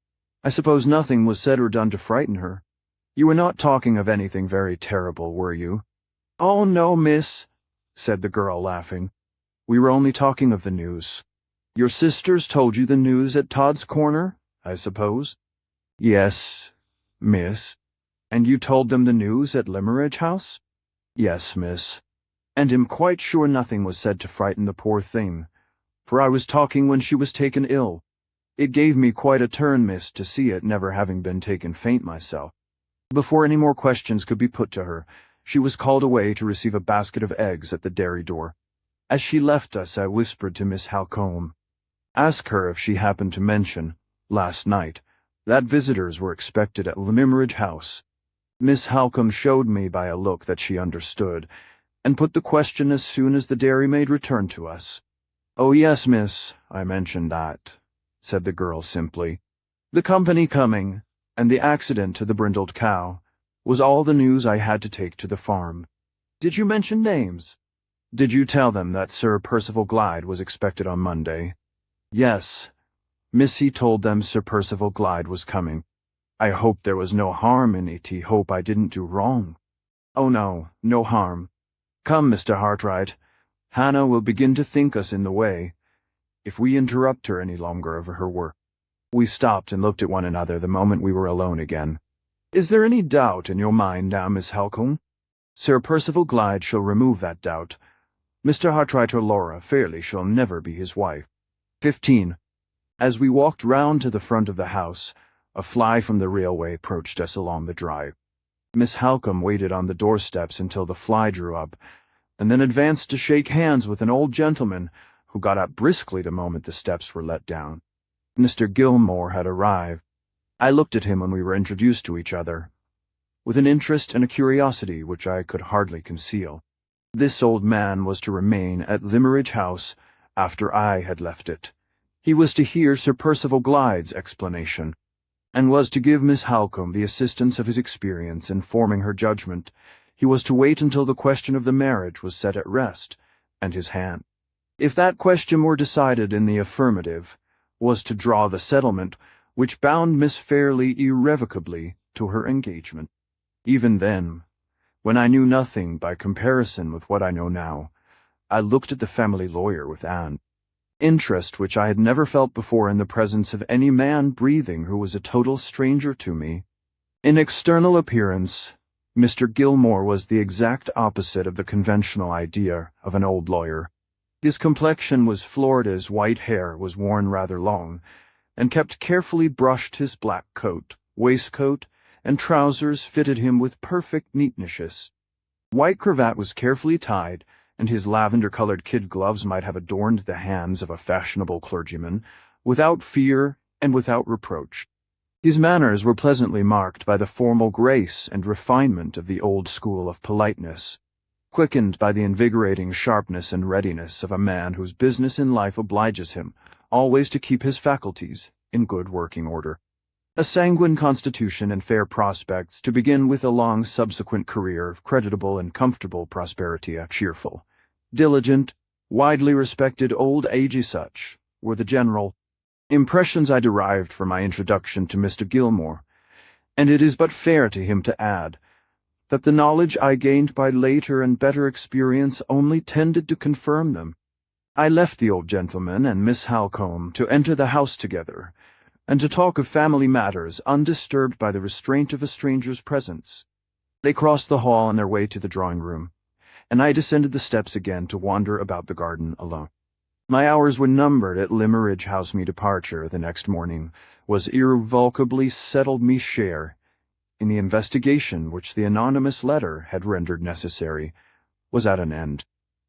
I suppose nothing was said or done to frighten her. You were not talking of anything very terrible, were you? Oh, no, miss, said the girl, laughing. We were only talking of the news. Your sisters told you the news at Todd's Corner, I suppose? Yes, miss. And you told them the news at Limmeridge House? Yes, miss. And am quite sure nothing was said to frighten the poor thing, for I was talking when she was taken ill. It gave me quite a turn, miss, to see it, never having been taken faint myself. Before any more questions could be put to her, she was called away to receive a basket of eggs at the dairy door. As she left us, I whispered to Miss Halcombe, "Ask her if she happened to mention, last night, that visitors were expected at Limmeridge House." Miss Halcombe showed me by a look that she understood, and put the question as soon as the dairymaid returned to us. "Oh, yes, miss, I mentioned that," said the girl simply. The company coming, and the accident to the brindled cow, was all the news I had to take to the farm. "Did you mention names?" "Did you tell them that Sir Percival Glyde was expected on Monday?" "Yes. Missy told them Sir Percival Glyde was coming. I hoped there was no harm in it. Hope I didn't do wrong." "Oh no, no harm. Come, Mr. Hartright. Hannah will begin to think us in the way, if we interrupt her any longer over her work." We stopped and looked at one another the moment we were alone again. "Is there any doubt in your mind now, Miss Halcombe?" "Sir Percival Glyde shall remove that doubt. Mr. Hartright or Laura Fairley shall never be his wife." 15. As we walked round to the front of the house, a fly from the railway approached us along the drive. Miss Halcombe waited on the doorsteps until the fly drew up, and then advanced to shake hands with an old gentleman who got up briskly the moment the steps were let down. Mr. Gilmore had arrived. I looked at him when we were introduced to each other, with an interest and a curiosity which I could hardly conceal. This old man was to remain at Limmeridge House after I had left it. He was to hear Sir Percival Glyde's explanation, and was to give Miss Halcombe the assistance of his experience in forming her judgment. He was to wait until the question of the marriage was set at rest, and his hand, if that question were decided in the affirmative, was to draw the settlement which bound Miss Fairley irrevocably to her engagement. Even then, when I knew nothing by comparison with what I know now, I looked at the family lawyer with an interest which I had never felt before in the presence of any man breathing who was a total stranger to me. In external appearance, Mr. Gilmore was the exact opposite of the conventional idea of an old lawyer. His complexion was florid, his white hair was worn rather long, and kept carefully brushed. His black coat, waistcoat, and trousers fitted him with perfect neatness. White cravat was carefully tied, and his lavender-colored kid gloves might have adorned the hands of a fashionable clergyman, without fear and without reproach. His manners were pleasantly marked by the formal grace and refinement of the old school of politeness, quickened by the invigorating sharpness and readiness of a man whose business in life obliges him always to keep his faculties in good working order. A sanguine constitution and fair prospects to begin with a long subsequent career of creditable and comfortable prosperity. A cheerful, diligent, widely respected old age. Such were the general impressions I derived from my introduction to Mr. Gilmore, and it is but fair to him to add that the knowledge I gained by later and better experience only tended to confirm them. I left the old gentleman and Miss Halcombe to enter the house together, and to talk of family matters undisturbed by the restraint of a stranger's presence. They crossed the hall on their way to the drawing-room, and I descended the steps again to wander about the garden alone. My hours were numbered at Limmeridge House. My departure the next morning was irrevocably settled. Me share in the investigation which the anonymous letter had rendered necessary was at an end.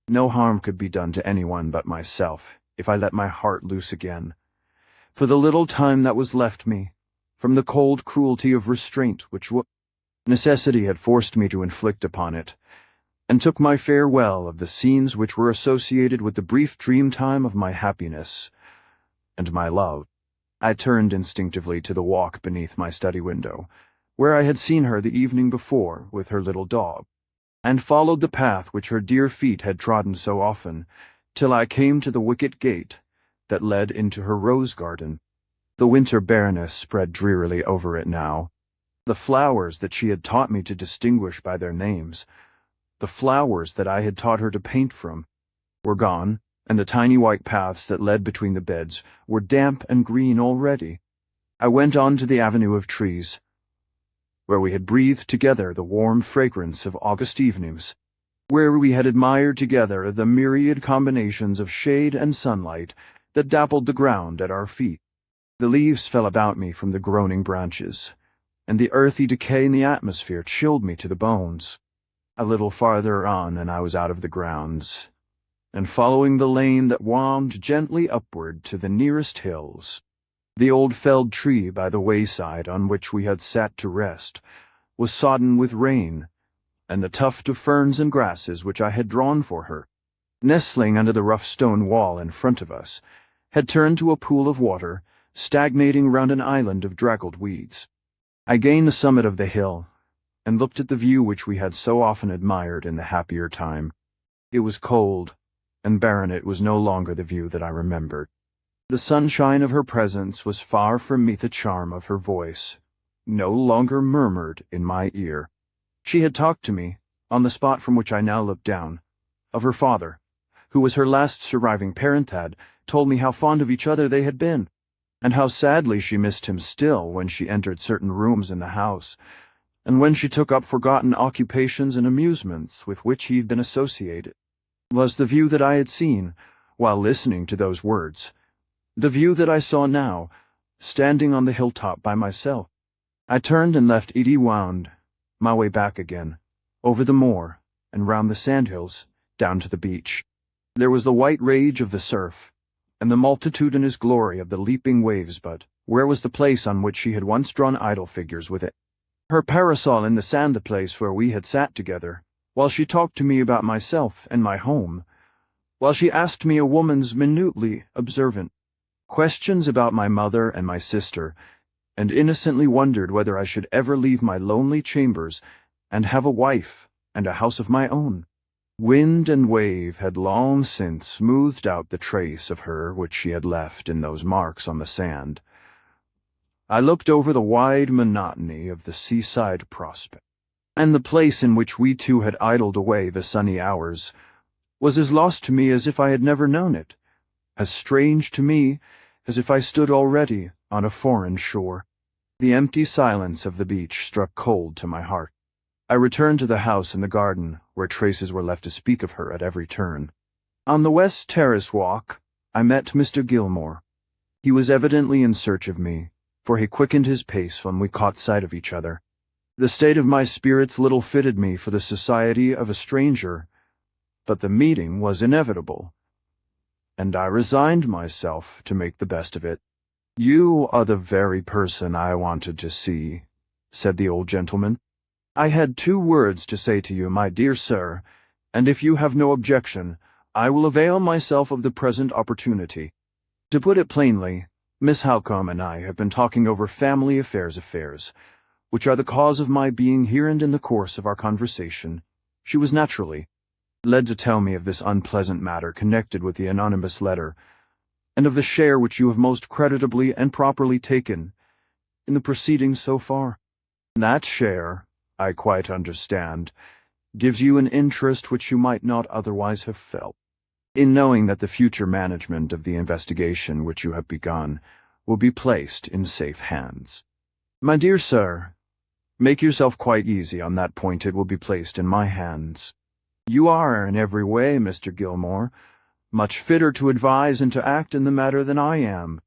No harm could be done to anyone but myself if I let my heart loose again. For the little time that was left me, from the cold cruelty of restraint which necessity had forced me to inflict upon it, and took my farewell of the scenes which were associated with the brief dream time of my happiness and my love, I turned instinctively to the walk beneath my study window, where I had seen her the evening before with her little dog, and followed the path which her dear feet had trodden so often, till I came to the wicket gate that led into her rose garden. The winter bareness spread drearily over it now. The flowers that she had taught me to distinguish by their names, the flowers that I had taught her to paint from, were gone, and the tiny white paths that led between the beds were damp and green already. I went on to the avenue of trees, where we had breathed together the warm fragrance of August evenings, where we had admired together the myriad combinations of shade and sunlight that dappled the ground at our feet. The leaves fell about me from the groaning branches, and the earthy decay in the atmosphere chilled me to the bones. A little farther on and I was out of the grounds, and following the lane that wound gently upward to the nearest hills. The old felled tree by the wayside on which we had sat to rest was sodden with rain, and the tuft of ferns and grasses which I had drawn for her, nestling under the rough stone wall in front of us, had turned to a pool of water, stagnating round an island of draggled weeds. I gained the summit of the hill, and looked at the view which we had so often admired in the happier time. It was cold, and barren. It was no longer the view that I remembered. The sunshine of her presence was far from me. The charm of her voice no longer murmured in my ear. She had talked to me, on the spot from which I now looked down, of her father, who was her last surviving parent, had told me how fond of each other they had been, and how sadly she missed him still when she entered certain rooms in the house, and when she took up forgotten occupations and amusements with which he had been associated. Was the view that I had seen, while listening to those words, the view that I saw now, standing on the hilltop by myself. I turned and left Edie wound, my way back again, over the moor, and round the sandhills, down to the beach. There was the white rage of the surf, and the multitudinous glory of the leaping waves, but where was the place on which she had once drawn idle figures with it? Her parasol in the sand, the place where we had sat together, while she talked to me about myself and my home, while she asked me a woman's minutely observant questions about my mother and my sister, and innocently wondered whether I should ever leave my lonely chambers and have a wife and a house of my own. Wind and wave had long since smoothed out the trace of her which she had left in those marks on the sand. I looked over the wide monotony of the seaside prospect, and the place in which we two had idled away the sunny hours was as lost to me as if I had never known it, as strange to me as if I stood already on a foreign shore. The empty silence of the beach struck cold to my heart. I returned to the house in the garden, where traces were left to speak of her at every turn. On the West Terrace walk, I met Mr. Gilmore. He was evidently in search of me, for he quickened his pace when we caught sight of each other. The state of my spirits little fitted me for the society of a stranger, but the meeting was inevitable, and I resigned myself to make the best of it. "You are the very person I wanted to see," said the old gentleman. "I had 2 words to say to you, my dear sir, and if you have no objection, I will avail myself of the present opportunity. To put it plainly, Miss Halcombe and I have been talking over family affairs, which are the cause of my being here, and in the course of our conversation, she was naturally led to tell me of this unpleasant matter connected with the anonymous letter, and of the share which you have most creditably and properly taken in the proceedings so far. That share, I quite understand, gives you an interest which you might not otherwise have felt, in knowing that the future management of the investigation which you have begun will be placed in safe hands. My dear sir, make yourself quite easy on that point. It will be placed in my hands. You are, in every way, Mr. Gilmore, much fitter to advise and to act in the matter than I am.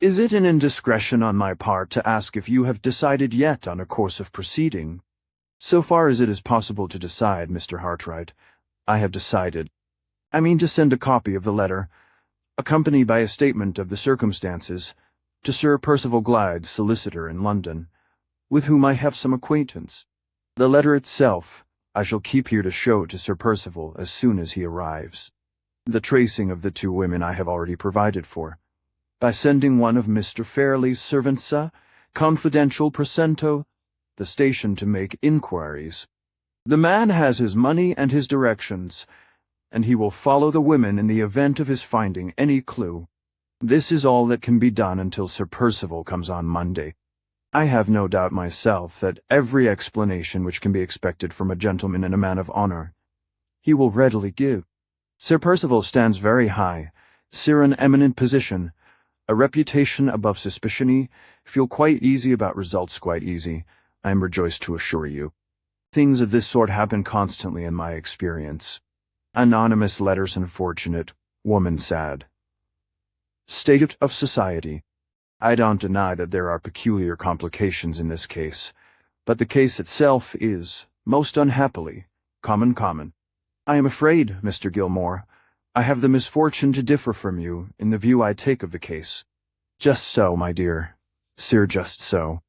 Is it an indiscretion on my part to ask if you have decided yet on a course of proceeding? So far as it is possible to decide, Mr. Hartright, I have decided. I mean to send a copy of the letter, accompanied by a statement of the circumstances, to Sir Percival Glyde's solicitor in London, with whom I have some acquaintance. The letter itself I shall keep here to show to Sir Percival as soon as he arrives. The tracing of the 2 women I have already provided for, by sending one of Mr. Fairley's servants, confidential presento, the station to make inquiries. The man has his money and his directions, and he will follow the women in the event of his finding any clue. This is all that can be done until Sir Percival comes on Monday. I have no doubt myself that every explanation which can be expected from a gentleman and a man of honour he will readily give. Sir Percival stands very high, sir an eminent position, a reputation above suspicion. Feel quite easy about results, quite easy, I am rejoiced to assure you. Things of this sort happen constantly in my experience. Anonymous letters, unfortunate, woman sad. State of society. I don't deny that there are peculiar complications in this case, but the case itself is, most unhappily, common. I am afraid, Mr. Gilmore, I have the misfortune to differ from you in the view I take of the case. Just so, my dear, sir, just so.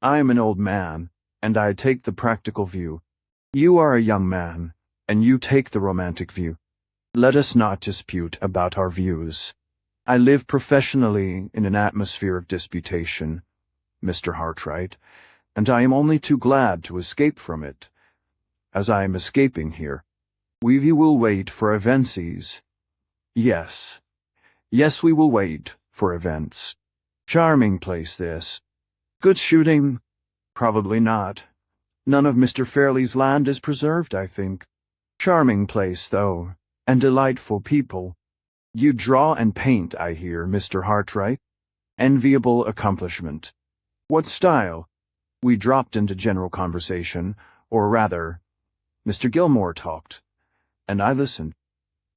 I am an old man, and I take the practical view. You are a young man, and you take the romantic view. Let us not dispute about our views. I live professionally in an atmosphere of disputation, Mr. Hartright, and I am only too glad to escape from it, as I am escaping here. We will wait for events. Yes. Yes, we will wait for events. Charming place, this. Good shooting? Probably not. None of Mr. Fairley's land is preserved, I think. Charming place, though, and delightful people. You draw and paint, I hear, Mr. Hartright. Enviable accomplishment. What style? We dropped into general conversation, or rather, Mr. Gilmore talked, and I listened.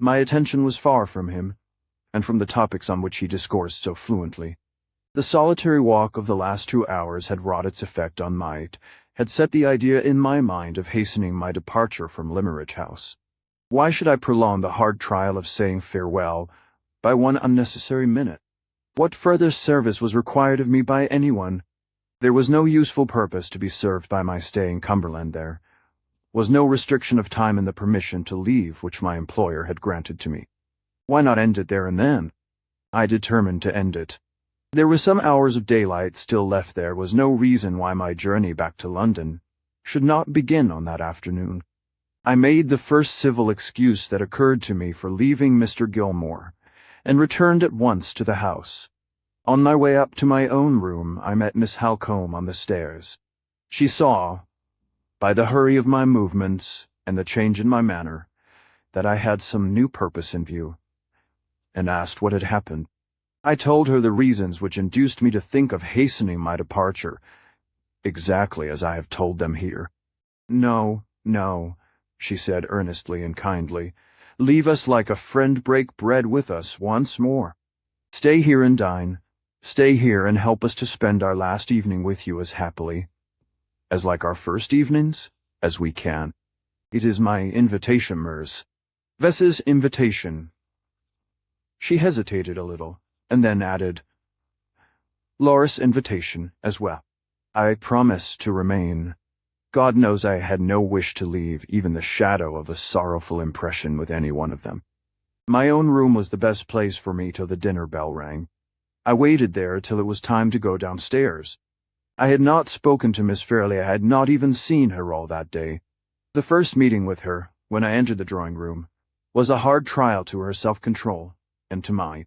My attention was far from him, and from the topics on which he discoursed so fluently. The solitary walk of the last 2 hours had wrought its effect on had set the idea in my mind of hastening my departure from Limmeridge House. Why should I prolong the hard trial of saying farewell by one unnecessary minute? What further service was required of me by anyone? There was no useful purpose to be served by my stay in Cumberland. There was no restriction of time in the permission to leave which my employer had granted to me. Why not end it there and then? I determined to end it. There were some hours of daylight still left. There was no reason why my journey back to London should not begin on that afternoon. I made the first civil excuse that occurred to me for leaving Mr. Gilmore, and returned at once to the house. On my way up to my own room, I met Miss Halcombe on the stairs. She saw, by the hurry of my movements and the change in my manner, that I had some new purpose in view, and asked what had happened. I told her the reasons which induced me to think of hastening my departure, exactly as I have told them here. No, no, she said earnestly and kindly. Leave us like a friend, break bread with us once more. Stay here and dine. Stay here and help us to spend our last evening with you as happily, as like our first evenings, as we can. It is my invitation, Mirs. Vess's invitation. She hesitated a little, and then added, Loris' invitation as well. I promise to remain. God knows I had no wish to leave even the shadow of a sorrowful impression with any one of them. My own room was the best place for me till the dinner bell rang. I waited there till it was time to go downstairs. I had not spoken to Miss Fairley. I had not even seen her all that day. The first meeting with her, when I entered the drawing-room, was a hard trial to her self-control, and to mine.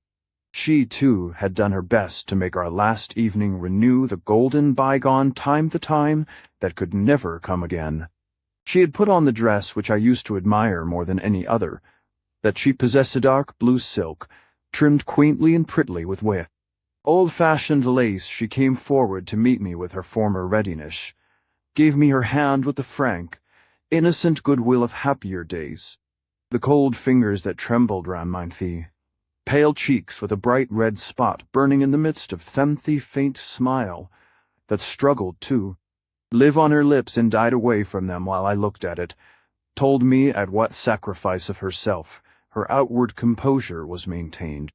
She, too, had done her best to make our last evening renew the golden bygone time, the time that could never come again. She had put on the dress which I used to admire more than any other, that she possessed a dark blue silk, trimmed quaintly and prettily with old-fashioned lace. She came forward to meet me with her former readiness, gave me her hand with the frank, innocent goodwill of happier days. The cold fingers that trembled round mine pale cheeks with a bright red spot burning in the midst of the faint smile that struggled to live on her lips and died away from them while I looked at it, told me at what sacrifice of herself her outward composure was maintained.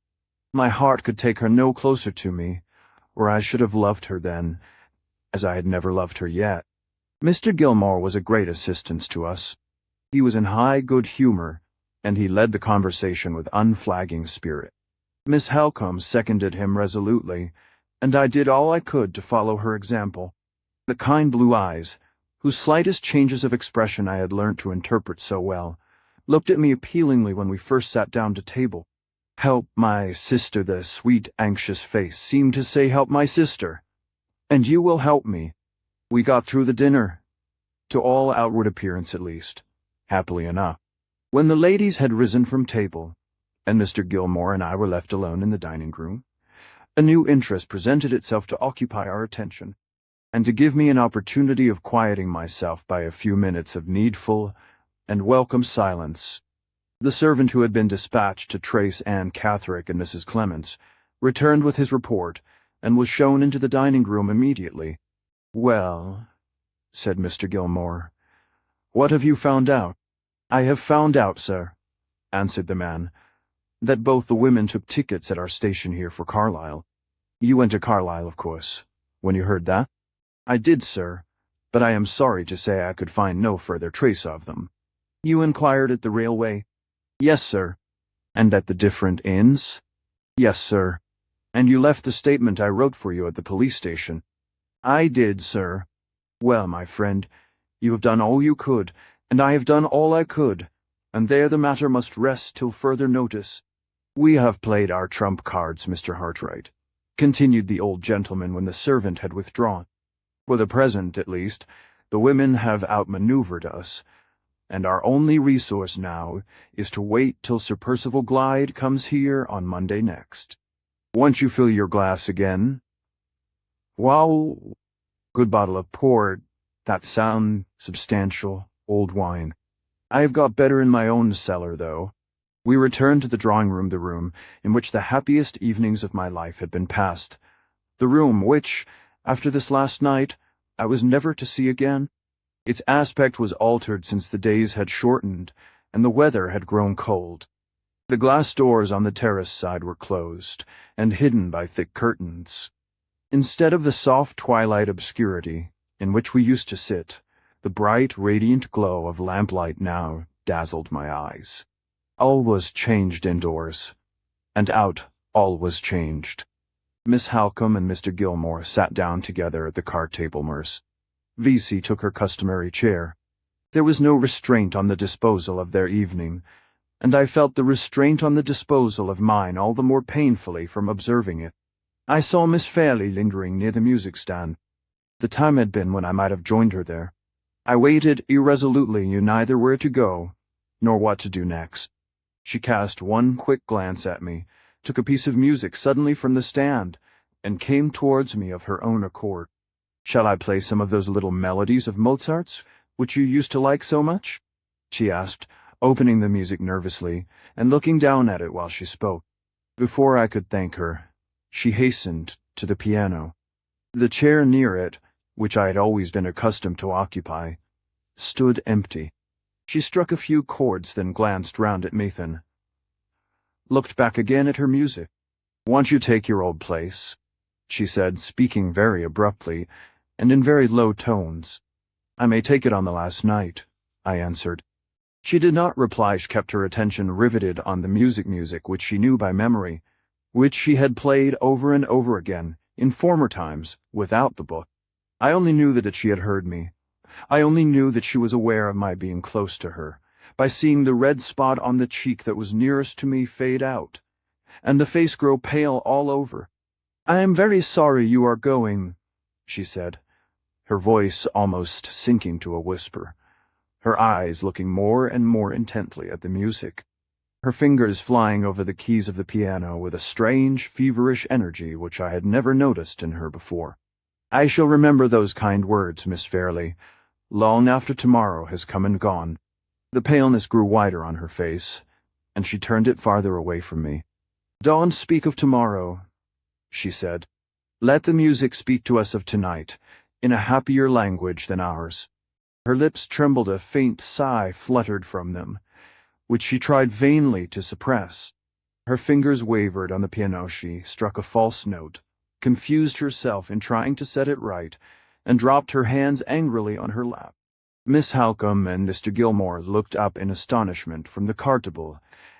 My heart could take her no closer to me, or I should have loved her then, as I had never loved her yet. Mr. Gilmore was a great assistance to us. He was in high good humor, and he led the conversation with unflagging spirit. Miss Halcombe seconded him resolutely, and I did all I could to follow her example. The kind blue eyes, whose slightest changes of expression I had learnt to interpret so well, looked at me appealingly when we first sat down to table. Help my sister. The sweet, anxious face seemed to say, help my sister, and you will help me. We got through the dinner, to all outward appearance at least, happily enough. When the ladies had risen from table, and Mr. Gilmore and I were left alone in the dining-room, a new interest presented itself to occupy our attention, and to give me an opportunity of quieting myself by a few minutes of needful and welcome silence. The servant who had been dispatched to trace Anne Catherick and Mrs. Clements returned with his report, and was shown into the dining-room immediately. Well, said Mr. Gilmore, what have you found out? I have found out, sir, answered the man, that both the women took tickets at our station here for Carlisle. You went to Carlisle, of course, when you heard that? I did, sir, but I am sorry to say I could find no further trace of them." "You inquired at the railway?" "Yes, sir." "And at the different inns?" "Yes, sir." "And you left the statement I wrote for you at the police station?" "I did, sir." "Well, my friend, you have done all you could, and I have done all I could, and there the matter must rest till further notice." "We have played our trump cards, Mr. Hartright," continued the old gentleman when the servant had withdrawn. "For the present, at least, the women have outmaneuvered us, and our only resource now is to wait till Sir Percival Glyde comes here on Monday next. Won't you fill your glass again?" "Wow, good bottle of port, that sound, substantial, old wine. I have got better in my own cellar, though." We returned to the drawing-room, the room in which the happiest evenings of my life had been passed, the room which, after this last night, I was never to see again. Its aspect was altered since the days had shortened and the weather had grown cold. The glass doors on the terrace side were closed and hidden by thick curtains. Instead of the soft twilight obscurity in which we used to sit, the bright, radiant glow of lamplight now dazzled my eyes. All was changed indoors, and out all was changed. Miss Halcombe and Mr. Gilmore sat down together at the card table. Miss Vesey took her customary chair. There was no restraint on the disposal of their evening, and I felt the restraint on the disposal of mine all the more painfully from observing it. I saw Miss Fairley lingering near the music-stand. The time had been when I might have joined her there. I waited irresolutely, knew neither where to go, nor what to do next. She cast one quick glance at me, took a piece of music suddenly from the stand, and came towards me of her own accord. "Shall I play some of those little melodies of Mozart's, which you used to like so much?" she asked, opening the music nervously, and looking down at it while she spoke. Before I could thank her, she hastened to the piano. The chair near it, which I had always been accustomed to occupy, stood empty. She struck a few chords, then glanced round at Nathan, looked back again at her music. "Won't you take your old place?" she said, speaking very abruptly, and in very low tones. "I may take it on the last night," I answered. She did not reply. She kept her attention riveted on the music which she knew by memory, which she had played over and over again, in former times, without the book. I only knew that she had heard me. I only knew that she was aware of my being close to her, by seeing the red spot on the cheek that was nearest to me fade out, and the face grow pale all over. "I am very sorry you are going," she said, her voice almost sinking to a whisper, her eyes looking more and more intently at the music, her fingers flying over the keys of the piano with a strange, feverish energy which I had never noticed in her before. "I shall remember those kind words, Miss Fairley, long after tomorrow has come and gone." The paleness grew wider on her face, and she turned it farther away from me. "Don't speak of tomorrow," she said. "Let the music speak to us of tonight, in a happier language than ours." Her lips trembled, a faint sigh fluttered from them, which she tried vainly to suppress. Her fingers wavered on the piano. She struck a false note, confused herself in trying to set it right, and dropped her hands angrily on her lap. Miss Halcombe and Mr. Gilmore looked up in astonishment from the card table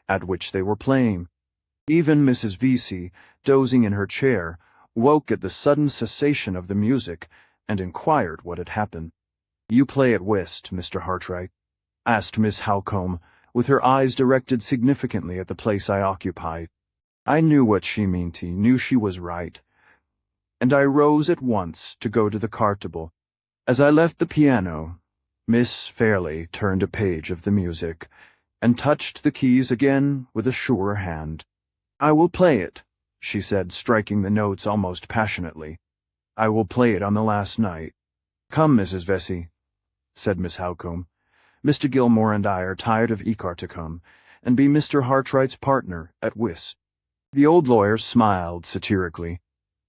at which they were playing. Even Mrs. Vesey, dozing in her chair, woke at the sudden cessation of the music, and inquired what had happened. "You play at whist, Mr. Hartright?" asked Miss Halcombe, with her eyes directed significantly at the place I occupied. I knew what she meant, knew she was right, and I rose at once to go to the card table. As I left the piano, Miss Fairley turned a page of the music, and touched the keys again with a sure hand. "I will play it," she said, striking the notes almost passionately. "I will play it on the last night." "Come, Mrs. Vesey," said Miss Halcombe. "Mr. Gilmore and I are tired of Ecart to come, and be Mr. Hartright's partner at whist." The old lawyer smiled satirically.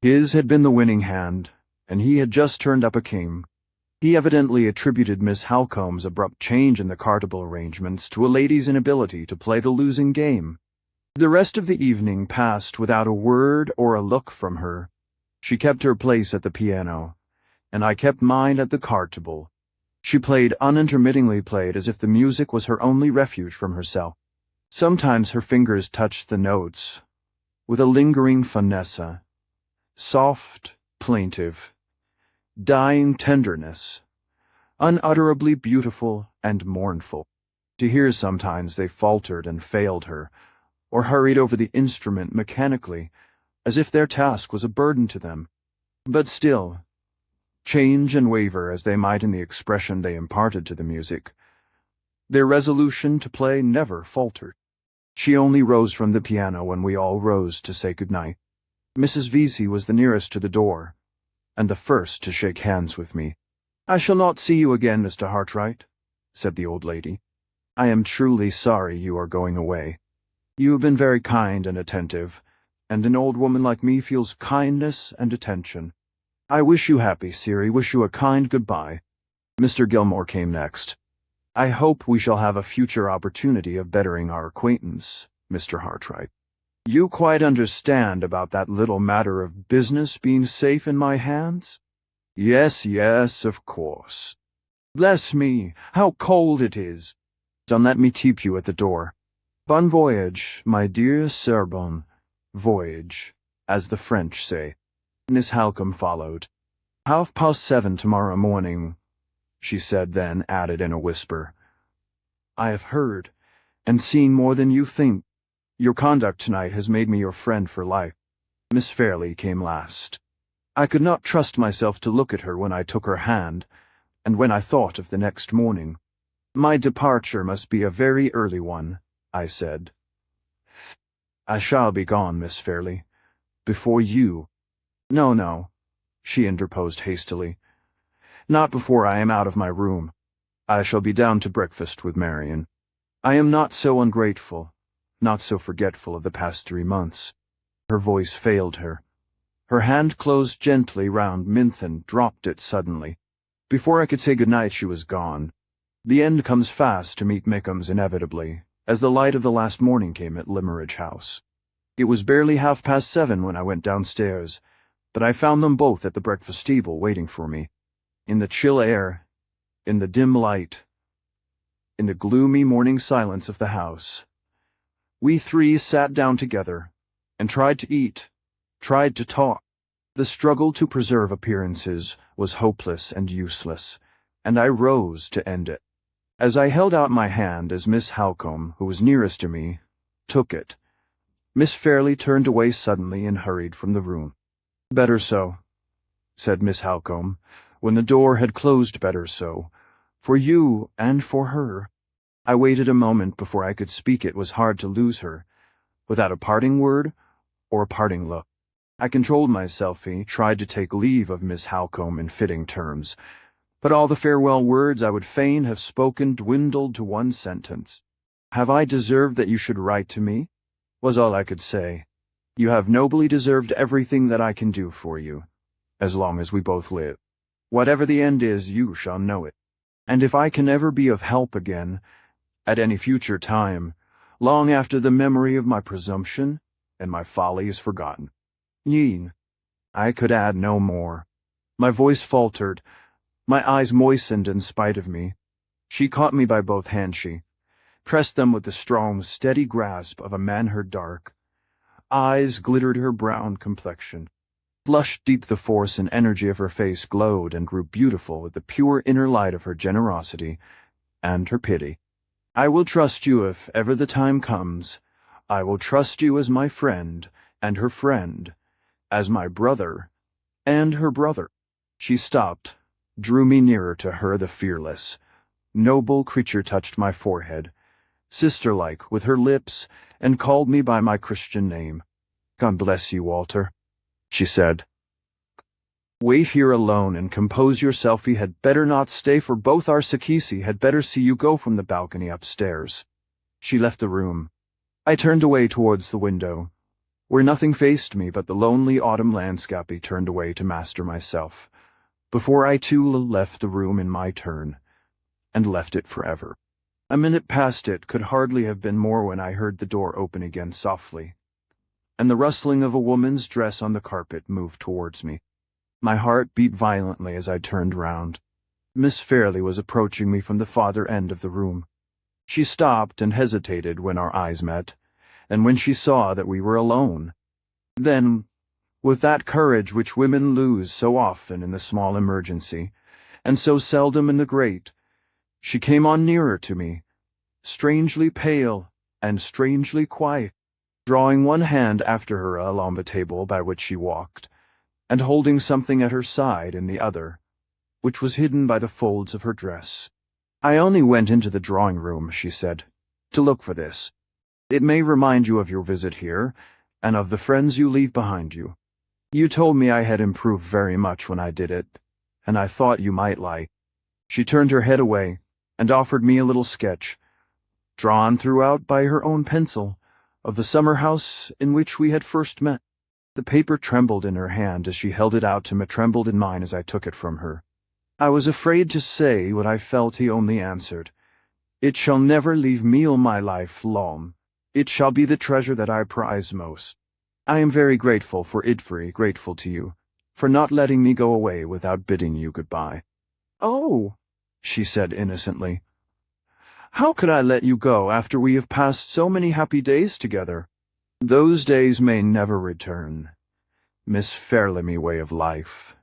His had been the winning hand, and he had just turned up a king. He evidently attributed Miss Halcombe's abrupt change in the cardable arrangements to a lady's inability to play the losing game. The rest of the evening passed without a word or a look from her. She kept her place at the piano, and I kept mine at the card table. She unintermittingly played as if the music was her only refuge from herself. Sometimes her fingers touched the notes with a lingering finesse, soft, plaintive, dying tenderness, unutterably beautiful and mournful. To hear sometimes they faltered and failed her, or hurried over the instrument mechanically, as if their task was a burden to them. But still, change and waver as they might in the expression they imparted to the music, their resolution to play never faltered. She only rose from the piano when we all rose to say good-night. Mrs. Vesey was the nearest to the door, and the first to shake hands with me. "I shall not see you again, Mr. Hartright," said the old lady. "I am truly sorry you are going away. You have been very kind and attentive, and an old woman like me feels kindness and attention. I wish you happy, Siri, wish you a kind goodbye." Mr. Gilmore came next. "I hope we shall have a future opportunity of bettering our acquaintance, Mr. Hartright. You quite understand about that little matter of business being safe in my hands?" Yes, of course. Bless me, how cold it is. Don't let me keep you at the door. Bon voyage, my dear Sir, bon voyage, as the French say." Miss Halcombe followed. "7:30 tomorrow morning," she said, then added in a whisper, "I have heard and seen more than you think. Your conduct tonight has made me your friend for life." Miss Fairley came last. I could not trust myself to look at her when I took her hand, and when I thought of the next morning. "My departure must be a very early one," I said. "I shall be gone, Miss Fairley, before you—" No, she interposed hastily. "Not before I am out of my room. I shall be down to breakfast with Marian. I am not so ungrateful, not so forgetful of the past 3 months." Her voice failed her. Her hand closed gently round Minth and dropped it suddenly. Before I could say good night, she was gone. The end comes fast to meet Mickams inevitably, as the light of the last morning came at Limmeridge House. It was barely 7:30 when I went downstairs, but I found them both at the breakfast table waiting for me. In the chill air, in the dim light, in the gloomy morning silence of the house, we three sat down together and tried to eat, tried to talk. The struggle to preserve appearances was hopeless and useless, and I rose to end it. As I held out my hand as Miss Halcombe, who was nearest to me, took it, Miss Fairley turned away suddenly and hurried from the room. "Better so," said Miss Halcombe, when the door had closed. "Better so, for you and for her." I waited a moment before I could speak. It was hard to lose her, without a parting word or a parting look. I controlled myself, tried to take leave of Miss Halcombe in fitting terms, but all the farewell words I would fain have spoken dwindled to one sentence. "Have I deserved that you should write to me?" was all I could say. "You have nobly deserved everything that I can do for you, as long as we both live. Whatever the end is, you shall know it. And if I can ever be of help again, at any future time, long after the memory of my presumption and my folly is forgotten." I could add no more. My voice faltered, my eyes moistened in spite of me. She caught me by both hands. She pressed them with the strong, steady grasp of a man-hurt dark. Eyes glittered her brown complexion. Blushed deep, the force and energy of her face glowed and grew beautiful with the pure inner light of her generosity and her pity. "I will trust you if ever the time comes. I will trust you as my friend and her friend, as my brother and her brother." She stopped, drew me nearer to her. The fearless, noble creature touched my forehead, sister-like, with her lips, and called me by my Christian name. "God bless you, Walter," she said. "Wait here alone and compose yourself. He had better not stay, for both our Sakisi had better see you go from the balcony upstairs." She left the room. I turned away towards the window, where nothing faced me but the lonely autumn landscape. I turned away to master myself, before I too left the room in my turn, and left it forever. A minute past it could hardly have been more when I heard the door open again softly, and the rustling of a woman's dress on the carpet moved towards me. My heart beat violently as I turned round. Miss Fairley was approaching me from the farther end of the room. She stopped and hesitated when our eyes met, and when she saw that we were alone. Then, with that courage which women lose so often in the small emergency, and so seldom in the great, she came on nearer to me, strangely pale and strangely quiet, drawing one hand after her along the table by which she walked, and holding something at her side in the other, which was hidden by the folds of her dress. "I only went into the drawing-room," she said, "to look for this. It may remind you of your visit here, and of the friends you leave behind you. You told me I had improved very much when I did it, and I thought you might like." She turned her head away, and offered me a little sketch, drawn throughout by her own pencil, of the summer house in which we had first met. The paper trembled in her hand as she held it out to me, trembled in mine as I took it from her. I was afraid to say what I felt. He only answered, "It shall never leave me all my life long. It shall be the treasure that I prize most. I am very grateful for it, very grateful to you, for not letting me go away without bidding you goodbye." "Oh," she said innocently, "how could I let you go after we have passed so many happy days together?" "Those days may never return, Miss Fairley, way of life,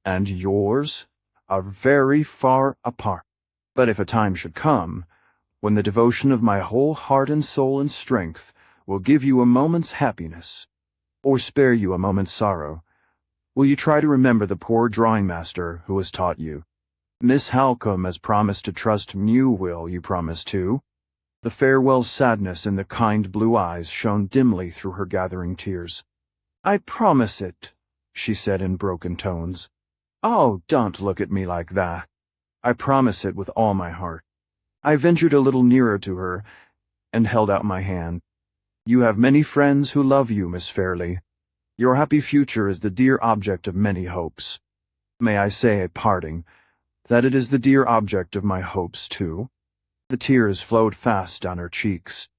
and yours are very far apart. But if a time should come, when the devotion of my whole heart and soul and strength will give you a moment's happiness, or spare you a moment's sorrow, will you try to remember the poor drawing-master who has taught you? Miss Halcombe has promised to trust me. You promise too?" The farewell sadness in the kind blue eyes shone dimly through her gathering tears. "I promise it," she said in broken tones. "Oh, don't look at me like that. I promise it with all my heart." I ventured a little nearer to her, and held out my hand. "You have many friends who love you, Miss Fairley. Your happy future is the dear object of many hopes. May I say at parting, that it is the dear object of my hopes too?" The tears flowed fast down her cheeks.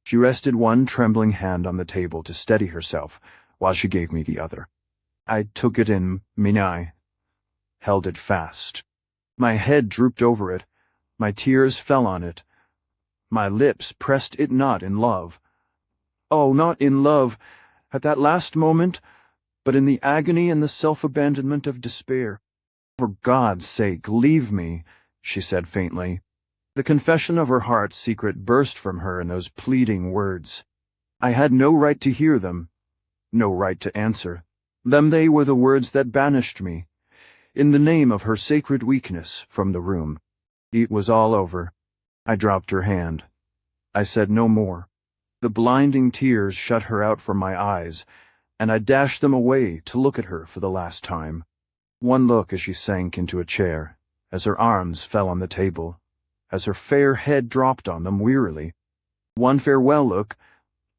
She rested one trembling hand on the table to steady herself, while she gave me the other. I took it in mine eye, held it fast. My head drooped over it, my tears fell on it, my lips pressed it not in love. Oh, not in love, at that last moment, but in the agony and the self-abandonment of despair. "For God's sake, leave me," she said faintly. The confession of her heart's secret burst from her in those pleading words. I had no right to hear them, no right to answer them. They were the words that banished me, in the name of her sacred weakness, from the room. It was all over. I dropped her hand. I said no more. The blinding tears shut her out from my eyes, and I dashed them away to look at her for the last time. One look as she sank into a chair, as her arms fell on the table, as her fair head dropped on them wearily. One farewell look,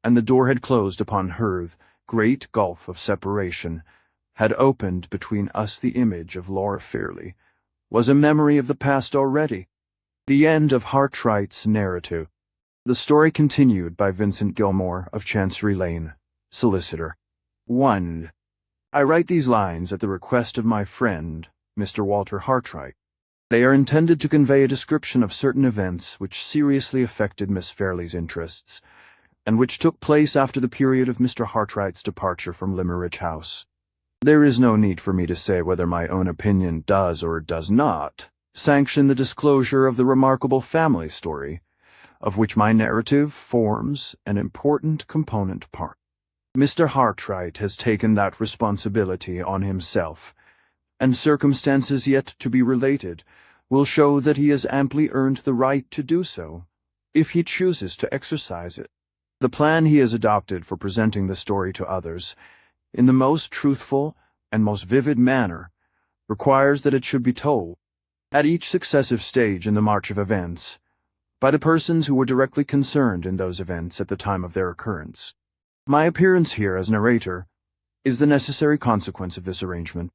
and the door had closed upon her. The great gulf of separation had opened between us. The image of Laura Fairley was a memory of the past already. The end of Hartright's narrative. The story continued by Vincent Gilmore of Chancery Lane, solicitor. 1. I write these lines at the request of my friend, Mr. Walter Hartright. They are intended to convey a description of certain events which seriously affected Miss Fairley's interests, and which took place after the period of Mr. Hartright's departure from Limmeridge House. There is no need for me to say whether my own opinion does or does not sanction the disclosure of the remarkable family story, of which my narrative forms an important component part. Mr. Hartright has taken that responsibility on himself, and circumstances yet to be related will show that he has amply earned the right to do so, if he chooses to exercise it. The plan he has adopted for presenting the story to others, in the most truthful and most vivid manner, requires that it should be told, at each successive stage in the march of events, by the persons who were directly concerned in those events at the time of their occurrence. My appearance here as narrator is the necessary consequence of this arrangement.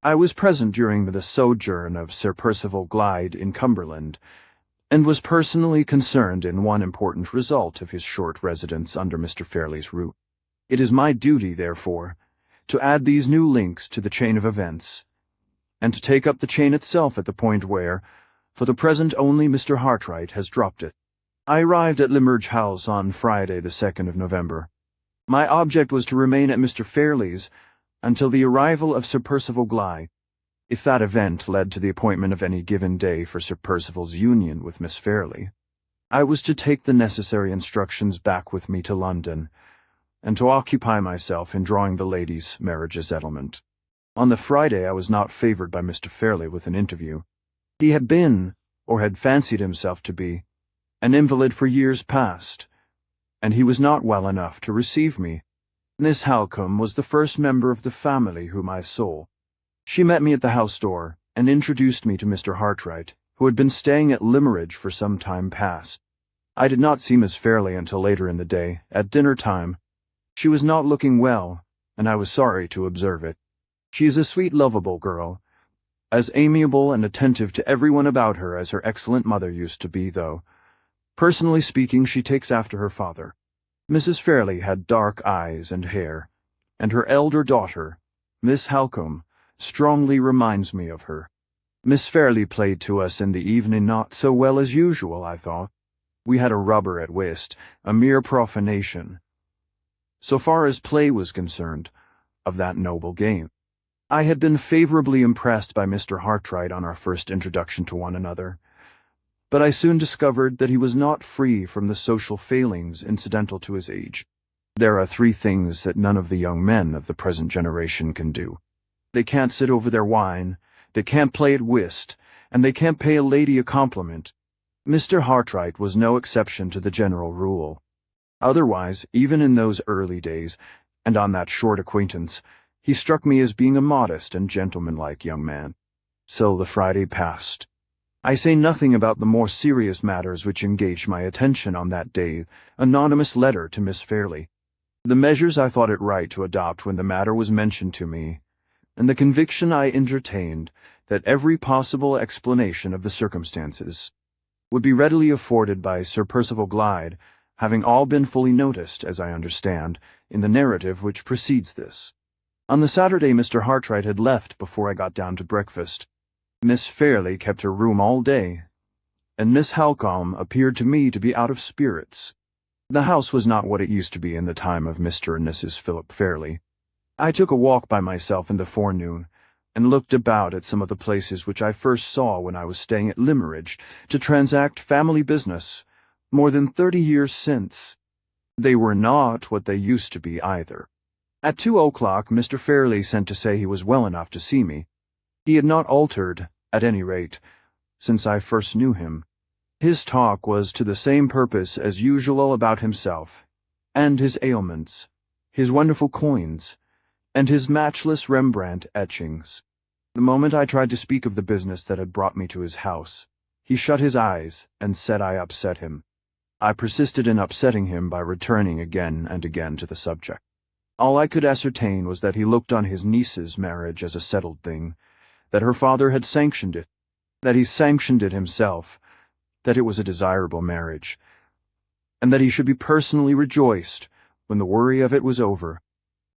I was present during the sojourn of Sir Percival Glyde in Cumberland, and was personally concerned in one important result of his short residence under Mr. Fairley's roof. It is my duty, therefore, to add these new links to the chain of events, and to take up the chain itself at the point where, for the present only Mr. Hartright has dropped it. I arrived at Limmerge House on Friday the 2nd of November. My object was to remain at Mr. Fairley's until the arrival of Sir Percival Gly, if that event led to the appointment of any given day for Sir Percival's union with Miss Fairley. I was to take the necessary instructions back with me to London, and to occupy myself in drawing the lady's marriage settlement. On the Friday I was not favoured by Mr. Fairley with an interview. He had been, or had fancied himself to be, an invalid for years past, and he was not well enough to receive me. Miss Halcombe was the first member of the family whom I saw. She met me at the house door, and introduced me to Mr. Hartright, who had been staying at Limmerage for some time past. I did not see Miss Fairley until later in the day, at dinner time. She was not looking well, and I was sorry to observe it. She is a sweet, lovable girl, as amiable and attentive to everyone about her as her excellent mother used to be, though, personally speaking, she takes after her father. Mrs. Fairley had dark eyes and hair, and her elder daughter, Miss Halcombe, strongly reminds me of her. Miss Fairley played to us in the evening not so well as usual, I thought. We had a rubber at whist, a mere profanation, so far as play was concerned, of that noble game. I had been favourably impressed by Mr. Hartright on our first introduction to one another, but I soon discovered that he was not free from the social failings incidental to his age. There are 3 things that none of the young men of the present generation can do. They can't sit over their wine, they can't play at whist, and they can't pay a lady a compliment. Mr. Hartright was no exception to the general rule. Otherwise, even in those early days, and on that short acquaintance, he struck me as being a modest and gentlemanlike young man. So the Friday passed. I say nothing about the more serious matters which engaged my attention on that day, anonymous letter to Miss Fairley, the measures I thought it right to adopt when the matter was mentioned to me, and the conviction I entertained that every possible explanation of the circumstances would be readily afforded by Sir Percival Gly, having all been fully noticed, as I understand, in the narrative which precedes this. On the Saturday Mr. Hartright had left before I got down to breakfast. Miss Fairley kept her room all day, and Miss Halcombe appeared to me to be out of spirits. The house was not what it used to be in the time of Mr. and Mrs. Philip Fairley. I took a walk by myself in the forenoon, and looked about at some of the places which I first saw when I was staying at Limmerage to transact family business, more than 30 years since. They were not what they used to be either. At 2 o'clock Mr. Fairley sent to say he was well enough to see me. He had not altered, at any rate, since I first knew him. His talk was to the same purpose as usual about himself, and his ailments, his wonderful coins, and his matchless Rembrandt etchings. The moment I tried to speak of the business that had brought me to his house, he shut his eyes and said I upset him. I persisted in upsetting him by returning again and again to the subject. All I could ascertain was that he looked on his niece's marriage as a settled thing, that her father had sanctioned it, that he sanctioned it himself, that it was a desirable marriage, and that he should be personally rejoiced when the worry of it was over.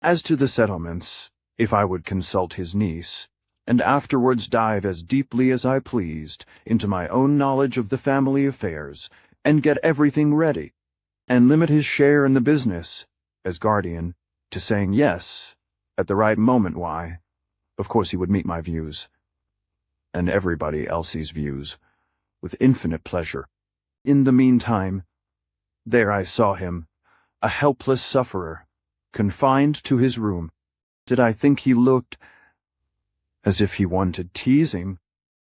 As to the settlements, if I would consult his niece, and afterwards dive as deeply as I pleased into my own knowledge of the family affairs, and get everything ready, and limit his share in the business, as guardian, to saying yes, at the right moment, why, of course he would meet my views, and everybody else's views, with infinite pleasure. In the meantime, there I saw him, a helpless sufferer, confined to his room. Did I think he looked as if he wanted teasing?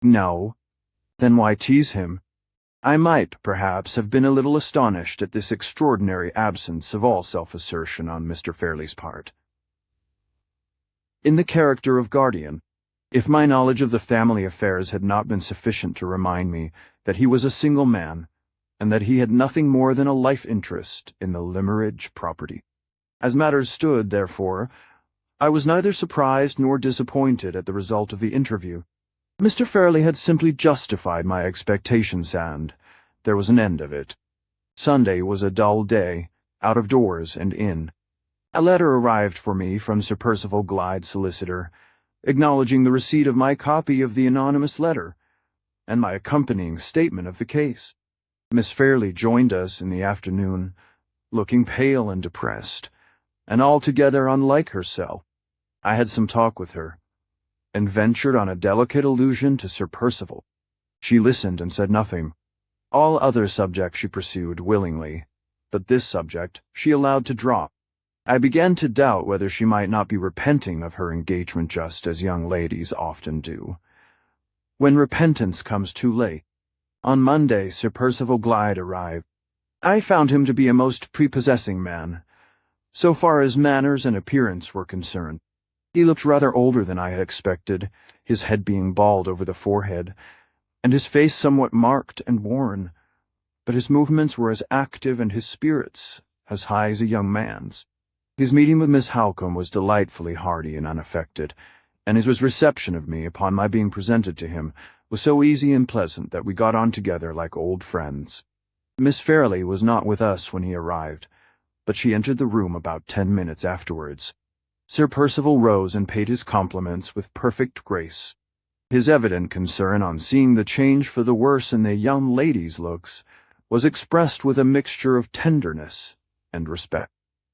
No. Then why tease him? I might, perhaps, have been a little astonished at this extraordinary absence of all self-assertion on Mr. Fairley's part. In the character of guardian, if my knowledge of the family affairs had not been sufficient to remind me that he was a single man, and that he had nothing more than a life interest in the Limmerage property. As matters stood, therefore, I was neither surprised nor disappointed at the result of the interview. Mr. Fairley had simply justified my expectations, and there was an end of it. Sunday was a dull day, out of doors and in. A letter arrived for me from Sir Percival Glyde's solicitor, acknowledging the receipt of my copy of the anonymous letter, and my accompanying statement of the case. Miss Fairley joined us in the afternoon, looking pale and depressed, and altogether unlike herself. I had some talk with her, and ventured on a delicate allusion to Sir Percival. She listened and said nothing. All other subjects she pursued willingly, but this subject she allowed to drop. I began to doubt whether she might not be repenting of her engagement just as young ladies often do, when repentance comes too late. On Monday, Sir Percival Glyde arrived. I found him to be a most prepossessing man, so far as manners and appearance were concerned. He looked rather older than I had expected, his head being bald over the forehead, and his face somewhat marked and worn, but his movements were as active and his spirits as high as a young man's. His meeting with Miss Halcombe was delightfully hearty and unaffected, and his reception of me upon my being presented to him was so easy and pleasant that we got on together like old friends. Miss Fairley was not with us when he arrived, but she entered the room about 10 minutes afterwards. Sir Percival rose and paid his compliments with perfect grace. His evident concern on seeing the change for the worse in the young lady's looks was expressed with a mixture of tenderness and respect,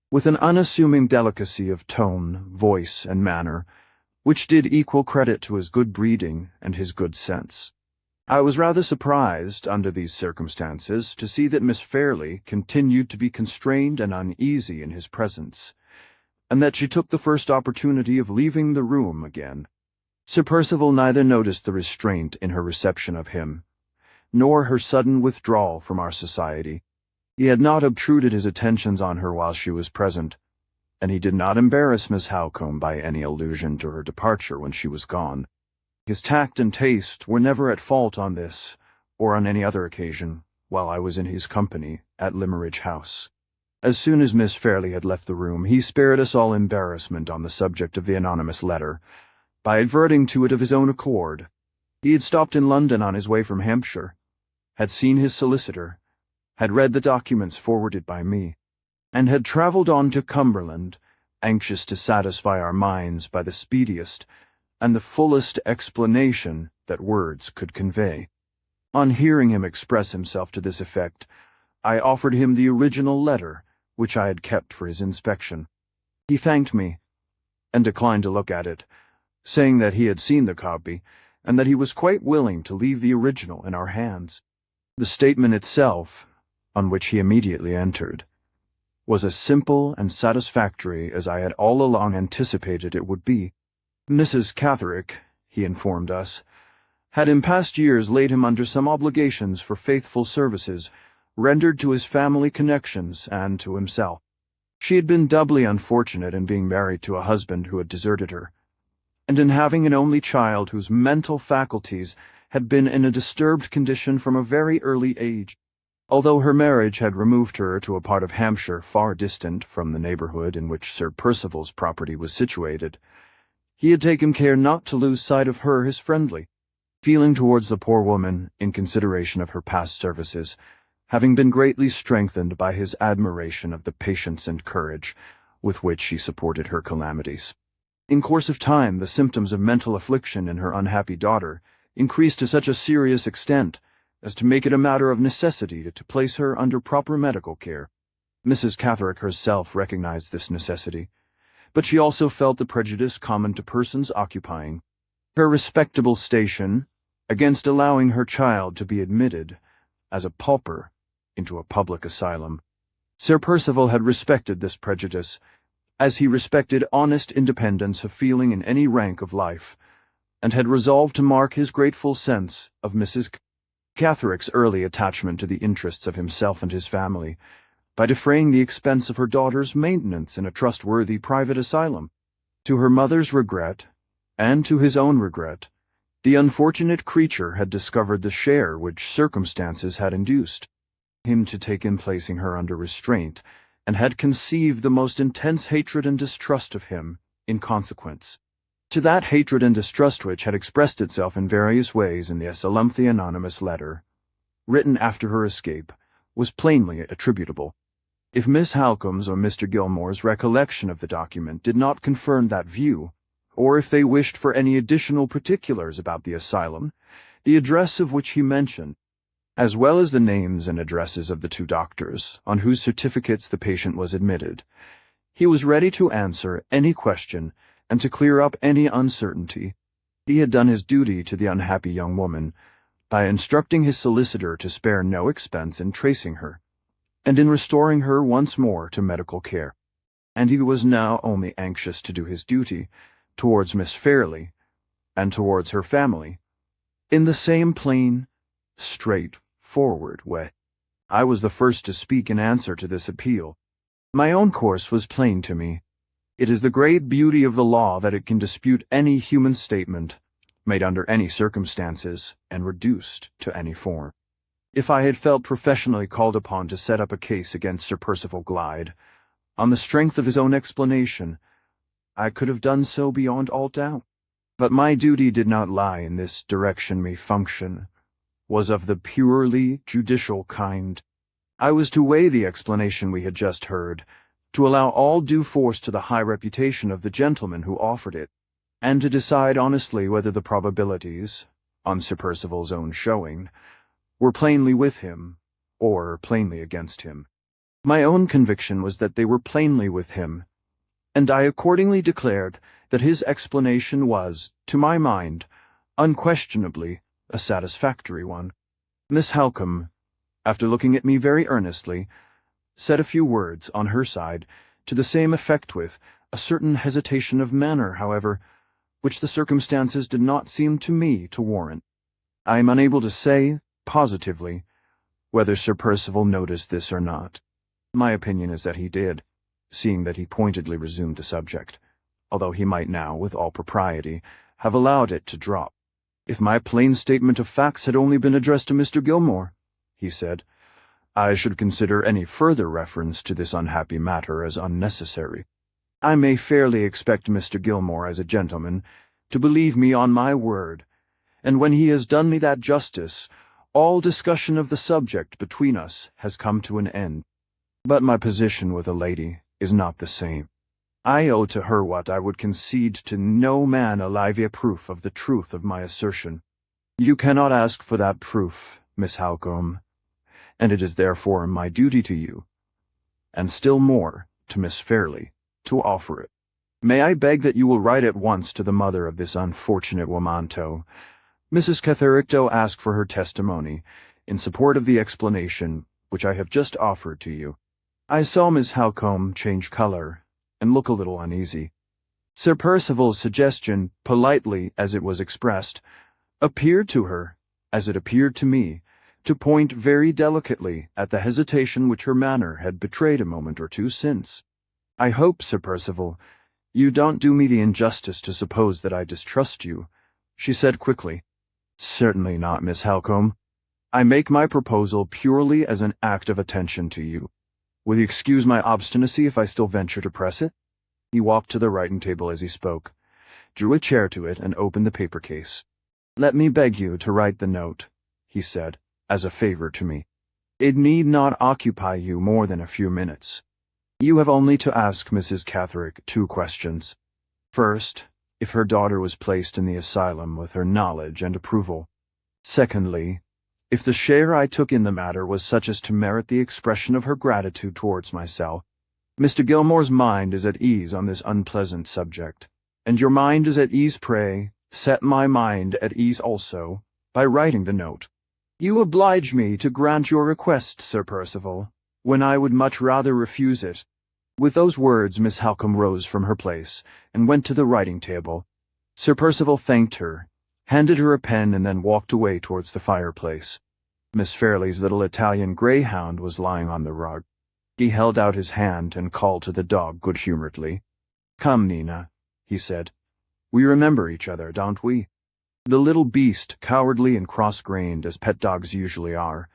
with an unassuming delicacy of tone, voice, and manner, which did equal credit to his good breeding and his good sense. I was rather surprised, under these circumstances, to see that Miss Fairley continued to be constrained and uneasy in his presence, and that she took the first opportunity of leaving the room again. Sir Percival neither noticed the restraint in her reception of him, nor her sudden withdrawal from our society. He had not obtruded his attentions on her while she was present, and he did not embarrass Miss Halcombe by any allusion to her departure when she was gone. His tact and taste were never at fault on this, or on any other occasion, while I was in his company at Limmeridge House. As soon as Miss Fairley had left the room, he spared us all embarrassment on the subject of the anonymous letter, by adverting to it of his own accord. He had stopped in London on his way from Hampshire, had seen his solicitor, had read the documents forwarded by me, and had travelled on to Cumberland, anxious to satisfy our minds by the speediest and the fullest explanation that words could convey. On hearing him express himself to this effect, I offered him the original letter, which I had kept for his inspection. He thanked me, and declined to look at it, saying that he had seen the copy, and that he was quite willing to leave the original in our hands. The statement itself, on which he immediately entered, was as simple and satisfactory as I had all along anticipated it would be. Mrs. Catherick, he informed us, had in past years laid him under some obligations for faithful services rendered to his family connections and to himself. She had been doubly unfortunate in being married to a husband who had deserted her, and in having an only child whose mental faculties had been in a disturbed condition from a very early age. Although her marriage had removed her to a part of Hampshire far distant from the neighbourhood in which Sir Percival's property was situated, he had taken care not to lose sight of her his friendly feeling towards the poor woman in consideration of her past services, having been greatly strengthened by his admiration of the patience and courage with which she supported her calamities. In course of time, the symptoms of mental affliction in her unhappy daughter increased to such a serious extent as to make it a matter of necessity to place her under proper medical care. Mrs. Catherick herself recognized this necessity, but she also felt the prejudice common to persons occupying her respectable station against allowing her child to be admitted as a pauper into a public asylum. Sir Percival had respected this prejudice, as he respected honest independence of feeling in any rank of life, and had resolved to mark his grateful sense of Mrs. Catherick's early attachment to the interests of himself and his family by defraying the expense of her daughter's maintenance in a trustworthy private asylum. To her mother's regret, and to his own regret, the unfortunate creature had discovered the share which circumstances had induced him to take in placing her under restraint, and had conceived the most intense hatred and distrust of him in consequence. To that hatred and distrust which had expressed itself in various ways in the anonymous letter, written after her escape, was plainly attributable If Miss Halcombe's or Mr. Gilmore's recollection of the document did not confirm that view, or if they wished for any additional particulars about the asylum, the address of which he mentioned, as well as the names and addresses of the 2 doctors on whose certificates the patient was admitted, he was ready to answer any question and to clear up any uncertainty. He had done his duty to the unhappy young woman by instructing his solicitor to spare no expense in tracing her, and in restoring her once more to medical care, and he was now only anxious to do his duty towards Miss Fairley and towards her family in the same plain, straightforward way. I was the first to speak in answer to this appeal. My own course was plain to me. It is the great beauty of the law that it can dispute any human statement, made under any circumstances, and reduced to any form. If I had felt professionally called upon to set up a case against Sir Percival Glyde, on the strength of his own explanation, I could have done so beyond all doubt. But my duty did not lie in this direction. My function was of the purely judicial kind. I was to weigh the explanation we had just heard, to allow all due force to the high reputation of the gentleman who offered it, and to decide honestly whether the probabilities, on Sir Percival's own showing, were plainly with him, or plainly against him. My own conviction was that they were plainly with him, and I accordingly declared that his explanation was, to my mind, unquestionably a satisfactory one. Miss Halcombe, after looking at me very earnestly, said a few words on her side to the same effect, with a certain hesitation of manner, however, which the circumstances did not seem to me to warrant. I am unable to say, positively, whether Sir Percival noticed this or not. My opinion is that he did, seeing that he pointedly resumed the subject, although he might now, with all propriety, have allowed it to drop. If my plain statement of facts had only been addressed to Mr. Gilmore, he said, I should consider any further reference to this unhappy matter as unnecessary. I may fairly expect Mr. Gilmore, as a gentleman, to believe me on my word, and when he has done me that justice, all discussion of the subject between us has come to an end. But my position with a lady is not the same. I owe to her what I would concede to no man alive a proof of the truth of my assertion. You cannot ask for that proof, Miss Halcombe, and it is therefore my duty to you, and still more to Miss Fairley, to offer it. May I beg that you will write at once to the mother of this unfortunate womanto, Mrs. Cathericto, ask for her testimony in support of the explanation which I have just offered to you. I saw Miss Halcombe change color and look a little uneasy. Sir Percival's suggestion, politely as it was expressed, appeared to her, as it appeared to me, to point very delicately at the hesitation which her manner had betrayed a moment or two since. I hope, Sir Percival, you don't do me the injustice to suppose that I distrust you, she said quickly. Certainly not, Miss Halcombe. I make my proposal purely as an act of attention to you. Will you excuse my obstinacy if I still venture to press it? He walked to the writing table as he spoke, drew a chair to it, and opened the paper case. Let me beg you to write the note, he said, as a favor to me. It need not occupy you more than a few minutes. You have only to ask Mrs. Catherick 2 questions. First, if her daughter was placed in the asylum with her knowledge and approval. Secondly, if the share I took in the matter was such as to merit the expression of her gratitude towards myself. Mr. Gilmore's mind is at ease on this unpleasant subject, and your mind is at ease. Pray, set my mind at ease also, by writing the note. You oblige me to grant your request, Sir Percival, when I would much rather refuse it. With those words Miss Halcombe rose from her place, and went to the writing table. Sir Percival thanked her, handed her a pen, and then walked away towards the fireplace. Miss Fairley's little Italian greyhound was lying on the rug. He held out his hand and called to the dog good-humoredly. Come, Nina, he said. We remember each other, don't we? The little beast, cowardly and cross-grained as pet dogs usually are,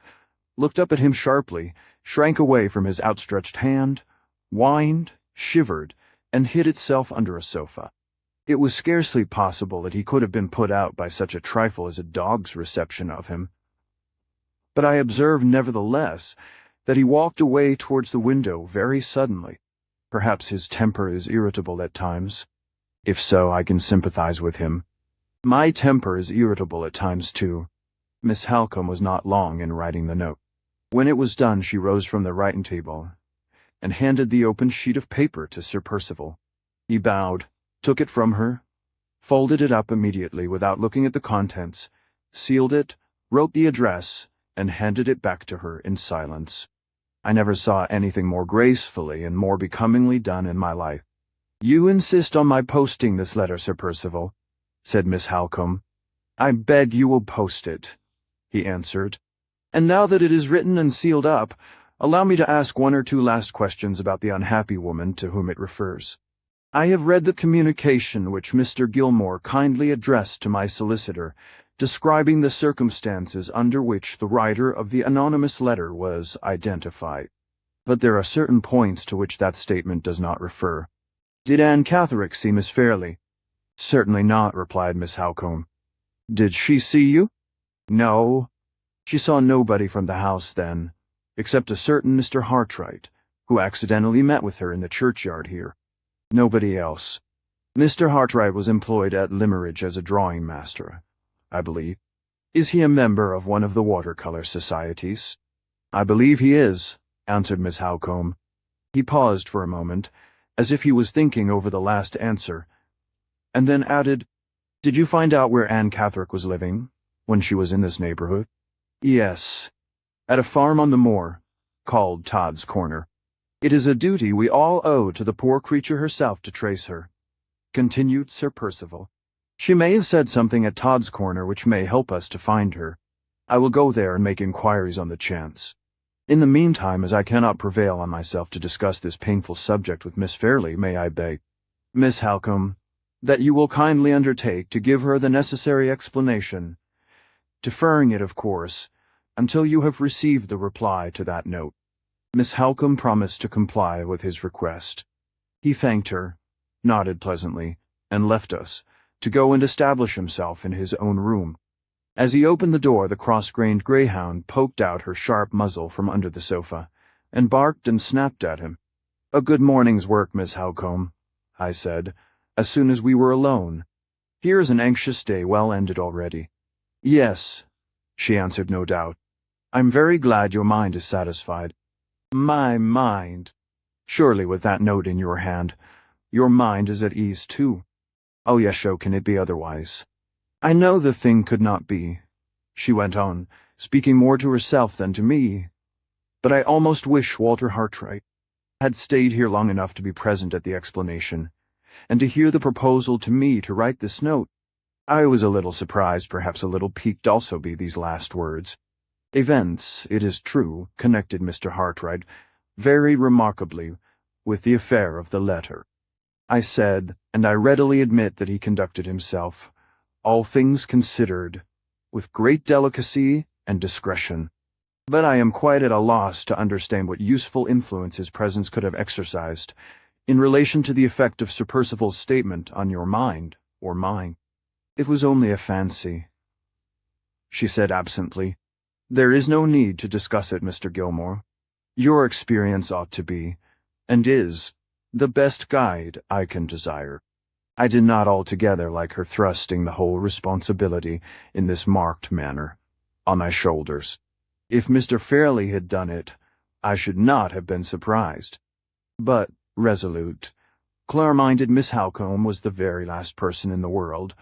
looked up at him sharply, shrank away from his outstretched hand, whined, shivered, and hid itself under a sofa. It was scarcely possible that he could have been put out by such a trifle as a dog's reception of him. But I observed, nevertheless, that he walked away towards the window very suddenly. Perhaps his temper is irritable at times. If so, I can sympathize with him. My temper is irritable at times too. Miss Halcombe was not long in writing the note. When it was done, she rose from the writing table and handed the open sheet of paper to Sir Percival. He bowed, took it from her, folded it up immediately without looking at the contents, sealed it, wrote the address, and handed it back to her in silence. I never saw anything more gracefully and more becomingly done in my life. "You insist on my posting this letter, Sir Percival," said Miss Halcombe. "I beg you will post it," he answered. "And now that it is written and sealed up, allow me to ask one or two last questions about the unhappy woman to whom it refers. I have read the communication which Mr. Gilmore kindly addressed to my solicitor, describing the circumstances under which the writer of the anonymous letter was identified. But there are certain points to which that statement does not refer. Did Anne Catterick see Miss Fairley?" "Certainly not," replied Miss Halcombe. "Did she see you?" "No. She saw nobody from the house then, except a certain Mr. Hartright, who accidentally met with her in the churchyard here. Nobody else. Mr. Hartright was employed at Limmeridge as a drawing master, I believe. Is he a member of one of the watercolour societies?" "I believe he is," answered Miss Halcombe. He paused for a moment, as if he was thinking over the last answer, and then added, "Did you find out where Anne Catterick was living, when she was in this neighbourhood?" "Yes, at a farm on the moor, called Todd's Corner. It is a duty we all owe to the poor creature herself to trace her," continued Sir Percival. "She may have said something at Todd's Corner which may help us to find her. I will go there and make inquiries on the chance. In the meantime, as I cannot prevail on myself to discuss this painful subject with Miss Fairley, may I beg, Miss Halcombe, that you will kindly undertake to give her the necessary explanation, deferring it, of course, until you have received the reply to that note." Miss Halcombe promised to comply with his request. He thanked her, nodded pleasantly, and left us, to go and establish himself in his own room. As he opened the door, the cross-grained greyhound poked out her sharp muzzle from under the sofa, and barked and snapped at him. "A good morning's work, Miss Halcombe," I said, as soon as we were alone. "Here is an anxious day well ended already." "Yes," she answered, "no doubt. I'm very glad your mind is satisfied." "My mind? Surely with that note in your hand, your mind is at ease too." "Oh yes, so can it be otherwise? I know the thing could not be," she went on, speaking more to herself than to me, "but I almost wish Walter Hartright had stayed here long enough to be present at the explanation, and to hear the proposal to me to write this note. I was a little surprised, perhaps a little piqued also by these last words. Events, it is true, connected Mr. Hartright very remarkably with the affair of the letter. I said, and I readily admit that he conducted himself, all things considered, with great delicacy and discretion. But I am quite at a loss to understand what useful influence his presence could have exercised in relation to the effect of Sir Percival's statement on your mind or mine. "It was only a fancy," she said absently. "There is no need to discuss it, Mr. Gilmore. Your experience ought to be, and is, the best guide I can desire." I did not altogether like her thrusting the whole responsibility in this marked manner on my shoulders. If Mr. Fairley had done it, I should not have been surprised. But, resolute, clear-minded Miss Halcombe was the very last person in the world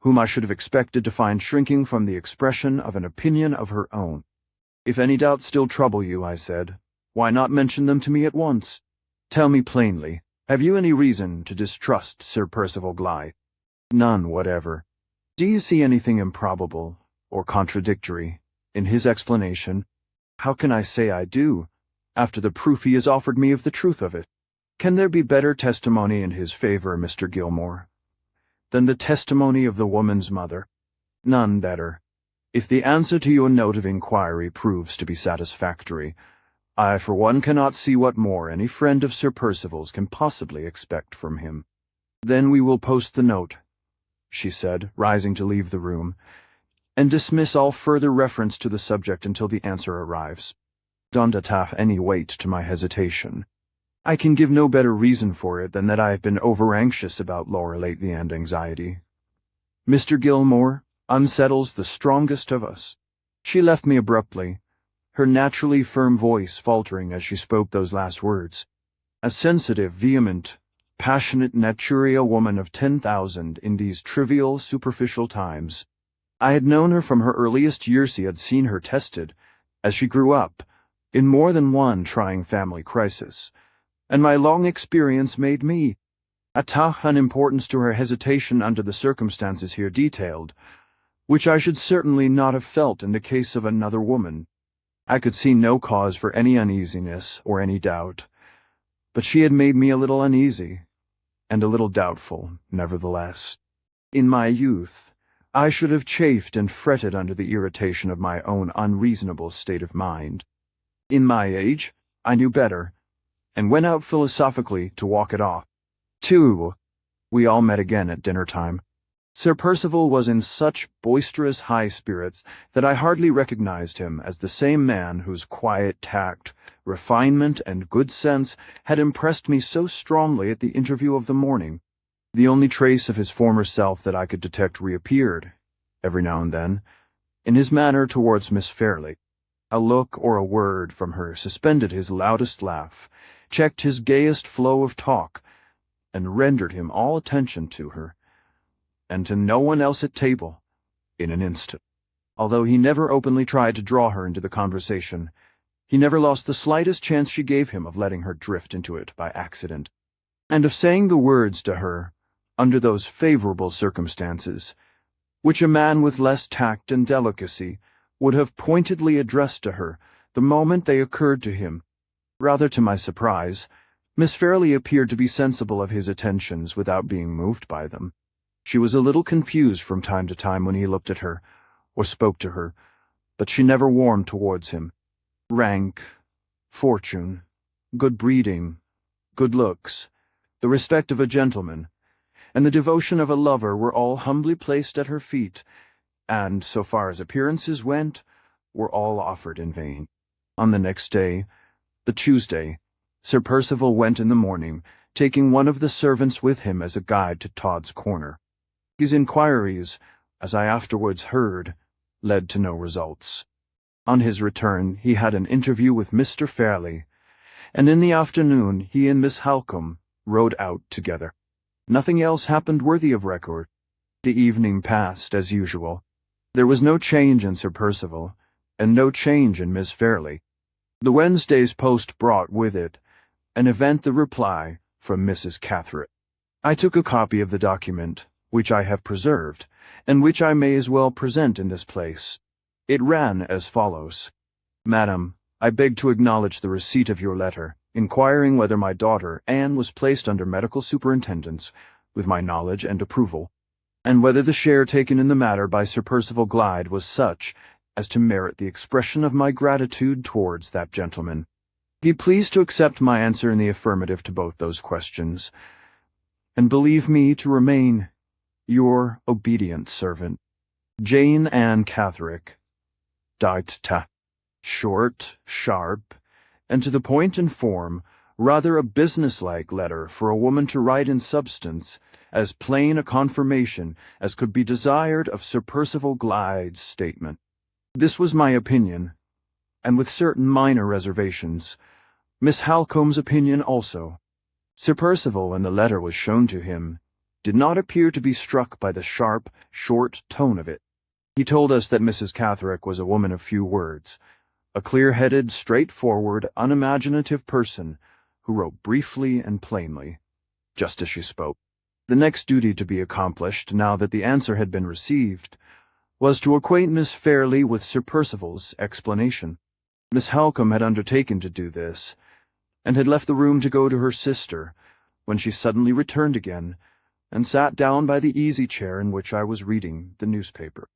whom I should have expected to find shrinking from the expression of an opinion of her own. "If any doubts still trouble you," I said, "why not mention them to me at once? Tell me plainly, have you any reason to distrust Sir Percival Glythe?" "None whatever." "Do you see anything improbable or contradictory in his explanation?" "How can I say I do, after the proof he has offered me of the truth of it? Can there be better testimony in his favour, Mr. Gilmore, than the testimony of the woman's mother? None better. If the answer to your note of inquiry proves to be satisfactory, I for one cannot see what more any friend of Sir Percival's can possibly expect from him." "Then we will post the note," she said, rising to leave the room, "and dismiss all further reference to the subject until the answer arrives." don't attach any weight to my hesitation. I can give no better reason for it than that I have been over-anxious about Laura lately and anxiety. Mr. Gilmore unsettles the strongest of us. She left me abruptly, her naturally firm voice faltering as she spoke those last words. A sensitive, vehement, passionate naturia woman of 10,000 in these trivial, superficial times. I had known her from her earliest years. He had seen her tested, as she grew up, in more than one trying family crisis, and my long experience made me attach an importance to her hesitation under the circumstances here detailed, which I should certainly not have felt in the case of another woman. I could see no cause for any uneasiness or any doubt, but she had made me a little uneasy, and a little doubtful, nevertheless. In my youth, I should have chafed and fretted under the irritation of my own unreasonable state of mind. In my age, I knew better, and went out philosophically to walk it off. 2. We all met again at dinner time. Sir Percival was in such boisterous high spirits that I hardly recognized him as the same man whose quiet tact, refinement, and good sense had impressed me so strongly at the interview of the morning. The only trace of his former self that I could detect reappeared, every now and then, in his manner towards Miss Fairley. A look or a word from her suspended his loudest laugh, checked his gayest flow of talk, and rendered him all attention to her, and to no one else at table, in an instant. Although he never openly tried to draw her into the conversation, he never lost the slightest chance she gave him of letting her drift into it by accident, and of saying the words to her, under those favorable circumstances, which a man with less tact and delicacy would have pointedly addressed to her the moment they occurred to him. Rather to my surprise, Miss Fairley appeared to be sensible of his attentions without being moved by them. She was a little confused from time to time when he looked at her, or spoke to her, but she never warmed towards him. Rank, fortune, good breeding, good looks, the respect of a gentleman, and the devotion of a lover were all humbly placed at her feet, and, so far as appearances went, were all offered in vain. On the next day, the Tuesday, Sir Percival went in the morning, taking one of the servants with him as a guide to Todd's Corner. His inquiries, as I afterwards heard, led to no results. On his return, he had an interview with Mr. Fairley, and in the afternoon he and Miss Halcombe rode out together. Nothing else happened worthy of record. The evening passed as usual. There was no change in Sir Percival, and no change in Miss Fairley. The Wednesday's post brought with it an event, the reply from Mrs. Carteret. I took a copy of the document, which I have preserved, and which I may as well present in this place. It ran as follows: Madam, I beg to acknowledge the receipt of your letter, inquiring whether my daughter Anne was placed under medical superintendence, with my knowledge and approval, and whether the share taken in the matter by Sir Percival Glyde was such as to merit the expression of my gratitude towards that gentleman. Be pleased to accept my answer in the affirmative to both those questions, and believe me to remain your obedient servant, Jane Ann Catherick. Dicta. Short, sharp, and to the point in form, rather a businesslike letter for a woman to write in substance, as plain a confirmation as could be desired of Sir Percival Glyde's statement. This was my opinion, and with certain minor reservations, Miss Halcombe's opinion also. Sir Percival, when the letter was shown to him, did not appear to be struck by the sharp, short tone of it. He told us that Mrs. Carteret was a woman of few words, a clear-headed, straightforward, unimaginative person who wrote briefly and plainly, just as she spoke. The next duty to be accomplished, now that the answer had been received, was to acquaint Miss Fairley with Sir Percival's explanation. Miss Halcombe had undertaken to do this, and had left the room to go to her sister, when she suddenly returned again, and sat down by the easy-chair in which I was reading the newspaper.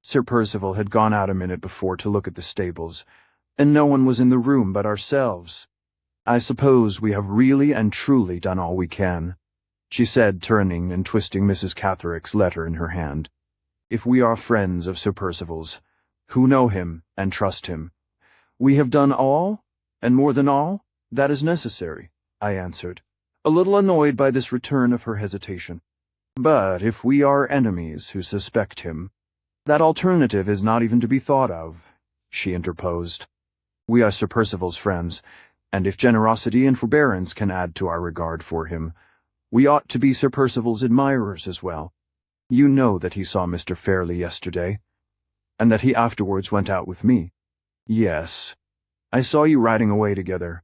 Sir Percival had gone out a minute before to look at the stables, and no one was in the room but ourselves. I suppose we have really and truly done all we can, she said, turning and twisting Mrs. Catherick's letter in her hand. If we are friends of Sir Percival's, who know him and trust him, "We have done all, and more than all, that is necessary," I answered, a little annoyed by this return of her hesitation. "But if we are enemies who suspect him, that alternative is not even to be thought of," she interposed. "We are Sir Percival's friends, and if generosity and forbearance can add to our regard for him, we ought to be Sir Percival's admirers as well. You know that he saw Mr. Fairley yesterday, and that he afterwards went out with me." "Yes. I saw you riding away together.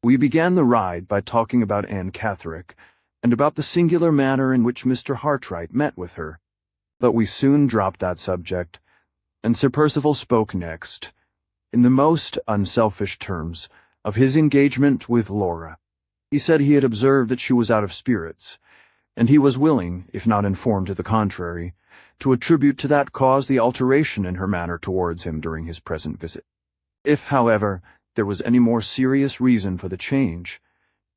We began the ride by talking about Anne Catherick, and about the singular manner in which Mr. Hartright met with her. But we soon dropped that subject, and Sir Percival spoke next, in the most unselfish terms, of his engagement with Laura. He said he had observed that she was out of spirits, and he was willing, if not informed to the contrary, to attribute to that cause the alteration in her manner towards him during his present visit. If, however, there was any more serious reason for the change,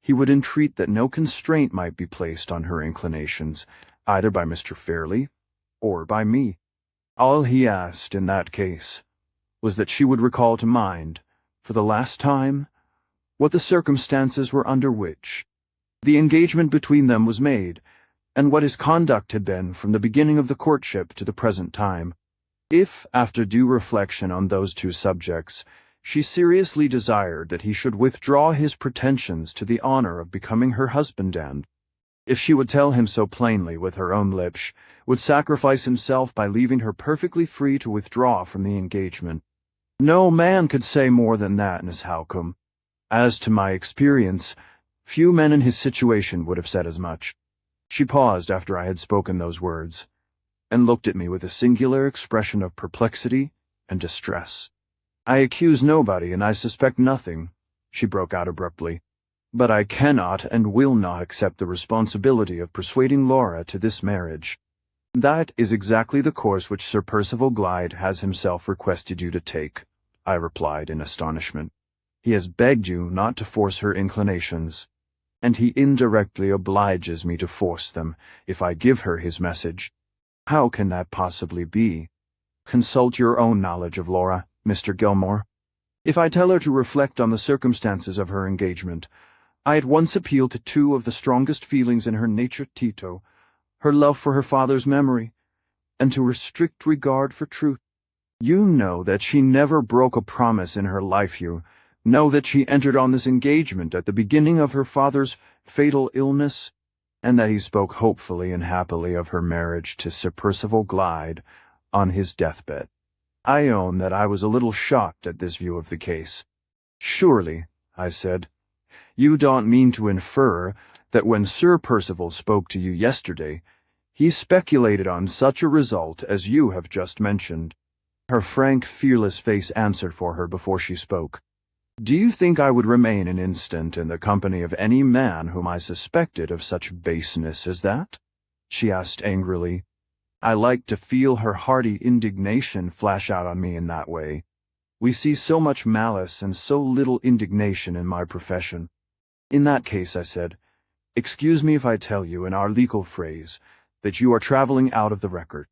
he would entreat that no constraint might be placed on her inclinations, either by Mr. Fairley or by me. All he asked in that case was that she would recall to mind, for the last time, what the circumstances were under which the engagement between them was made, and what his conduct had been from the beginning of the courtship to the present time. If, after due reflection on those two subjects, she seriously desired that he should withdraw his pretensions to the honor of becoming her husband, and, if she would tell him so plainly with her own lips, would sacrifice himself by leaving her perfectly free to withdraw from the engagement. No man could say more than that, Miss Halcombe. As to my experience, few men in his situation would have said as much. She paused after I had spoken those words, and looked at me with a singular expression of perplexity and distress. "I accuse nobody, and I suspect nothing," she broke out abruptly. "But I cannot and will not accept the responsibility of persuading Laura to this marriage." "That is exactly the course which Sir Percival Glyde has himself requested you to take," I replied in astonishment. "He has begged you not to force her inclinations, and he indirectly obliges me to force them if I give her his message." "How can that possibly be?" "Consult your own knowledge of Laura, Mr. Gilmore. If I tell her to reflect on the circumstances of her engagement, I at once appeal to two of the strongest feelings in her nature, Tito, her love for her father's memory, and to her strict regard for truth. You know that she never broke a promise in her life. You know that she entered on this engagement at the beginning of her father's fatal illness, and that he spoke hopefully and happily of her marriage to Sir Percival Glyde on his deathbed. I own that I was a little shocked at this view of the case. "Surely," I said, "you don't mean to infer that when Sir Percival spoke to you yesterday, he speculated on such a result as you have just mentioned?" Her frank, fearless face answered for her before she spoke. "Do you think I would remain an instant in the company of any man whom I suspected of such baseness as that?" she asked angrily. I liked to feel her hearty indignation flash out on me in that way. We see so much malice and so little indignation in my profession. "In that case," I said, "excuse me if I tell you, in our legal phrase, that you are traveling out of the record.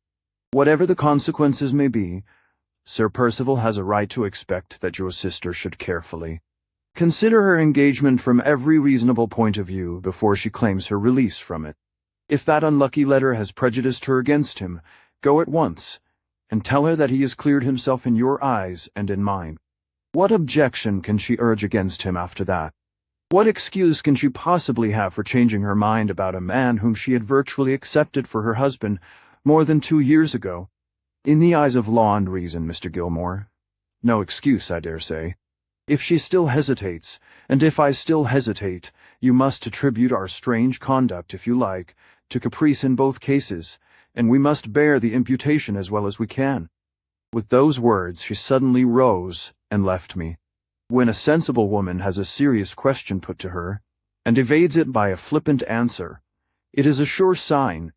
Whatever the consequences may be, Sir Percival has a right to expect that your sister should carefully consider her engagement from every reasonable point of view before she claims her release from it. If that unlucky letter has prejudiced her against him, go at once, and tell her that he has cleared himself in your eyes and in mine. What objection can she urge against him after that? What excuse can she possibly have for changing her mind about a man whom she had virtually accepted for her husband more than 2 years ago? In the eyes of law and reason, Mr. Gilmore, no excuse, I dare say. If she still hesitates, and if I still hesitate, you must attribute our strange conduct, if you like, to caprice in both cases, and we must bear the imputation as well as we can." With those words she suddenly rose and left me. When a sensible woman has a serious question put to her, and evades it by a flippant answer, it is a sure sign,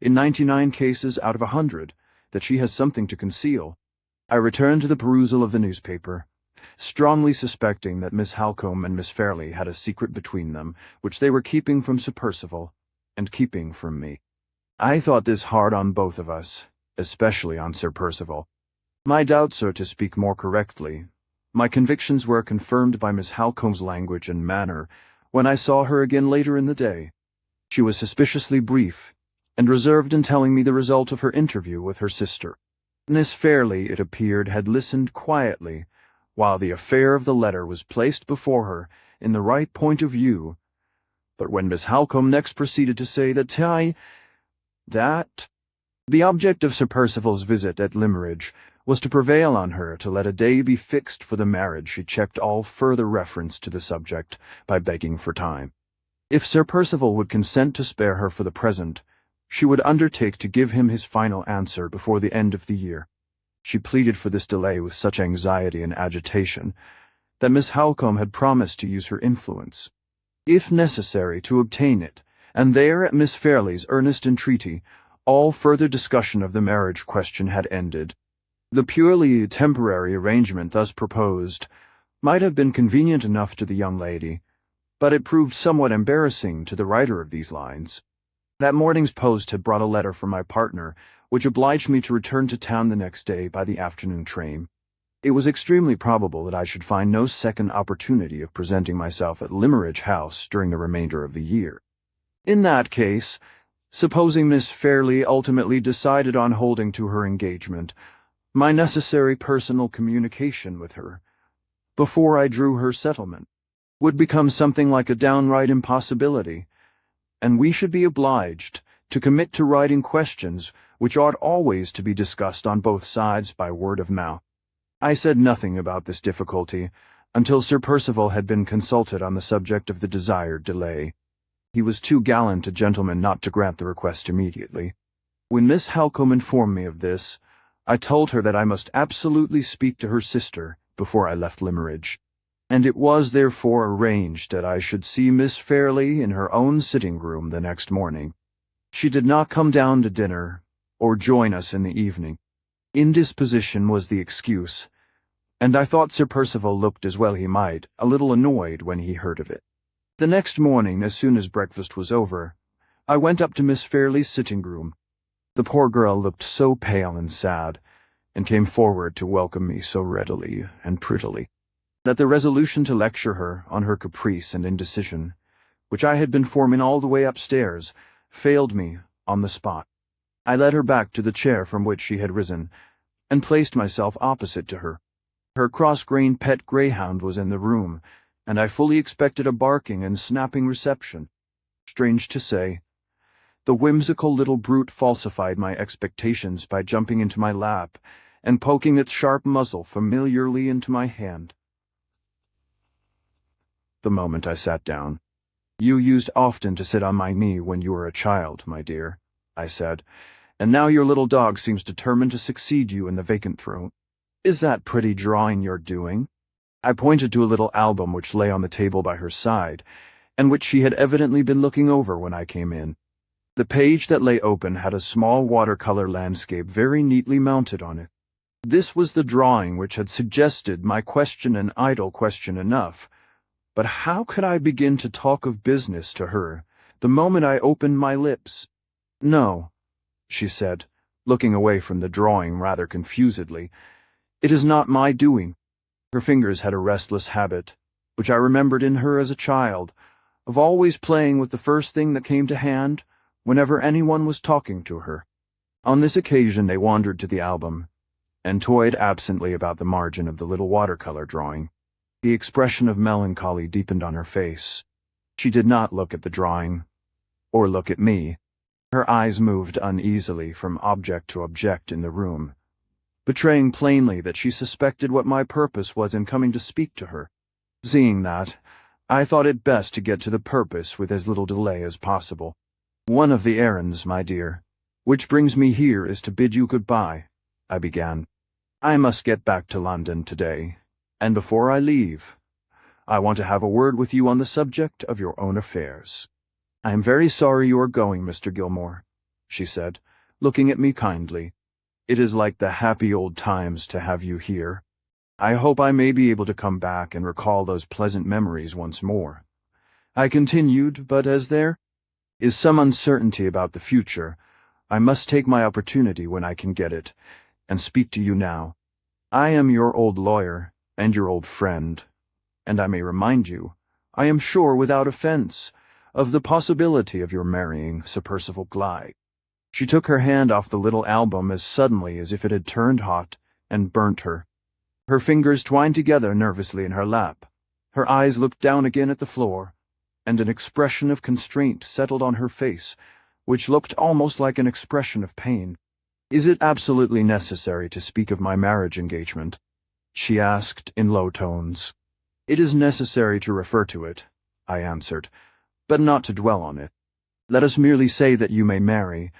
in 99 cases out of 100, that she has something to conceal. I returned to the perusal of the newspaper, strongly suspecting that Miss Halcombe and Miss Fairley had a secret between them, which they were keeping from Sir Percival, and keeping from me. I thought this hard on both of us, especially on Sir Percival. My doubts, or to speak more correctly, My convictions were confirmed by Miss Halcome's language and manner when I saw her again later in the day. She was suspiciously brief and reserved in telling me the result of her interview with her sister. Miss Fairley, it appeared, had listened quietly while the affair of the letter was placed before her in the right point of view. But when Miss Halcombe next proceeded to say that the object of Sir Percival's visit at Limmeridge was to prevail on her to let a day be fixed for the marriage, she checked all further reference to the subject by begging for time. If Sir Percival would consent to spare her for the present, she would undertake to give him his final answer before the end of the year. She pleaded for this delay with such anxiety and agitation that Miss Halcombe had promised to use her influence, if necessary, to obtain it, and there, at Miss Fairley's earnest entreaty, all further discussion of the marriage question had ended. The purely temporary arrangement thus proposed might have been convenient enough to the young lady, but it proved somewhat embarrassing to the writer of these lines. That morning's post had brought a letter from my partner, which obliged me to return to town the next day by the afternoon train. It was extremely probable that I should find no second opportunity of presenting myself at Limmeridge House during the remainder of the year. In that case, supposing Miss Fairley ultimately decided on holding to her engagement, my necessary personal communication with her, before I drew her settlement, would become something like a downright impossibility, and we should be obliged to commit to writing questions which ought always to be discussed on both sides by word of mouth. I said nothing about this difficulty until Sir Percival had been consulted on the subject of the desired delay. He was too gallant a gentleman not to grant the request immediately. When Miss Halcombe informed me of this, I told her that I must absolutely speak to her sister before I left Limmeridge, and it was therefore arranged that I should see Miss Fairley in her own sitting-room the next morning. She did not come down to dinner or join us in the evening. Indisposition was the excuse, and I thought Sir Percival looked, as well he might, a little annoyed when he heard of it. The next morning, as soon as breakfast was over, I went up to Miss Fairley's sitting-room. The poor girl looked so pale and sad, and came forward to welcome me so readily and prettily, that the resolution to lecture her on her caprice and indecision, which I had been forming all the way upstairs, failed me on the spot. I led her back to the chair from which she had risen, and placed myself opposite to her. Her cross-grained pet greyhound was in the room, and I fully expected a barking and snapping reception. Strange to say, the whimsical little brute falsified my expectations by jumping into my lap and poking its sharp muzzle familiarly into my hand the moment I sat down. "You used often to sit on my knee when you were a child, my dear," I said, "and now your little dog seems determined to succeed you in the vacant throne. Is that pretty drawing you're doing?" I pointed to a little album which lay on the table by her side, and which she had evidently been looking over when I came in. The page that lay open had a small watercolor landscape very neatly mounted on it. This was the drawing which had suggested my question, an idle question enough, but how could I begin to talk of business to her the moment I opened my lips? "No," she said, looking away from the drawing rather confusedly. "It is not my doing." Her fingers had a restless habit, which I remembered in her as a child, of always playing with the first thing that came to hand whenever anyone was talking to her. On this occasion they wandered to the album, and toyed absently about the margin of the little watercolor drawing. The expression of melancholy deepened on her face. She did not look at the drawing, or look at me. Her eyes moved uneasily from object to object in the room, betraying plainly that she suspected what my purpose was in coming to speak to her. Seeing that, I thought it best to get to the purpose with as little delay as possible. "One of the errands, my dear, which brings me here is to bid you good-bye," I began. "I must get back to London today, and before I leave, I want to have a word with you on the subject of your own affairs." "I am very sorry you are going, Mr. Gilmore," she said, looking at me kindly. "It is like the happy old times to have you here. I hope I may be able to come back and recall those pleasant memories once more." I continued, "But as there is some uncertainty about the future, I must take my opportunity when I can get it, and speak to you now. I am your old lawyer, and your old friend, and I may remind you, I am sure without offense, of the possibility of your marrying Sir Percival Glyde." She took her hand off the little album as suddenly as if it had turned hot and burnt her. Her fingers twined together nervously in her lap. Her eyes looked down again at the floor, and an expression of constraint settled on her face, which looked almost like an expression of pain. "Is it absolutely necessary to speak of my marriage engagement?" she asked in low tones. "It is necessary to refer to it," I answered, "but not to dwell on it. Let us merely say that you may marry,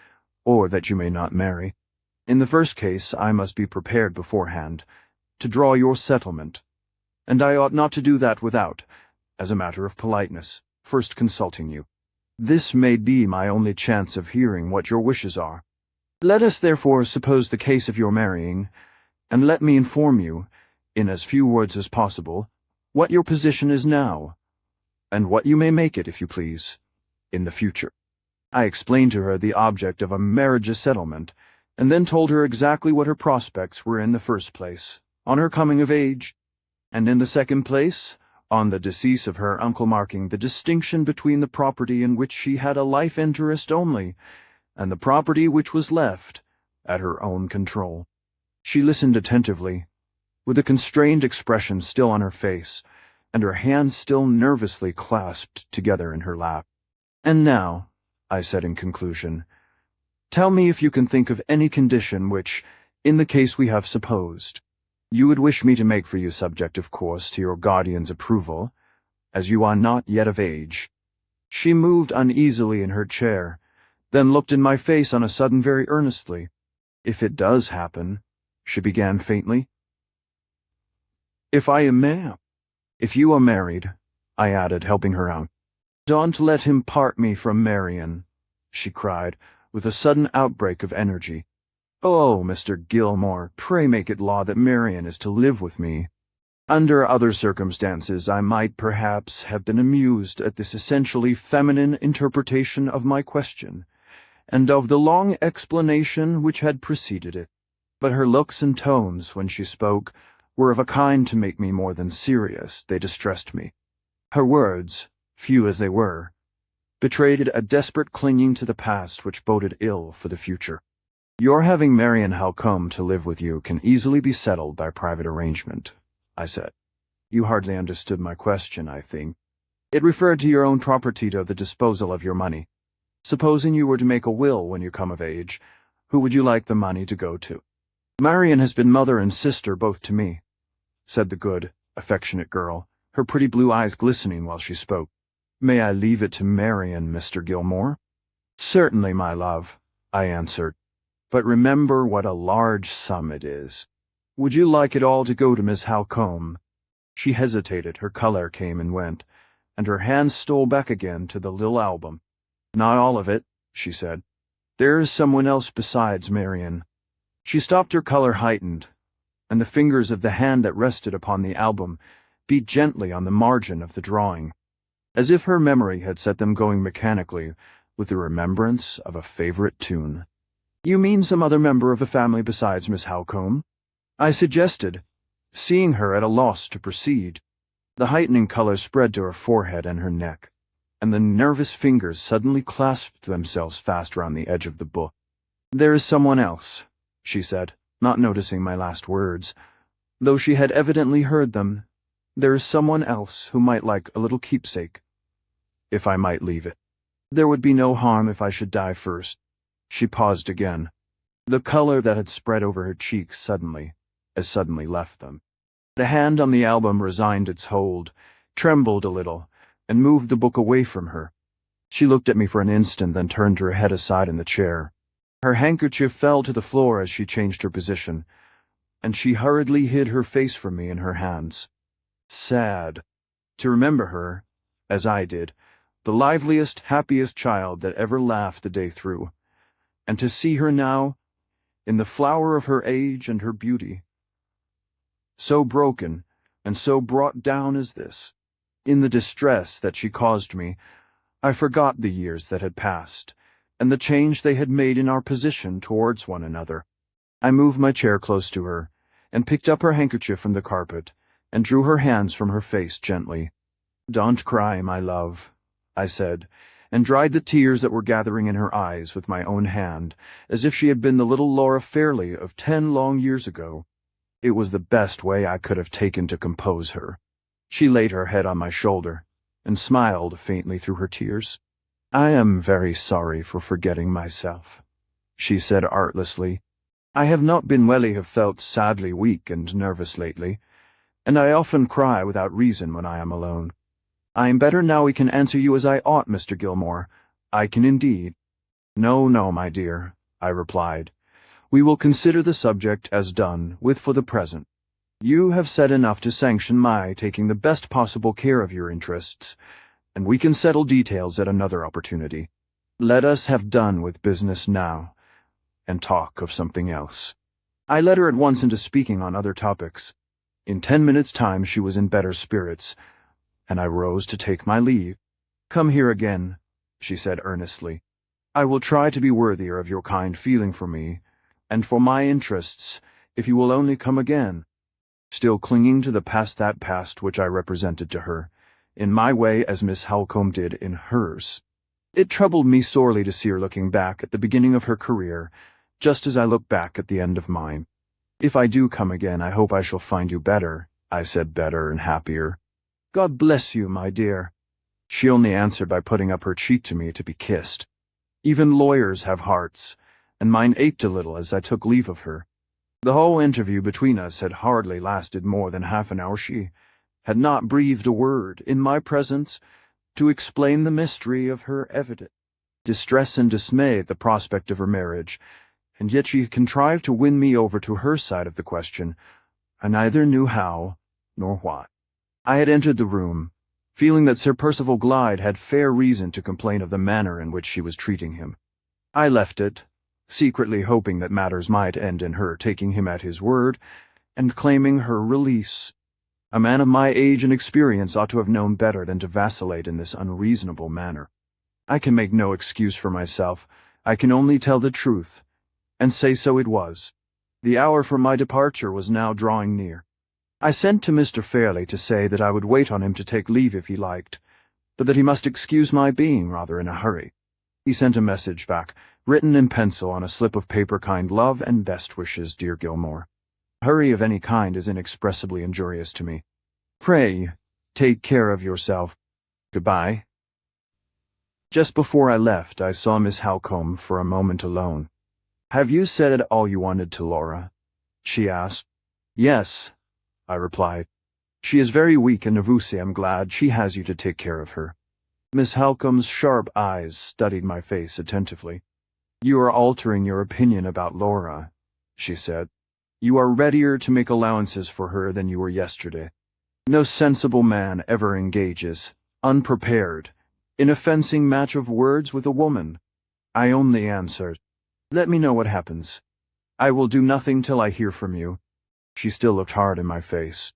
or that you may not marry. In the first case, I must be prepared beforehand to draw your settlement, and I ought not to do that without, as a matter of politeness, first consulting you. This may be my only chance of hearing what your wishes are. Let us therefore suppose the case of your marrying, and let me inform you, in as few words as possible, what your position is now, and what you may make it, if you please, in the future." I explained to her the object of a marriage settlement, and then told her exactly what her prospects were in the first place, on her coming of age, and in the second place, on the decease of her uncle, marking the distinction between the property in which she had a life interest only, and the property which was left at her own control. She listened attentively, with a constrained expression still on her face, and her hands still nervously clasped together in her lap. "And now," I said in conclusion, "tell me if you can think of any condition which, in the case we have supposed, you would wish me to make for you, subject, of course, to your guardian's approval, as you are not yet of age." She moved uneasily in her chair, then looked in my face on a sudden very earnestly. "If it does happen," she began faintly. "If you are married," I added, helping her out. "Don't let him part me from Marian," she cried, with a sudden outbreak of energy. "Oh, Mr. Gilmore, pray make it law that Marian is to live with me." Under other circumstances I might perhaps have been amused at this essentially feminine interpretation of my question, and of the long explanation which had preceded it. But her looks and tones, when she spoke, were of a kind to make me more than serious. They distressed me. Her words, few as they were, betrayed a desperate clinging to the past which boded ill for the future. "Your having Marian Halcombe to live with you can easily be settled by private arrangement," I said. "You hardly understood my question, I think. It referred to your own property, to the disposal of your money. Supposing you were to make a will when you come of age, who would you like the money to go to?" "Marian has been mother and sister both to me," said the good, affectionate girl, her pretty blue eyes glistening while she spoke. "May I leave it to Marian, Mr. Gilmore?" "Certainly, my love," I answered. "But remember what a large sum it is. Would you like it all to go to Miss Halcombe?" She hesitated, her color came and went, and her hands stole back again to the little album. "Not all of it," she said. "There is someone else besides Marian." She stopped, her color heightened, and the fingers of the hand that rested upon the album beat gently on the margin of the drawing, as if her memory had set them going mechanically with the remembrance of a favorite tune. "You mean some other member of the family besides Miss Halcombe?" I suggested, seeing her at a loss to proceed. The heightening color spread to her forehead and her neck, and the nervous fingers suddenly clasped themselves fast round the edge of the book. "There is someone else," she said, not noticing my last words, though she had evidently heard them. "There is someone else who might like a little keepsake, if I might leave it. There would be no harm if I should die first." She paused again. The color that had spread over her cheeks suddenly left them. The hand on the album resigned its hold, trembled a little, and moved the book away from her. She looked at me for an instant, then turned her head aside in the chair. Her handkerchief fell to the floor as she changed her position, and she hurriedly hid her face from me in her hands. Sad to remember her, as I did, the liveliest, happiest child that ever laughed the day through, and to see her now, in the flower of her age and her beauty, so broken and so brought down as this. In the distress that she caused me, I forgot the years that had passed, and the change they had made in our position towards one another. I moved my chair close to her, and picked up her handkerchief from the carpet, and drew her hands from her face gently. "Don't cry, my love," I said, and dried the tears that were gathering in her eyes with my own hand, as if she had been the little Laura Fairley of 10 long years ago. It was the best way I could have taken to compose her. She laid her head on my shoulder, and smiled faintly through her tears. "I am very sorry for forgetting myself," she said artlessly. "I have not been well. I have felt sadly weak and nervous lately, and I often cry without reason when I am alone. I am better now. I can answer you as I ought, Mr. Gilmore. I can indeed." "No, no, my dear," I replied. "We will consider the subject as done with for the present. You have said enough to sanction my taking the best possible care of your interests, and we can settle details at another opportunity. Let us have done with business now, and talk of something else." I led her at once into speaking on other topics. In 10 minutes' time she was in better spirits, and I rose to take my leave. "Come here again," she said earnestly. "I will try to be worthier of your kind feeling for me, and for my interests, if you will only come again." Still clinging to the that past which I represented to her, in my way as Miss Halcombe did in hers. It troubled me sorely to see her looking back at the beginning of her career, just as I look back at the end of mine. "If I do come again, I hope I shall find you better," I said, "better and happier." "God bless you, my dear." She only answered by putting up her cheek to me to be kissed. Even lawyers have hearts, and mine ached a little as I took leave of her. The whole interview between us had hardly lasted more than half an hour. She had not breathed a word, in my presence, to explain the mystery of her evident distress and dismay at the prospect of her marriage, and yet she contrived to win me over to her side of the question. I neither knew how nor why. I had entered the room, feeling that Sir Percival Glyde had fair reason to complain of the manner in which she was treating him. I left it, secretly hoping that matters might end in her taking him at his word and claiming her release. A man of my age and experience ought to have known better than to vacillate in this unreasonable manner. I can make no excuse for myself. I can only tell the truth, and say so it was. The hour for my departure was now drawing near. I sent to Mr. Fairley to say that I would wait on him to take leave if he liked, but that he must excuse my being rather in a hurry. He sent a message back, written in pencil on a slip of paper: "Kind love and best wishes, dear Gilmore. Hurry of any kind is inexpressibly injurious to me. Pray, take care of yourself. Goodbye." Just before I left, I saw Miss Halcombe for a moment alone. "Have you said all you wanted to Laura?" she asked. "Yes," I replied. "She is very weak and nervous. I'm glad she has you to take care of her." Miss Halcombe's sharp eyes studied my face attentively. "You are altering your opinion about Laura," she said. "You are readier to make allowances for her than you were yesterday. No sensible man ever engages, unprepared, in a fencing match of words with a woman." I only answered, "Let me know what happens. I will do nothing till I hear from you." She still looked hard in my face.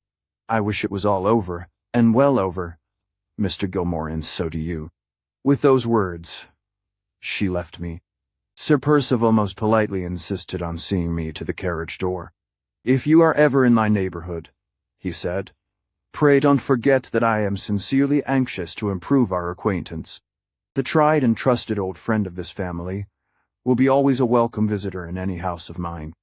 "I wish it was all over, and well over, Mr. Gilmore, and so do you." With those words, she left me. Sir Percival most politely insisted on seeing me to the carriage door. "If you are ever in my neighborhood," he said, "pray don't forget that I am sincerely anxious to improve our acquaintance. The tried and trusted old friend of this family will be always a welcome visitor in any house of mine.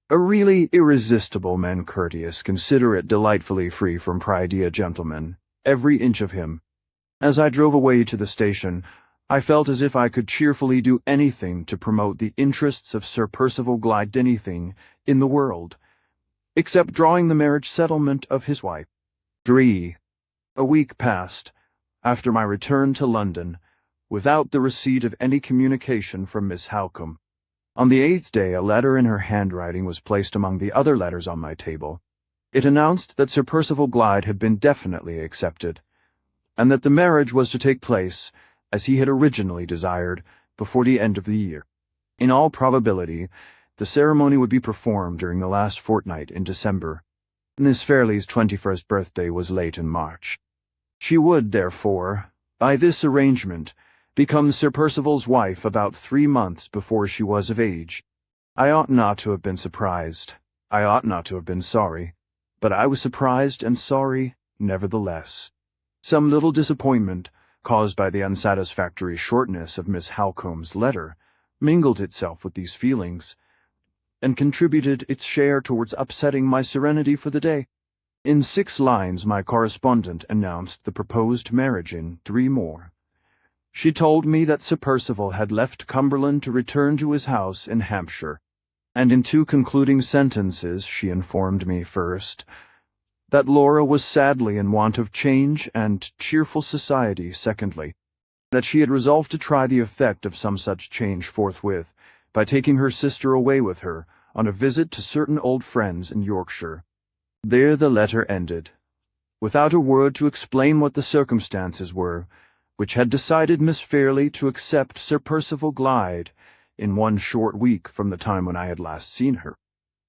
A really irresistible man, courteous, considerate, delightfully free from prydia gentleman, every inch of him." As I drove away to the station, I felt as if I could cheerfully do anything to promote the interests of Sir Percival Glyde, anything in the world, except drawing the marriage settlement of his wife. 3. A week passed, after my return to London, without the receipt of any communication from Miss Halcombe. On the 8th day, a letter in her handwriting was placed among the other letters on my table. It announced that Sir Percival Glyde had been definitely accepted, and that the marriage was to take place, as he had originally desired, before the end of the year. In all probability, the ceremony would be performed during the last fortnight in December. Miss Fairley's 21st birthday was late in March. She would, therefore, by this arrangement, become Sir Percival's wife about 3 months before she was of age. I ought not to have been surprised. I ought not to have been sorry. but I was surprised and sorry nevertheless. Some little disappointment, caused by the unsatisfactory shortness of Miss Halcomb's letter, mingled itself with these feelings, and contributed its share towards upsetting my serenity for the day. In 6 lines my correspondent announced the proposed marriage in 3 more. She told me that Sir Percival had left Cumberland to return to his house in Hampshire, and in 2 concluding sentences she informed me, first, that Laura was sadly in want of change and cheerful society, secondly, that she had resolved to try the effect of some such change forthwith, by taking her sister away with her on a visit to certain old friends in Yorkshire. There the letter ended, without a word to explain what the circumstances were, which had decided Miss Fairley to accept Sir Percival Glyde in 1 short week from the time when I had last seen her.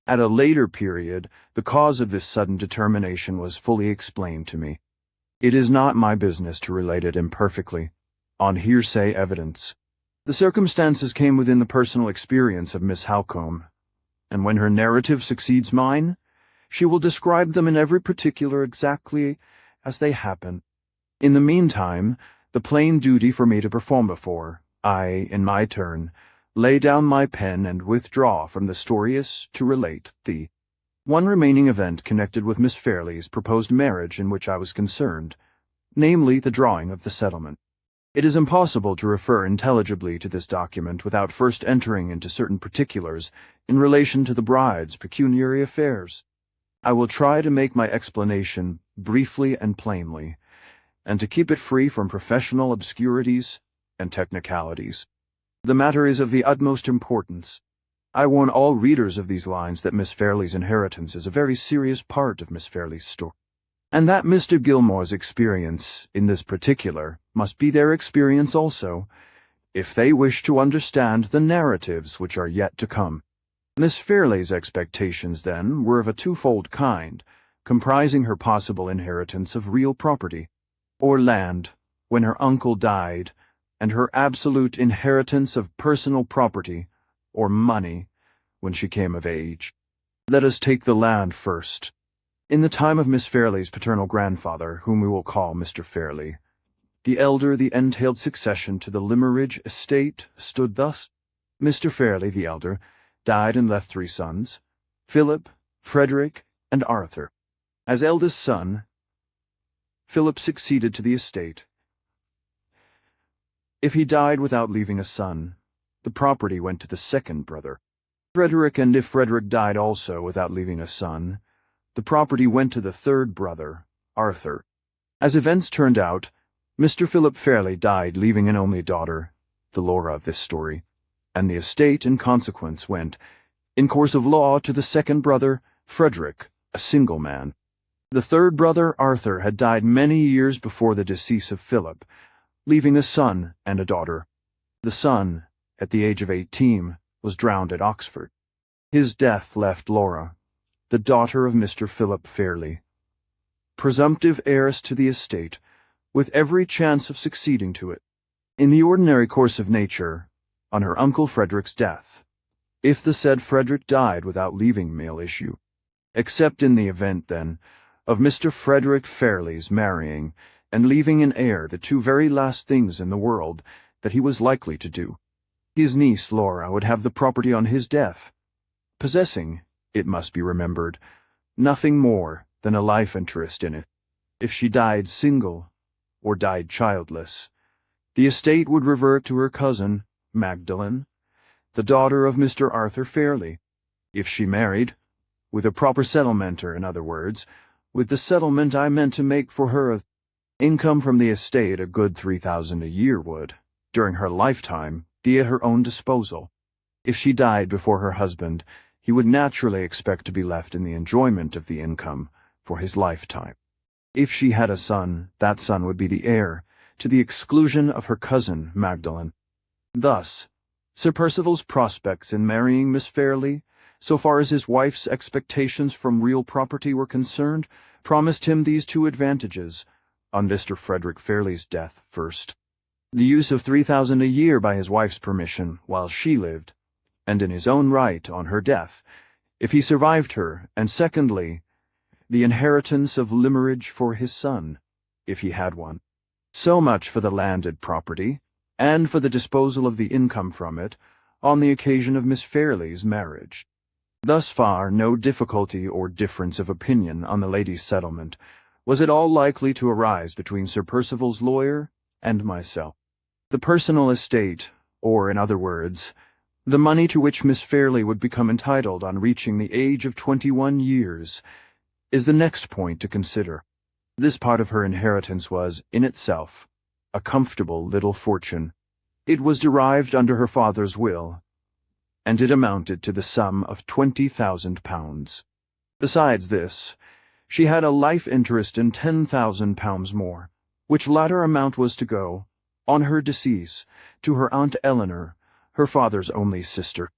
At a later period, the cause of this sudden determination was fully explained to me. It is not my business to relate it imperfectly, on hearsay evidence. The circumstances came within the personal experience of Miss Halcombe, and when her narrative succeeds mine, she will describe them in every particular exactly as they happen. In the meantime, the plain duty for me to perform before, I, in my turn, lay down my pen and withdraw from the story is to relate the 1 remaining event connected with Miss Fairley's proposed marriage in which I was concerned, namely the drawing of the settlement. It is impossible to refer intelligibly to this document without first entering into certain particulars in relation to the bride's pecuniary affairs. I will try to make my explanation briefly and plainly, and to keep it free from professional obscurities and technicalities. The matter is of the utmost importance. I warn all readers of these lines that Miss Fairley's inheritance is a very serious part of Miss Fairley's story, and that Mr. Gilmore's experience in this particular must be their experience also, if they wish to understand the narratives which are yet to come. Miss Fairley's expectations, then, were of a 2-fold kind, comprising her possible inheritance of real property, or land, when her uncle died, and her absolute inheritance of personal property, or money, when she came of age. Let us take the land first. In the time of Miss Fairley's paternal grandfather, whom we will call Mr. Fairley, the elder, the entailed succession to the Limmeridge estate stood thus. Mr. Fairley, the elder, died and left 3 sons, Philip, Frederick, and Arthur. As eldest son, Philip succeeded to the estate. If he died without leaving a son, the property went to the 2nd brother, Frederick, and if Frederick died also without leaving a son, the property went to the 3rd brother, Arthur. As events turned out, Mr. Philip Fairley died leaving an only daughter, the Laura of this story, and the estate in consequence went, in course of law, to the 2nd brother, Frederick, a single man. The 3rd brother, Arthur, had died many years before the decease of Philip, leaving a son and a daughter. The son, at the age of 18, was drowned at Oxford. His death left Laura, the daughter of Mr. Philip Fairley, presumptive heiress to the estate, with every chance of succeeding to it. In the ordinary course of nature, on her uncle Frederick's death, if the said Frederick died without leaving male issue, except in the event, then, of Mr. Frederick Fairley's marrying and leaving an heir the 2 very last things in the world that he was likely to do, his niece Laura would have the property on his death, possessing, it must be remembered, nothing more than a life interest in it. If she died single, or died childless, the estate would revert to her cousin, Magdalen, the daughter of Mr. Arthur Fairley. If she married, with a proper settlementer, in other words, with the settlement I meant to make for her, income from the estate, a good 3,000 a year, would, during her lifetime, be at her own disposal. If she died before her husband, he would naturally expect to be left in the enjoyment of the income for his lifetime. If she had a son, that son would be the heir, to the exclusion of her cousin Magdalen. Thus, Sir Percival's prospects in marrying Miss Fairley, so far as his wife's expectations from real property were concerned, promised him these 2 advantages, on Mr. Frederick Fairley's death first: the use of 3,000 a year by his wife's permission while she lived, and in his own right on her death, if he survived her, and secondly, the inheritance of limerage for his son, if he had one. So much for the landed property, and for the disposal of the income from it, on the occasion of Miss Fairley's marriage. Thus far, no difficulty or difference of opinion on the lady's settlement was at all likely to arise between Sir Percival's lawyer and myself. The personal estate, or in other words, the money to which Miss Fairley would become entitled on reaching the age of 21 years, is the next point to consider. This part of her inheritance was, in itself, a comfortable little fortune. It was derived under her father's will, and it amounted to the sum of £20,000. Besides this, she had a life interest in £10,000 more, which latter amount was to go, on her decease, to her Aunt Eleanor, her father's only sister.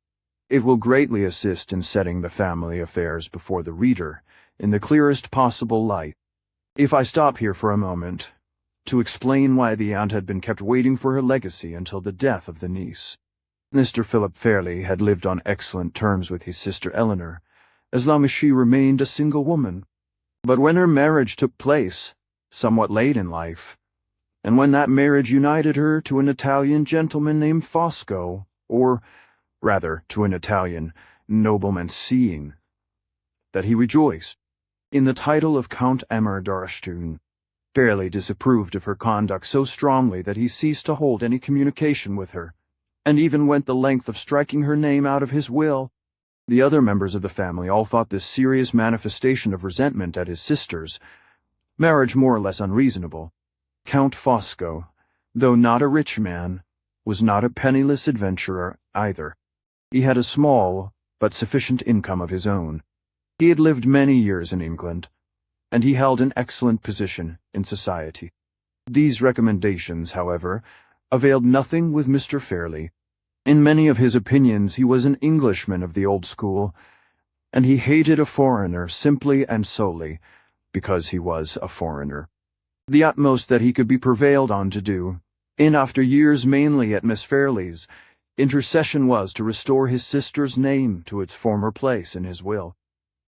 It will greatly assist in setting the family affairs before the reader in the clearest possible light. If I stop here for a moment, to explain why the aunt had been kept waiting for her legacy until the death of the niece. Mr. Philip Fairley had lived on excellent terms with his sister Eleanor, as long as she remained a single woman. But when her marriage took place, somewhat late in life, and when that marriage united her to an Italian gentleman named Fosco, or, rather, to an Italian nobleman seeing, that he rejoiced in the title of Count Ammerdorstune, Fairley disapproved of her conduct so strongly that he ceased to hold any communication with her, and even went the length of striking her name out of his will. The other members of the family all thought this serious manifestation of resentment at his sister's marriage more or less unreasonable. Count Fosco, though not a rich man, was not a penniless adventurer either. He had a small but sufficient income of his own. He had lived many years in England, and he held an excellent position in society. These recommendations, however, availed nothing with Mr. Fairley. In many of his opinions he was an Englishman of the old school, and he hated a foreigner simply and solely because he was a foreigner. The utmost that he could be prevailed on to do, in after years mainly at Miss Fairley's, intercession was to restore his sister's name to its former place in his will.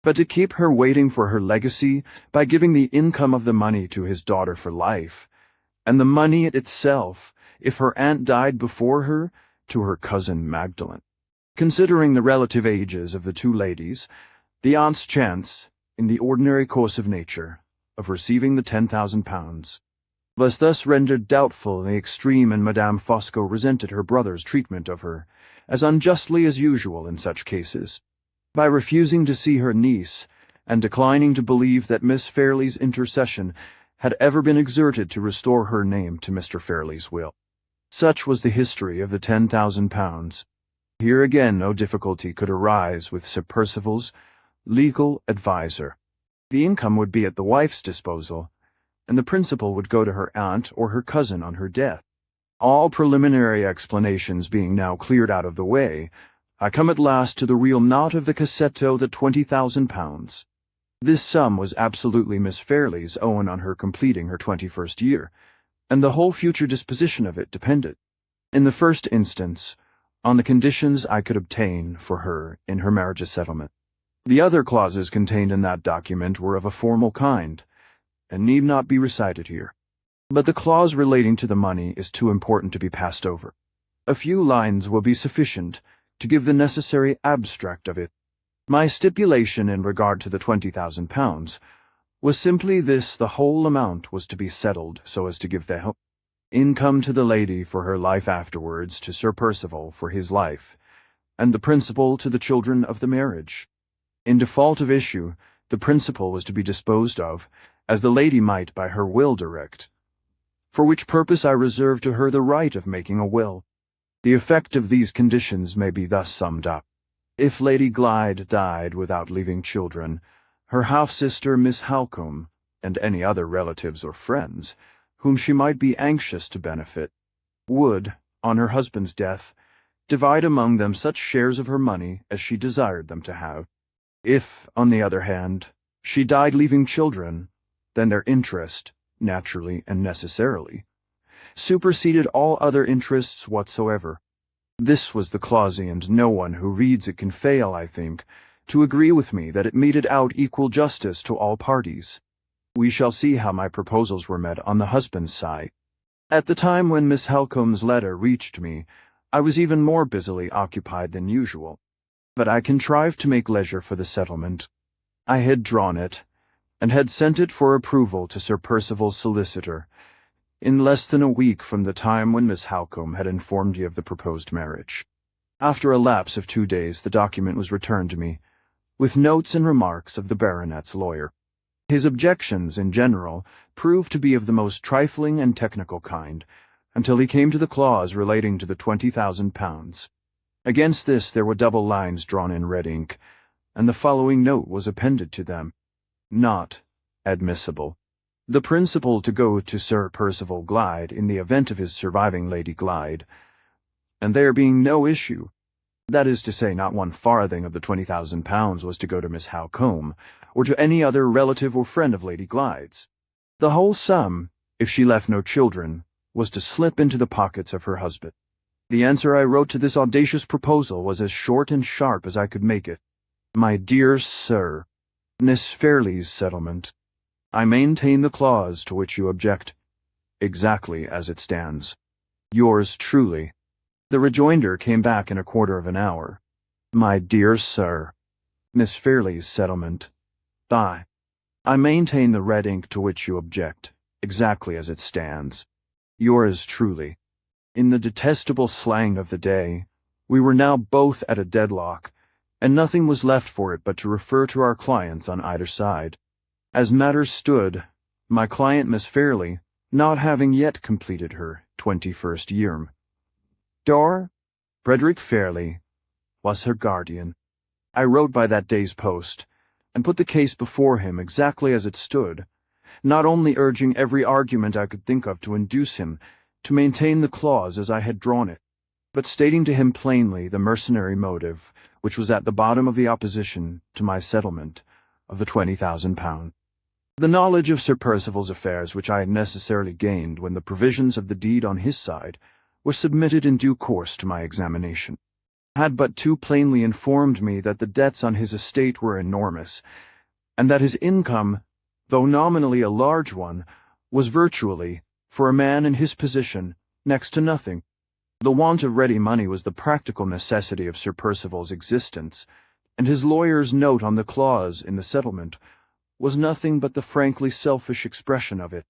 But to keep her waiting for her legacy by giving the income of the money to his daughter for life, and the money itself, if her aunt died before her, to her cousin Magdalen. Considering the relative ages of the two ladies, the aunt's chance, in the ordinary course of nature, of receiving the £10,000, was thus rendered doubtful in the extreme, and Madame Fosco resented her brother's treatment of her, as unjustly as usual in such cases, by refusing to see her niece, and declining to believe that Miss Fairley's intercession had ever been exerted to restore her name to Mr. Fairley's will. Such was the history of the £10,000. Here again no difficulty could arise with Sir Percival's legal adviser. The income would be at the wife's disposal, and the principal would go to her aunt or her cousin on her death. All preliminary explanations being now cleared out of the way, I come at last to the real knot of the cassetto, the £20,000. This sum was absolutely Miss Fairley's own on her completing her 21st year, and the whole future disposition of it depended, in the first instance, on the conditions I could obtain for her in her marriage settlement. The other clauses contained in that document were of a formal kind, and need not be recited here. But the clause relating to the money is too important to be passed over. A few lines will be sufficient to give the necessary abstract of it. My stipulation in regard to the £20,000 was simply this: the whole amount was to be settled so as to give the income to the lady for her life afterwards, to Sir Percival for his life, and the principal to the children of the marriage. In default of issue, the principal was to be disposed of, as the lady might by her will direct, for which purpose I reserved to her the right of making a will. The effect of these conditions may be thus summed up. If Lady Glyde died without leaving children, her half-sister Miss Halcombe, and any other relatives or friends, whom she might be anxious to benefit, would, on her husband's death, divide among them such shares of her money as she desired them to have. If, on the other hand, she died leaving children, then their interest, naturally and necessarily, superseded all other interests whatsoever. This was the clause, and no one who reads it can fail, I think, to agree with me that it meted out equal justice to all parties. We shall see how my proposals were met on the husband's side. At the time when Miss Halcomb's letter reached me, I was even more busily occupied than usual, but I contrived to make leisure for the settlement. I had drawn it, and had sent it for approval to Sir Percival's solicitor, in less than a week from the time when Miss Halcombe had informed me of the proposed marriage. After a lapse of 2 days, the document was returned to me, with notes and remarks of the baronet's lawyer. His objections, in general, proved to be of the most trifling and technical kind, until he came to the clause relating to the £20,000. Against this there were double lines drawn in red ink, and the following note was appended to them: "Not admissible. The principal to go to Sir Percival Glyde in the event of his surviving Lady Glyde, and there being no issue, that is to say, not one farthing of the £20,000 was to go to Miss Halcombe, or to any other relative or friend of Lady Glyde's. The whole sum, if she left no children, was to slip into the pockets of her husband." The answer I wrote to this audacious proposal was as short and sharp as I could make it. "My dear Sir, Miss Fairley's settlement. I maintain the clause to which you object, exactly as it stands. Yours truly." The rejoinder came back in a quarter of an hour. "My dear Sir, Miss Fairley's settlement. I maintain the red ink to which you object, exactly as it stands. Yours truly." In the detestable slang of the day, we were now both at a deadlock, and nothing was left for it but to refer to our clients on either side. As matters stood, my client Miss Fairley, not having yet completed her 21st year, Frederick Fairley was her guardian. I wrote by that day's post, and put the case before him exactly as it stood, not only urging every argument I could think of to induce him to maintain the clause as I had drawn it, but stating to him plainly the mercenary motive which was at the bottom of the opposition to my settlement of the £20,000. The knowledge of Sir Percival's affairs which I had necessarily gained when the provisions of the deed on his side were submitted in due course to my examination, had but too plainly informed me that the debts on his estate were enormous, and that his income, though nominally a large one, was virtually, for a man in his position, next to nothing. The want of ready money was the practical necessity of Sir Percival's existence, and his lawyer's note on the clause in the settlement was nothing but the frankly selfish expression of it.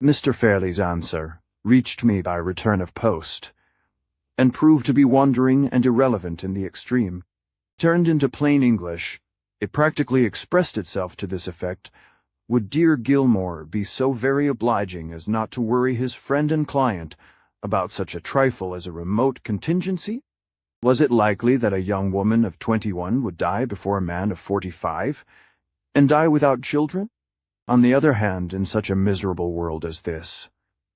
Mr. Fairley's answer reached me by return of post, and proved to be wandering and irrelevant in the extreme. Turned into plain English, it practically expressed itself to this effect: would dear Gilmore be so very obliging as not to worry his friend and client about such a trifle as a remote contingency? Was it likely that a young woman of 21 would die before a man of 45, and die without children? On the other hand, in such a miserable world as this,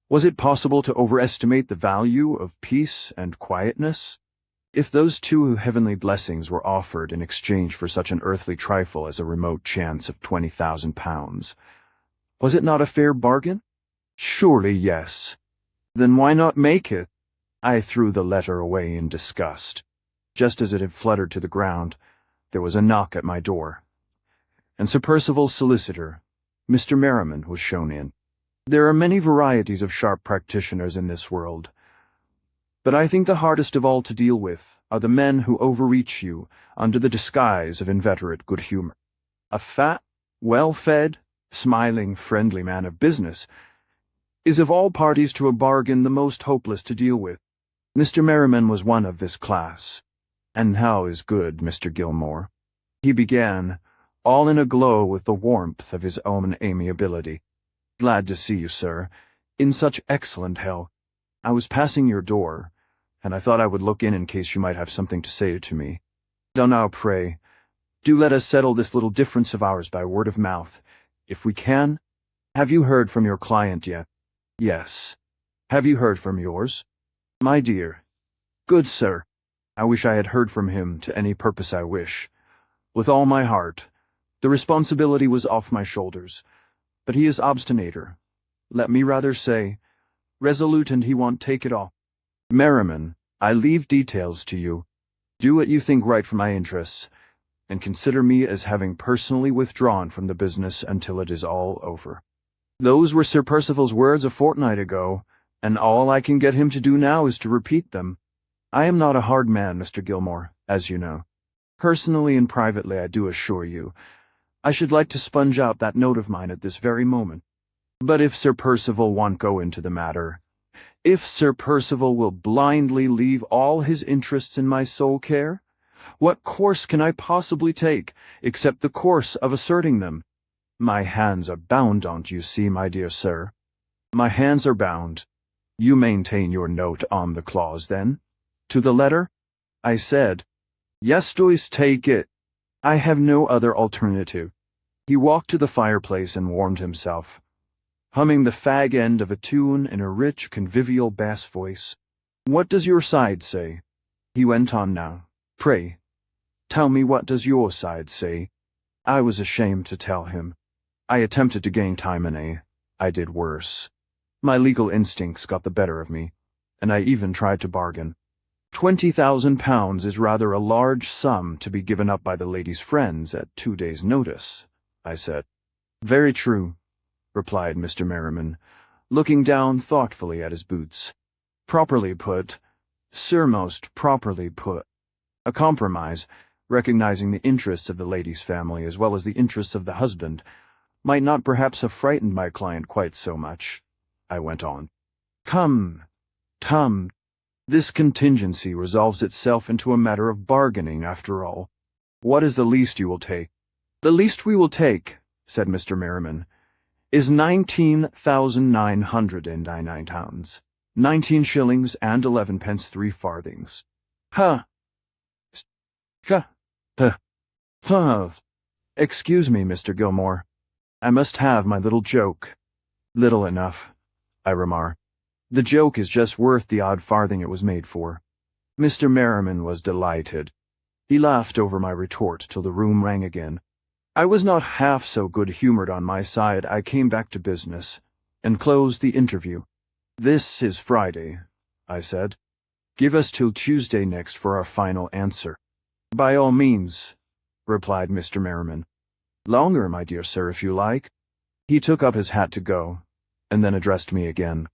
was it possible to overestimate the value of peace and quietness? If those two heavenly blessings were offered in exchange for such an earthly trifle as a remote chance of £20,000, was it not a fair bargain? Surely yes. Then why not make it? I threw the letter away in disgust. Just as it had fluttered to the ground, there was a knock at my door, and Sir Percival's solicitor, Mr. Merriman, was shown in. There are many varieties of sharp practitioners in this world, but I think the hardest of all to deal with are the men who overreach you under the disguise of inveterate good humor. A fat, well-fed, smiling, friendly man of business is of all parties to a bargain the most hopeless to deal with. Mr. Merriman was one of this class. "And how is good Mr. Gilmore?" he began, all in a glow with the warmth of his own amiability. "Glad to see you, sir, in such excellent health. I was passing your door, and I thought I would look in case you might have something to say to me. Now, pray, do let us settle this little difference of ours by word of mouth, if we can. Have you heard from your client yet?" "Yes." "Have you heard from yours?" "My dear, good sir, I wish I had heard from him to any purpose I wish. With all my heart. The responsibility was off my shoulders, but he is obstinater. Let me rather say, resolute, and he won't take it all. Merriman, I leave details to you. Do what you think right for my interests, and consider me as having personally withdrawn from the business until it is all over. Those were Sir Percival's words a fortnight ago, and all I can get him to do now is to repeat them. I am not a hard man, Mr. Gilmore, as you know. Personally and privately, I do assure you, I should like to sponge out that note of mine at this very moment. But if Sir Percival won't go into the matter, if Sir Percival will blindly leave all his interests in my sole care, what course can I possibly take, except the course of asserting them? My hands are bound, don't you see, my dear sir? My hands are bound. You maintain your note on the clause, then? To the letter? I said. Yes, dois take it. I have no other alternative. He walked to the fireplace and warmed himself, humming the fag end of a tune in a rich, convivial bass voice. What does your side say? He went on now. Pray, tell me, what does your side say? I was ashamed to tell him. I attempted to gain time, and I did worse. My legal instincts got the better of me, and I even tried to bargain. £20,000 is rather a large sum to be given up by the lady's friends at 2 days' notice, I said. Very true, replied Mr. Merriman, looking down thoughtfully at his boots. Properly put, sir, most properly put. A compromise, recognizing the interests of the lady's family as well as the interests of the husband, might not perhaps have frightened my client quite so much, I went on. Come, this contingency resolves itself into a matter of bargaining, after all. What is the least you will take? The least we will take, said Mr. Merriman, is £19,999, 19 shillings and 11 pence 3 farthings. Excuse me, Mr. Gilmore. I must have my little joke. Little enough, I remarked. The joke is just worth the odd farthing it was made for. Mr. Merriman was delighted. He laughed over my retort till the room rang again. I was not half so good-humored on my side. I came back to business, and closed the interview. This is Friday, I said. Give us till Tuesday next for our final answer. By all means, replied Mr. Merriman. Longer, my dear sir, if you like. He took up his hat to go, and then addressed me again.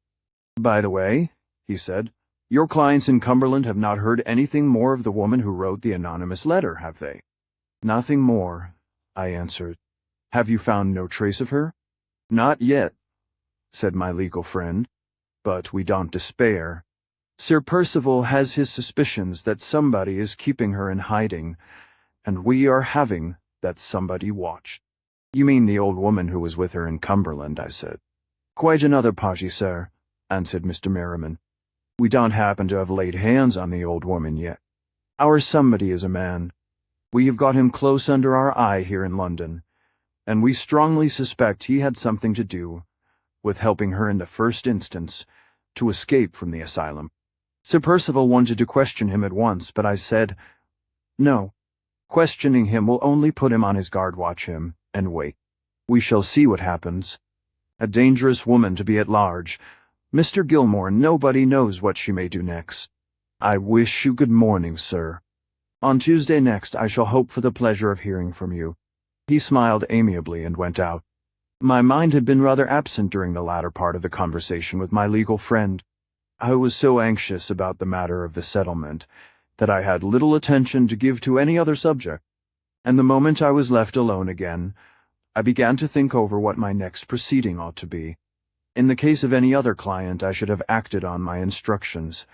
By the way, he said, your clients in Cumberland have not heard anything more of the woman who wrote the anonymous letter, have they? Nothing more, I answered. Have you found no trace of her? Not yet, said my legal friend, but we don't despair. Sir Percival has his suspicions that somebody is keeping her in hiding, and we are having that somebody watched. You mean the old woman who was with her in Cumberland, I said. Quite another party, sir, answered Mr. Merriman. We don't happen to have laid hands on the old woman yet. Our somebody is a man. We have got him close under our eye here in London, and we strongly suspect he had something to do with helping her in the first instance to escape from the asylum. Sir Percival wanted to question him at once, but I said, no. Questioning him will only put him on his guard. Watch him, and wait. We shall see what happens. A dangerous woman to be at large. Mr. Gilmore, nobody knows what she may do next. I wish you good morning, sir. On Tuesday next I shall hope for the pleasure of hearing from you. He smiled amiably and went out. My mind had been rather absent during the latter part of the conversation with my legal friend. I was so anxious about the matter of the settlement that I had little attention to give to any other subject, and the moment I was left alone again, I began to think over what my next proceeding ought to be. In the case of any other client, I should have acted on my instructions,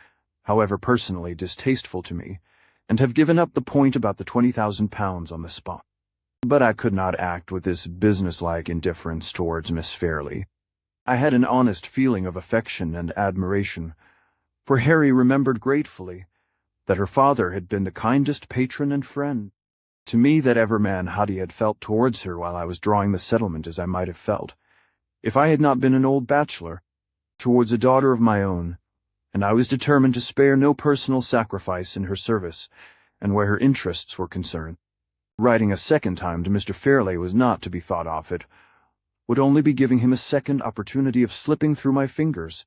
however personally distasteful to me, and have given up the point about the £20,000 on the spot. But I could not act with this businesslike indifference towards Miss Fairley. I had an honest feeling of affection and admiration, for Harry remembered gratefully that her father had been the kindest patron and friend to me that ever man had felt towards her while I was drawing the settlement, as I might have felt, if I had not been an old bachelor, towards a daughter of my own, and I was determined to spare no personal sacrifice in her service, and where her interests were concerned. Writing a second time to Mr. Fairley was not to be thought of. It would only be giving him a second opportunity of slipping through my fingers.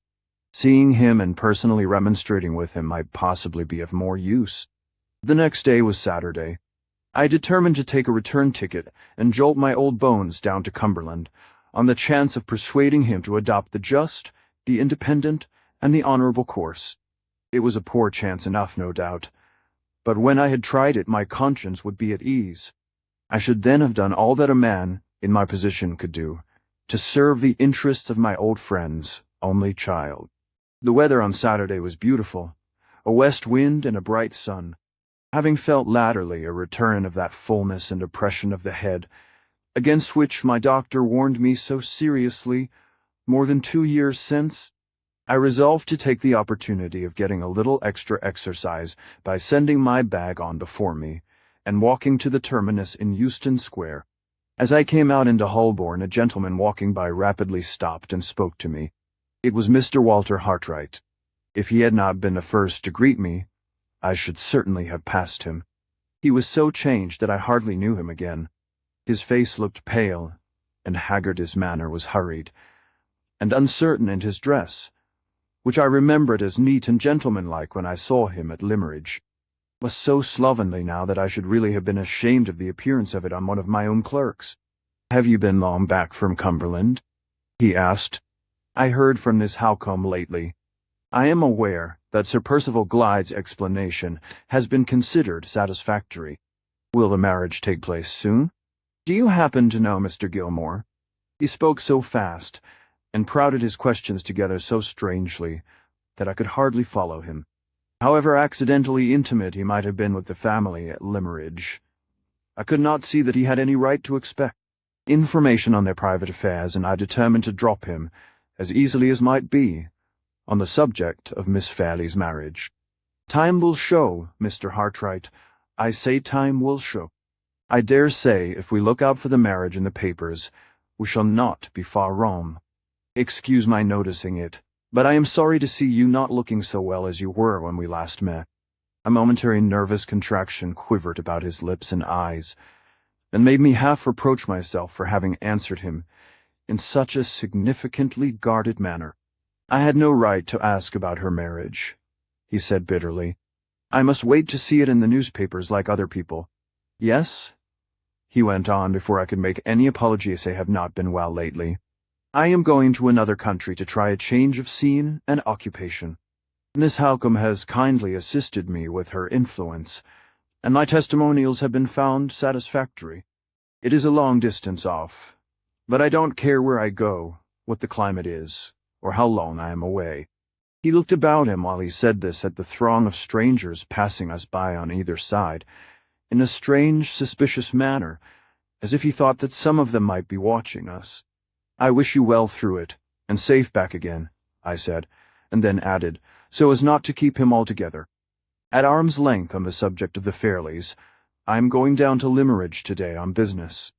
Seeing him and personally remonstrating with him might possibly be of more use. The next day was Saturday. I determined to take a return ticket and jolt my old bones down to Cumberland, on the chance of persuading him to adopt the just, the independent, and the honorable course. It was a poor chance enough, no doubt, but when I had tried it, my conscience would be at ease. I should then have done all that a man in my position could do, to serve the interests of my old friend's only child. The weather on Saturday was beautiful, a west wind and a bright sun. Having felt latterly a return of that fullness and oppression of the head, against which my doctor warned me so seriously more than 2 years since, I resolved to take the opportunity of getting a little extra exercise by sending my bag on before me and walking to the terminus in Euston Square. As I came out into Holborn, a gentleman walking by rapidly stopped and spoke to me. It was Mr. Walter Hartright. If he had not been the first to greet me, I should certainly have passed him. He was so changed that I hardly knew him again. His face looked pale, and haggard. His manner was hurried, and uncertain, in his dress, which I remembered as neat and gentlemanlike when I saw him at Limmeridge, was so slovenly now that I should really have been ashamed of the appearance of it on one of my own clerks. "Have you been long back from Cumberland?" he asked. "I heard from Miss Halcombe lately. I am aware that Sir Percival Glyde's explanation has been considered satisfactory. Will the marriage take place soon? Do you happen to know Mr. Gilmore?" He spoke so fast, and crowded his questions together so strangely, that I could hardly follow him. However accidentally intimate he might have been with the family at Limmeridge, I could not see that he had any right to expect information on their private affairs, and I determined to drop him, as easily as might be, on the subject of Miss Fairley's marriage. "Time will show, Mr. Hartright. I say time will show. I dare say, if we look out for the marriage in the papers, we shall not be far wrong. Excuse my noticing it, but I am sorry to see you not looking so well as you were when we last met." A momentary nervous contraction quivered about his lips and eyes, and made me half reproach myself for having answered him in such a significantly guarded manner. "I had no right to ask about her marriage," he said bitterly. "I must wait to see it in the newspapers like other people. Yes," he went on before I could make any apologies, "I have not been well lately. I am going to another country to try a change of scene and occupation. Miss Halcombe has kindly assisted me with her influence, and my testimonials have been found satisfactory. It is a long distance off, but I don't care where I go, what the climate is, or how long I am away." He looked about him while he said this at the throng of strangers passing us by on either side, in a strange, suspicious manner, as if he thought that some of them might be watching us. "I wish you well through it, and safe back again," I said, and then added, so as not to keep him altogether at arm's length on the subject of the Fairleys, "I am going down to Limmeridge today on business.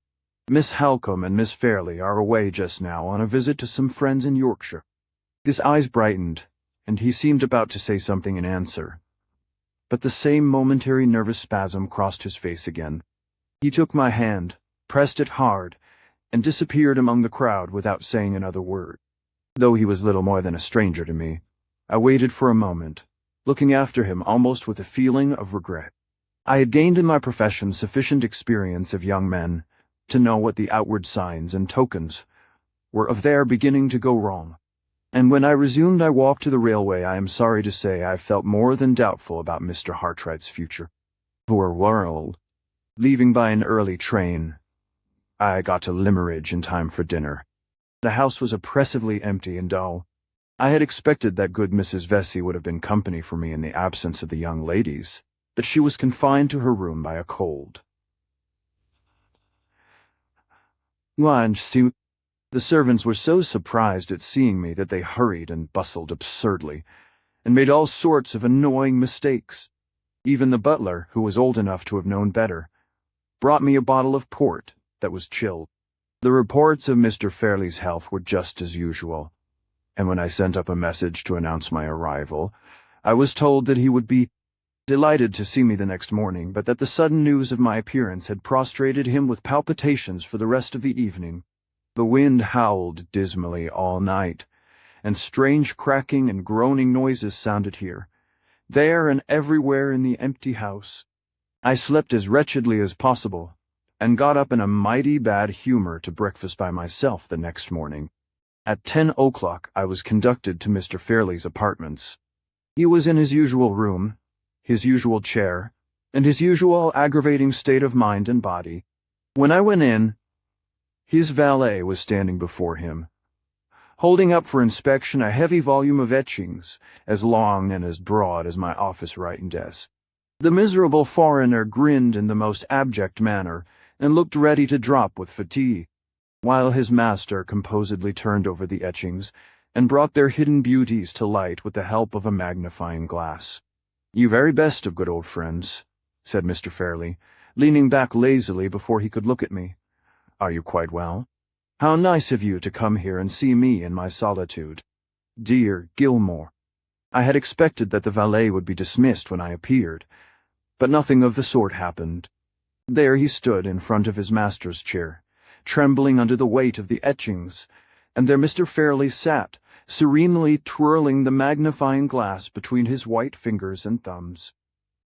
Miss Halcombe and Miss Fairley are away just now on a visit to some friends in Yorkshire." His eyes brightened, and he seemed about to say something in answer, but the same momentary nervous spasm crossed his face again. He took my hand, pressed it hard, and disappeared among the crowd without saying another word. Though he was little more than a stranger to me, I waited for a moment, looking after him almost with a feeling of regret. I had gained in my profession sufficient experience of young men to know what the outward signs and tokens were of their beginning to go wrong, and when I resumed I walked to the railway, I am sorry to say I felt more than doubtful about Mr. Hartright's future. Poor world. Leaving by an early train, I got to Limmeridge in time for dinner. The house was oppressively empty and dull. I had expected that good Mrs. Vesey would have been company for me in the absence of the young ladies, but she was confined to her room by a cold. The servants were so surprised at seeing me that they hurried and bustled absurdly, and made all sorts of annoying mistakes. Even the butler, who was old enough to have known better, brought me a bottle of port that was chilled. The reports of Mr. Fairley's health were just as usual, and when I sent up a message to announce my arrival, I was told that he would be delighted to see me the next morning, but that the sudden news of my appearance had prostrated him with palpitations for the rest of the evening. The wind howled dismally all night, and strange cracking and groaning noises sounded here, there, and everywhere in the empty house. I slept as wretchedly as possible, and got up in a mighty bad humor to breakfast by myself the next morning. At 10 o'clock I was conducted to Mr. Fairley's apartments. He was in his usual room, his usual chair, and his usual aggravating state of mind and body. When I went in, his valet was standing before him, holding up for inspection a heavy volume of etchings, as long and as broad as my office writing desk. The miserable foreigner grinned in the most abject manner, and looked ready to drop with fatigue, while his master composedly turned over the etchings, and brought their hidden beauties to light with the help of a magnifying glass. "You very best of good old friends," said Mr. Fairley, leaning back lazily before he could look at me. "Are you quite well? How nice of you to come here and see me in my solitude. Dear Gilmore." I had expected that the valet would be dismissed when I appeared, but nothing of the sort happened. There he stood in front of his master's chair, trembling under the weight of the etchings, and there Mr. Fairley sat, serenely twirling the magnifying glass between his white fingers and thumbs.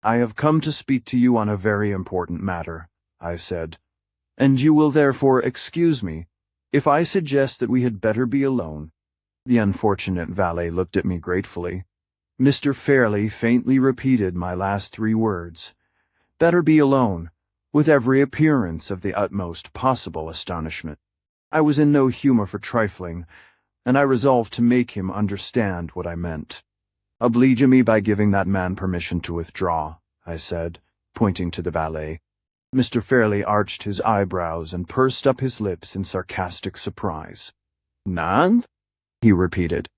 "I have come to speak to you on a very important matter," I said, "and you will therefore excuse me if I suggest that we had better be alone." The unfortunate valet looked at me gratefully. Mr. Fairley faintly repeated my last 3 words, "Better be alone," with every appearance of the utmost possible astonishment. I was in no humor for trifling, and I resolved to make him understand what I meant. "Oblige me by giving that man permission to withdraw," I said, pointing to the valet. Mr. Fairley arched his eyebrows and pursed up his lips in sarcastic surprise. "Man?" he repeated.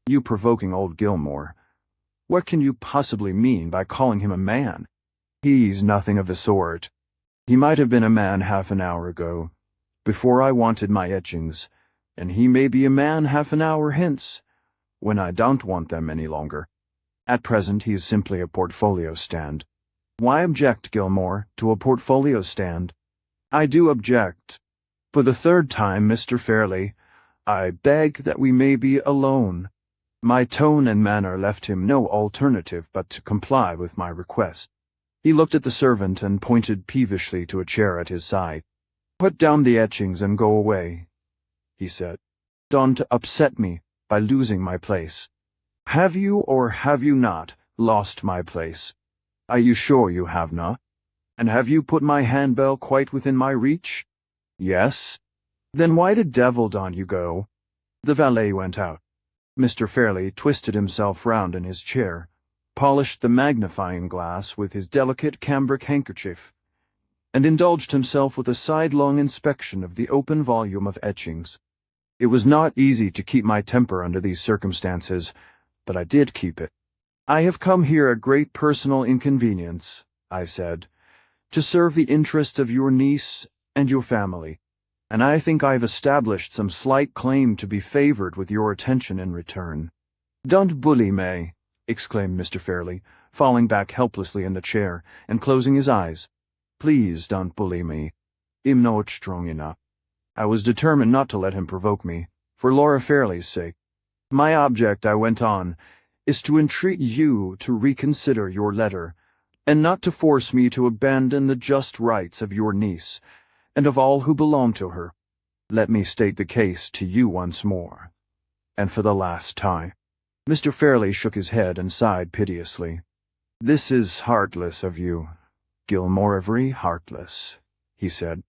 "You provoking old Gilmore. What can you possibly mean by calling him a man? He's nothing of the sort. He might have been a man half an hour ago, before I wanted my etchings, and he may be a man half an hour hence, when I don't want them any longer. At present he is simply a portfolio stand." "Why object, Gilmore, to a portfolio stand?" "I do object. For the 3rd time, Mr. Fairley, I beg that we may be alone." My tone and manner left him no alternative but to comply with my request. He looked at the servant and pointed peevishly to a chair at his side. "Put down the etchings and go away," he said. "Don't upset me by losing my place. Have you or have you not lost my place? Are you sure you have not? And have you put my handbell quite within my reach? Yes? Then why the devil don't you go?" The valet went out. Mr. Fairley twisted himself round in his chair, polished the magnifying glass with his delicate cambric handkerchief, and indulged himself with a sidelong inspection of the open volume of etchings. It was not easy to keep my temper under these circumstances, but I did keep it. "I have come here at great personal inconvenience," I said, "to serve the interests of your niece and your family, and I think I have established some slight claim to be favored with your attention in return." "Don't bully me," exclaimed Mr. Fairley, falling back helplessly in the chair and closing his eyes. "Please don't bully me. I'm not strong enough." I was determined not to let him provoke me, for Laura Fairley's sake. "My object," I went on, "is to entreat you to reconsider your letter, and not to force me to abandon the just rights of your niece, and of all who belong to her. Let me state the case to you once more, and for the last time." Mr. Fairley shook his head and sighed piteously. "This is heartless of you, Gilmore, very heartless," he said.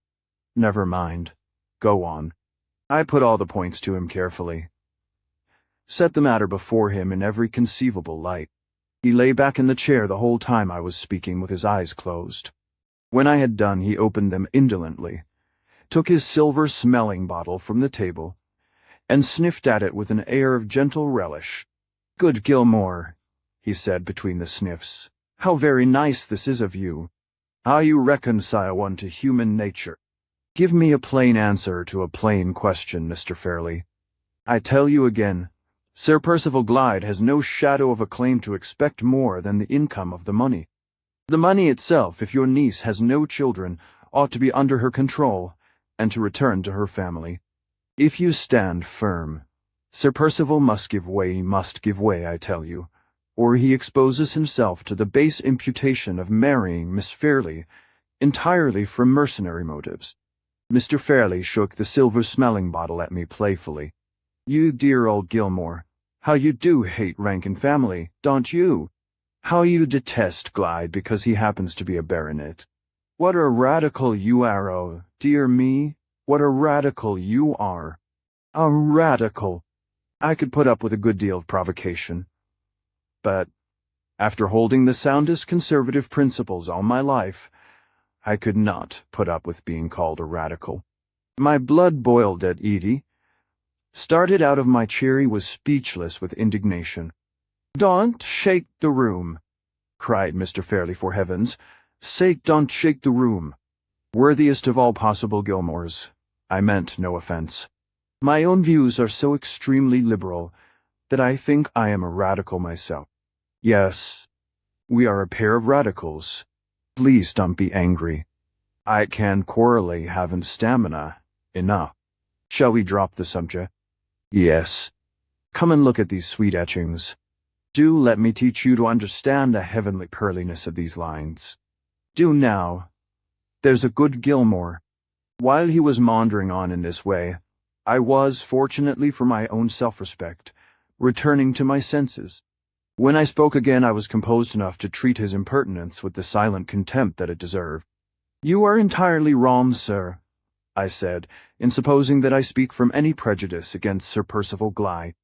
"Never mind. Go on." I put all the points to him carefully, set the matter before him in every conceivable light. He lay back in the chair the whole time I was speaking with his eyes closed. When I had done, he opened them indolently, took his silver smelling bottle from the table, and sniffed at it with an air of gentle relish. "Good Gilmore," he said between the sniffs, "how very nice this is of you. How you reconcile one to human nature. Give me a plain answer to a plain question, Mr. Fairley. I tell you again, Sir Percival Glyde has no shadow of a claim to expect more than the income of the money. The money itself, if your niece has no children, ought to be under her control, and to return to her family. If you stand firm, Sir Percival must give way, I tell you. or he exposes himself to the base imputation of marrying Miss Fairley entirely from mercenary motives. Mr. Fairley shook the silver smelling bottle at me playfully. You dear old Gilmore, how you do hate rank and family, don't you? How you detest Glyde because he happens to be a baronet. What a radical you are, oh, dear me, what a radical you are. A radical. I could put up with a good deal of provocation. But, after holding the soundest conservative principles all my life, I could not put up with being called a radical. My blood boiled at Edie. Started out of my chair, he was speechless with indignation. Don't shake the room, cried Mr. Fairley, for heaven's sake, don't shake the room. Worthiest of all possible Gilmores, I meant no offence. My own views are so extremely liberal that I think I am a radical myself. Yes, we are a pair of radicals. Please don't be angry. I can quarrelly haven't stamina enough. Shall we drop the subject? Yes. Come and look at these sweet etchings. Do let me teach you to understand the heavenly pearliness of these lines. Do now. There's a good Gilmore. While he was maundering on in this way, I was, fortunately for my own self-respect, returning to my senses. When I spoke again, I was composed enough to treat his impertinence with the silent contempt that it deserved. You are entirely wrong, sir, I said, in supposing that I speak from any prejudice against Sir Percival Glyde.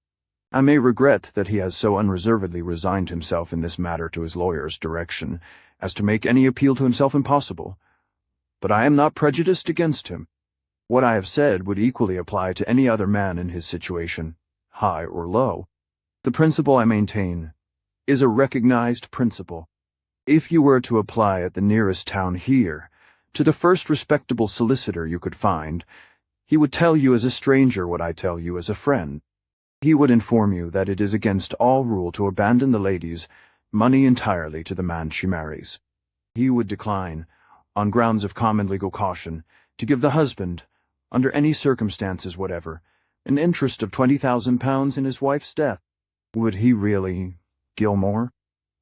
I may regret that he has so unreservedly resigned himself in this matter to his lawyer's direction as to make any appeal to himself impossible, but I am not prejudiced against him. What I have said would equally apply to any other man in his situation, high or low. The principle I maintain is a recognized principle. If you were to apply at the nearest town here, to the first respectable solicitor you could find, he would tell you as a stranger what I tell you as a friend. He would inform you that it is against all rule to abandon the lady's money entirely to the man she marries. He would decline, on grounds of common legal caution, to give the husband, under any circumstances whatever, an interest of £20,000 in his wife's death. Would he really, Gilmore?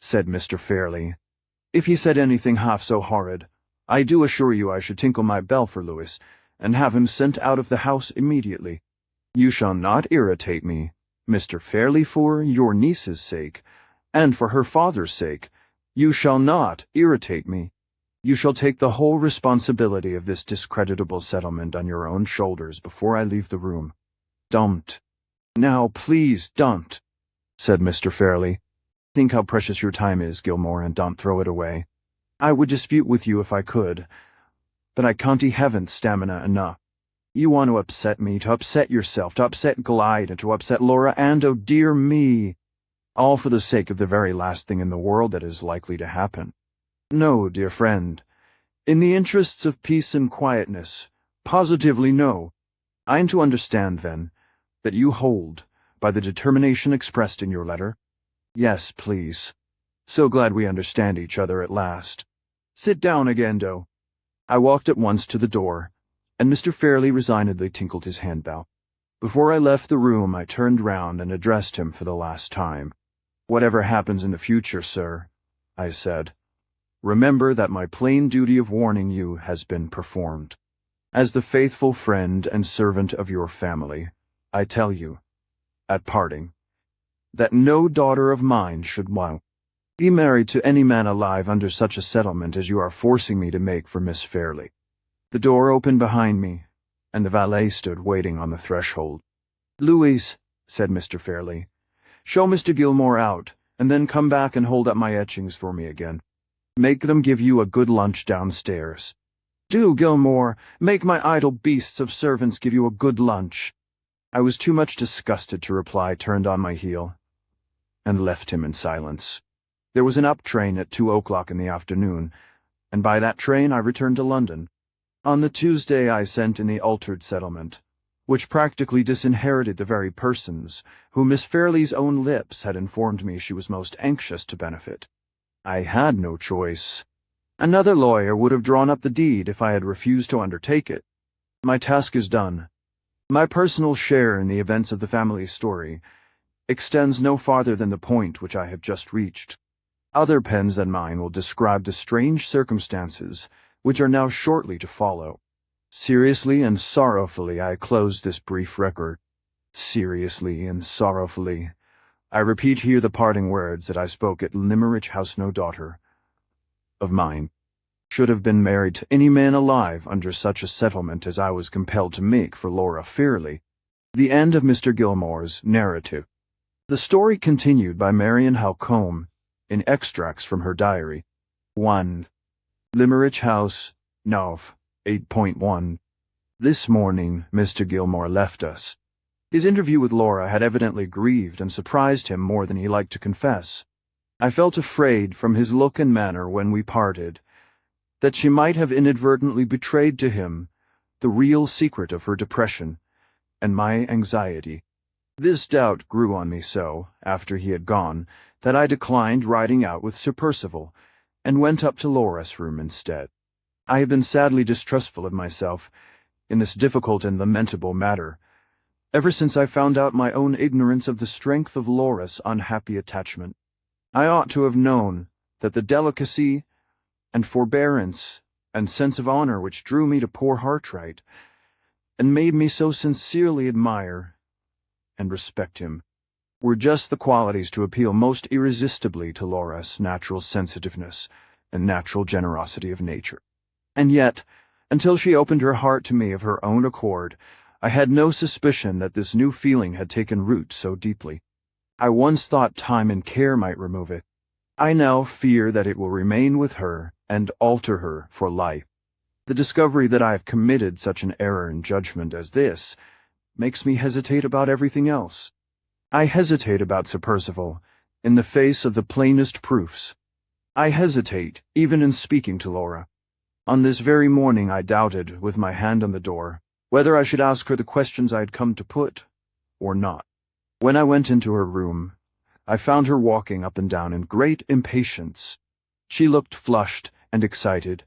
Said Mr. Fairley. If he said anything half so horrid, I do assure you I should tinkle my bell for Lewis, and have him sent out of the house immediately. You shall not irritate me, Mr. Fairley, for your niece's sake, and for her father's sake. You shall not irritate me. You shall take the whole responsibility of this discreditable settlement on your own shoulders before I leave the room. Don't. Now, please don't, said Mr. Fairley. Think how precious your time is, Gilmore, and don't throw it away. I would dispute with you if I could, but I haven't stamina enough. You want to upset me, to upset yourself, to upset Glyde, and to upset Laura, and, oh dear me, all for the sake of the very last thing in the world that is likely to happen. No, dear friend. In the interests of peace and quietness, positively no. I am to understand, then, that you hold, by the determination expressed in your letter? Yes, please. So glad we understand each other at last. Sit down again, Doe. I walked at once to the door, and Mr. Fairley resignedly tinkled his handbell. Before I left the room, I turned round and addressed him for the last time. Whatever happens in the future, sir, I said, remember that my plain duty of warning you has been performed. As the faithful friend and servant of your family, I tell you, at parting, that no daughter of mine should be married to any man alive under such a settlement as you are forcing me to make for Miss Fairley. The door opened behind me, and the valet stood waiting on the threshold. Louise, said Mr. Fairley, show Mr. Gilmore out, and then come back and hold up my etchings for me again. Make them give you a good lunch downstairs. Do, Gilmore, make my idle beasts of servants give you a good lunch. I was too much disgusted to reply, turned on my heel, and left him in silence. There was an up train at 2:00 in the afternoon, and by that train I returned to London. On the Tuesday I sent in the altered settlement, which practically disinherited the very persons whom Miss Fairley's own lips had informed me she was most anxious to benefit. I had no choice. Another lawyer would have drawn up the deed if I had refused to undertake it. My task is done. My personal share in the events of the family story extends no farther than the point which I have just reached. Other pens than mine will describe the strange circumstances which are now shortly to follow. Seriously and sorrowfully I close this brief record. Seriously and sorrowfully. I repeat here the parting words that I spoke at Limmerich House. No daughter of mine should have been married to any man alive under such a settlement as I was compelled to make for Laura Fairley. The end of Mr. Gilmore's narrative. The story continued by Marion Halcombe, in extracts from her diary. 1. Limmerich House, Nov. 8.1. This morning, Mr. Gilmore left us. His interview with Laura had evidently grieved and surprised him more than he liked to confess. I felt afraid from his look and manner when we parted that she might have inadvertently betrayed to him the real secret of her depression and my anxiety. This doubt grew on me so, after he had gone, that I declined riding out with Sir Percival, and went up to Laura's room instead. I have been sadly distrustful of myself in this difficult and lamentable matter, ever since I found out my own ignorance of the strength of Laura's unhappy attachment. I ought to have known that the delicacy and forbearance and sense of honor which drew me to poor Hartright, and made me so sincerely admire and respect him, were just the qualities to appeal most irresistibly to Laura's natural sensitiveness and natural generosity of nature. And yet, until she opened her heart to me of her own accord, I had no suspicion that this new feeling had taken root so deeply. I once thought time and care might remove it. I now fear that it will remain with her and alter her for life. The discovery that I have committed such an error in judgment as this makes me hesitate about everything else. I hesitate about Sir Percival, in the face of the plainest proofs. I hesitate, even in speaking to Laura. On this very morning I doubted, with my hand on the door, whether I should ask her the questions I had come to put, or not. When I went into her room, I found her walking up and down in great impatience. She looked flushed and excited,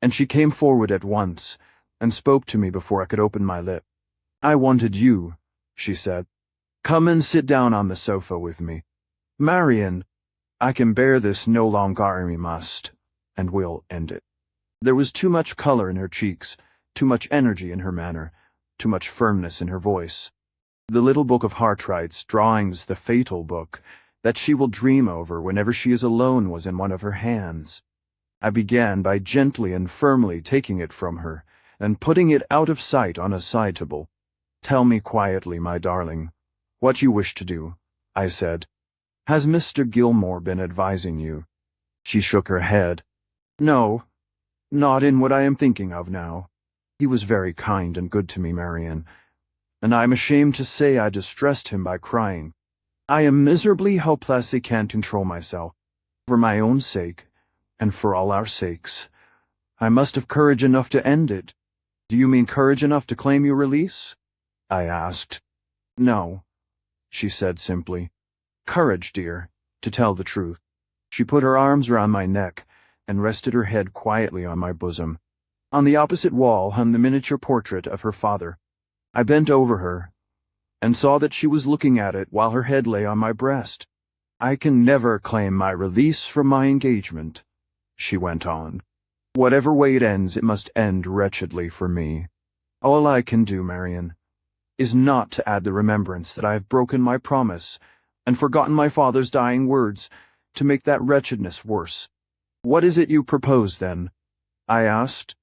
and she came forward at once, and spoke to me before I could open my lip. "I wanted you," she said. "Come and sit down on the sofa with me. Marion, I can bear this no longer. I must, and will end it." There was too much color in her cheeks, too much energy in her manner, too much firmness in her voice. The little book of Hartright's drawings, the fatal book, that she will dream over whenever she is alone, was in one of her hands. I began by gently and firmly taking it from her, and putting it out of sight on a side table. "Tell me quietly, my darling, what you wish to do," I said. "Has Mr. Gilmore been advising you?" She shook her head. "No, not in what I am thinking of now. He was very kind and good to me, Marion, and I am ashamed to say I distressed him by crying. I am miserably helpless. I can't control myself. For my own sake, and for all our sakes, I must have courage enough to end it." "Do you mean courage enough to claim your release?" I asked. "No," she said simply. "Courage, dear, to tell the truth." She put her arms round my neck and rested her head quietly on my bosom. On the opposite wall hung the miniature portrait of her father. I bent over her and saw that she was looking at it while her head lay on my breast. "I can never claim my release from my engagement," she went on. "Whatever way it ends, it must end wretchedly for me. All I can do, Marion, is not to add the remembrance that I have broken my promise and forgotten my father's dying words, to make that wretchedness worse." "What is it you propose, then?" I asked.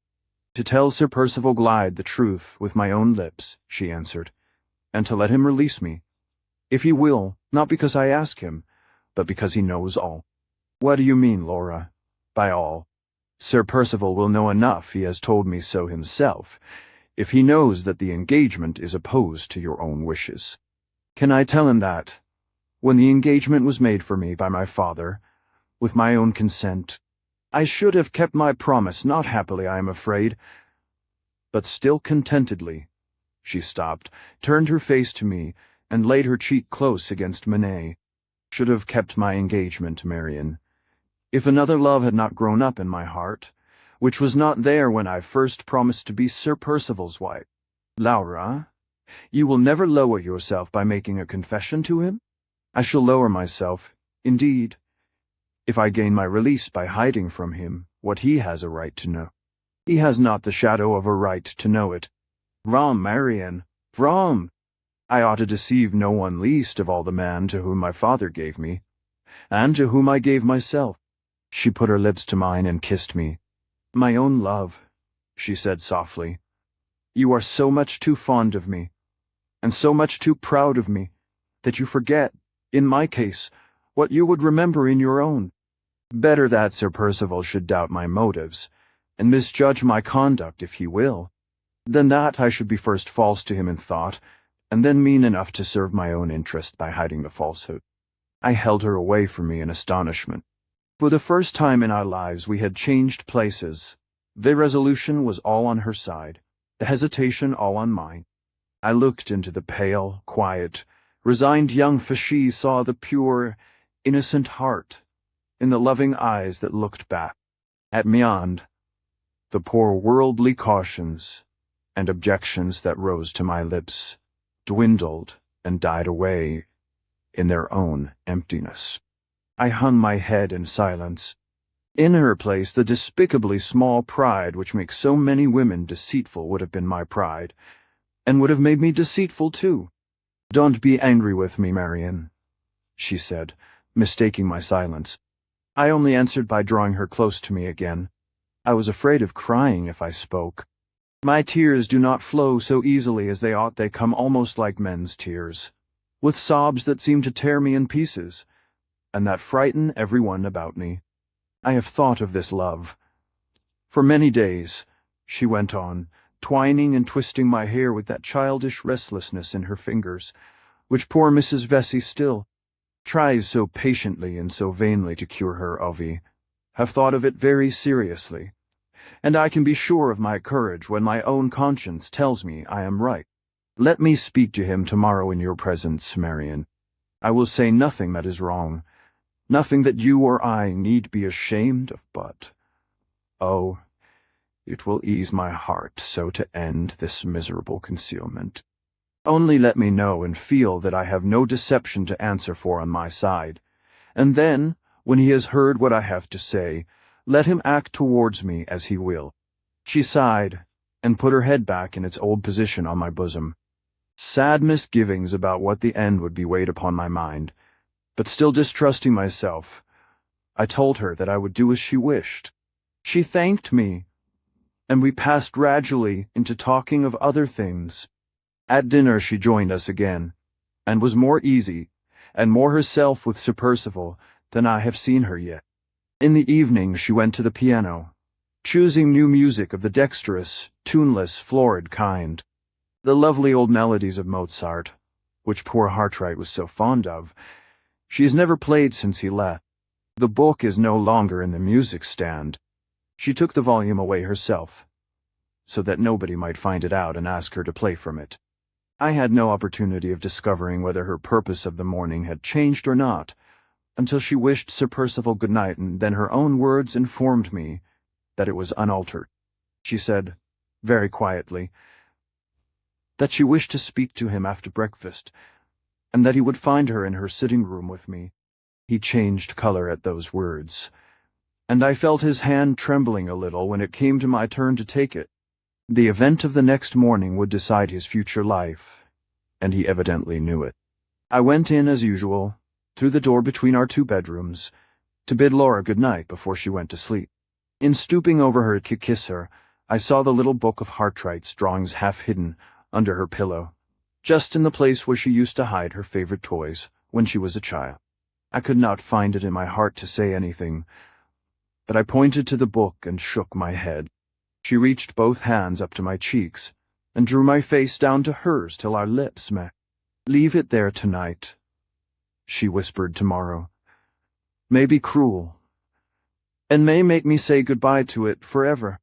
"To tell Sir Percival Glyde the truth with my own lips," she answered, "and to let him release me, if he will, not because I ask him, but because he knows all." "What do you mean, Laura, by all?" "Sir Percival will know enough, he has told me so himself, if he knows that the engagement is opposed to your own wishes." "Can I tell him that, when the engagement was made for me by my father, with my own consent, I should have kept my promise, not happily, I am afraid, but still contentedly?" She stopped, turned her face to me, and laid her cheek close against Manet. "Should have kept my engagement, Marion, if another love had not grown up in my heart, which was not there when I first promised to be Sir Percival's wife." "Laura, you will never lower yourself by making a confession to him?" I shall lower myself, indeed, if I gain my release by hiding from him what he has a right to know. He has not the shadow of a right to know it. Vrom, Marian, vrom! I ought to deceive no one, least of all the man to whom my father gave me, and to whom I gave myself. She put her lips to mine and kissed me. My own love, she said softly, you are so much too fond of me, and so much too proud of me, that you forget, in my case, what you would remember in your own. Better that Sir Percival should doubt my motives, and misjudge my conduct if he will, than that I should be first false to him in thought, and then mean enough to serve my own interest by hiding the falsehood. I held her away from me in astonishment. For the first time in our lives we had changed places. The resolution was all on her side, the hesitation all on mine. I looked into the pale, quiet, resigned young face. She saw the pure, innocent heart in the loving eyes that looked back at me, and the poor worldly cautions and objections that rose to my lips dwindled and died away in their own emptiness. I hung my head in silence. In her place, the despicably small pride which makes so many women deceitful would have been my pride, and would have made me deceitful too. Don't be angry with me, Marian, she said, mistaking my silence. I only answered by drawing her close to me again. I was afraid of crying if I spoke. My tears do not flow so easily as they ought. They come almost like men's tears, with sobs that seem to tear me in pieces, and that frighten everyone about me. I have thought of this love. For many days, she went on, twining and twisting my hair with that childish restlessness in her fingers, which poor Mrs. Vesey still tries so patiently and so vainly to cure her of. Have thought of it very seriously, and I can be sure of my courage when my own conscience tells me I am right. Let me speak to him tomorrow in your presence, Marian. I will say nothing that is wrong, nothing that you or I need be ashamed of, but, oh, it will ease my heart so to end this miserable concealment. Only let me know and feel that I have no deception to answer for on my side, and then, when he has heard what I have to say, let him act towards me as he will. She sighed, and put her head back in its old position on my bosom. Sad misgivings about what the end would be weighed upon my mind, but still distrusting myself, I told her that I would do as she wished. She thanked me, and we passed gradually into talking of other things. At dinner she joined us again, and was more easy, and more herself with Sir Percival than I have seen her yet. In the evening she went to the piano, choosing new music of the dexterous, tuneless, florid kind. The lovely old melodies of Mozart, which poor Hartright was so fond of, she has never played since he left. The book is no longer in the music stand. She took the volume away herself, so that nobody might find it out and ask her to play from it. I had no opportunity of discovering whether her purpose of the morning had changed or not, until she wished Sir Percival good night, and then her own words informed me that it was unaltered. She said, very quietly, that she wished to speak to him after breakfast, and that he would find her in her sitting-room with me. He changed color at those words, and I felt his hand trembling a little when it came to my turn to take it. The event of the next morning would decide his future life, and he evidently knew it. I went in as usual, through the door between our two bedrooms, to bid Laura good night before she went to sleep. In stooping over her to kiss her, I saw the little book of Hartright's drawings half hidden under her pillow, just in the place where she used to hide her favorite toys when she was a child. I could not find it in my heart to say anything, but I pointed to the book and shook my head. She reached both hands up to my cheeks and drew my face down to hers till our lips met. "Leave it there tonight," she whispered. "Tomorrow may be cruel, and may make me say goodbye to it forever."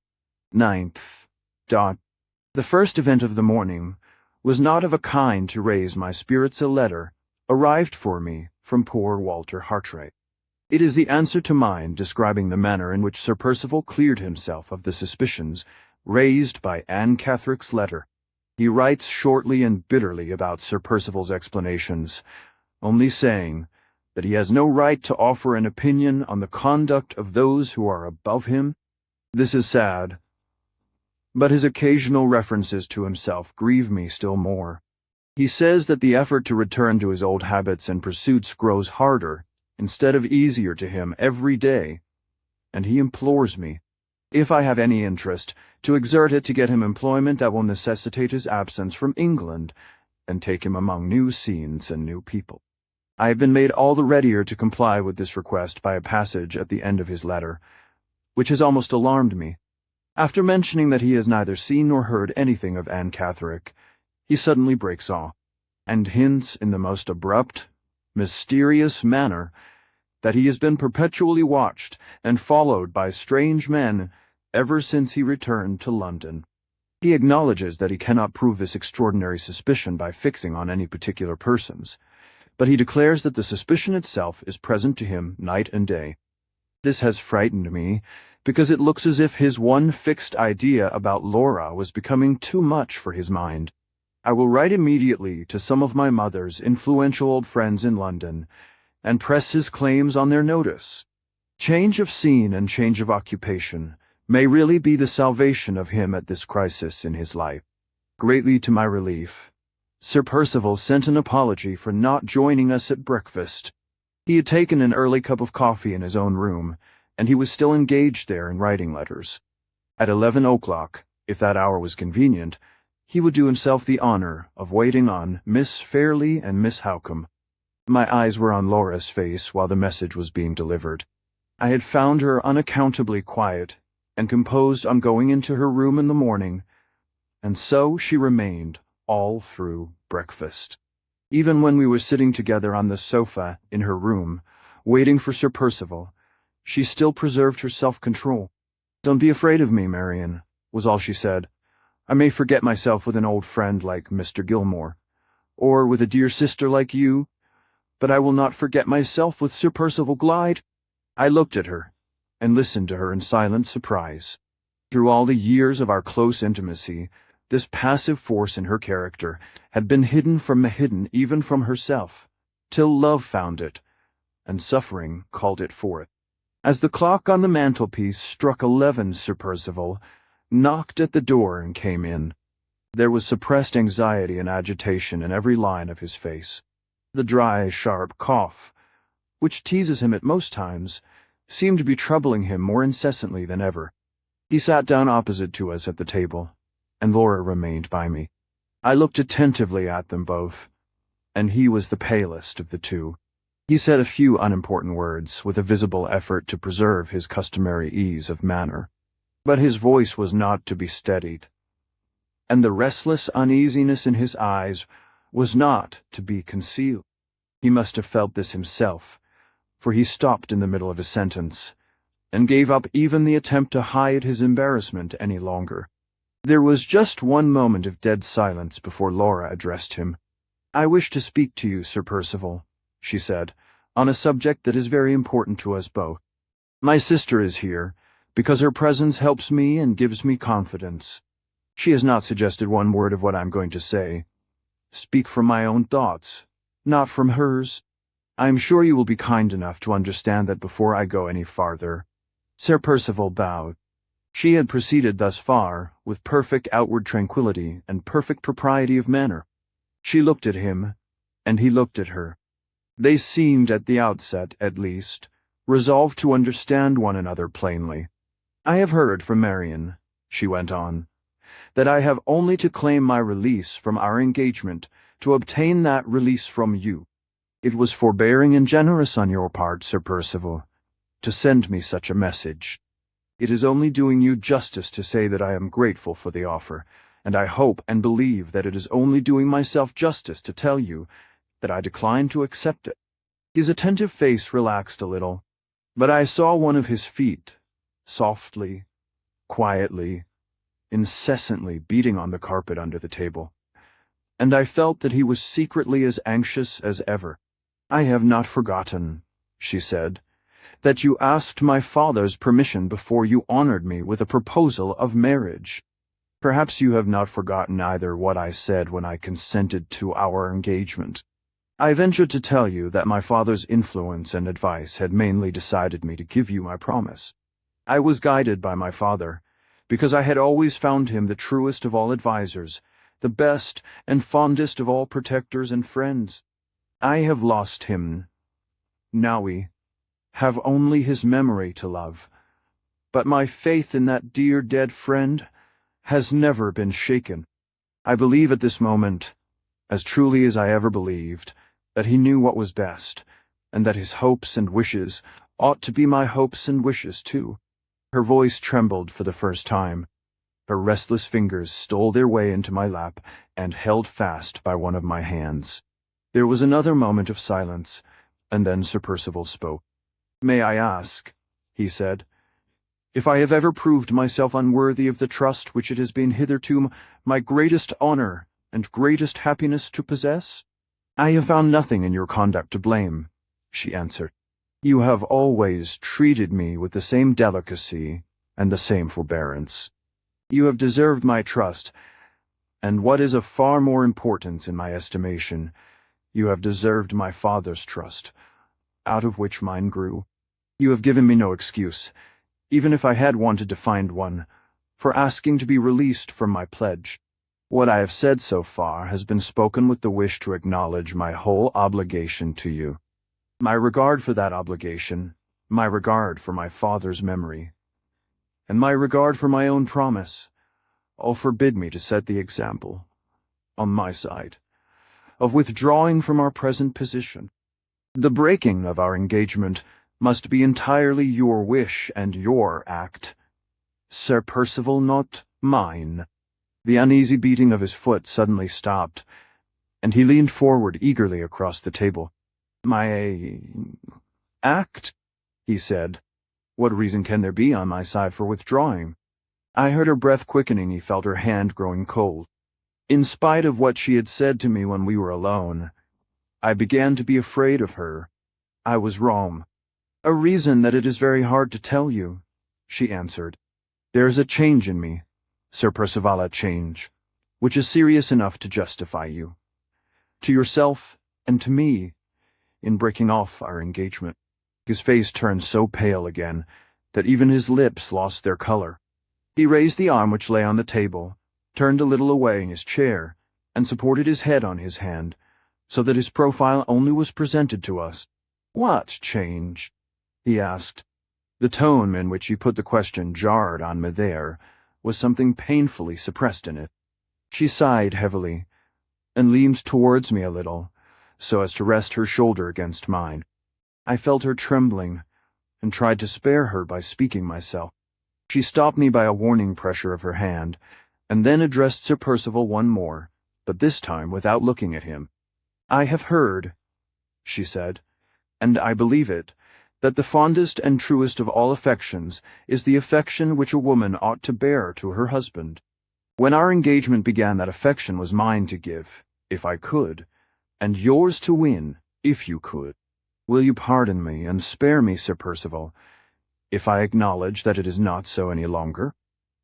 9th. The first event of the morning was not of a kind to raise my spirits. A letter arrived for me from poor Walter Hartright. It is the answer to mine, describing the manner in which Sir Percival cleared himself of the suspicions raised by Anne Catherick's letter. He writes shortly and bitterly about Sir Percival's explanations, only saying that he has no right to offer an opinion on the conduct of those who are above him. This is sad, but his occasional references to himself grieve me still more. He says that the effort to return to his old habits and pursuits grows harder instead of easier to him every day, and he implores me, if I have any interest, to exert it to get him employment that will necessitate his absence from England and take him among new scenes and new people. I have been made all the readier to comply with this request by a passage at the end of his letter, which has almost alarmed me. After mentioning that he has neither seen nor heard anything of Anne Catherick, he suddenly breaks off, and hints in the most abrupt, mysterious manner that he has been perpetually watched and followed by strange men ever since he returned to London. He acknowledges that he cannot prove this extraordinary suspicion by fixing on any particular persons, but he declares that the suspicion itself is present to him night and day. This has frightened me, because it looks as if his one fixed idea about Laura was becoming too much for his mind. I will write immediately to some of my mother's influential old friends in London, and press his claims on their notice. Change of scene and change of occupation may really be the salvation of him at this crisis in his life. Greatly to my relief, Sir Percival sent an apology for not joining us at breakfast. He had taken an early cup of coffee in his own room, and he was still engaged there in writing letters. At 11 o'clock, if that hour was convenient, he would do himself the honor of waiting on Miss Fairley and Miss Howcombe. My eyes were on Laura's face while the message was being delivered. I had found her unaccountably quiet and composed on going into her room in the morning, and so she remained all through breakfast. Even when we were sitting together on the sofa in her room, waiting for Sir Percival, she still preserved her self-control. "Don't be afraid of me, Marian," was all she said. "I may forget myself with an old friend like Mr. Gilmore, or with a dear sister like you, but I will not forget myself with Sir Percival Glyde." I looked at her, and listened to her in silent surprise. Through all the years of our close intimacy, this passive force in her character had been hidden even from herself, till love found it, and suffering called it forth. As the clock on the mantelpiece struck 11, Sir Percival knocked at the door and came in. There was suppressed anxiety and agitation in every line of his face. The dry, sharp cough, which teases him at most times, seemed to be troubling him more incessantly than ever. He sat down opposite to us at the table, and Laura remained by me. I looked attentively at them both, and he was the palest of the two. He said a few unimportant words, with a visible effort to preserve his customary ease of manner, but his voice was not to be steadied, and the restless uneasiness in his eyes was not to be concealed. He must have felt this himself, for he stopped in the middle of a sentence, and gave up even the attempt to hide his embarrassment any longer. There was just one moment of dead silence before Laura addressed him. "I wish to speak to you, Sir Percival," she said, "on a subject that is very important to us both. My sister is here, because her presence helps me and gives me confidence. She has not suggested one word of what I am going to say. Speak from my own thoughts, not from hers. I am sure you will be kind enough to understand that before I go any farther." Sir Percival bowed. She had proceeded thus far with perfect outward tranquillity and perfect propriety of manner. She looked at him, and he looked at her. They seemed, at the outset at least, resolved to understand one another plainly. "I have heard from Marian," she went on, "that I have only to claim my release from our engagement to obtain that release from you. It was forbearing and generous on your part, Sir Percival, to send me such a message. It is only doing you justice to say that I am grateful for the offer, and I hope and believe that it is only doing myself justice to tell you that I decline to accept it." His attentive face relaxed a little, but I saw one of his feet, softly, quietly, incessantly beating on the carpet under the table, and I felt that he was secretly as anxious as ever. "I have not forgotten," she said, "that you asked my father's permission before you honored me with a proposal of marriage. Perhaps you have not forgotten either what I said when I consented to our engagement. I venture to tell you that my father's influence and advice had mainly decided me to give you my promise. I was guided by my father, because I had always found him the truest of all advisers, the best and fondest of all protectors and friends. I have lost him. Now we have only his memory to love, but my faith in that dear dead friend has never been shaken. I believe at this moment, as truly as I ever believed, that he knew what was best, and that his hopes and wishes ought to be my hopes and wishes too. Her voice trembled for the first time. Her restless fingers stole their way into my lap and held fast by one of my hands. There was another moment of silence, and then Sir Percival spoke. "May I ask," he said, "if I have ever proved myself unworthy of the trust which it has been hitherto my greatest honor and greatest happiness to possess?" "I have found nothing in your conduct to blame," she answered. "You have always treated me with the same delicacy and the same forbearance. You have deserved my trust, and what is of far more importance in my estimation, you have deserved my father's trust, out of which mine grew. You have given me no excuse, even if I had wanted to find one, for asking to be released from my pledge. What I have said so far has been spoken with the wish to acknowledge my whole obligation to you. My regard for that obligation, my regard for my father's memory, and my regard for my own promise, all forbid me to set the example, on my side, of withdrawing from our present position. The breaking of our engagement must be entirely your wish and your act, Sir Percival, not mine." The uneasy beating of his foot suddenly stopped, and he leaned forward eagerly across the table. "My act?" he said. "What reason can there be on my side for withdrawing?" I heard her breath quickening. He felt her hand growing cold. In spite of what she had said to me when we were alone, I began to be afraid of her. I was wrong. "A reason that it is very hard to tell you," she answered. "There is a change in me, Sir Percival, a change, which is serious enough to justify you, to yourself and to me, in breaking off our engagement." His face turned so pale again that even his lips lost their color. He raised the arm which lay on the table, turned a little away in his chair, and supported his head on his hand, so that his profile only was presented to us. "What change?" he asked. The tone in which he put the question jarred on me. There was something painfully suppressed in it. She sighed heavily, and leaned towards me a little, so as to rest her shoulder against mine. I felt her trembling, and tried to spare her by speaking myself. She stopped me by a warning pressure of her hand, and then addressed Sir Percival one more, but this time without looking at him. "I have heard," she said, "and I believe it, that the fondest and truest of all affections is the affection which a woman ought to bear to her husband. When our engagement began, that affection was mine to give, if I could, and yours to win, if you could. Will you pardon me and spare me, Sir Percival, if I acknowledge that it is not so any longer?"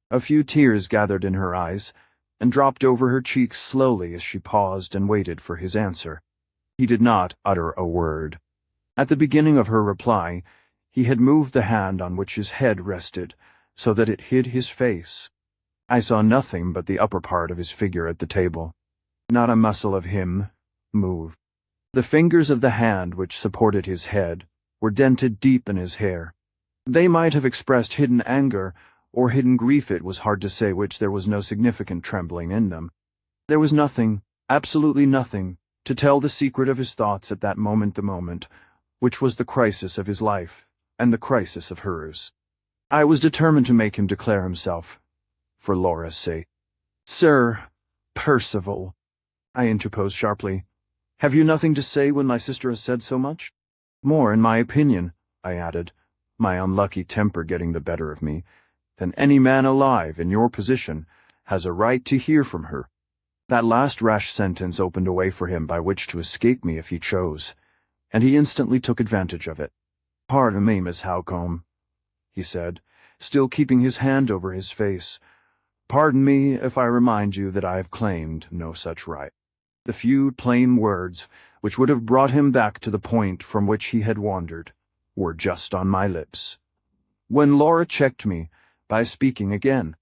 A few tears gathered in her eyes, and dropped over her cheeks slowly as she paused and waited for his answer. He did not utter a word. At the beginning of her reply, he had moved the hand on which his head rested, so that it hid his face. I saw nothing but the upper part of his figure at the table. Not a muscle of him moved. The fingers of the hand which supported his head were dented deep in his hair. They might have expressed hidden anger or hidden grief. It was hard to say which. There was no significant trembling in them. There was nothing, absolutely nothing, to tell the secret of his thoughts at that moment, the moment which was the crisis of his life and the crisis of hers. I was determined to make him declare himself, for Laura's sake. "Sir Percival," I interposed sharply, "have you nothing to say when my sister has said so much?" "More, in my opinion," I added, my unlucky temper getting the better of me, "than any man alive in your position has a right to hear from her." That last rash sentence opened a way for him by which to escape me if he chose, and he instantly took advantage of it. "Pardon me, Miss Howcombe," he said, still keeping his hand over his face. "Pardon me if I remind you that I have claimed no such right." The few plain words, which would have brought him back to the point from which he had wandered, were just on my lips, when Laura checked me by speaking again.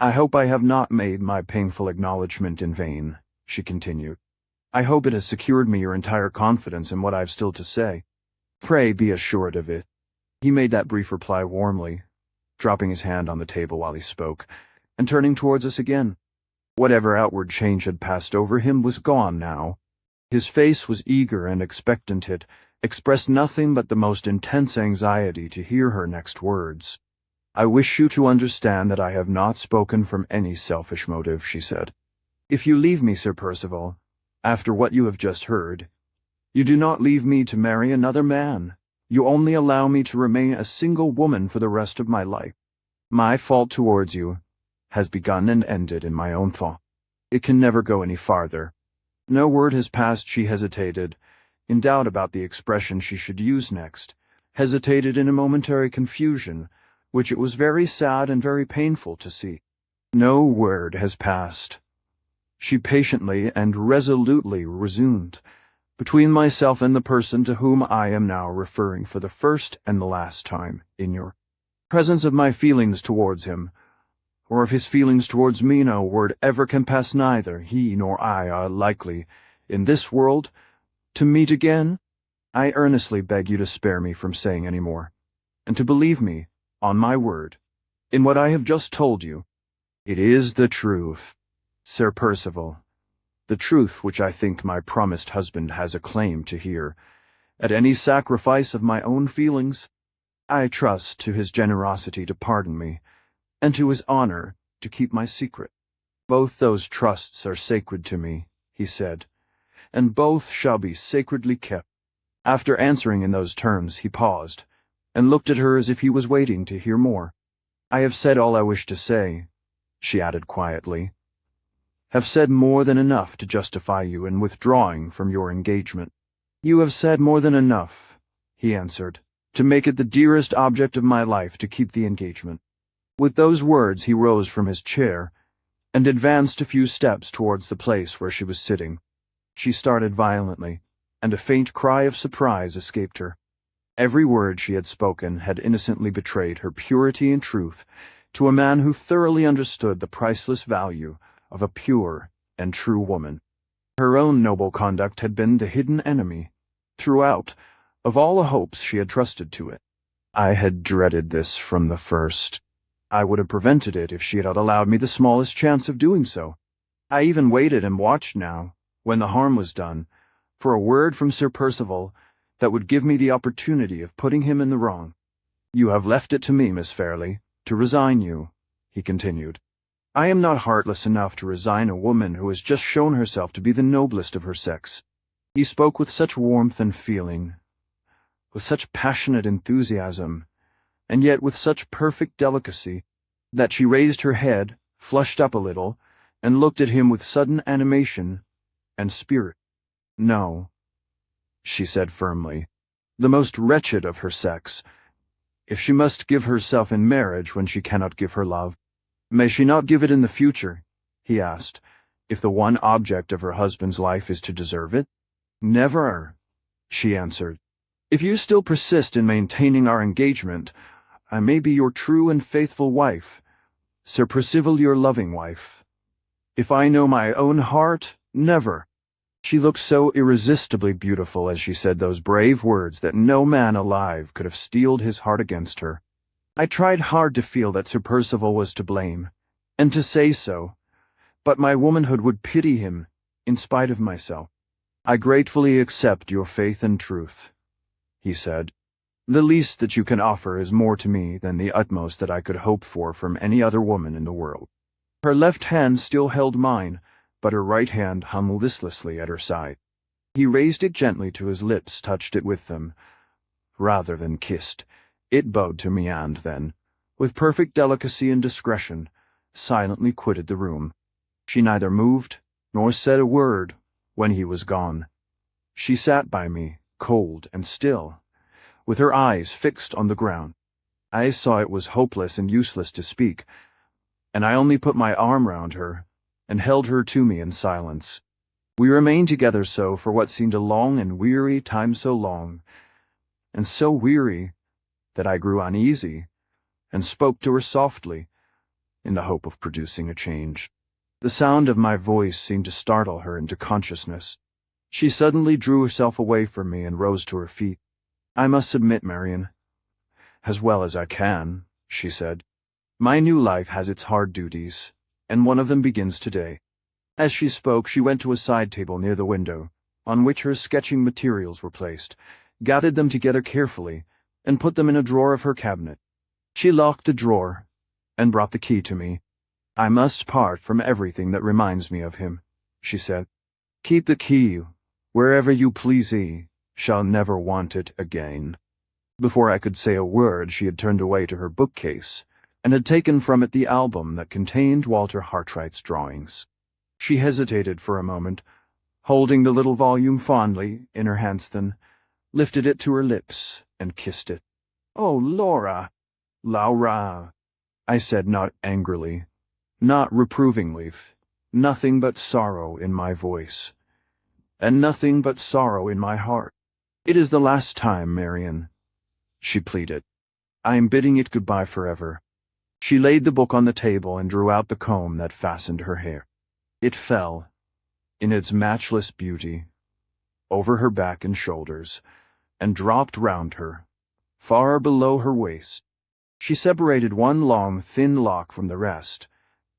"I hope I have not made my painful acknowledgment in vain," she continued. "I hope it has secured me your entire confidence in what I have still to say. Pray be assured of it." He made that brief reply warmly, dropping his hand on the table while he spoke, and turning towards us again. Whatever outward change had passed over him was gone now. His face was eager and expectant. It expressed nothing but the most intense anxiety to hear her next words. "I wish you to understand that I have not spoken from any selfish motive," she said. "If you leave me, Sir Percival, after what you have just heard, you do not leave me to marry another man. You only allow me to remain a single woman for the rest of my life. My fault towards you has begun and ended in my own thought. It can never go any farther." No word has passed. She hesitated, in doubt about the expression she should use next, hesitated in a momentary confusion, which it was very sad and very painful to see. No word has passed. She patiently and resolutely resumed. "Between myself and the person to whom I am now referring for the first and the last time, in your presence, of my feelings towards him, or of his feelings towards me, no word ever can pass. Neither he nor I are likely, in this world, to meet again. I earnestly beg you to spare me from saying any more, and to believe me, on my word, in what I have just told you. It is the truth, Sir Percival, the truth which I think my promised husband has a claim to hear, at any sacrifice of my own feelings. I trust to his generosity to pardon me, and to his honor to keep my secret. Both those trusts are sacred to me," he said, "and both shall be sacredly kept." After answering in those terms, he paused, and looked at her as if he was waiting to hear more. "I have said all I wish to say," she added quietly. "Have said more than enough to justify you in withdrawing from your engagement." "You have said more than enough," he answered, "to make it the dearest object of my life to keep the engagement." With those words he rose from his chair, and advanced a few steps towards the place where she was sitting. She started violently, and a faint cry of surprise escaped her. Every word she had spoken had innocently betrayed her purity and truth to a man who thoroughly understood the priceless value of a pure and true woman. Her own noble conduct had been the hidden enemy, throughout, of all the hopes she had trusted to it. "I had dreaded this from the first. I would have prevented it if she had allowed me the smallest chance of doing so. I even waited and watched now, when the harm was done, for a word from Sir Percival that would give me the opportunity of putting him in the wrong. You have left it to me, Miss Fairley, to resign you," he continued. "I am not heartless enough to resign a woman who has just shown herself to be the noblest of her sex." He spoke with such warmth and feeling, with such passionate enthusiasm, and yet with such perfect delicacy, that she raised her head, flushed up a little, and looked at him with sudden animation and spirit. "No," she said firmly, "the most wretched of her sex, if she must give herself in marriage when she cannot give her love, may she not give it in the future?" he asked, "if the one object of her husband's life is to deserve it?" "Never," she answered. "If you still persist in maintaining our engagement, I may be your true and faithful wife, Sir Percival, your loving wife. If I know my own heart, never." She looked so irresistibly beautiful as she said those brave words that no man alive could have steeled his heart against her. I tried hard to feel that Sir Percival was to blame, and to say so, but my womanhood would pity him, in spite of myself. "I gratefully accept your faith and truth," he said. "The least that you can offer is more to me than the utmost that I could hope for from any other woman in the world." Her left hand still held mine, but her right hand hung listlessly at her side. He raised it gently to his lips, touched it with them, rather than kissed. It bowed to me and then, with perfect delicacy and discretion, silently quitted the room. She neither moved nor said a word when he was gone. She sat by me, cold and still, with her eyes fixed on the ground. I saw it was hopeless and useless to speak, and I only put my arm round her and held her to me in silence. We remained together so for what seemed a long and weary time, so long, and so weary that I grew uneasy, and spoke to her softly, in the hope of producing a change. The sound of my voice seemed to startle her into consciousness. She suddenly drew herself away from me and rose to her feet. "I must submit, Marian, as well as I can," she said. "My new life has its hard duties, and one of them begins today." As she spoke, she went to a side table near the window, on which her sketching materials were placed, gathered them together carefully, and put them in a drawer of her cabinet. She locked the drawer, and brought the key to me. "I must part from everything that reminds me of him," she said. "Keep the key wherever you please, shall never want it again." Before I could say a word, she had turned away to her bookcase, and had taken from it the album that contained Walter Hartright's drawings. She hesitated for a moment, holding the little volume fondly in her hands, then lifted it to her lips and kissed it. "Oh, Laura!" "Laura," I said, not angrily, not reprovingly, nothing but sorrow in my voice, and nothing but sorrow in my heart. "It is the last time, Marian," she pleaded. "I am bidding it goodbye forever." She laid the book on the table and drew out the comb that fastened her hair. It fell, in its matchless beauty, over her back and shoulders, and dropped round her, far below her waist. She separated one long, thin lock from the rest,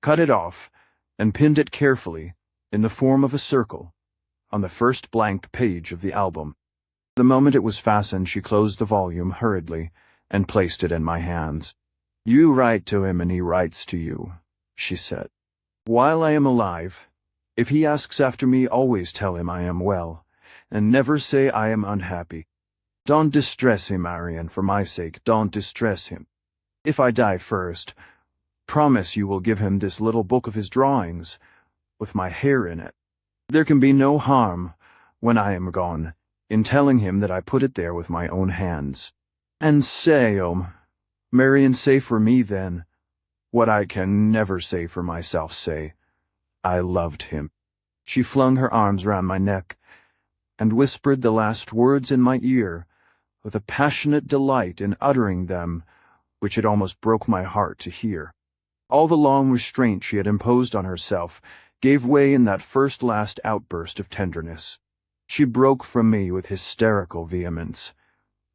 cut it off, and pinned it carefully, in the form of a circle, on the first blank page of the album. The moment it was fastened, she closed the volume hurriedly, and placed it in my hands. "You write to him and he writes to you," she said. "While I am alive, if he asks after me, always tell him I am well, and never say I am unhappy. Don't distress him, Marian, for my sake, don't distress him. If I die first, promise you will give him this little book of his drawings, with my hair in it. There can be no harm, when I am gone, in telling him that I put it there with my own hands. And say, Marian, say for me then, what I can never say for myself, say, I loved him." She flung her arms round my neck, and whispered the last words in my ear, with a passionate delight in uttering them, which it almost broke my heart to hear. All the long restraint she had imposed on herself gave way in that first last outburst of tenderness. She broke from me with hysterical vehemence,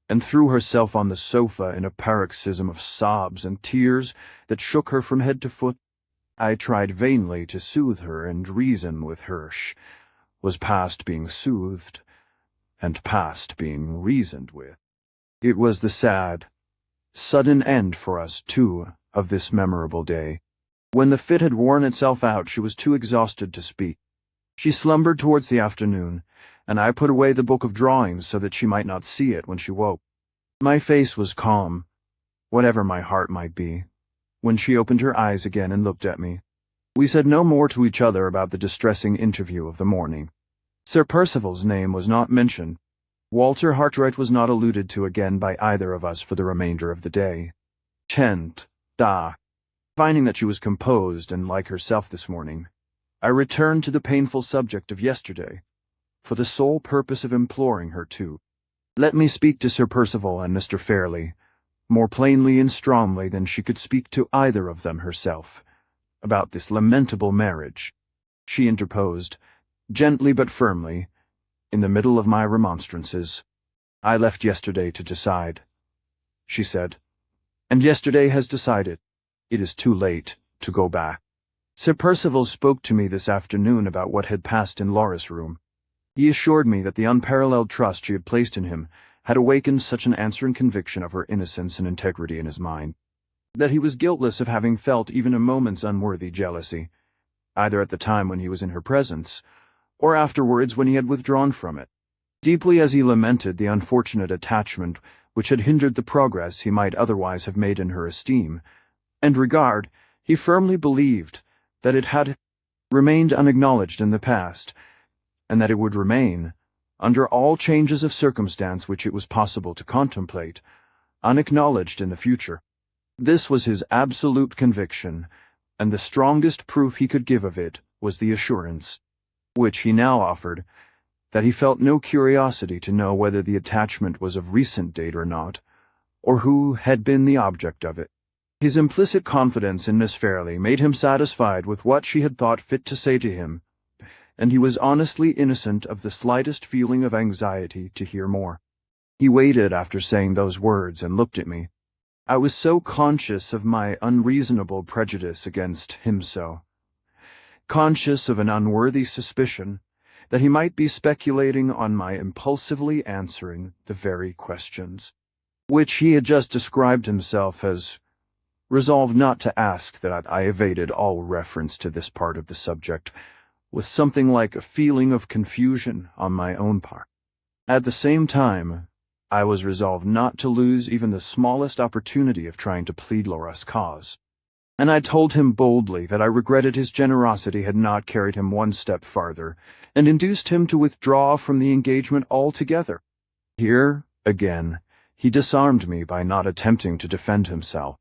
and threw herself on the sofa in a paroxysm of sobs and tears that shook her from head to foot. I tried vainly to soothe her and reason with her. Was past being soothed, and past being reasoned with. It was the sad, sudden end for us, too, of this memorable day. When the fit had worn itself out, she was too exhausted to speak. She slumbered towards the afternoon, and I put away the book of drawings so that she might not see it when she woke. My face was calm, whatever my heart might be, when she opened her eyes again and looked at me. We said no more to each other about the distressing interview of the morning. Sir Percival's name was not mentioned. Walter Hartright was not alluded to again by either of us for the remainder of the day. Finding that she was composed and like herself this morning, I returned to the painful subject of yesterday, for the sole purpose of imploring her to let me speak to Sir Percival and Mr. Fairley, more plainly and strongly than she could speak to either of them herself, about this lamentable marriage. She interposed, gently but firmly, in the middle of my remonstrances. "I left yesterday to decide," she said, "and yesterday has decided. It is too late to go back. Sir Percival spoke to me this afternoon about what had passed in Laura's room. He assured me that the unparalleled trust she had placed in him had awakened such an answering conviction of her innocence and integrity in his mind, that he was guiltless of having felt even a moment's unworthy jealousy, either at the time when he was in her presence, or afterwards when he had withdrawn from it. Deeply as he lamented the unfortunate attachment which had hindered the progress he might otherwise have made in her esteem and regard, he firmly believed that it had remained unacknowledged in the past, and that it would remain, under all changes of circumstance which it was possible to contemplate, unacknowledged in the future. This was his absolute conviction, and the strongest proof he could give of it was the assurance which he now offered, that he felt no curiosity to know whether the attachment was of recent date or not, or who had been the object of it. His implicit confidence in Miss Fairley made him satisfied with what she had thought fit to say to him, and he was honestly innocent of the slightest feeling of anxiety to hear more. He waited after saying those words and looked at me. I was so conscious of my unreasonable prejudice against him, conscious of an unworthy suspicion that he might be speculating on my impulsively answering the very questions which he had just described himself as resolved not to ask, that I evaded all reference to this part of the subject, with something like a feeling of confusion on my own part. At the same time, I was resolved not to lose even the smallest opportunity of trying to plead Laura's cause, and I told him boldly that I regretted his generosity had not carried him one step farther, and induced him to withdraw from the engagement altogether. Here, again, he disarmed me by not attempting to defend himself.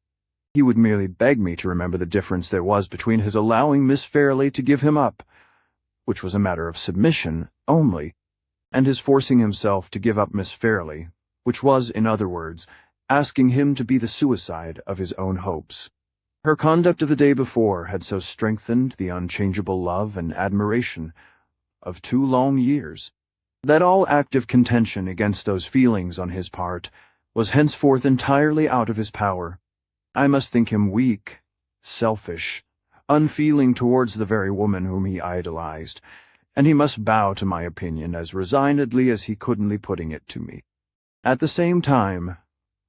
He would merely beg me to remember the difference there was between his allowing Miss Fairley to give him up, which was a matter of submission only, and his forcing himself to give up Miss Fairley, which was, in other words, asking him to be the suicide of his own hopes. Her conduct of the day before had so strengthened the unchangeable love and admiration of 2 long years, that all active contention against those feelings on his part was henceforth entirely out of his power. I must think him weak, selfish, unfeeling towards the very woman whom he idolized, and he must bow to my opinion as resignedly as he couldn't putting it to me. At the same time,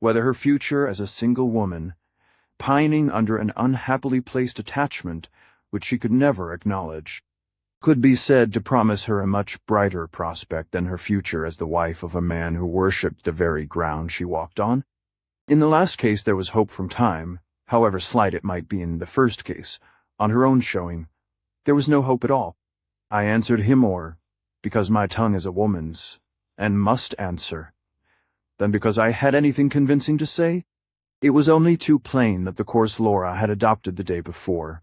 whether her future as a single woman, pining under an unhappily placed attachment which she could never acknowledge, could be said to promise her a much brighter prospect than her future as the wife of a man who worshipped the very ground she walked on. In the last case there was hope from time, however slight it might be in the first case. On her own showing, there was no hope at all. I answered him more, because my tongue is a woman's, and must answer, than because I had anything convincing to say. It was only too plain that the course Laura had adopted the day before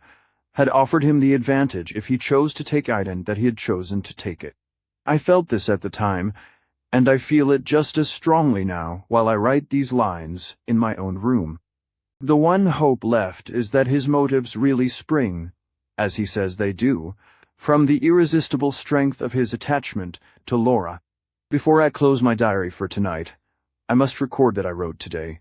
had offered him the advantage, if he chose to take Iden, that he had chosen to take it. I felt this at the time, and I feel it just as strongly now while I write these lines in my own room. The one hope left is that his motives really spring, as he says they do, from the irresistible strength of his attachment to Laura. Before I close my diary for tonight, I must record that I wrote today,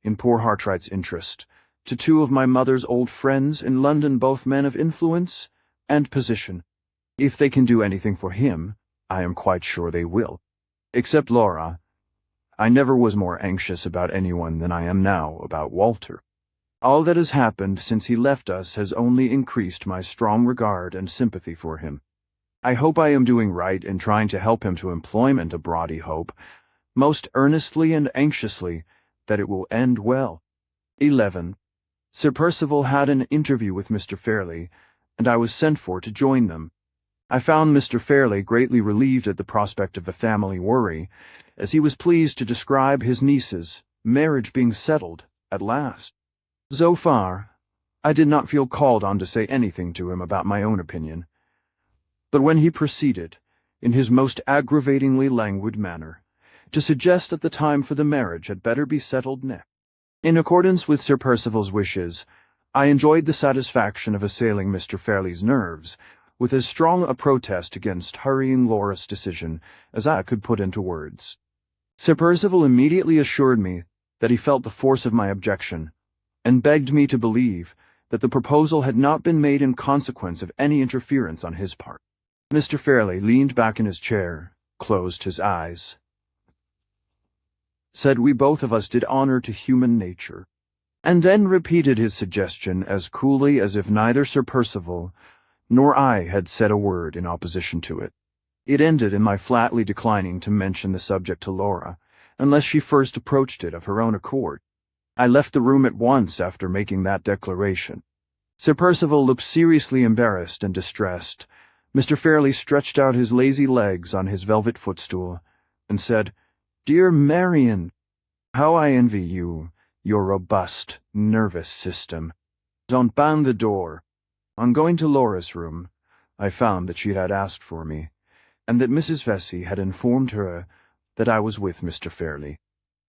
in poor Hartright's interest, to 2 of my mother's old friends in London, both men of influence and position. If they can do anything for him, I am quite sure they will. Except Laura, I never was more anxious about anyone than I am now about Walter. All that has happened since he left us has only increased my strong regard and sympathy for him. I hope I am doing right in trying to help him to employment abroad. I hope, most earnestly and anxiously, that it will end well. 11. Sir Percival had an interview with Mr. Fairley, and I was sent for to join them. I found Mr. Fairley greatly relieved at the prospect of the family worry, as he was pleased to describe his niece's marriage being settled at last. So far, I did not feel called on to say anything to him about my own opinion. But when he proceeded, in his most aggravatingly languid manner, to suggest that the time for the marriage had better be settled next, in accordance with Sir Percival's wishes, I enjoyed the satisfaction of assailing Mr. Fairley's nerves with as strong a protest against hurrying Laura's decision as I could put into words. Sir Percival immediately assured me that he felt the force of my objection, and begged me to believe that the proposal had not been made in consequence of any interference on his part. Mr. Fairley leaned back in his chair, closed his eyes, said we both of us did honor to human nature, and then repeated his suggestion as coolly as if neither Sir Percival nor I had said a word in opposition to it. It ended in my flatly declining to mention the subject to Laura, unless she first approached it of her own accord. I left the room at once after making that declaration. Sir Percival looked seriously embarrassed and distressed. Mr. Fairley stretched out his lazy legs on his velvet footstool, and said, "Dear Marian, how I envy you, your robust, nervous system. Don't bang the door. On going to Laura's room, I found that she had asked for me, and that Mrs. Vesey had informed her that I was with Mr. Fairley.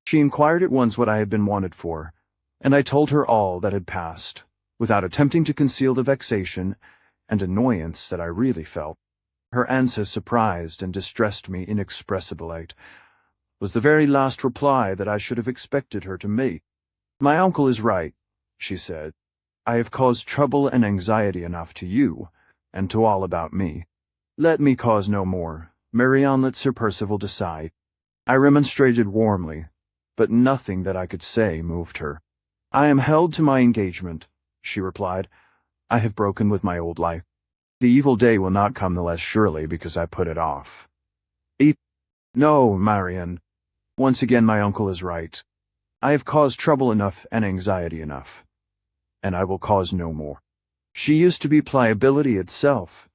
She inquired at once what I had been wanted for, and I told her all that had passed, without attempting to conceal the vexation and annoyance that I really felt. Her answer surprised and distressed me inexpressibly. Was the very last reply that I should have expected her to make. "My uncle is right," she said. "I have caused trouble and anxiety enough to you, and to all about me. Let me cause no more. Marianne, let Sir Percival decide." I remonstrated warmly, but nothing that I could say moved her. "I am held to my engagement," she replied. "I have broken with my old life. The evil day will not come the less surely because I put it off." "No, Marian. Once again my uncle is right. I have caused trouble enough and anxiety enough, and I will cause no more." She used to be pliability itself,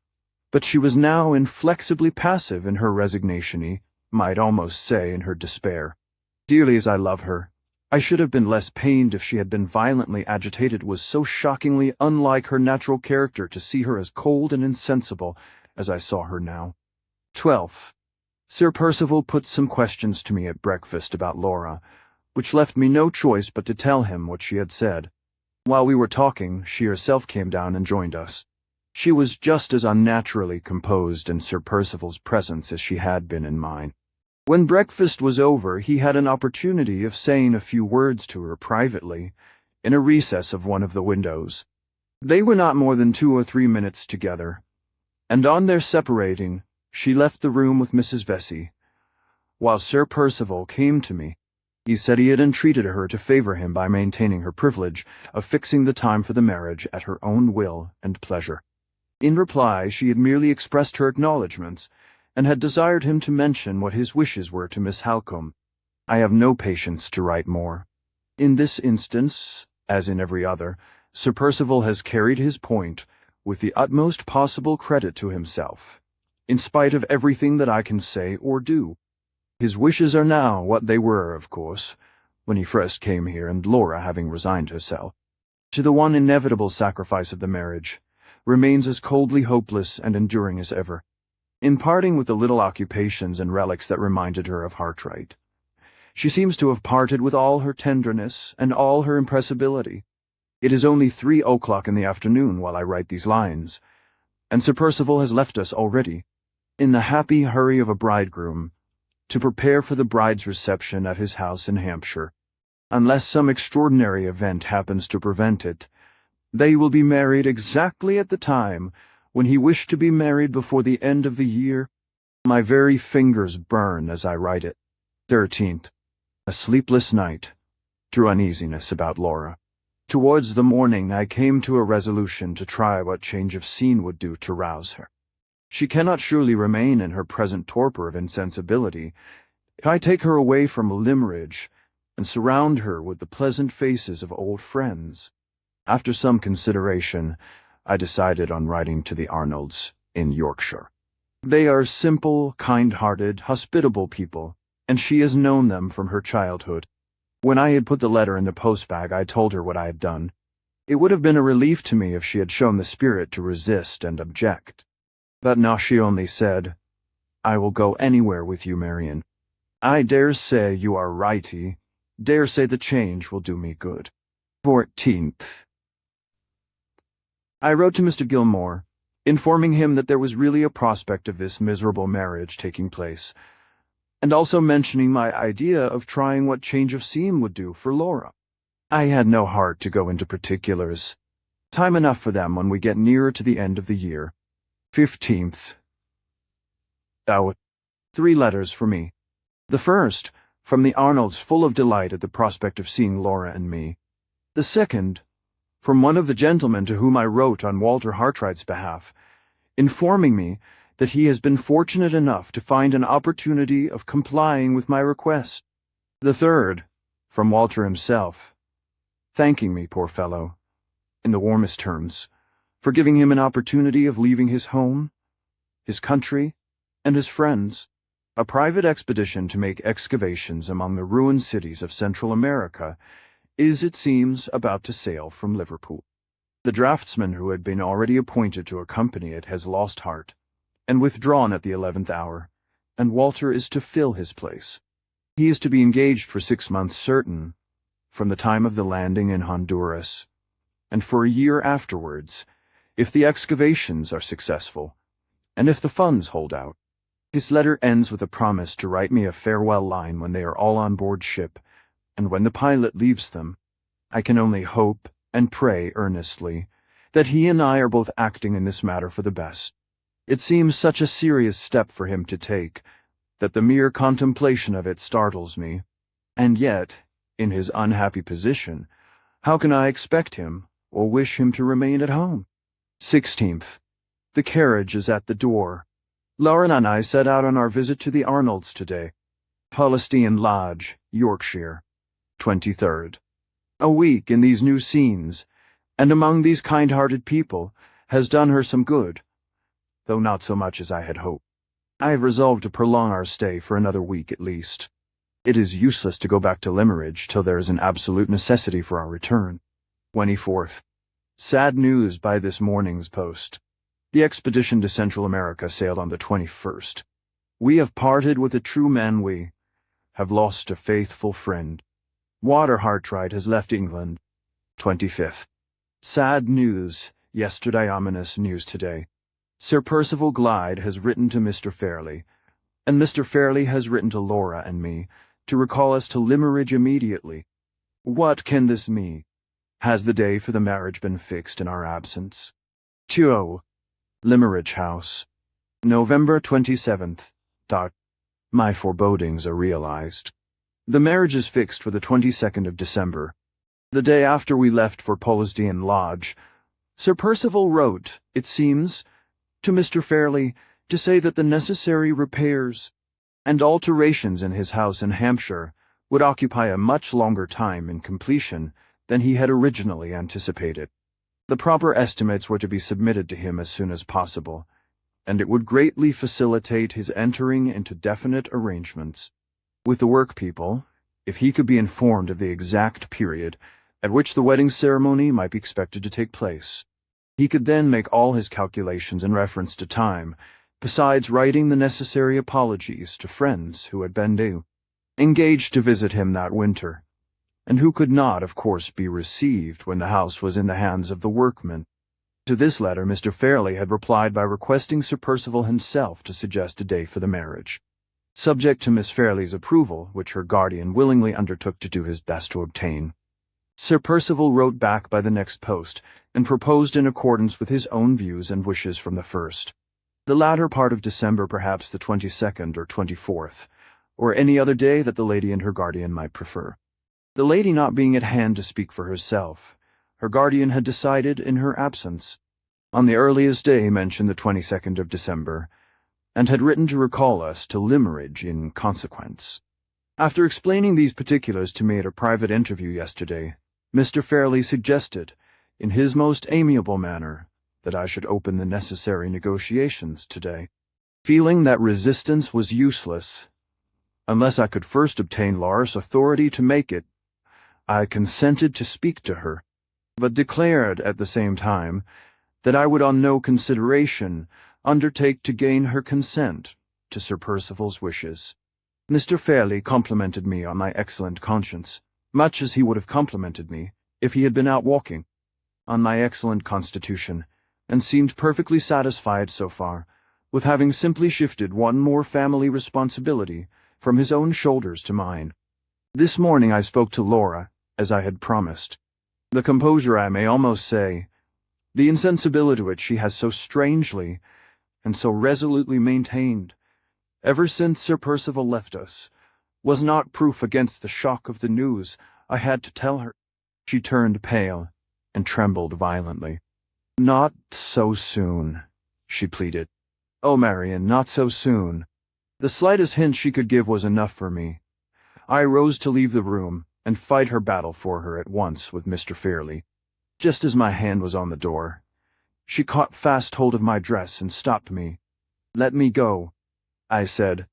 but she was now inflexibly passive in her resignation, might almost say in her despair. Dearly as I love her, I should have been less pained if she had been violently agitated. It was so shockingly unlike her natural character to see her as cold and insensible as I saw her now. 12. Sir Percival put some questions to me at breakfast about Laura, which left me no choice but to tell him what she had said. While we were talking, she herself came down and joined us. She was just as unnaturally composed in Sir Percival's presence as she had been in mine. When breakfast was over, he had an opportunity of saying a few words to her privately, in a recess of one of the windows. They were not more than 2 or 3 minutes together, and on their separating, she left the room with Mrs. Vesey. While Sir Percival came to me, he said he had entreated her to favour him by maintaining her privilege of fixing the time for the marriage at her own will and pleasure. In reply, she had merely expressed her acknowledgments, and had desired him to mention what his wishes were to Miss Halcombe. I have no patience to write more. In this instance, as in every other, Sir Percival has carried his point with the utmost possible credit to himself, in spite of everything that I can say or do. His wishes are now what they were, of course, when he first came here, and Laura, having resigned herself to the one inevitable sacrifice of the marriage, remains as coldly hopeless and enduring as ever. In parting with the little occupations and relics that reminded her of Hartright, she seems to have parted with all her tenderness and all her impressibility. It is only 3 o'clock in the afternoon while I write these lines, and Sir Percival has left us already, in the happy hurry of a bridegroom, to prepare for the bride's reception at his house in Hampshire. Unless some extraordinary event happens to prevent it, they will be married exactly at the time when he wished to be married before the end of the year. My very fingers burn as I write it. 13th. A sleepless night, through uneasiness about Laura. Towards the morning I came to a resolution to try what change of scene would do to rouse her. She cannot surely remain in her present torpor of insensibility. If I take her away from Limmeridge, and surround her with the pleasant faces of old friends. After some consideration, I decided on writing to the Arnolds in Yorkshire. They are simple, kind-hearted, hospitable people, and she has known them from her childhood. When I had put the letter in the post-bag, I told her what I had done. It would have been a relief to me if she had shown the spirit to resist and object. But now she only said, "I will go anywhere with you, Marian. I dare say you are righty. Dare say the change will do me good." 14th. I wrote to Mr. Gilmore, informing him that there was really a prospect of this miserable marriage taking place, and also mentioning my idea of trying what change of scene would do for Laura. I had no heart to go into particulars. Time enough for them when we get nearer to the end of the year. 15th. 3 letters for me. The first, from the Arnolds, full of delight at the prospect of seeing Laura and me. The second, from one of the gentlemen to whom I wrote on Walter Hartright's behalf, informing me that he has been fortunate enough to find an opportunity of complying with my request. The third, from Walter himself, thanking me, poor fellow, in the warmest terms, for giving him an opportunity of leaving his home, his country, and his friends. A private expedition to make excavations among the ruined cities of Central America is, it seems, about to sail from Liverpool. The draftsman who had been already appointed to accompany it has lost heart, and withdrawn at the 11th hour, and Walter is to fill his place. He is to be engaged for 6 months certain, from the time of the landing in Honduras, and for a year afterwards, if the excavations are successful, and if the funds hold out. His letter ends with a promise to write me a farewell line when they are all on board ship, and when the pilot leaves them. I can only hope and pray earnestly that he and I are both acting in this matter for the best. It seems such a serious step for him to take that the mere contemplation of it startles me, and yet, in his unhappy position, how can I expect him or wish him to remain at home? 16th. The carriage is at the door. Laura and I set out on our visit to the Arnolds today. Palestine Lodge, Yorkshire. 23rd. A week in these new scenes, and among these kind-hearted people, has done her some good, though not so much as I had hoped. I have resolved to prolong our stay for another week at least. It is useless to go back to Limmeridge till there is an absolute necessity for our return. 24th. Sad news by this morning's post. The expedition to Central America sailed on the 21st. We have parted with a true man, we have lost a faithful friend. Walter Hartright has left England. 25th. Sad news yesterday, ominous news today. Sir Percival Glyde has written to Mr. Fairley, and Mr. Fairley has written to Laura and me to recall us to Limmeridge immediately. What can this mean? Has the day for the marriage been fixed in our absence? 2. Limmeridge House, November 27th. My forebodings are realized. The marriage is fixed for the 22nd of December. The day after we left for Polesdean Lodge, Sir Percival wrote, it seems, to Mr. Fairley to say that the necessary repairs and alterations in his house in Hampshire would occupy a much longer time in completion than he had originally anticipated. The proper estimates were to be submitted to him as soon as possible, and it would greatly facilitate his entering into definite arrangements with the workpeople if he could be informed of the exact period at which the wedding ceremony might be expected to take place. He could then make all his calculations in reference to time, besides writing the necessary apologies to friends who had been engaged to visit him that winter, and who could not, of course, be received when the house was in the hands of the workmen. To this letter Mr. Fairley had replied by requesting Sir Percival himself to suggest a day for the marriage, subject to Miss Fairley's approval, which her guardian willingly undertook to do his best to obtain. Sir Percival wrote back by the next post, and proposed in accordance with his own views and wishes from the first. The latter part of December, perhaps the 22nd or 24th, or any other day that the lady and her guardian might prefer. The lady not being at hand to speak for herself, her guardian had decided in her absence, on the earliest day mentioned the 22nd of December, and had written to recall us to Limmeridge in consequence. After explaining these particulars to me at a private interview yesterday, Mr. Fairley suggested, in his most amiable manner, that I should open the necessary negotiations today. Feeling that resistance was useless, unless I could first obtain Laura's authority to make it, I consented to speak to her, but declared at the same time that I would on no consideration undertake to gain her consent to Sir Percival's wishes. Mr. Fairley complimented me on my excellent conscience, much as he would have complimented me if he had been out walking, on my excellent constitution, and seemed perfectly satisfied so far with having simply shifted one more family responsibility from his own shoulders to mine. This morning I spoke to Laura, as I had promised. The composure, I may almost say, the insensibility which she has so strangely and so resolutely maintained, ever since Sir Percival left us, was not proof against the shock of the news I had to tell her. She turned pale and trembled violently. "Not so soon," she pleaded. "Oh, Marian, not so soon." The slightest hint she could give was enough for me. I rose to leave the room and fight her battle for her at once with Mr. Fairley. Just as my hand was on the door, she caught fast hold of my dress and stopped me. "Let me go," I said.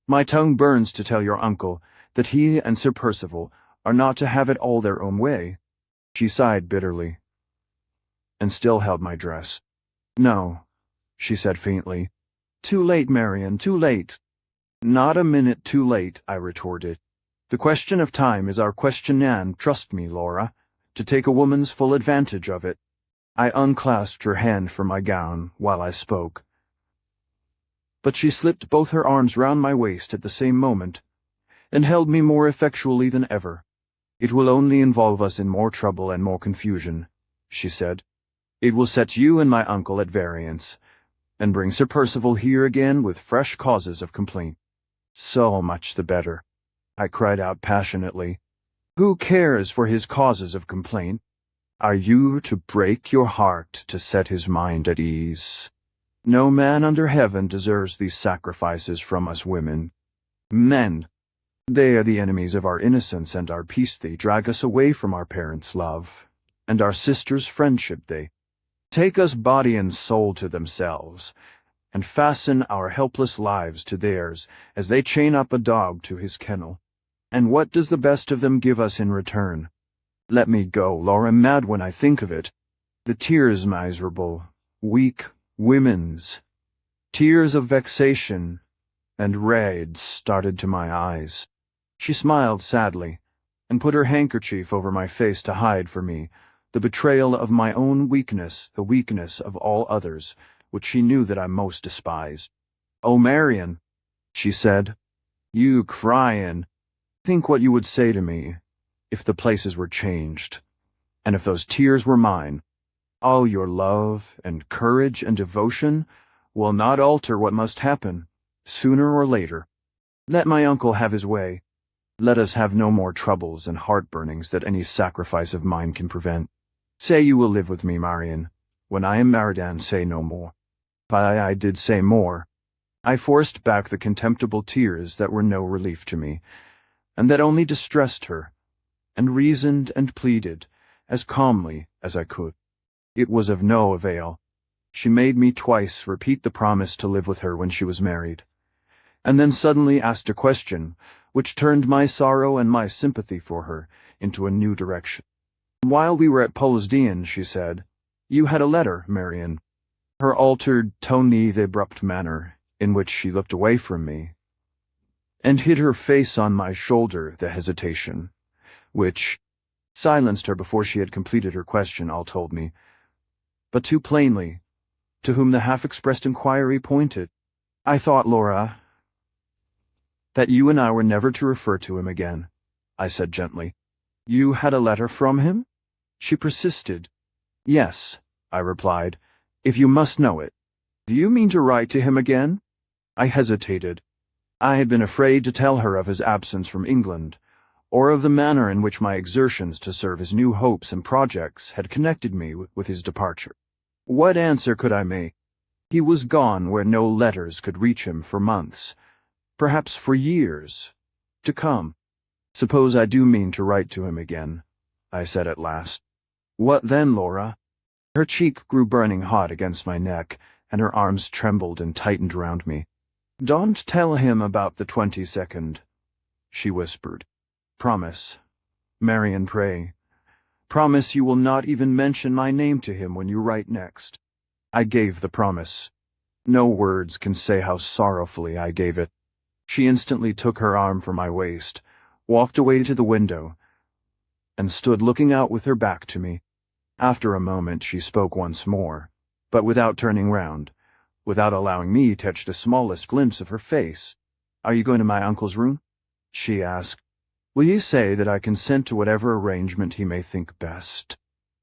"My tongue burns to tell your uncle that he and Sir Percival are not to have it all their own way." She sighed bitterly. and still held my dress. "No," she said faintly. "Too late, Marian, too late." "Not a minute too late," I retorted. "The question of time is our question, and trust me, Laura, to take a woman's full advantage of it." I unclasped her hand from my gown while I spoke, but she slipped both her arms round my waist at the same moment, and held me more effectually than ever. "It will only involve us in more trouble and more confusion," she said. "It will set you and my uncle at variance, and bring Sir Percival here again with fresh causes of complaint." "So much the better," I cried out passionately. "Who cares for his causes of complaint? Are you to break your heart to set his mind at ease? No man under heaven deserves these sacrifices from us women. Men, they are the enemies of our innocence and our peace. They drag us away from our parents' love, and our sisters' friendship. They take us body and soul to themselves, and fasten our helpless lives to theirs, as they chain up a dog to his kennel. And what does the best of them give us in return? Let me go, Laura, mad when I think of it. The tears, miserable, weak women's tears of vexation and rage started to my eyes. She smiled sadly, and put her handkerchief over my face to hide for me the betrayal of my own weakness, the weakness of all others, which she knew that I most despised. "Oh, Marian," she said, "you cryin'. Think what you would say to me if the places were changed, and if those tears were mine. All your love and courage and devotion will not alter what must happen, sooner or later. Let my uncle have his way. Let us have no more troubles and heartburnings that any sacrifice of mine can prevent. Say you will live with me, Marian, when I am married, and say no more." I did say more. I forced back the contemptible tears that were no relief to me, and that only distressed her, and reasoned and pleaded as calmly as I could. It was of no avail. She made me twice repeat the promise to live with her when she was married, and then suddenly asked a question which turned my sorrow and my sympathy for her into a new direction. "While we were at Polesdean," she said, "you had a letter, Marian." Her altered tone, the abrupt manner in which she looked away from me, and hid her face on my shoulder, the hesitation, which silenced her before she had completed her question, all told me, but too plainly, to whom the half-expressed inquiry pointed. "I thought, Laura, that you and I were never to refer to him again," I said gently. "You had a letter from him?" She persisted. "Yes," I replied, "if you must know it." "Do you mean to write to him again?" I hesitated. I had been afraid to tell her of his absence from England, or of the manner in which my exertions to serve his new hopes and projects had connected me with his departure. What answer could I make? He was gone where no letters could reach him for months, perhaps for years to come. "Suppose I do mean to write to him again," I said at last. "What then, Laura?" Her cheek grew burning hot against my neck, and her arms trembled and tightened round me. "Don't tell him about the 22nd, she whispered. "Promise, Marian, pray. Promise you will not even mention my name to him when you write next." I gave the promise. No words can say how sorrowfully I gave it. She instantly took her arm from my waist, walked away to the window, and stood looking out with her back to me. After a moment she spoke once more, but without turning round, without allowing me to catch the smallest glimpse of her face. "Are you going to my uncle's room?" she asked. "Will you say that I consent to whatever arrangement he may think best?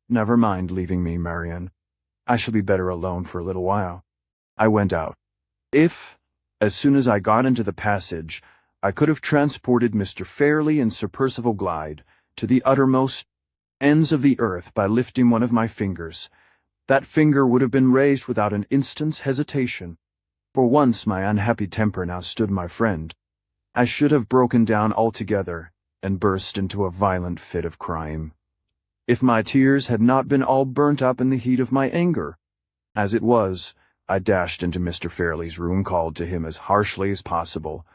Never mind leaving me, Marian. I shall be better alone for a little while." I went out. If, as soon as I got into the passage, I could have transported Mr. Fairley and Sir Percival Glyde to the uttermost ends of the earth by lifting one of my fingers, that finger would have been raised without an instant's hesitation. For once my unhappy temper now stood my friend. I should have broken down altogether and burst into a violent fit of crying, if my tears had not been all burnt up in the heat of my anger. As it was, I dashed into Mr. Fairley's room, called to him as harshly as possible,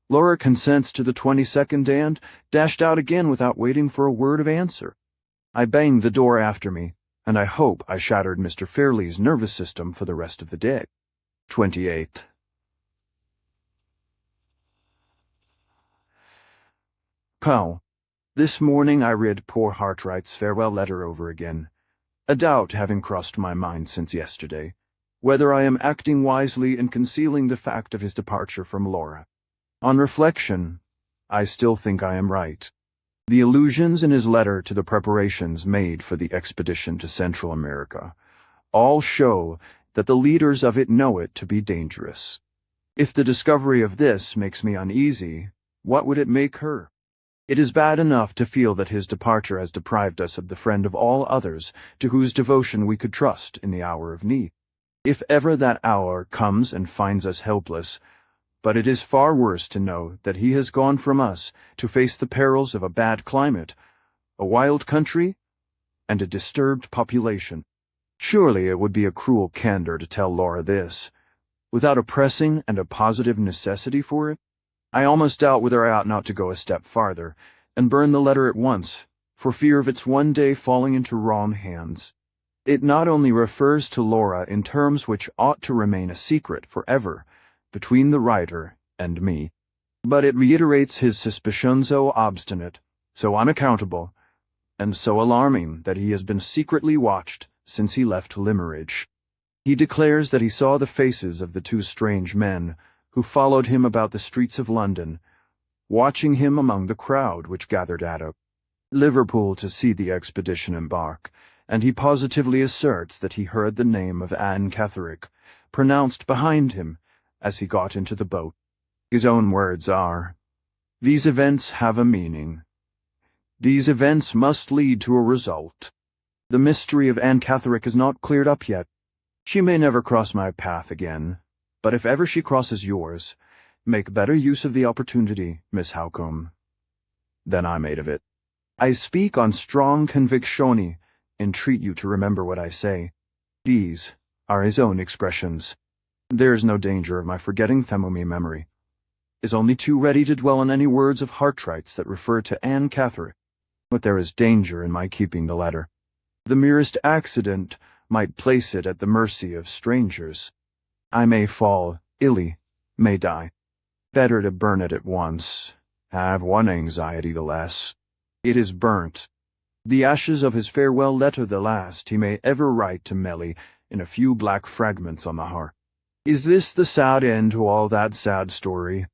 "Laura consents to the 22nd," and dashed out again without waiting for a word of answer. I banged the door after me, and I hope I shattered Mr. Fairley's nervous system for the rest of the day. 28. Pal, this morning I read poor Hartright's farewell letter over again, a doubt having crossed my mind since yesterday, whether I am acting wisely in concealing the fact of his departure from Laura. On reflection, I still think I am right. The allusions in his letter to the preparations made for the expedition to Central America all show that the leaders of it know it to be dangerous. If the discovery of this makes me uneasy, what would it make her? It is bad enough to feel that his departure has deprived us of the friend of all others to whose devotion we could trust in the hour of need. If ever that hour comes and finds us helpless, but it is far worse to know that he has gone from us to face the perils of a bad climate, a wild country, and a disturbed population. Surely it would be a cruel candor to tell Laura this, without a pressing and a positive necessity for it. I almost doubt whether I ought not to go a step farther, and burn the letter at once, for fear of its one day falling into wrong hands. It not only refers to Laura in terms which ought to remain a secret forever, between the writer and me, but it reiterates his suspicions so obstinate, so unaccountable, and so alarming that he has been secretly watched since he left Limmeridge. He declares that he saw the faces of the two strange men who followed him about the streets of London, watching him among the crowd which gathered at Liverpool to see the expedition embark, and he positively asserts that he heard the name of Anne Catherick pronounced behind him as he got into the boat. His own words are, "These events have a meaning. These events must lead to a result. The mystery of Anne Catherick is not cleared up yet. She may never cross my path again, but if ever she crosses yours, make better use of the opportunity, Miss Howcombe, than I made of it. I speak on strong convictione, entreat you to remember what I say. These are his own expressions. There is no danger of my forgetting them whom memory is only too ready to dwell on any words of Hartright's that refer to Anne Catherick, but there is danger in my keeping the letter. The merest accident might place it at the mercy of strangers. I may fall illy, may die. Better to burn it at once, have one anxiety the less. It is burnt. The ashes of his farewell letter the last he may ever write to Melly in a few black fragments on the hearth. Is this the sad end to all that sad story?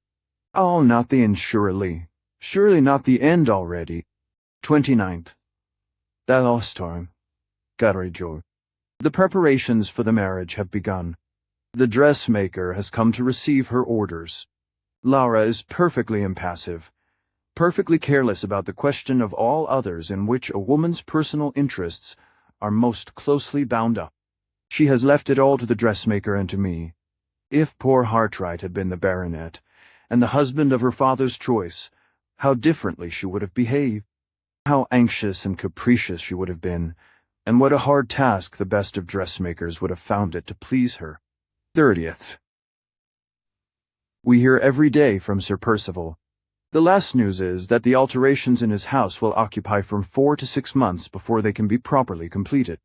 Oh, not the end, surely. Surely not the end already. 29th. That last time. Garrijo. The preparations for the marriage have begun. The dressmaker has come to receive her orders. Laura is perfectly impassive, perfectly careless about the question of all others in which a woman's personal interests are most closely bound up. She has left it all to the dressmaker and to me. If poor Hartright had been the baronet, and the husband of her father's choice, how differently she would have behaved. How anxious and capricious she would have been, and what a hard task the best of dressmakers would have found it to please her. 30th. We hear every day from Sir Percival. The last news is that the alterations in his house will occupy from 4 to 6 months before they can be properly completed.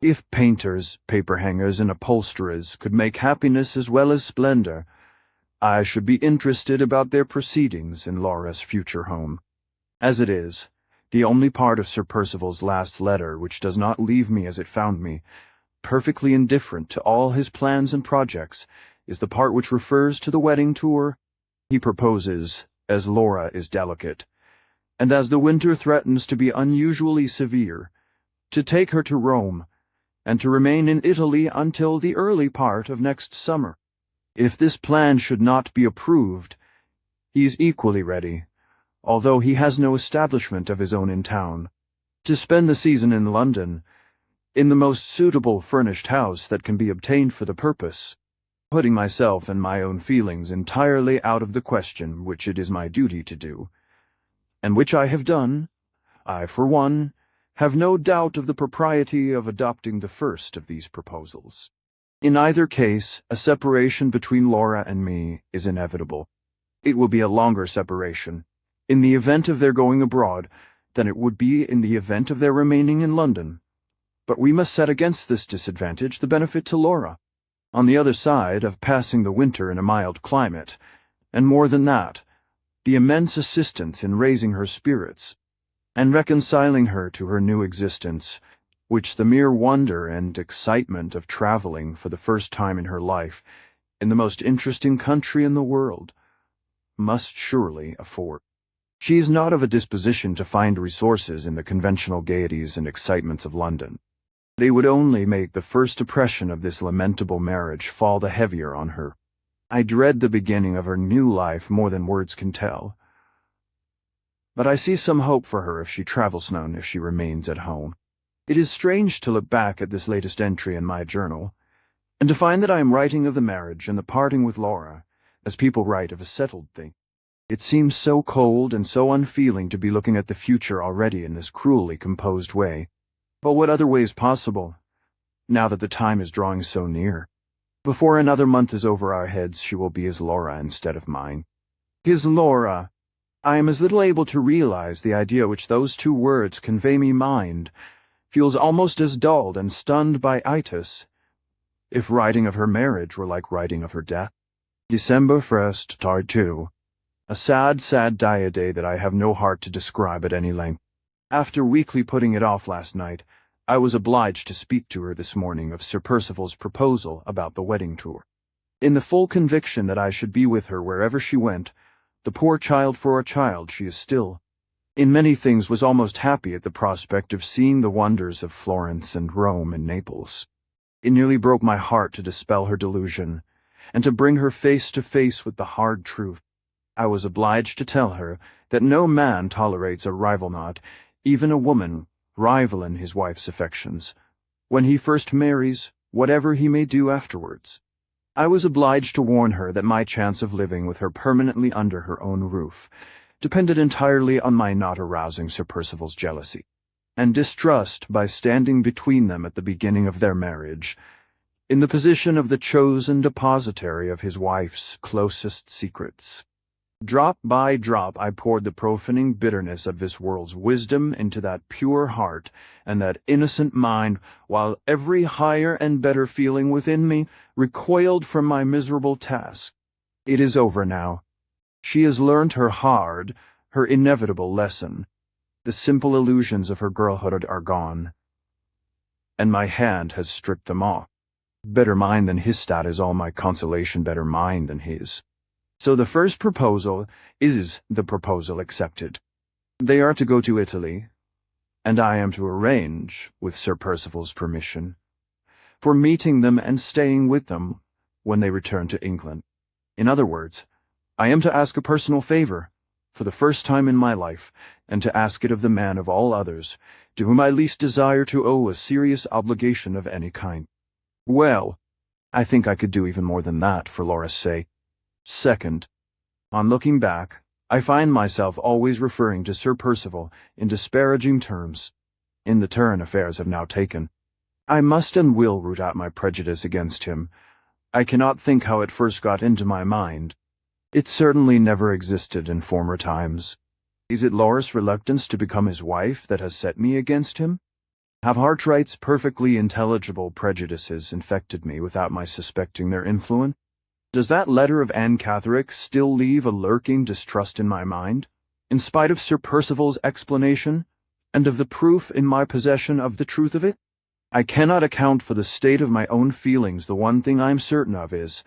If painters, paper-hangers, and upholsterers could make happiness as well as splendor, I should be interested about their proceedings in Laura's future home. As it is, the only part of Sir Percival's last letter which does not leave me as it found me, perfectly indifferent to all his plans and projects, is the part which refers to the wedding tour. He proposes, as Laura is delicate, and as the winter threatens to be unusually severe, to take her to Rome, and to remain in Italy until the early part of next summer. If this plan should not be approved, he is equally ready, although he has no establishment of his own in town, to spend the season in London, in the most suitable furnished house that can be obtained for the purpose, putting myself and my own feelings entirely out of the question which it is my duty to do, and which I have done. I, for one, have no doubt of the propriety of adopting the first of these proposals. In either case, a separation between Laura and me is inevitable. It will be a longer separation, in the event of their going abroad, than it would be in the event of their remaining in London. But we must set against this disadvantage the benefit to Laura, on the other side, of passing the winter in a mild climate, and more than that, the immense assistance in raising her spirits, and reconciling her to her new existence, which the mere wonder and excitement of traveling for the first time in her life, in the most interesting country in the world, must surely afford. She is not of a disposition to find resources in the conventional gaieties and excitements of London. They would only make the first impression of this lamentable marriage fall the heavier on her. I dread the beginning of her new life more than words can tell. But I see some hope for her if she travels none, if she remains at home. It is strange to look back at this latest entry in my journal, and to find that I am writing of the marriage and the parting with Laura, as people write of a settled thing. It seems so cold and so unfeeling to be looking at the future already in this cruelly composed way. But what other way is possible, now that the time is drawing so near? Before another month is over our heads, she will be his Laura instead of mine. His Laura. I am as little able to realize the idea which those two words convey me mind, feels almost as dulled and stunned by itis, if writing of her marriage were like writing of her death. December 1st, Tard 2. A sad, sad day that I have no heart to describe at any length. After weakly putting it off last night, I was obliged to speak to her this morning of Sir Percival's proposal about the wedding tour. In the full conviction that I should be with her wherever she went, the poor child for a child she is still, in many things was almost happy at the prospect of seeing the wonders of Florence and Rome and Naples. It nearly broke my heart to dispel her delusion, and to bring her face to face with the hard truth. I was obliged to tell her that no man tolerates a rival, not even a woman, rival in his wife's affections, when he first marries, whatever he may do afterwards. I was obliged to warn her that my chance of living with her permanently under her own roof depended entirely on my not arousing Sir Percival's jealousy and distrust by standing between them at the beginning of their marriage, in the position of the chosen depositary of his wife's closest secrets. Drop by drop I poured the profaning bitterness of this world's wisdom into that pure heart and that innocent mind, while every higher and better feeling within me recoiled from my miserable task. It is over now. She has learnt her hard, her inevitable lesson. The simple illusions of her girlhood are gone, and my hand has stripped them off. Better mine than his stat is all my consolation, better mine than his. So the first proposal is the proposal accepted. They are to go to Italy, and I am to arrange, with Sir Percival's permission, for meeting them and staying with them when they return to England. In other words, I am to ask a personal favor, for the first time in my life, and to ask it of the man of all others, to whom I least desire to owe a serious obligation of any kind. Well, I think I could do even more than that for Laura's sake. Second, on looking back, I find myself always referring to Sir Percival in disparaging terms, in the turn affairs have now taken. I must and will root out my prejudice against him. I cannot think how it first got into my mind. It certainly never existed in former times. Is it Laura's reluctance to become his wife that has set me against him? Have Hartright's perfectly intelligible prejudices infected me without my suspecting their influence? Does that letter of Anne Catherick still leave a lurking distrust in my mind, in spite of Sir Percival's explanation, and of the proof in my possession of the truth of it? I cannot account for the state of my own feelings. The one thing I am certain of is,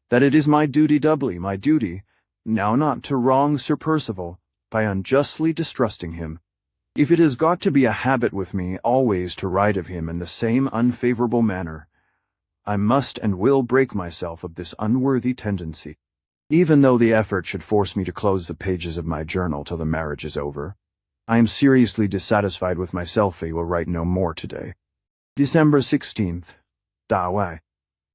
that it is my duty, doubly my duty, now not to wrong Sir Percival by unjustly distrusting him. If it has got to be a habit with me always to write of him in the same unfavorable manner, I must and will break myself of this unworthy tendency, even though the effort should force me to close the pages of my journal till the marriage is over. I am seriously dissatisfied with myself. I will write no more today. December 16th. Dawei.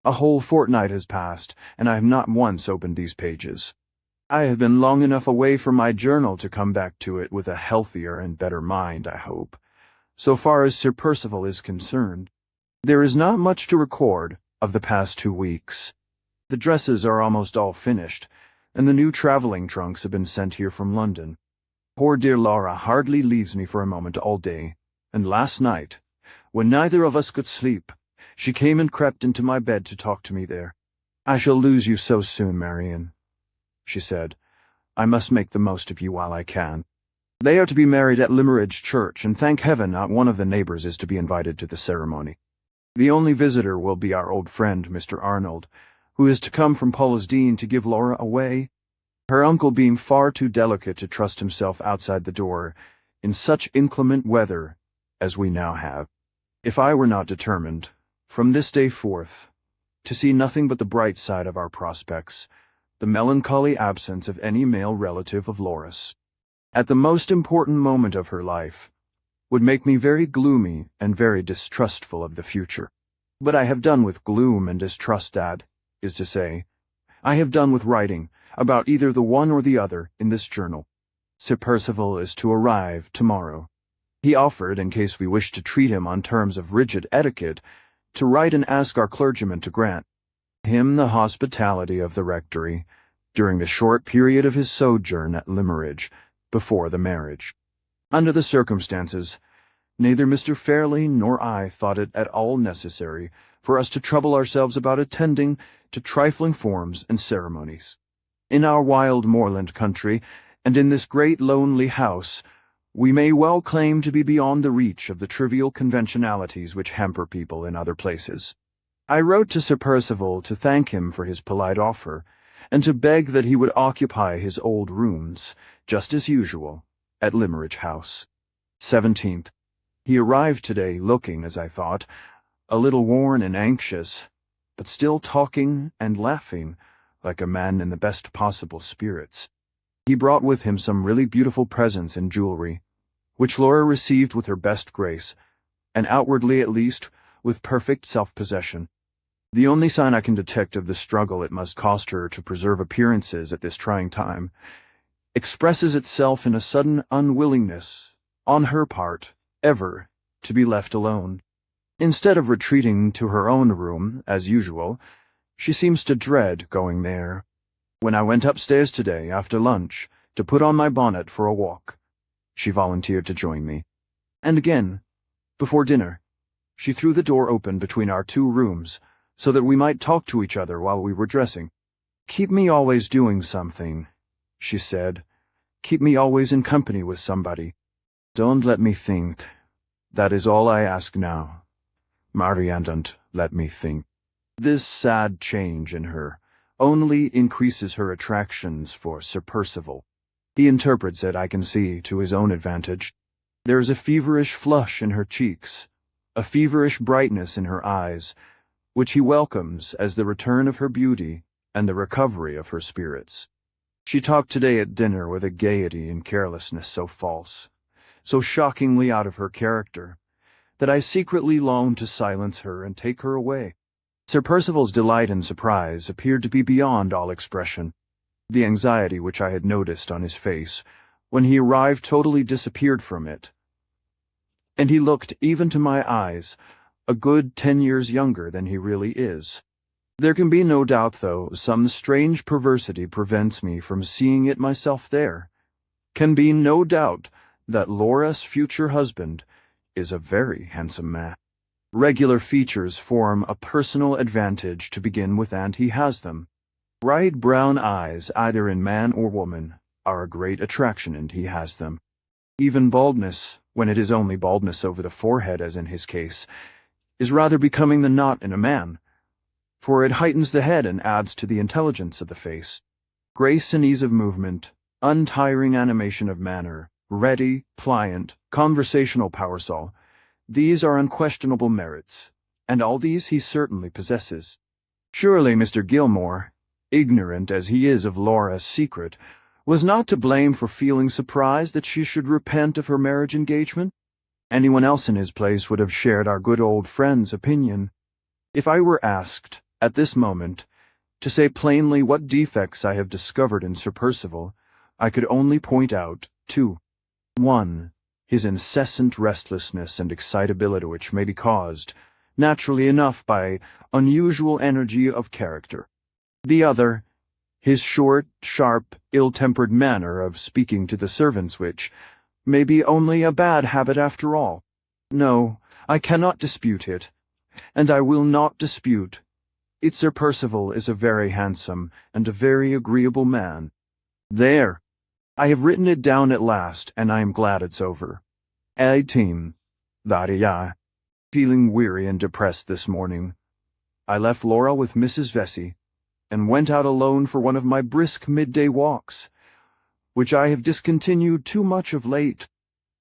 A whole fortnight has passed, and I have not once opened these pages. I have been long enough away from my journal to come back to it with a healthier and better mind, I hope, so far as Sir Percival is concerned. There is not much to record of the past 2 weeks. The dresses are almost all finished, and the new travelling trunks have been sent here from London. Poor dear Laura hardly leaves me for a moment all day, and last night, When neither of us could sleep, she came and crept into my bed to talk to me there. "I shall lose you so soon, Marian," she said. "I must make the most of you while I can. They are to be married at Limmeridge Church, and thank heaven not one of the neighbors is to be invited to the ceremony. The only visitor will be our old friend, Mr. Arnold, who is to come from Paulsdean to give Laura away, her uncle being far too delicate to trust himself outside the door in such inclement weather as we now have. If I were not determined, from this day forth, to see nothing but the bright side of our prospects, the melancholy absence of any male relative of Laura's, at the most important moment of her life, would make me very gloomy and very distrustful of the future. But I have done with gloom and distrust, that is to say, I have done with writing about either the one or the other in this journal. Sir Percival is to arrive tomorrow. He offered, in case we wished to treat him on terms of rigid etiquette, to write and ask our clergyman to grant him the hospitality of the rectory during the short period of his sojourn at Limmeridge before the marriage. Under the circumstances, neither Mr. Fairley nor I thought it at all necessary for us to trouble ourselves about attending to trifling forms and ceremonies. In our wild moorland country, and in this great lonely house, we may well claim to be beyond the reach of the trivial conventionalities which hamper people in other places. I wrote to Sir Percival to thank him for his polite offer, and to beg that he would occupy his old rooms, just as usual, at Limmeridge House. 17th. He arrived today looking, as I thought, a little worn and anxious, but still talking and laughing like a man in the best possible spirits. He brought with him some really beautiful presents and jewelry, which Laura received with her best grace, and outwardly at least with perfect self-possession. The only sign I can detect of the struggle it must cost her to preserve appearances at this trying time expresses itself in a sudden unwillingness, on her part, ever to be left alone. Instead of retreating to her own room, as usual, she seems to dread going there. When I went upstairs today after lunch to put on my bonnet for a walk, she volunteered to join me. And again, before dinner, she threw the door open between our two rooms so that we might talk to each other while we were dressing. "Keep me always doing something," she said. "Keep me always in company with somebody. Don't let me think. That is all I ask now. Marian, don't let me think." This sad change in her only increases her attractions for Sir Percival. He interprets it, I can see, to his own advantage. There is a feverish flush in her cheeks, a feverish brightness in her eyes, which he welcomes as the return of her beauty and the recovery of her spirits. She talked today at dinner with a gaiety and carelessness so false, so shockingly out of her character, that I secretly longed to silence her and take her away. Sir Percival's delight and surprise appeared to be beyond all expression. The anxiety which I had noticed on his face when he arrived totally disappeared from it, and he looked, even to my eyes, a good 10 years younger than he really is. There can be no doubt, though, some strange perversity prevents me from seeing it myself there. Can be no doubt that Laura's future husband is a very handsome man. Regular features form a personal advantage to begin with, and he has them. Bright brown eyes, either in man or woman, are a great attraction, and he has them. Even baldness, when it is only baldness over the forehead, as in his case, is rather becoming than not in a man, for it heightens the head and adds to the intelligence of the face. Grace and ease of movement, untiring animation of manner, ready, pliant, conversational parasol, these are unquestionable merits, and all these he certainly possesses. Surely Mr. Gilmore, ignorant as he is of Laura's secret, was not to blame for feeling surprised that she should repent of her marriage engagement? Anyone else in his place would have shared our good old friend's opinion. If I were asked, at this moment, to say plainly what defects I have discovered in Sir Percival, I could only point out two. 1. His incessant restlessness and excitability, which may be caused, naturally enough, by unusual energy of character. The other, his short, sharp, ill-tempered manner of speaking to the servants, which may be only a bad habit after all. No, I cannot dispute it, and I will not dispute. Sir Percival is a very handsome and a very agreeable man. There! I have written it down at last, and I am glad it's over. 18. Feeling weary and depressed this morning, I left Laura with Mrs. Vesey, and went out alone for one of my brisk midday walks, which I have discontinued too much of late.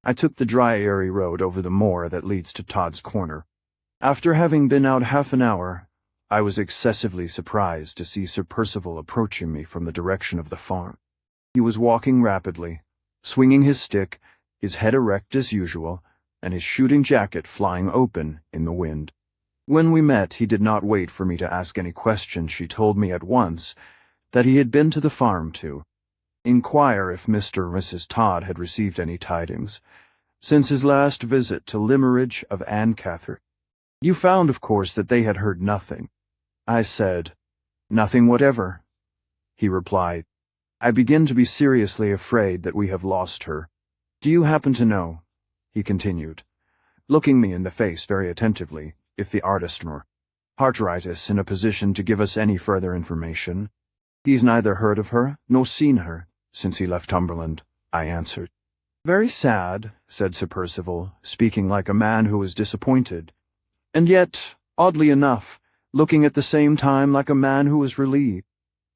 I took the dry, airy road over the moor that leads to Todd's Corner. After having been out half an hour, I was excessively surprised to see Sir Percival approaching me from the direction of the farm. He was walking rapidly, swinging his stick, his head erect as usual, and his shooting jacket flying open in the wind. When we met, he did not wait for me to ask any questions. She told me at once that he had been to the farm to inquire if Mr. or Mrs. Todd had received any tidings since his last visit to Limeridge of Anne Catherine. You found, of course, that they had heard nothing. I said, Nothing whatever. He replied, I begin to be seriously afraid that we have lost her. Do you happen to know, he continued, looking me in the face very attentively, if the artist nor Hartright is in a position to give us any further information? He's neither heard of her nor seen her since he left Cumberland, I answered. Very sad, said Sir Percival, speaking like a man who was disappointed, and yet, oddly enough, looking at the same time like a man who was relieved.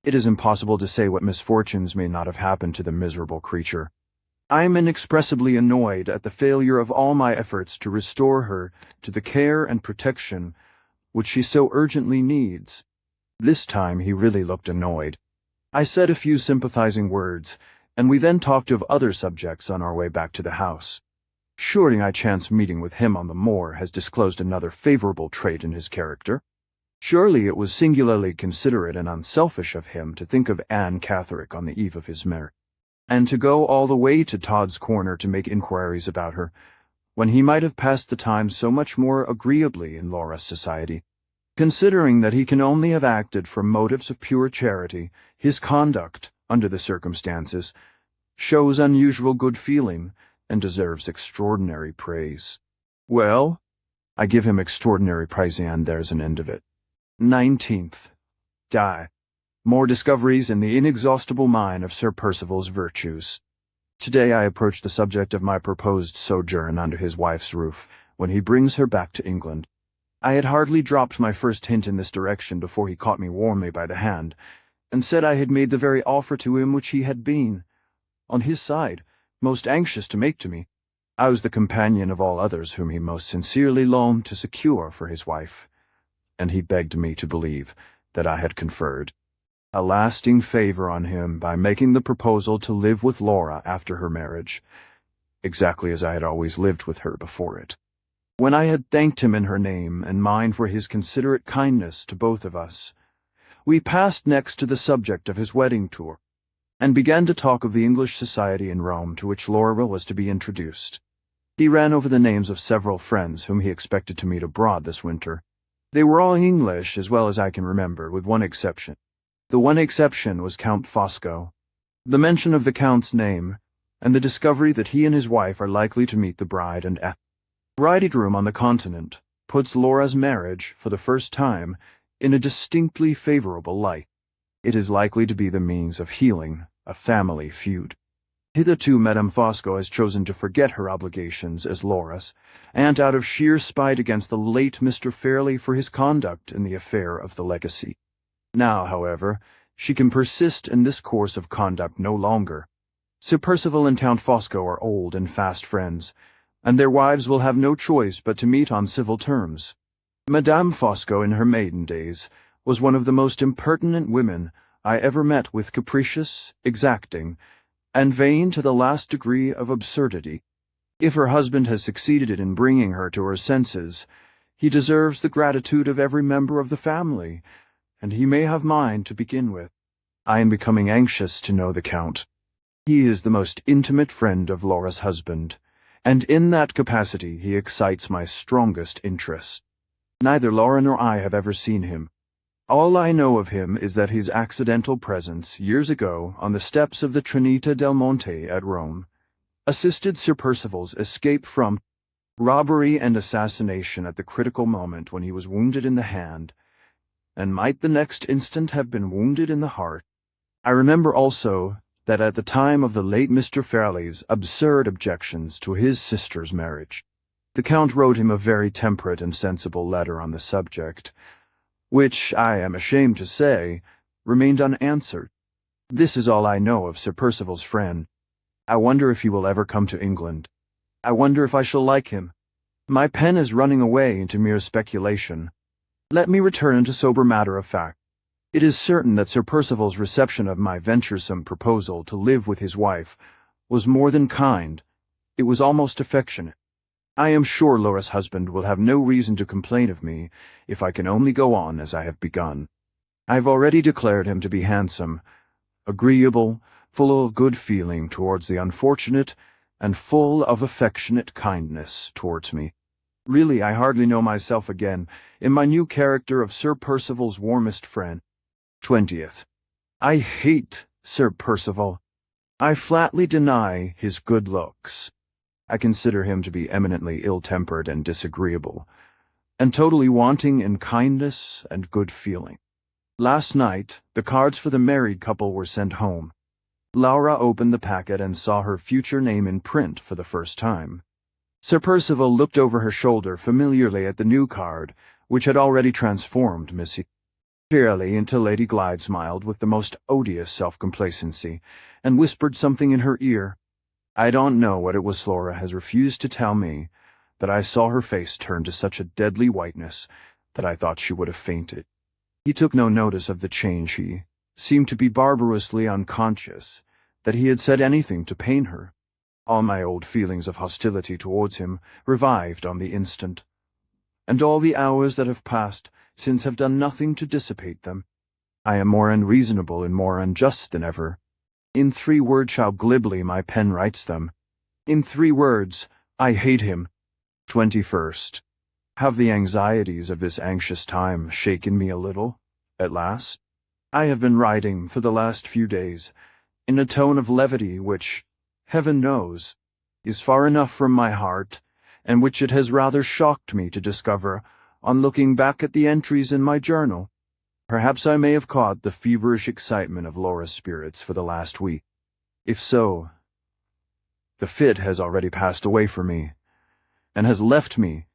It is impossible to say what misfortunes may not have happened to the miserable creature. I am inexpressibly annoyed at the failure of all my efforts to restore her to the care and protection which she so urgently needs. This time he really looked annoyed. I said a few sympathizing words, and we then talked of other subjects on our way back to the house. Surely my chance meeting with him on the moor has disclosed another favorable trait in his character. Surely it was singularly considerate and unselfish of him to think of Anne Catherine on the eve of his marriage, and to go all the way to Todd's Corner to make inquiries about her, when he might have passed the time so much more agreeably in Laura's society. Considering that he can only have acted from motives of pure charity, his conduct, under the circumstances, shows unusual good feeling and deserves extraordinary praise. Well, I give him extraordinary praise, and there's an end of it. 19th. More discoveries in the inexhaustible mine of Sir Percival's virtues. Today I approach the subject of my proposed sojourn under his wife's roof, when he brings her back to England. I had hardly dropped my first hint in this direction before he caught me warmly by the hand, and said I had made the very offer to him which he had been, on his side, most anxious to make to me. I was the companion of all others whom he most sincerely longed to secure for his wife, and he begged me to believe that I had conferred a lasting favor on him by making the proposal to live with Laura after her marriage, exactly as I had always lived with her before it. When I had thanked him in her name and mine for his considerate kindness to both of us, we passed next to the subject of his wedding tour, and began to talk of the English society in Rome to which Laura was to be introduced. He ran over the names of several friends whom he expected to meet abroad this winter. They were all English, as well as I can remember, with one exception. The one exception was Count Fosco. The mention of the Count's name, and the discovery that he and his wife are likely to meet the bride and bridegroom on the continent, puts Laura's marriage, for the first time, in a distinctly favorable light. It is likely to be the means of healing a family feud. Hitherto Madame Fosco has chosen to forget her obligations as Laura's aunt out of sheer spite against the late Mr. Fairley for his conduct in the affair of the legacy. Now, however, she can persist in this course of conduct no longer. Sir Percival and Count Fosco are old and fast friends, and their wives will have no choice but to meet on civil terms. Madame Fosco, in her maiden days, was one of the most impertinent women I ever met, with capricious, exacting, and vain to the last degree of absurdity. If her husband has succeeded in bringing her to her senses, he deserves the gratitude of every member of the family, and he may have mine to begin with. I am becoming anxious to know the Count. He is the most intimate friend of Laura's husband, and in that capacity he excites my strongest interest. Neither Laura nor I have ever seen him. All I know of him is that his accidental presence, years ago, on the steps of the Trinita del Monte at Rome, assisted Sir Percival's escape from Robbery and assassination at the critical moment when he was wounded in the hand, and might the next instant have been wounded in the heart. I remember also that at the time of the late Mr. Fairley's absurd objections to his sister's marriage, the Count wrote him a very temperate and sensible letter on the subject, which, I am ashamed to say, remained unanswered. This is all I know of Sir Percival's friend. I wonder if he will ever come to England. I wonder if I shall like him. My pen is running away into mere speculation. Let me return to sober matter of fact. It is certain that Sir Percival's reception of my venturesome proposal to live with his wife was more than kind. It was almost affectionate. I am sure Laura's husband will have no reason to complain of me if I can only go on as I have begun. I have already declared him to be handsome, agreeable, full of good feeling towards the unfortunate, and full of affectionate kindness towards me. Really, I hardly know myself again in my new character of Sir Percival's warmest friend. 20th. I hate Sir Percival. I flatly deny his good looks. I consider him to be eminently ill-tempered and disagreeable, and totally wanting in kindness and good feeling. Last night, the cards for the married couple were sent home. Laura opened the packet and saw her future name in print for the first time. Sir Percival looked over her shoulder familiarly at the new card, which had already transformed Missy Fairley into Lady Glyde smiled with the most odious self-complacency, and whispered something in her ear. I don't know what it was Laura has refused to tell me, but I saw her face turn to such a deadly whiteness that I thought she would have fainted. He took no notice of the change. He seemed to be barbarously unconscious that he had said anything to pain her. All my old feelings of hostility towards him revived on the instant, and all the hours that have passed since have done nothing to dissipate them. I am more unreasonable and more unjust than ever. In 3 words how glibly my pen writes them. In 3 words, I hate him. 21st. Have the anxieties of this anxious time shaken me a little, at last? I have been writing for the last few days in a tone of levity which, heaven knows, is far enough from my heart, and which it has rather shocked me to discover on looking back at the entries in my journal. Perhaps I may have caught the feverish excitement of Laura's spirits for the last week. If so, the fit has already passed away from me, and has left me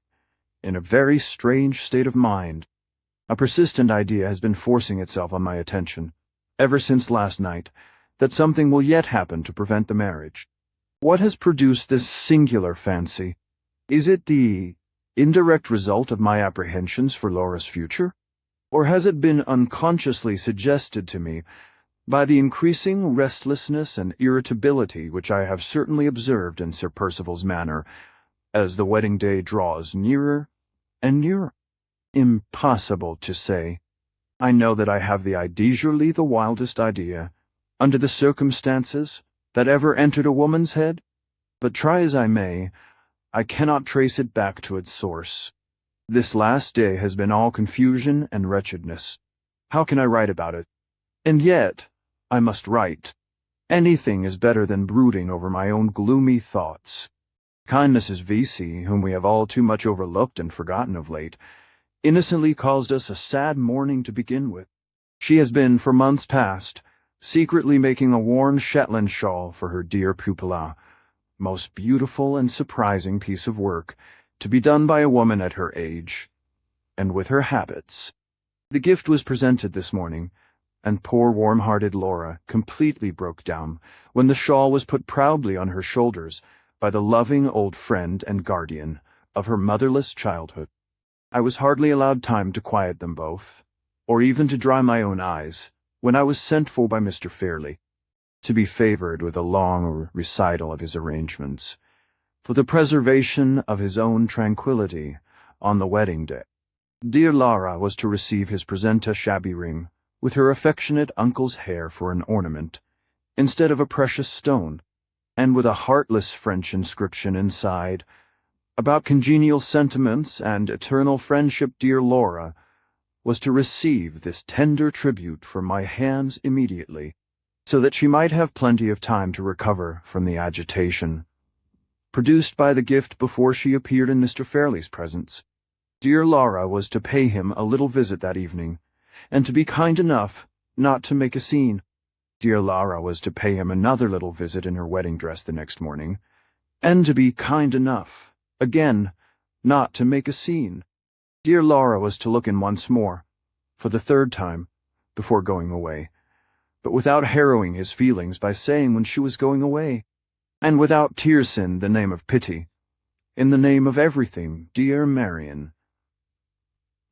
in a very strange state of mind. A persistent idea has been forcing itself on my attention, ever since last night, that something will yet happen to prevent the marriage. What has produced this singular fancy? Is it the indirect result of my apprehensions for Laura's future? Or has it been unconsciously suggested to me by the increasing restlessness and irritability which I have certainly observed in Sir Percival's manner as the wedding day draws nearer and nearer? Impossible to say. I know that I have surely the wildest idea, under the circumstances, that ever entered a woman's head, but try as I may, I cannot trace it back to its source. This last day has been all confusion and wretchedness. How can I write about it? And yet, I must write. Anything is better than brooding over my own gloomy thoughts. Kind Mrs. Vesey, whom we have all too much overlooked and forgotten of late, innocently caused us a sad morning to begin with. She has been, for months past, secretly making a worn Shetland shawl for her dear pupilla, most beautiful and surprising piece of work, to be done by a woman at her age, and with her habits. The gift was presented this morning, and poor warm-hearted Laura completely broke down when the shawl was put proudly on her shoulders by the loving old friend and guardian of her motherless childhood. I was hardly allowed time to quiet them both, or even to dry my own eyes, when I was sent for by Mr. Fairley, to be favored with a long recital of his arrangements, for the preservation of his own tranquillity on the wedding day. Dear Laura was to receive his presenta shabby ring, with her affectionate uncle's hair for an ornament, instead of a precious stone, and with a heartless French inscription inside, about congenial sentiments and eternal friendship. Dear Laura was to receive this tender tribute from my hands immediately, so that she might have plenty of time to recover from the agitation produced by the gift before she appeared in Mr. Fairley's presence. Dear Laura was to pay him a little visit that evening, and to be kind enough not to make a scene. Dear Laura was to pay him another little visit in her wedding dress the next morning, and to be kind enough, again, not to make a scene. Dear Laura was to look in once more, for the third time, before going away, but without harrowing his feelings by saying when she was going away, and without tears in the name of pity, in the name of everything, dear Marian,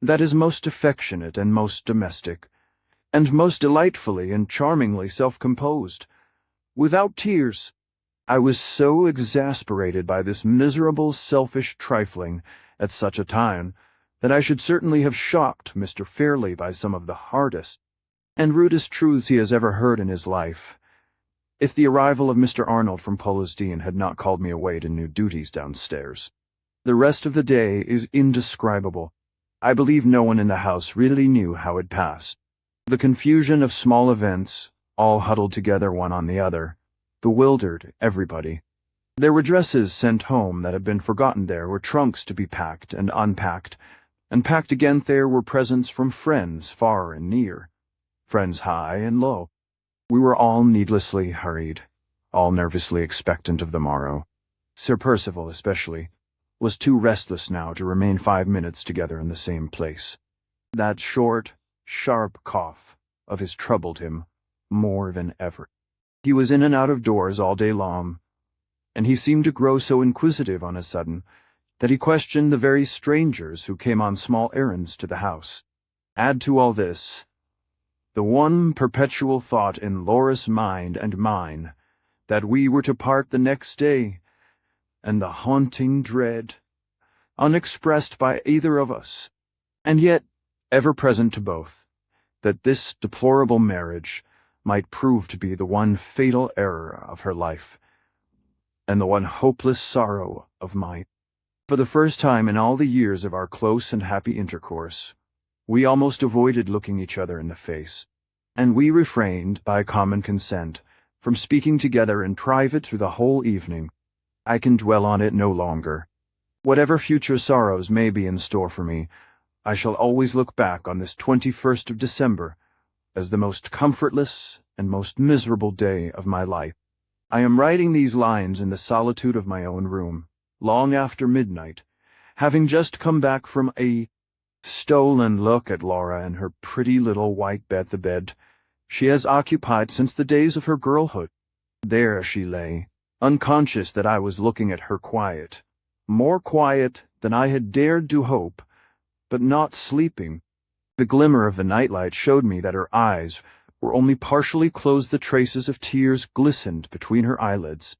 that is most affectionate and most domestic, and most delightfully and charmingly self-composed, without tears. I was so exasperated by this miserable, selfish trifling at such a time that I should certainly have shocked Mr. Fairley by some of the hardest and rudest truths he has ever heard in his life, if the arrival of Mr. Arnold from Polesdean had not called me away to new duties downstairs. The rest of the day is indescribable. I believe no one in the house really knew how it passed. The confusion of small events, all huddled together one on the other, bewildered everybody. There were dresses sent home that had been forgotten. There were trunks to be packed and unpacked, and packed again. There were presents from friends far and near, friends high and low. We were all needlessly hurried, all nervously expectant of the morrow. Sir Percival, especially, was too restless now to remain 5 minutes together in the same place. That short, sharp cough of his troubled him more than ever. He was in and out of doors all day long, and he seemed to grow so inquisitive on a sudden that he questioned the very strangers who came on small errands to the house. Add to all this the one perpetual thought in Laura's mind and mine that we were to part the next day, and the haunting dread, unexpressed by either of us, and yet ever present to both, that this deplorable marriage might prove to be the one fatal error of her life, and the one hopeless sorrow of mine. For the first time in all the years of our close and happy intercourse, we almost avoided looking each other in the face, and we refrained, by common consent, from speaking together in private through the whole evening. I can dwell on it no longer. Whatever future sorrows may be in store for me, I shall always look back on this 21st of December as the most comfortless and most miserable day of my life. I am writing these lines in the solitude of my own room, long after midnight, having just come back from a stolen look at Laura and her pretty little white bed, the bed she has occupied since the days of her girlhood. There she lay, unconscious that I was looking at her, quiet, more quiet than I had dared to hope, but not sleeping. The glimmer of the nightlight showed me that her eyes were only partially closed. The traces of tears glistened between her eyelids.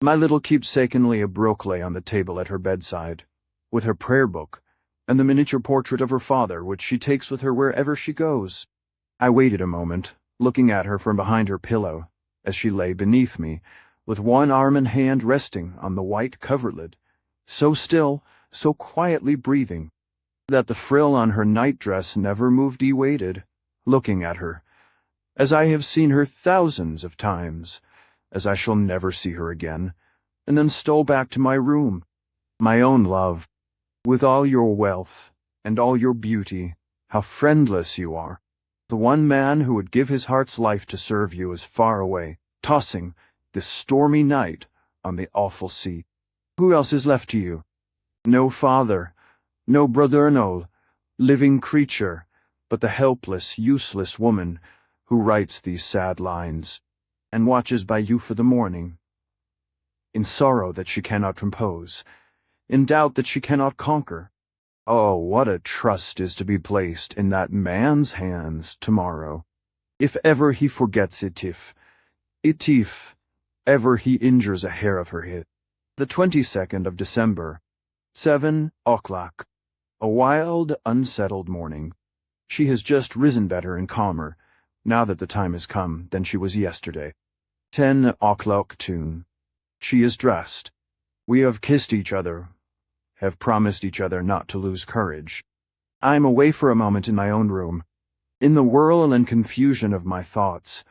My little keepsake Leah Brooke lay on the table at her bedside, with her prayer book and the miniature portrait of her father, which she takes with her wherever she goes. I waited a moment, looking at her from behind her pillow, as she lay beneath me, with one arm and hand resting on the white coverlid, so still, so quietly breathing, that the frill on her night-dress never moved. I waited, looking at her, as I have seen her thousands of times, as I shall never see her again, and then stole back to my room. My own love, with all your wealth and all your beauty, how friendless you are. The one man who would give his heart's life to serve you is far away, tossing, this stormy night, on the awful sea. Who else is left to you? No father, no brother, no living creature, but the helpless, useless woman who writes these sad lines, and watches by you for the morning, in sorrow that she cannot compose, in doubt that she cannot conquer. Oh, what a trust is to be placed in that man's hands tomorrow, if ever he forgets it, if ever he injures a hair of her head. The 22nd of December, 7 o'clock. A wild, unsettled morning. She has just risen better and calmer, now that the time has come, than she was yesterday. 10 o'clock tune. She is dressed. We have kissed each other, have promised each other not to lose courage. I am away for a moment in my own room. In the whirl and confusion of my thoughts,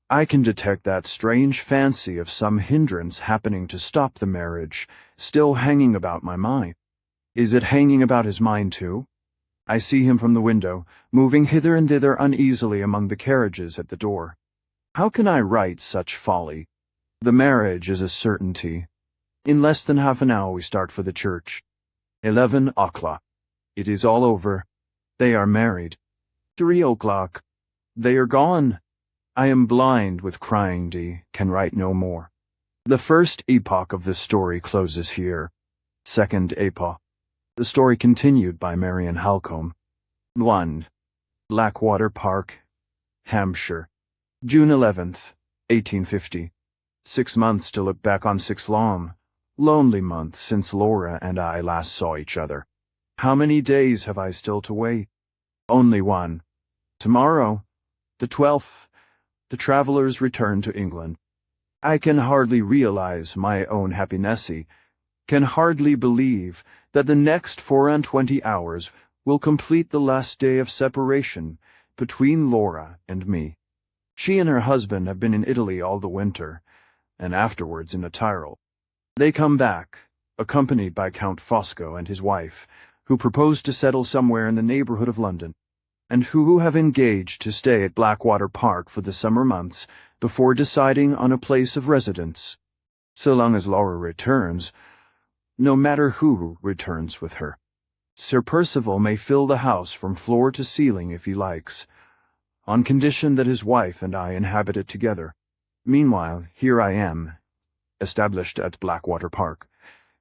I can detect that strange fancy of some hindrance happening to stop the marriage, still hanging about my mind. Is it hanging about his mind too? I see him from the window, moving hither and thither uneasily among the carriages at the door. How can I write such folly? The marriage is a certainty. In less than half an hour we start for the church. 11 o'clock. It is all over. They are married. 3 o'clock. They are gone. I am blind with crying, can write no more. The first epoch of this story closes here. Second epoch. The story continued by Marian Halcombe. 1. Blackwater Park, Hampshire. June 11th, 1850. 6 months to look back on, 6 long, lonely months since Laura and I last saw each other. How many days have I still to wait? Only one. Tomorrow, the 12th, the travellers return to England. I can hardly realize my own happiness, can hardly believe that the next 24 hours will complete the last day of separation between Laura and me. She and her husband have been in Italy all the winter, and afterwards in the Tyrol. They come back, accompanied by Count Fosco and his wife, who propose to settle somewhere in the neighbourhood of London, and who have engaged to stay at Blackwater Park for the summer months before deciding on a place of residence. So long as Laura returns, no matter who returns with her. Sir Percival may fill the house from floor to ceiling if he likes, on condition that his wife and I inhabit it together. Meanwhile, here I am, established at Blackwater Park,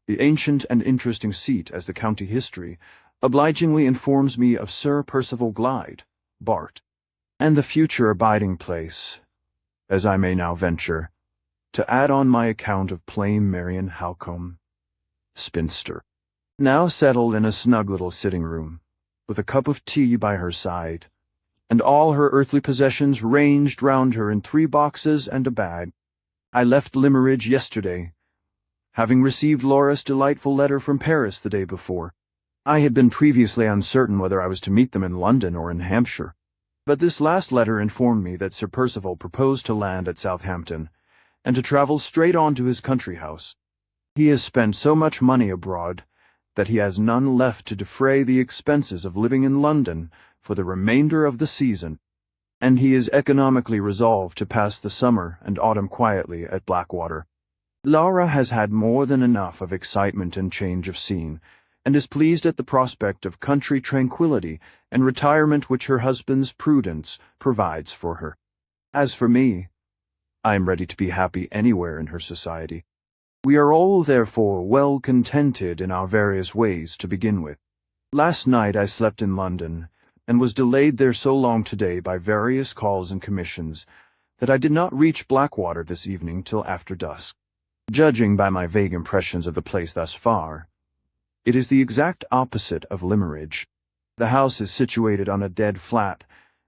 the ancient and interesting seat, as the county history obligingly informs me, of Sir Percival Glyde, Bart, and the future abiding place, as I may now venture, to add on my account of plain Marian Halcombe, spinster, now settled in a snug little sitting-room, with a cup of tea by her side, and all her earthly possessions ranged round her in 3 boxes and a bag. I left Limmeridge yesterday, having received Laura's delightful letter from Paris the day before. I had been previously uncertain whether I was to meet them in London or in Hampshire, but this last letter informed me that Sir Percival proposed to land at Southampton, and to travel straight on to his country house. He has spent so much money abroad that he has none left to defray the expenses of living in London for the remainder of the season, and he is economically resolved to pass the summer and autumn quietly at Blackwater. Laura has had more than enough of excitement and change of scene, and is pleased at the prospect of country tranquillity and retirement which her husband's prudence provides for her. As for me, I am ready to be happy anywhere in her society. We are all, therefore, well contented in our various ways to begin with. Last night I slept in London, and was delayed there so long today by various calls and commissions, that I did not reach Blackwater this evening till after dusk. Judging by my vague impressions of the place thus far, it is the exact opposite of Limmeridge. The house is situated on a dead flat,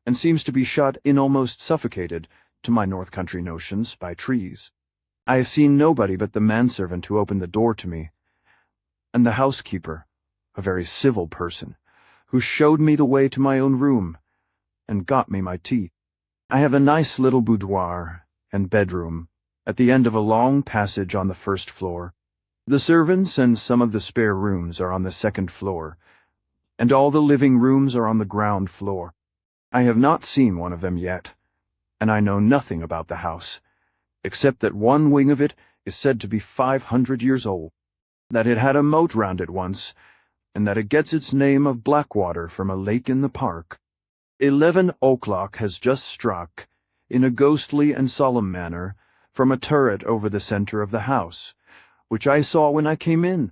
and seems to be shut in, almost suffocated, to my north country notions, by trees. I have seen nobody but the manservant who opened the door to me, and the housekeeper, a very civil person, who showed me the way to my own room, and got me my tea. I have a nice little boudoir and bedroom at the end of a long passage on the first floor. The servants and some of the spare rooms are on the second floor, and all the living rooms are on the ground floor. I have not seen one of them yet, and I know nothing about the house, except that one wing of it is said to be 500 years old, that it had a moat round it once, and that it gets its name of Blackwater from a lake in the park. 11 o'clock has just struck, in a ghostly and solemn manner, from a turret over the centre of the house, which I saw when I came in.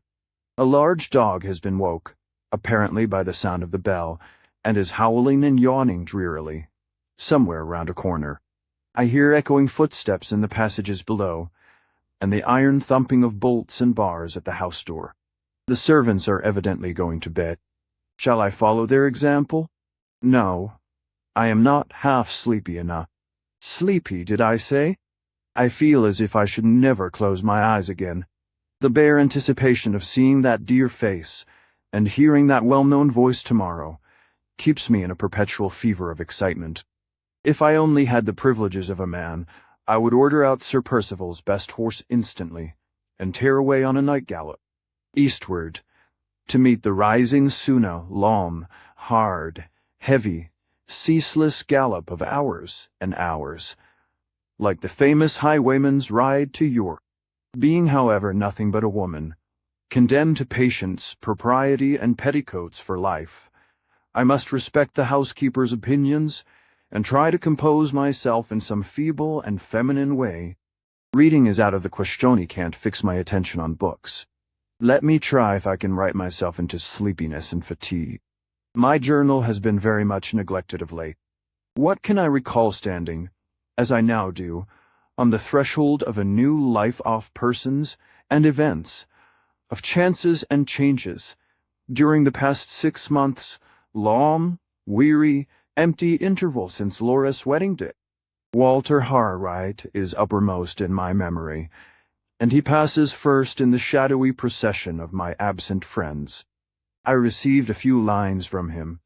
A large dog has been woke, apparently by the sound of the bell, and is howling and yawning drearily, somewhere round a corner. I hear echoing footsteps in the passages below, and the iron thumping of bolts and bars at the house door. The servants are evidently going to bed. Shall I follow their example? No, I am not half sleepy enough. Sleepy, did I say? I feel as if I should never close my eyes again. The bare anticipation of seeing that dear face, and hearing that well-known voice tomorrow, keeps me in a perpetual fever of excitement. If I only had the privileges of a man, I would order out Sir Percival's best horse instantly, and tear away on a night gallop, eastward, to meet the rising Suna, long, hard, heavy, ceaseless gallop of hours and hours, like the famous highwayman's ride to York. Being, however, nothing but a woman, condemned to patience, propriety, and petticoats for life, I must respect the housekeeper's opinions, and try to compose myself in some feeble and feminine way. Reading is out of the question. He can't fix my attention on books. Let me try if I can write myself into sleepiness and fatigue. My journal has been very much neglected of late. What can I recall standing, as I now do, on the threshold of a new life of persons and events, of chances and changes, during the past 6 months, long, weary, empty interval since Laura's wedding day? Walter Hartright is uppermost in my memory, and he passes first in the shadowy procession of my absent friends. I received a few lines from him,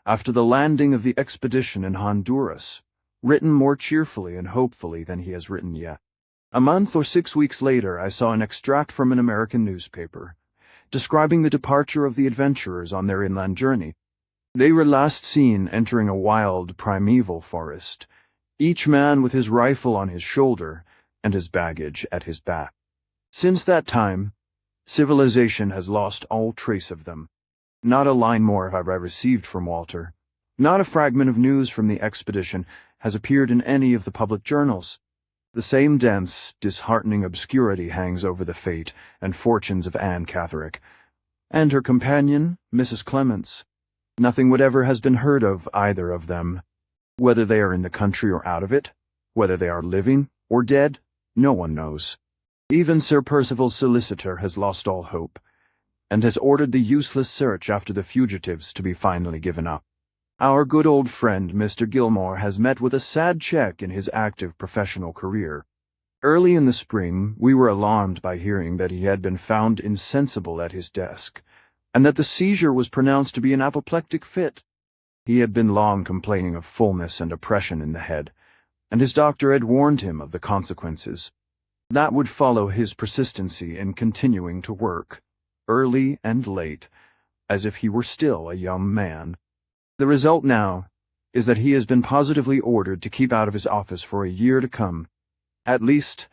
after the landing of the expedition in Honduras, written more cheerfully and hopefully than he has written yet. A month or 6 weeks later, I saw an extract from an American newspaper, describing the departure of the adventurers on their inland journey. They were last seen entering a wild, primeval forest, each man with his rifle on his shoulder and his baggage at his back. Since that time, civilization has lost all trace of them. Not a line more have I received from Walter. Not a fragment of news from the expedition has appeared in any of the public journals. The same dense, disheartening obscurity hangs over the fate and fortunes of Anne Catherick, and her companion, Mrs. Clements. Nothing whatever has been heard of either of them. Whether they are in the country or out of it, whether they are living or dead, no one knows. Even Sir Percival's solicitor has lost all hope, and has ordered the useless search after the fugitives to be finally given up. Our good old friend Mr. Gilmore has met with a sad check in his active professional career. Early in the spring, we were alarmed by hearing that he had been found insensible at his desk, and that the seizure was pronounced to be an apoplectic fit. He had been long complaining of fullness and oppression in the head, and his doctor had warned him of the consequences that would follow his persistency in continuing to work, early and late, as if he were still a young man. The result now is that he has been positively ordered to keep out of his office for a year to come, at least,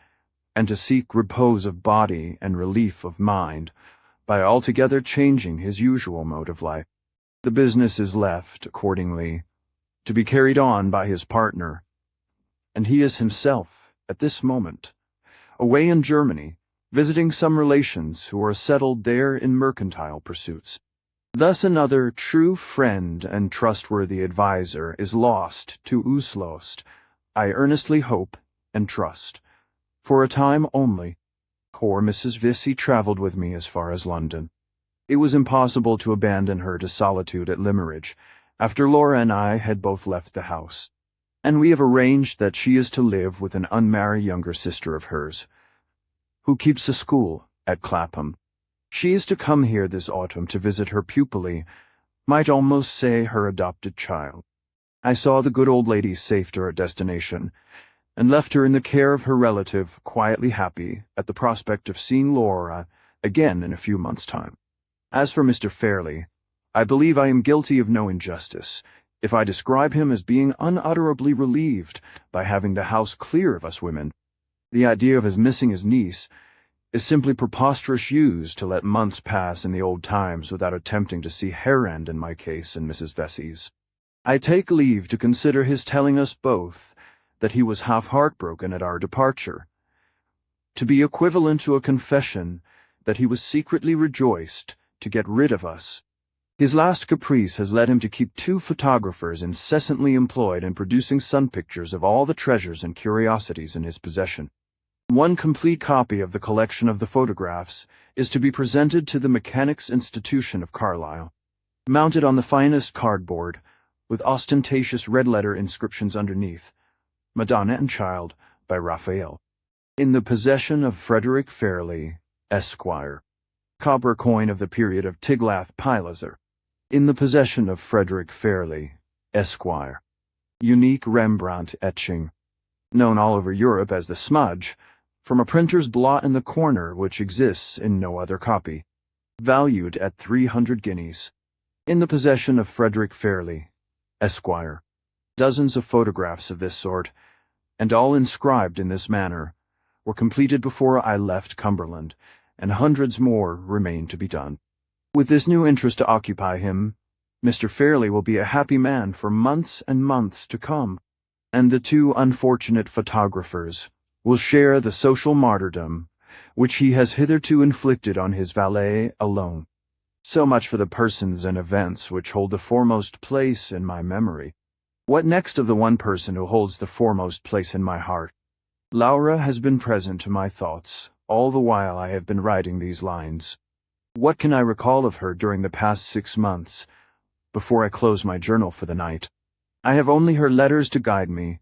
and to seek repose of body and relief of mind by altogether changing his usual mode of life. The business is left, accordingly, to be carried on by his partner, and he is himself, at this moment, away in Germany, visiting some relations who are settled there in mercantile pursuits. Thus another true friend and trustworthy adviser is lost to Uslost, I earnestly hope and trust, for a time only. Poor Mrs. Vesey travelled with me as far as London. It was impossible to abandon her to solitude at Limmeridge, after Laura and I had both left the house, and we have arranged that she is to live with an unmarried younger sister of hers, who keeps a school at Clapham. She is to come here this autumn to visit her pupilly, might almost say her adopted child. I saw the good old lady safe to her destination, and left her in the care of her relative, quietly happy at the prospect of seeing Laura again in a few months' time. As for Mr. Fairley, I believe I am guilty of no injustice if I describe him as being unutterably relieved by having the house clear of us women. The idea of his missing his niece is simply preposterous use to let months pass in the old times without attempting to see hair end in my case and Mrs. Vesey's. I take leave to consider his telling us both that he was half heartbroken at our departure, to be equivalent to a confession that he was secretly rejoiced to get rid of us. His last caprice has led him to keep 2 photographers incessantly employed in producing sun pictures of all the treasures and curiosities in his possession. One complete copy of the collection of the photographs is to be presented to the Mechanics' Institution of Carlisle, mounted on the finest cardboard, with ostentatious red-letter inscriptions underneath, Madonna and Child, by Raphael. In the possession of Frederick Fairley, Esquire. Copper coin of the period of Tiglath-Pileser. In the possession of Frederick Fairley, Esquire. unique Rembrandt etching, known all over Europe as the smudge, from a printer's blot in the corner which exists in no other copy, valued at 300 guineas, in the possession of Frederick Fairley, Esquire. Dozens of photographs of this sort, and all inscribed in this manner, were completed before I left Cumberland, and hundreds more remain to be done. With this new interest to occupy him, Mr. Fairley will be a happy man for months and months to come, and the two unfortunate photographers will share the social martyrdom which he has hitherto inflicted on his valet alone. So much for the persons and events which hold the foremost place in my memory. What next of the one person who holds the foremost place in my heart? Laura has been present to my thoughts all the while I have been writing these lines. What can I recall of her during the past 6 months, before I close my journal for the night? I have only her letters to guide me,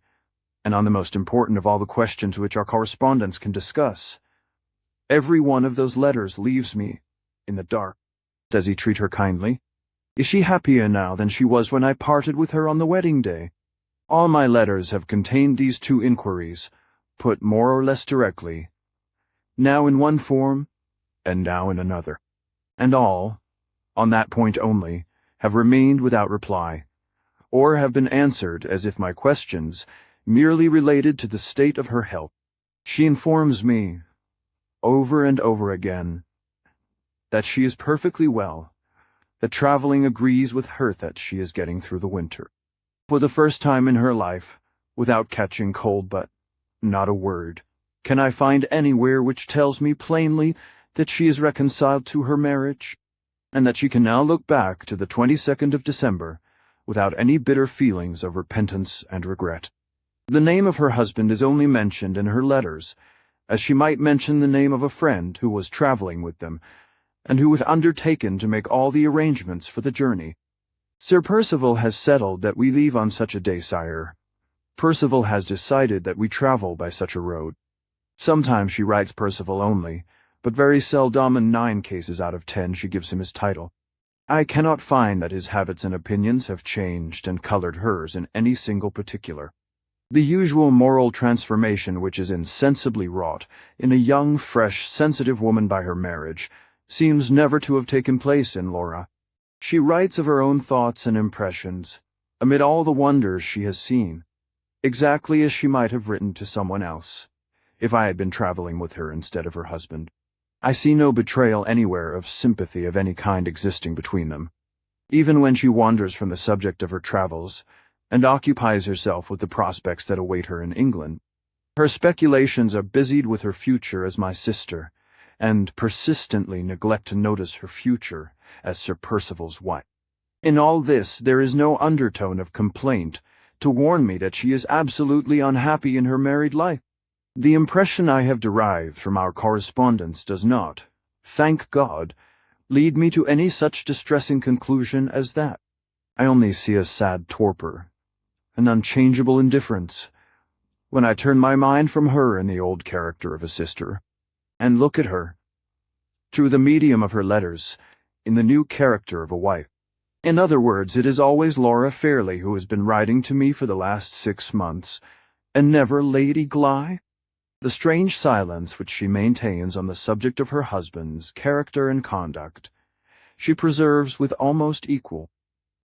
and on the most important of all the questions which our correspondents can discuss. Every one of those letters leaves me in the dark. Does he treat her kindly? Is she happier now than she was when I parted with her on the wedding day? All my letters have contained these two inquiries, put more or less directly, now in one form, and now in another. And all, on that point only, have remained without reply, or have been answered as if my questions merely related to the state of her health. She informs me, over and over again, that she is perfectly well, that traveling agrees with her, that she is getting through the winter, for the first time in her life, without catching cold, but not a word can I find anywhere which tells me plainly that she is reconciled to her marriage, and that she can now look back to the 22nd of December without any bitter feelings of repentance and regret. The name of her husband is only mentioned in her letters, as she might mention the name of a friend who was traveling with them, and who had undertaken to make all the arrangements for the journey. Sir Percival has settled that we leave on such a day, sire. Percival has decided that we travel by such a road. Sometimes she writes Percival only, but very seldom, in 9 cases out of 10, she gives him his title. I cannot find that his habits and opinions have changed and colored hers in any single particular. The usual moral transformation which is insensibly wrought in a young, fresh, sensitive woman by her marriage seems never to have taken place in Laura. She writes of her own thoughts and impressions, amid all the wonders she has seen, exactly as she might have written to someone else, if I had been traveling with her instead of her husband. I see no betrayal anywhere of sympathy of any kind existing between them. Even when she wanders from the subject of her travels, and occupies herself with the prospects that await her in England, her speculations are busied with her future as my sister, and persistently neglect to notice her future as Sir Percival's wife. In all this there is no undertone of complaint to warn me that she is absolutely unhappy in her married life. The impression I have derived from our correspondence does not, thank God, lead me to any such distressing conclusion as that. I only see a sad torpor, an unchangeable indifference, when I turn my mind from her in the old character of a sister, and look at her, through the medium of her letters, in the new character of a wife. In other words, it is always Laura Fairley who has been writing to me for the last 6 months, and never Lady Gly. The strange silence which she maintains on the subject of her husband's character and conduct, she preserves with almost equal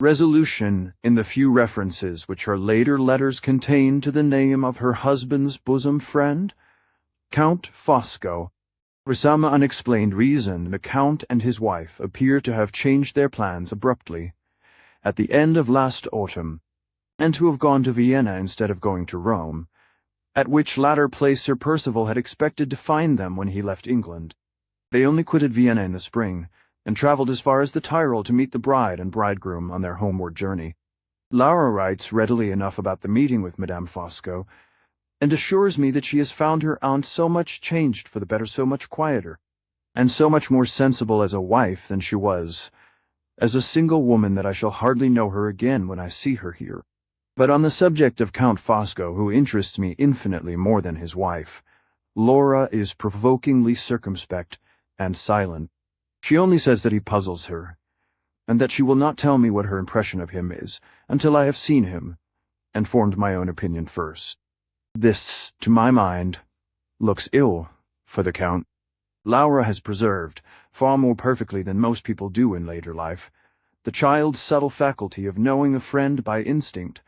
resolution in the few references which her later letters contain to the name of her husband's bosom friend, Count Fosco. For some unexplained reason, the Count and his wife appear to have changed their plans abruptly at the end of last autumn, and to have gone to Vienna instead of going to Rome, at which latter place Sir Percival had expected to find them when he left England. They only quitted Vienna in the spring, and travelled as far as the Tyrol to meet the bride and bridegroom on their homeward journey. Laura writes readily enough about the meeting with Madame Fosco, and assures me that she has found her aunt so much changed for the better, so much quieter, and so much more sensible as a wife than she was as a single woman, that I shall hardly know her again when I see her here. But on the subject of Count Fosco, who interests me infinitely more than his wife, Laura is provokingly circumspect and silent. She only says that he puzzles her, and that she will not tell me what her impression of him is until I have seen him, and formed my own opinion first. This, to my mind, looks ill for the Count. Laura has preserved, far more perfectly than most people do in later life, the child's subtle faculty of knowing a friend by instinct,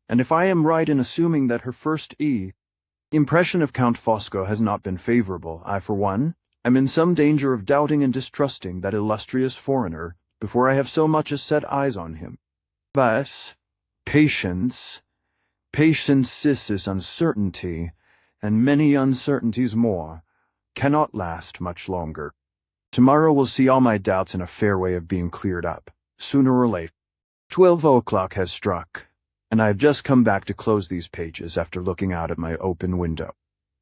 and if I am right in assuming that her first impression of Count Fosco has not been favorable, I, for one, am in some danger of doubting and distrusting that illustrious foreigner before I have so much as set eyes on him. But patience is uncertainty, and many uncertainties more, cannot last much longer. Tomorrow will see all my doubts in a fair way of being cleared up, sooner or later. 12 o'clock has struck, and I have just come back to close these pages after looking out at my open window.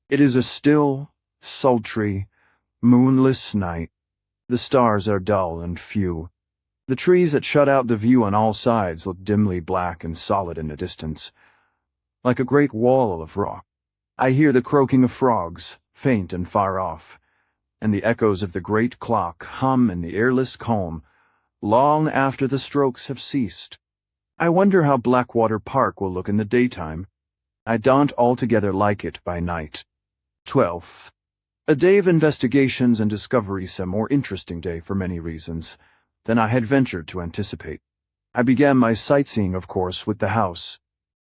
It is a still, sultry, moonless night. The stars are dull and few. The trees that shut out the view on all sides look dimly black and solid in the distance, like a great wall of rock. I hear the croaking of frogs, faint and far off, and the echoes of the great clock hum in the airless calm, long after the strokes have ceased. I wonder how Blackwater Park will look in the daytime. I don't altogether like it by night. 12th. A day of investigations and discoveries, a more interesting day for many reasons than I had ventured to anticipate. I began my sightseeing, of course, with the house.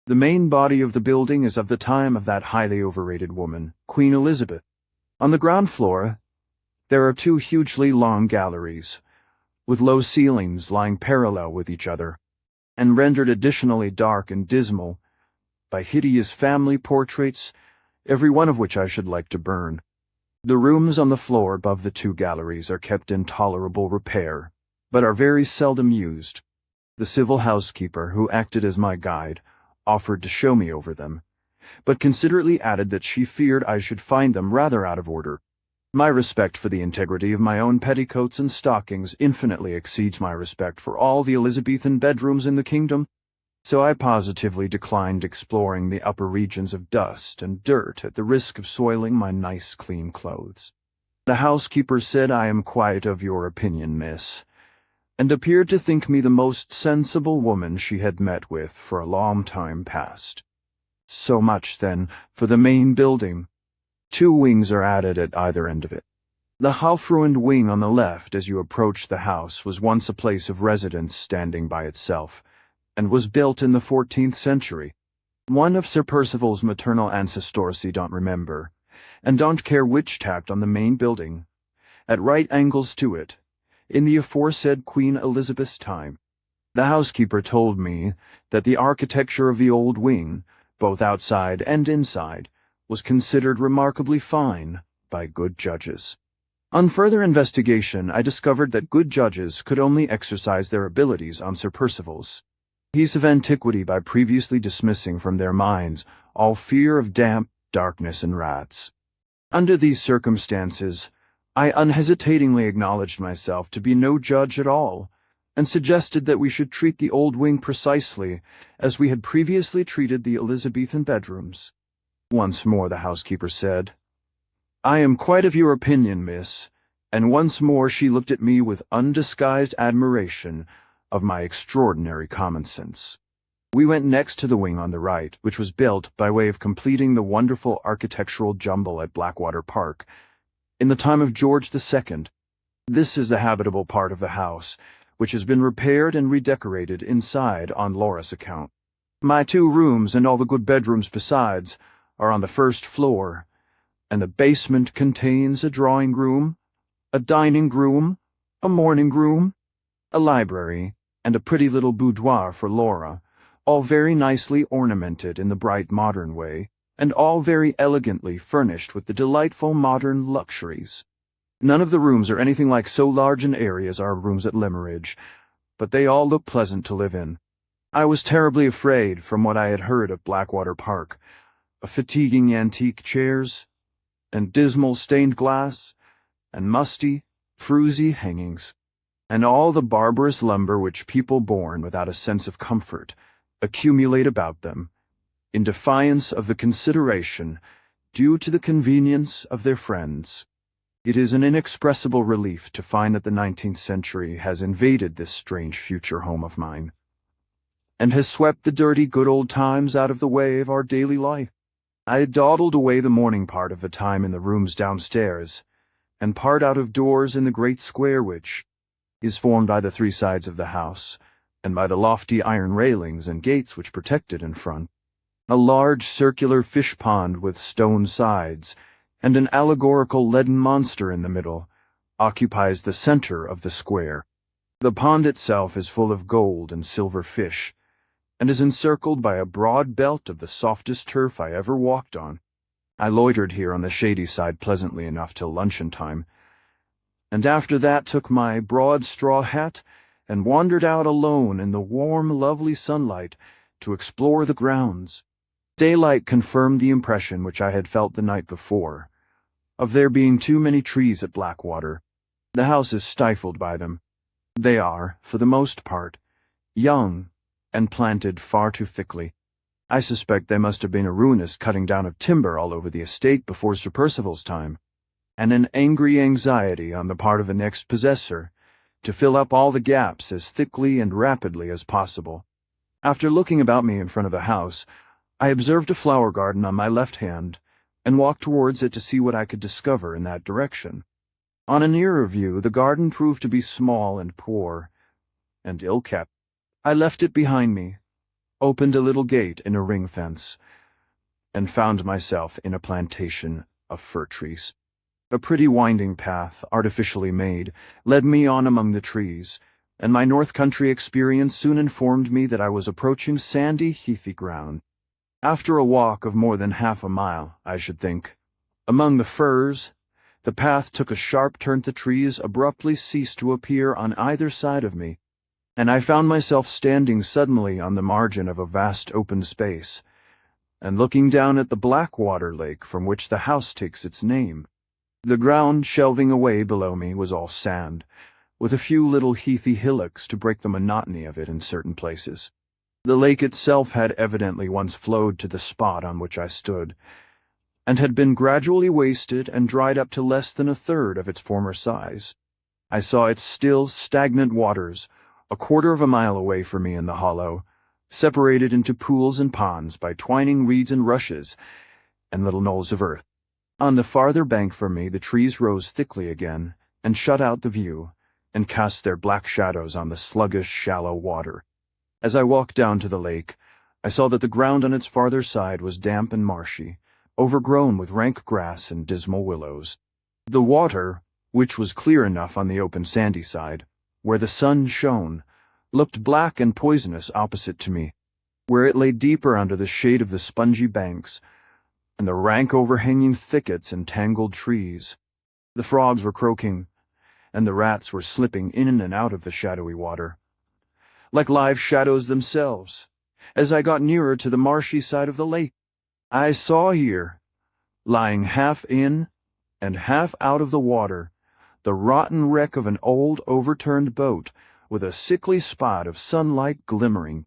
The main body of the building is of the time of that highly overrated woman, Queen Elizabeth. On the ground floor, there are two hugely long galleries, with low ceilings lying parallel with each other, and rendered additionally dark and dismal by hideous family portraits, every one of which I should like to burn. The rooms on the floor above the two galleries are kept in tolerable repair, but are very seldom used. The civil housekeeper, who acted as my guide, offered to show me over them, but considerately added that she feared I should find them rather out of order. My respect for the integrity of my own petticoats and stockings infinitely exceeds my respect for all the Elizabethan bedrooms in the kingdom, so I positively declined exploring the upper regions of dust and dirt at the risk of soiling my nice clean clothes. The housekeeper said, "I am quite of your opinion, miss," and appeared to think me the most sensible woman she had met with for a long time past. So much, then, for the main building. 2 wings are added at either end of it. The half-ruined wing on the left as you approach the house was once a place of residence standing by itself, and was built in the 14th century. One of Sir Percival's maternal ancestors don't remember, and don't care which tacked on the main building, at right angles to it, in the aforesaid Queen Elizabeth's time. The housekeeper told me that the architecture of the old wing, both outside and inside, was considered remarkably fine by good judges. On further investigation, I discovered that good judges could only exercise their abilities on Sir Percival's piece of antiquity by previously dismissing from their minds all fear of damp, darkness, and rats. Under these circumstances, I unhesitatingly acknowledged myself to be no judge at all, and suggested that we should treat the old wing precisely as we had previously treated the Elizabethan bedrooms. Once more the housekeeper said, "I am quite of your opinion, miss," and once more she looked at me with undisguised admiration of my extraordinary common sense. We went next to the wing on the right, which was built by way of completing the wonderful architectural jumble at Blackwater Park in the time of George II. This is the habitable part of the house, which has been repaired and redecorated inside on Laura's account. My 2 rooms and all the good bedrooms besides are on the first floor, and the basement contains a drawing room, a dining room, a morning room, a library, and a pretty little boudoir for Laura, all very nicely ornamented in the bright modern way, and all very elegantly furnished with the delightful modern luxuries. None of the rooms are anything like so large an area as our rooms at Limmeridge, but they all look pleasant to live in. I was terribly afraid, from what I had heard of Blackwater Park, of fatiguing antique chairs, and dismal stained glass, and musty, fruzy hangings, and all the barbarous lumber which people born without a sense of comfort accumulate about them, in defiance of the consideration due to the convenience of their friends. It is an inexpressible relief to find that the 19th century has invaded this strange future home of mine. and has swept the dirty good old times out of the way of our daily life. I had dawdled away the morning part of the time in the rooms downstairs, and part out of doors in the great square which is formed by the three sides of the house, and by the lofty iron railings and gates which protect it in front. A large circular fish pond with stone sides, and an allegorical leaden monster in the middle, occupies the center of the square. The pond itself is full of gold and silver fish, and is encircled by a broad belt of the softest turf I ever walked on. I loitered here on the shady side pleasantly enough till luncheon time, and after that took my broad straw hat and wandered out alone in the warm, lovely sunlight to explore the grounds. Daylight confirmed the impression which I had felt the night before, of there being too many trees at Blackwater. The house is stifled by them. They are, for the most part, young, and planted far too thickly. I suspect they must have been a ruinous cutting down of timber all over the estate before Sir Percival's time, and an angry anxiety on the part of the next possessor to fill up all the gaps as thickly and rapidly as possible. After looking about me in front of the house, I observed a flower garden on my left hand, and walked towards it to see what I could discover in that direction. On a nearer view, the garden proved to be small and poor, and ill-kept. I left it behind me, opened a little gate in a ring fence, and found myself in a plantation of fir trees. A pretty winding path, artificially made, led me on among the trees, and my north country experience soon informed me that I was approaching sandy, heathy ground. After a walk of more than half a mile, I should think, among the firs, the path took a sharp turn. The trees abruptly ceased to appear on either side of me, and I found myself standing suddenly on the margin of a vast open space, and looking down at the Blackwater lake from which the house takes its name. The ground shelving away below me was all sand, with a few little heathy hillocks to break the monotony of it in certain places. The lake itself had evidently once flowed to the spot on which I stood, and had been gradually wasted and dried up to less than a third of its former size. I saw its still, stagnant waters, a quarter of a mile away from me in the hollow, separated into pools and ponds by twining reeds and rushes, and little knolls of earth. On the farther bank from me the trees rose thickly again, and shut out the view, and cast their black shadows on the sluggish, shallow water. As I walked down to the lake, I saw that the ground on its farther side was damp and marshy, overgrown with rank grass and dismal willows. The water, which was clear enough on the open sandy side, where the sun shone, looked black and poisonous opposite to me, where it lay deeper under the shade of the spongy banks, and the rank overhanging thickets and tangled trees. The frogs were croaking, and the rats were slipping in and out of the shadowy water, like live shadows themselves. As I got nearer to the marshy side of the lake, I saw here, lying half in and half out of the water, the rotten wreck of an old overturned boat with a sickly spot of sunlight glimmering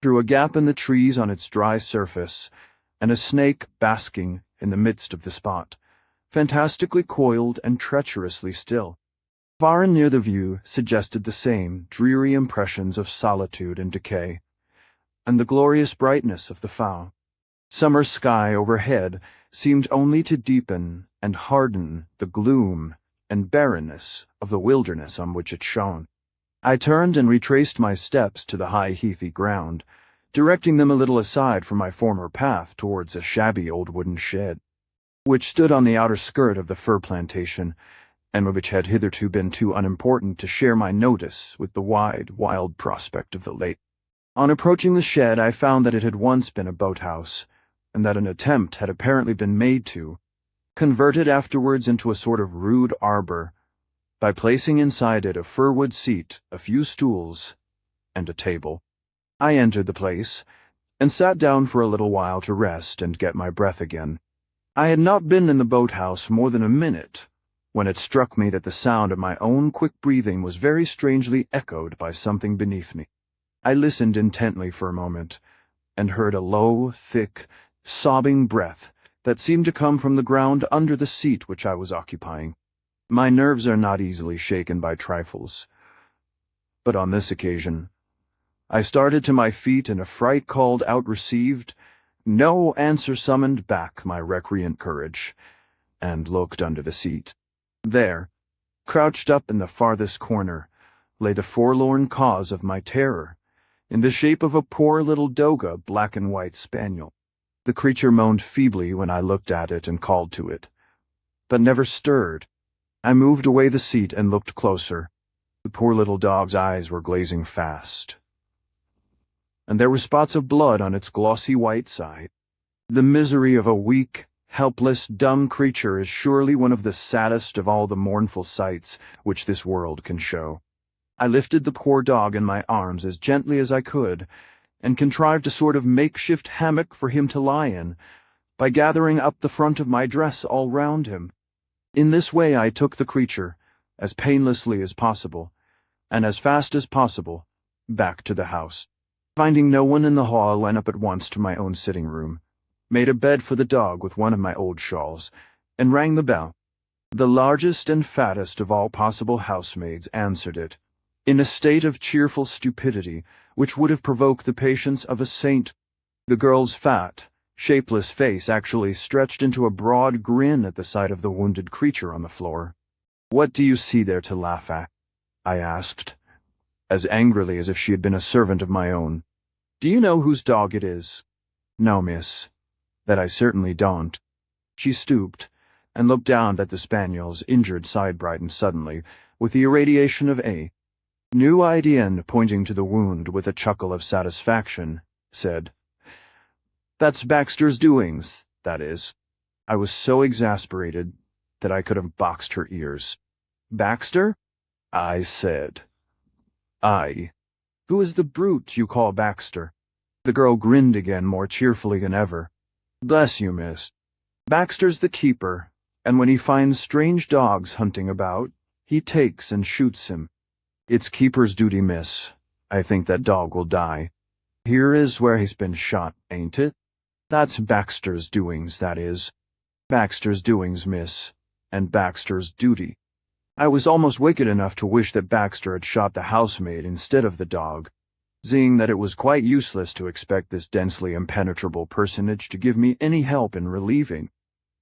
through a gap in the trees on its dry surface, and a snake basking in the midst of the spot, fantastically coiled and treacherously still. Far and near the view suggested the same dreary impressions of solitude and decay, and the glorious brightness of the fowl. Summer sky overhead seemed only to deepen and harden the gloom and barrenness of the wilderness on which it shone. I turned and retraced my steps to the high heathy ground, directing them a little aside from my former path towards a shabby old wooden shed, which stood on the outer skirt of the fir plantation, and which had hitherto been too unimportant to share my notice with the wide, wild prospect of the lake. On approaching the shed, I found that it had once been a boathouse, and that an attempt had apparently been made to convert it afterwards into a sort of rude arbor, by placing inside it a fir-wood seat, a few stools, and a table. I entered the place, and sat down for a little while to rest and get my breath again. I had not been in the boathouse more than a minute, when it struck me that the sound of my own quick breathing was very strangely echoed by something beneath me. I listened intently for a moment, and heard a low, thick, sobbing breath that seemed to come from the ground under the seat which I was occupying. My nerves are not easily shaken by trifles, but on this occasion I started to my feet and a fright called out received. No answer summoned back my recreant courage, and looked under the seat. There, crouched up in the farthest corner, lay the forlorn cause of my terror, in the shape of a poor little doga black and white spaniel. The creature moaned feebly when I looked at it and called to it, but never stirred. I moved away the seat and looked closer. The poor little dog's eyes were glazing fast, and there were spots of blood on its glossy white side. The misery of a weak, helpless, dumb creature is surely one of the saddest of all the mournful sights which this world can show. I lifted the poor dog in my arms as gently as I could, and contrived a sort of makeshift hammock for him to lie in, by gathering up the front of my dress all round him. In this way I took the creature, as painlessly as possible, and as fast as possible, back to the house. Finding no one in the hall, I went up at once to my own sitting room, made a bed for the dog with one of my old shawls, and rang the bell. The largest and fattest of all possible housemaids answered it, in a state of cheerful stupidity which would have provoked the patience of a saint. The girl's fat, shapeless face actually stretched into a broad grin at the sight of the wounded creature on the floor. "What do you see there to laugh at?" I asked, as angrily as if she had been a servant of my own. "Do you know whose dog it is?" "No, miss, that I certainly don't." She stooped and looked down at the spaniel's injured side, brightened suddenly with the irradiation of a new idea, and pointing to the wound with a chuckle of satisfaction, said, "That's Baxter's doings, that is." I was so exasperated that I could have boxed her ears. "Baxter?" I said. "Aye. Who is the brute you call Baxter?" The girl grinned again more cheerfully than ever. "Bless you, miss. Baxter's the keeper, and when he finds strange dogs hunting about, he takes and shoots him. It's keeper's duty, miss. I think that dog will die. Here is where he's been shot, ain't it? That's Baxter's doings, that is. Baxter's doings, miss, and Baxter's duty." I was almost wicked enough to wish that Baxter had shot the housemaid instead of the dog, seeing that it was quite useless to expect this densely impenetrable personage to give me any help in relieving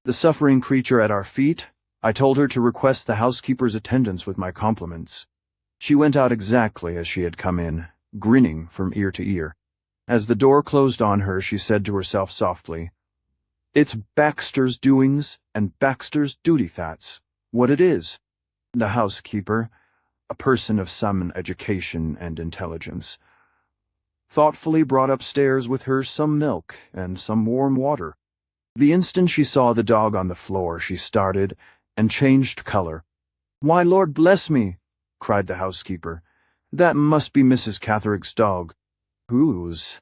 the suffering creature at our feet. I told her to request the housekeeper's attendance with my compliments. She went out exactly as she had come in, grinning from ear to ear. As the door closed on her, she said to herself softly, "It's Baxter's doings and Baxter's duty, that's what it is." The housekeeper, a person of some education and intelligence, thoughtfully brought upstairs with her some milk and some warm water. The instant she saw the dog on the floor, she started and changed color. "Why, Lord bless me!" cried the housekeeper. "That must be Mrs. Catherick's dog." "Whose?"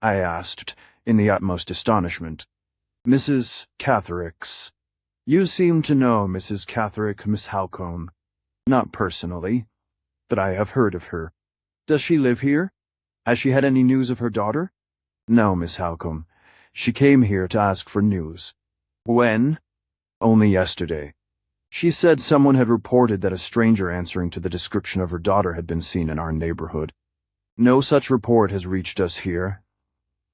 I asked, in the utmost astonishment. "Mrs. Catherick's. You seem to know Mrs. Catherick, Miss Halcombe." "Not personally, but I have heard of her." "Does she live here? Has she had any news of her daughter?" "No, Miss Halcombe. She came here to ask for news." "When?" "Only yesterday. She said someone had reported that a stranger answering to the description of her daughter had been seen in our neighborhood. No such report has reached us here,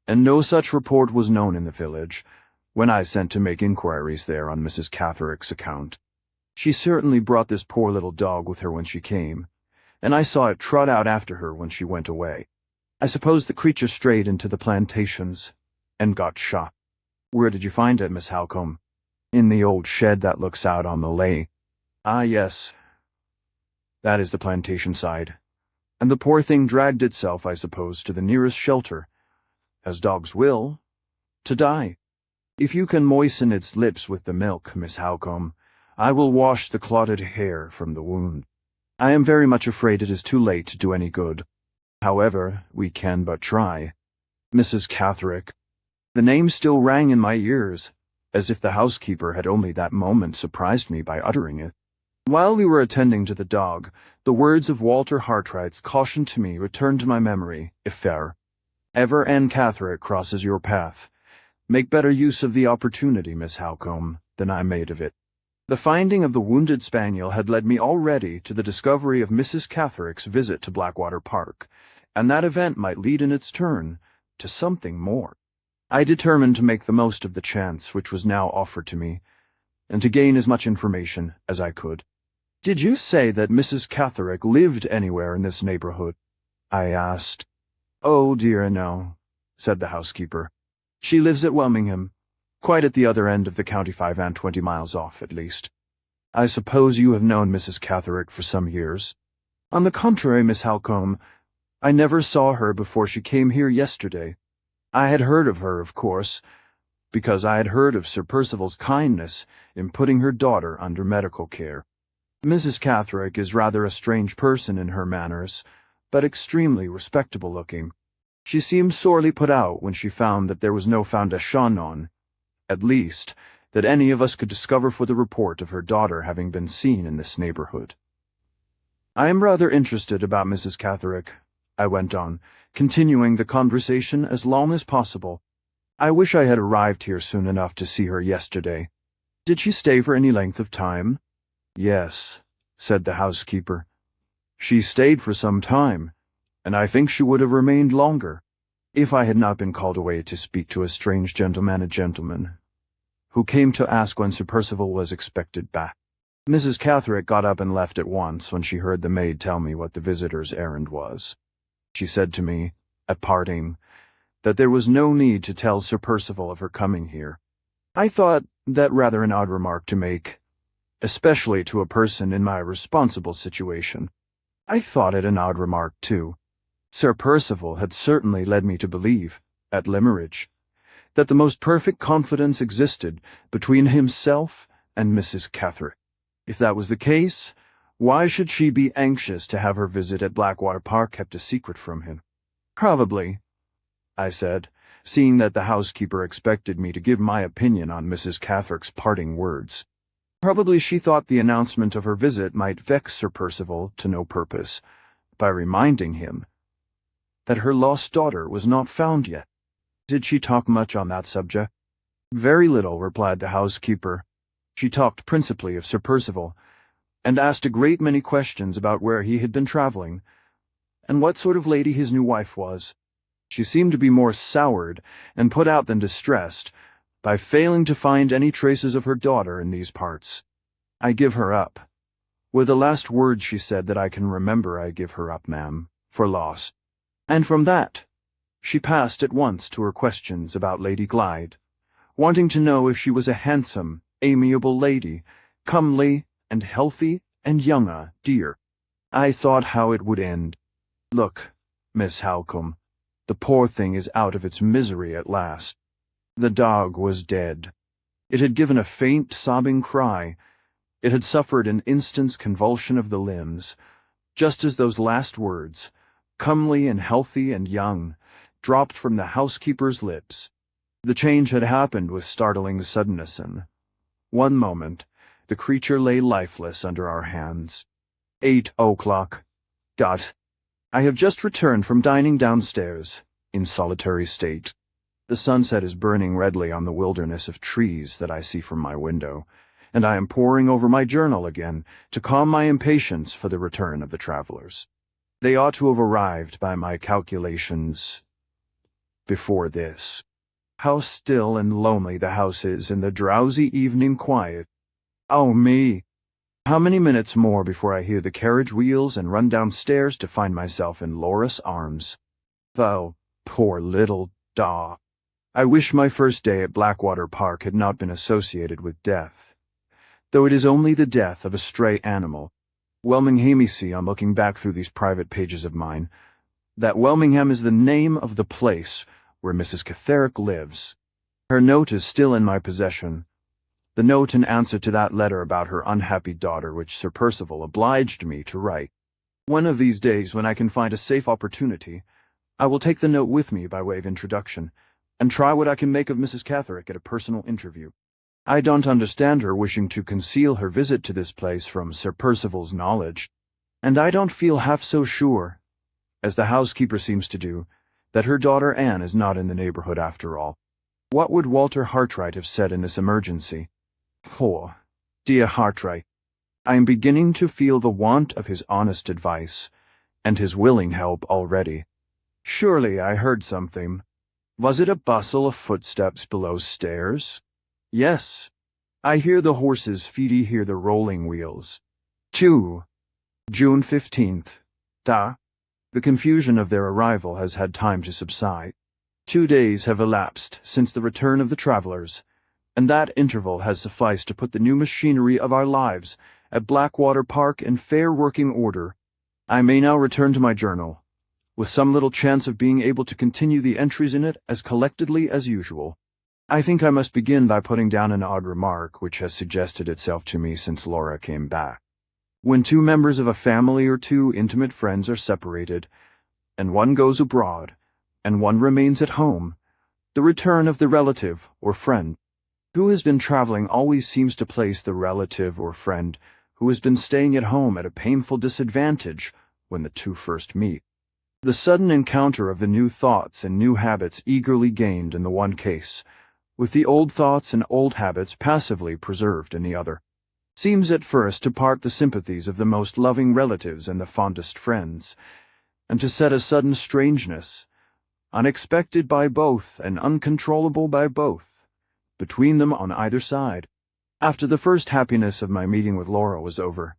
and no such report was known in the village when I sent to make inquiries there on Mrs. Catherick's account. She certainly brought this poor little dog with her when she came, and I saw it trot out after her when she went away. I suppose the creature strayed into the plantations and got shot." "Where did you find it, Miss Halcombe?" "In the old shed that looks out on the lake." "Ah, yes. That is the plantation side. And the poor thing dragged itself, I suppose, to the nearest shelter, as dogs will, to die. If you can moisten its lips with the milk, Miss Halcombe, I will wash the clotted hair from the wound. I am very much afraid it is too late to do any good. However, we can but try. Mrs. Catherick." The name still rang in my ears, as if the housekeeper had only that moment surprised me by uttering it. While we were attending to the dog, the words of Walter Hartright's caution to me returned to my memory. "If ever Anne Catherick crosses your path, make better use of the opportunity, Miss Halcombe, than I made of it." The finding of the wounded spaniel had led me already to the discovery of Mrs. Catherick's visit to Blackwater Park, and that event might lead in its turn to something more. I determined to make the most of the chance which was now offered to me, and to gain as much information as I could. "Did you say that Mrs. Catherick lived anywhere in this neighborhood?" I asked. "Oh dear, no," said the housekeeper. "She lives at Welmingham, quite at the other end of the county, 5 and 20 miles off, at least. I suppose you have known Mrs. Catherick for some years?" "On the contrary, Miss Halcombe, I never saw her before she came here yesterday. I had heard of her, of course, because I had heard of Sir Percival's kindness in putting her daughter under medical care. Mrs. Catherick is rather a strange person in her manners, but extremely respectable-looking. She seemed sorely put out when she found that there was no foundation, at least, that any of us could discover for the report of her daughter having been seen in this neighborhood. I am rather interested about Mrs. Catherick," I went on, continuing the conversation as long as possible. "I wish I had arrived here soon enough to see her yesterday. Did she stay for any length of time?" "Yes," said the housekeeper. "She stayed for some time, and I think she would have remained longer, if I had not been called away to speak to a strange gentleman, who came to ask when Sir Percival was expected back." Mrs. Catherick got up and left at once when she heard the maid tell me what the visitor's errand was. She said to me, at parting, that there was no need to tell Sir Percival of her coming here. I thought that rather an odd remark to make, especially to a person in my responsible situation. I thought it an odd remark, too. Sir Percival had certainly led me to believe, at Limmeridge, that the most perfect confidence existed between himself and Mrs. Catherick. If that was the case, why should she be anxious to have her visit at Blackwater Park kept a secret from him? "Probably," I said, seeing that the housekeeper expected me to give my opinion on Mrs. Catherick's parting words. "Probably she thought the announcement of her visit might vex Sir Percival to no purpose, by reminding him that her lost daughter was not found yet." "Did she talk much on that subject?" "Very little," replied the housekeeper. "She talked principally of Sir Percival, and asked a great many questions about where he had been travelling, and what sort of lady his new wife was. She seemed to be more soured and put out than distressed by failing to find any traces of her daughter in these parts. I give her up. Were the last words she said that I can remember. I give her up, ma'am, for lost." And from that, she passed at once to her questions about Lady Glyde, wanting to know if she was a handsome, amiable lady, comely and healthy and young, dear. I thought how it would end. "Look, Miss Halcombe, the poor thing is out of its misery at last." The dog was dead. It had given a faint, sobbing cry. It had suffered an instant's convulsion of the limbs, just as those last words, "comely and healthy and young," dropped from the housekeeper's lips. The change had happened with startling suddenness, and one moment the creature lay lifeless under our hands. 8 o'clock. Dot. I have just returned from dining downstairs, in solitary state. The sunset is burning redly on the wilderness of trees that I see from my window, and I am poring over my journal again to calm my impatience for the return of the travelers. They ought to have arrived by my calculations before this. How still and lonely the house is in the drowsy evening quiet. Oh me! How many minutes more before I hear the carriage wheels and run downstairs to find myself in Laura's arms. Oh, poor little dog. I wish my first day at Blackwater Park had not been associated with death, though it is only the death of a stray animal. Welmingham, see, I'm looking back through these private pages of mine, that Welmingham is the name of the place where Mrs. Catherick lives. Her note is still in my possession, the note in answer to that letter about her unhappy daughter which Sir Percival obliged me to write. One of these days, when I can find a safe opportunity, I will take the note with me by way of introduction, and try what I can make of Mrs. Catherick at a personal interview. I don't understand her wishing to conceal her visit to this place from Sir Percival's knowledge, and I don't feel half so sure, as the housekeeper seems to do, that her daughter Anne is not in the neighborhood after all. What would Walter Hartright have said in this emergency? Poor, Dear Hartright, I am beginning to feel the want of his honest advice and his willing help already. Surely I heard something. Was it a bustle of footsteps below stairs? Yes. I hear the horses' feet, hear the rolling wheels. 2. June 15th. The confusion of their arrival has had time to subside. 2 days have elapsed since the return of the travelers, and that interval has sufficed to put the new machinery of our lives at Blackwater Park in fair working order. I may now return to my journal, with some little chance of being able to continue the entries in it as collectedly as usual. I think I must begin by putting down an odd remark which has suggested itself to me since Laura came back. When two members of a family or two intimate friends are separated, and one goes abroad, and one remains at home, the return of the relative or friend who has been traveling always seems to place the relative or friend who has been staying at home at a painful disadvantage when the two first meet. The sudden encounter of the new thoughts and new habits eagerly gained in the one case, with the old thoughts and old habits passively preserved in the other, seems at first to part the sympathies of the most loving relatives and the fondest friends, and to set a sudden strangeness, unexpected by both and uncontrollable by both, between them on either side. After the first happiness of my meeting with Laura was over,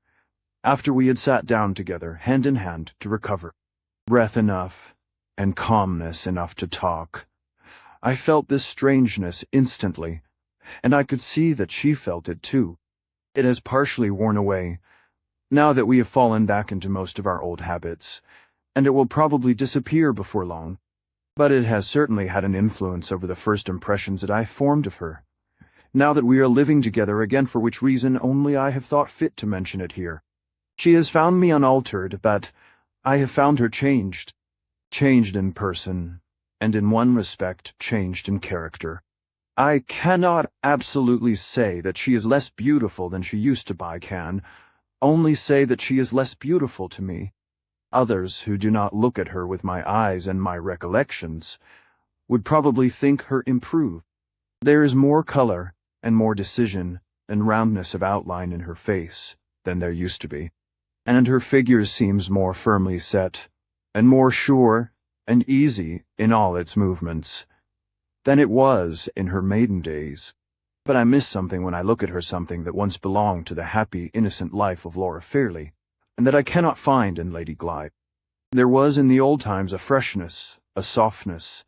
after we had sat down together, hand in hand, to recover breath enough and calmness enough to talk, I felt this strangeness instantly, and I could see that she felt it too. It has partially worn away, now that we have fallen back into most of our old habits, and it will probably disappear before long, but it has certainly had an influence over the first impressions that I formed of her, now that we are living together again, for which reason only I have thought fit to mention it here. She has found me unaltered, but I have found her changed in person, and in one respect changed in character. I cannot absolutely say that she is less beautiful than she used to be. I can only say that she is less beautiful to me. Others who do not look at her with my eyes and my recollections would probably think her improved. There is more color and more decision and roundness of outline in her face than there used to be, and her figure seems more firmly set and more sure and easy in all its movements than it was in her maiden days. But I miss something when I look at her, something that once belonged to the happy, innocent life of Laura Fairley, and that I cannot find in Lady Glyde. There was in the old times a freshness, a softness,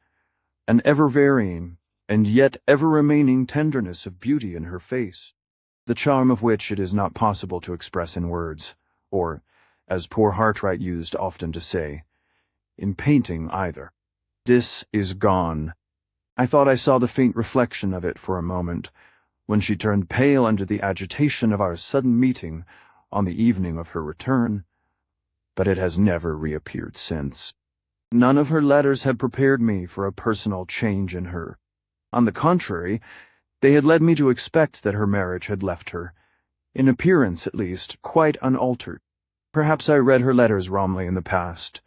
an ever-varying, and yet ever-remaining tenderness of beauty in her face, the charm of which it is not possible to express in words, or, as poor Hartright used often to say, in painting either. This is gone. I thought I saw the faint reflection of it for a moment, when she turned pale under the agitation of our sudden meeting on the evening of her return, but it has never reappeared since. None of her letters had prepared me for a personal change in her. On the contrary, they had led me to expect that her marriage had left her, in appearance at least, quite unaltered. Perhaps I read her letters wrongly in the past,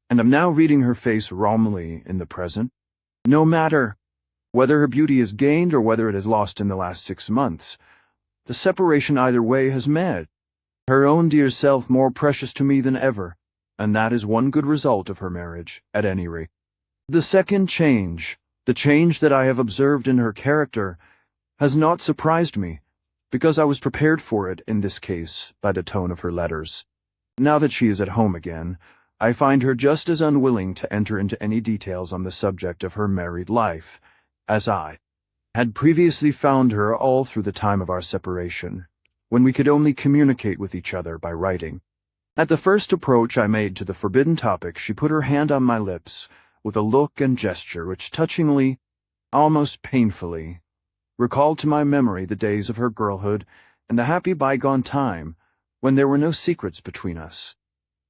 and am now reading her face wrongly in the present. No matter whether her beauty is gained or whether it is lost in the last 6 months, the separation either way has made her own dear self more precious to me than ever, and that is one good result of her marriage, at any rate. The second change, the change that I have observed in her character, has not surprised me, because I was prepared for it in this case by the tone of her letters. Now that she is at home again, I find her just as unwilling to enter into any details on the subject of her married life, as I had previously found her all through the time of our separation, when we could only communicate with each other by writing. At the first approach I made to the forbidden topic, she put her hand on my lips, with a look and gesture which touchingly, almost painfully, recalled to my memory the days of her girlhood and the happy bygone time when there were no secrets between us.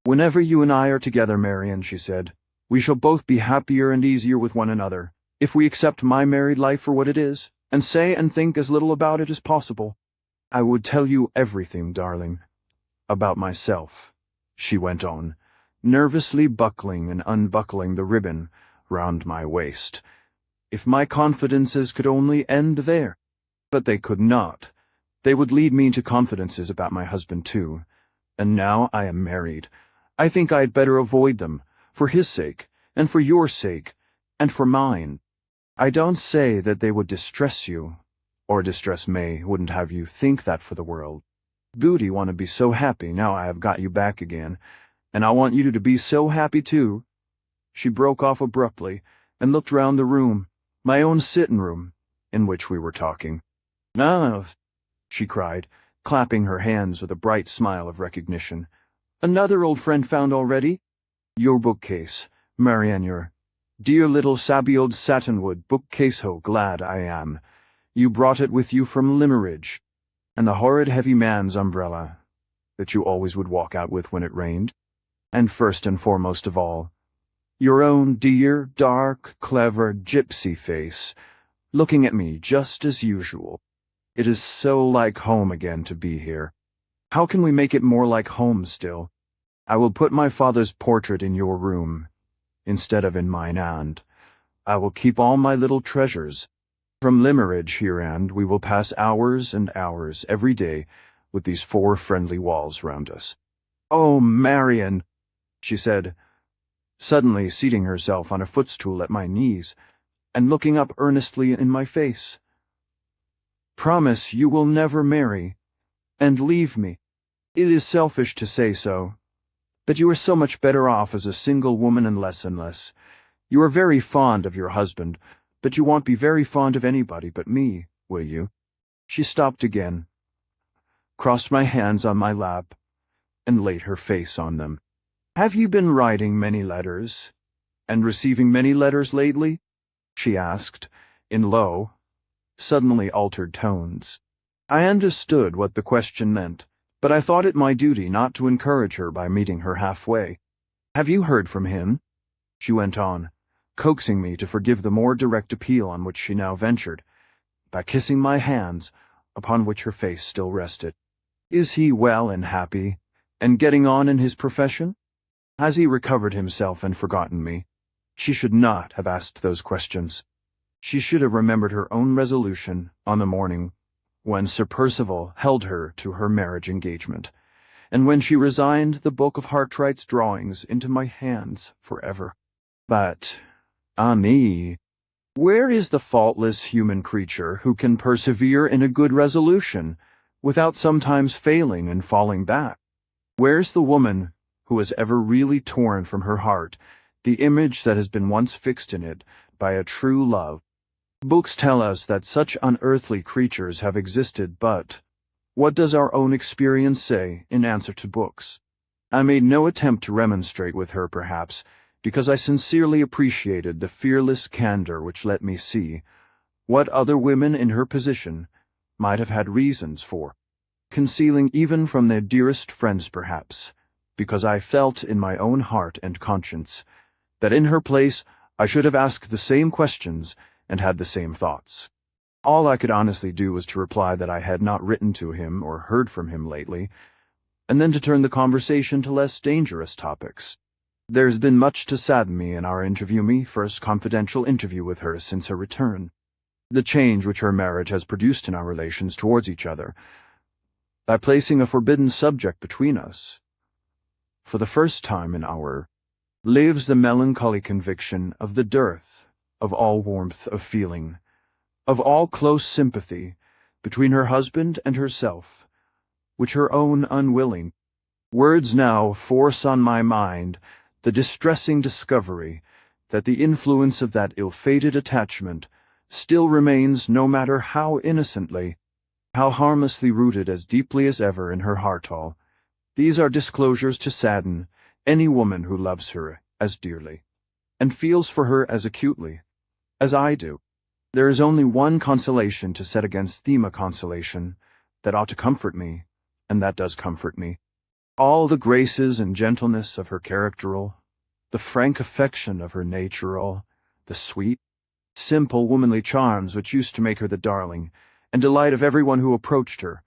"Whenever you and I are together, Marian," she said, "we shall both be happier and easier with one another, if we accept my married life for what it is, and say and think as little about it as possible. I would tell you everything, darling, about myself," she went on, nervously buckling and unbuckling the ribbon round my waist, "if my confidences could only end there. But they could not. They would lead me into confidences about my husband too. And now I am married. I think I had better avoid them, for his sake, and for your sake, and for mine. I don't say that they would distress you, or distress me, wouldn't have you think that for the world. Booty want to be so happy now I have got you back again, and I want you to be so happy too. She broke off abruptly and looked round the room, my own sitting room, in which we were talking. "No," she cried, clapping her hands with a bright smile of recognition. "Another old friend found already? Your bookcase, Marianne, your dear little sabby old satinwood bookcase. How glad I am. You brought it with you from Limmeridge. And the horrid heavy man's umbrella that you always would walk out with when it rained. And first and foremost of all, your own dear, dark, clever gypsy face, looking at me just as usual. It is so like home again to be here. How can we make it more like home still? I will put my father's portrait in your room, instead of in mine, and I will keep all my little treasures. From Limmeridge here, and we will pass hours and hours every day with these 4 friendly walls round us." "Oh, Marian," she said, suddenly seating herself on a footstool at my knees and looking up earnestly in my face. "Promise you will never marry, and leave me. It is selfish to say so, but you are so much better off as a single woman and less. You are very fond of your husband, but you won't be very fond of anybody but me, will you?" She stopped again, crossed my hands on my lap, and laid her face on them. "Have you been writing many letters, and receiving many letters lately?" she asked, in low, suddenly altered tones. I understood what the question meant, but I thought it my duty not to encourage her by meeting her halfway. "Have you heard from him?" she went on, coaxing me to forgive the more direct appeal on which she now ventured, by kissing my hands, upon which her face still rested. "Is he well and happy, and getting on in his profession? Has he recovered himself and forgotten me?" She should not have asked those questions. She should have remembered her own resolution on the morning when Sir Percival held her to her marriage engagement, and when she resigned the book of Hartright's drawings into my hands forever. But ah me, where is the faultless human creature who can persevere in a good resolution, without sometimes failing and falling back? Where's the woman who has ever really torn from her heart the image that has been once fixed in it by a true love? Books tell us that such unearthly creatures have existed, but what does our own experience say in answer to books? I made no attempt to remonstrate with her, perhaps, because I sincerely appreciated the fearless candor which let me see what other women in her position might have had reasons for concealing even from their dearest friends, perhaps, because I felt in my own heart and conscience that in her place I should have asked the same questions and had the same thoughts. All I could honestly do was to reply that I had not written to him or heard from him lately, and then to turn the conversation to less dangerous topics. There's been much to sadden me in our first confidential interview with her since her return. The change which her marriage has produced in our relations towards each other, by placing a forbidden subject between us. For the first time in our lives the melancholy conviction of the dearth of all warmth of feeling, of all close sympathy between her husband and herself, which her own unwilling words now force on my mind the distressing discovery that the influence of that ill-fated attachment still remains, no matter how innocently, how harmlessly rooted as deeply as ever in her heart all. These are disclosures to sadden any woman who loves her as dearly, and feels for her as acutely, as I do. There is only one consolation to set against thema consolation that ought to comfort me, and that does comfort me. All the graces and gentleness of her character, the frank affection of her nature, the sweet, simple womanly charms which used to make her the darling and delight of everyone who approached her,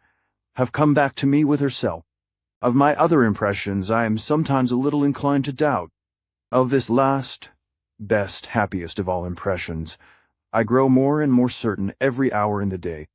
have come back to me with herself. Of my other impressions I am sometimes a little inclined to doubt. Of this last, best, happiest of all impressions, I grow more and more certain every hour in the day.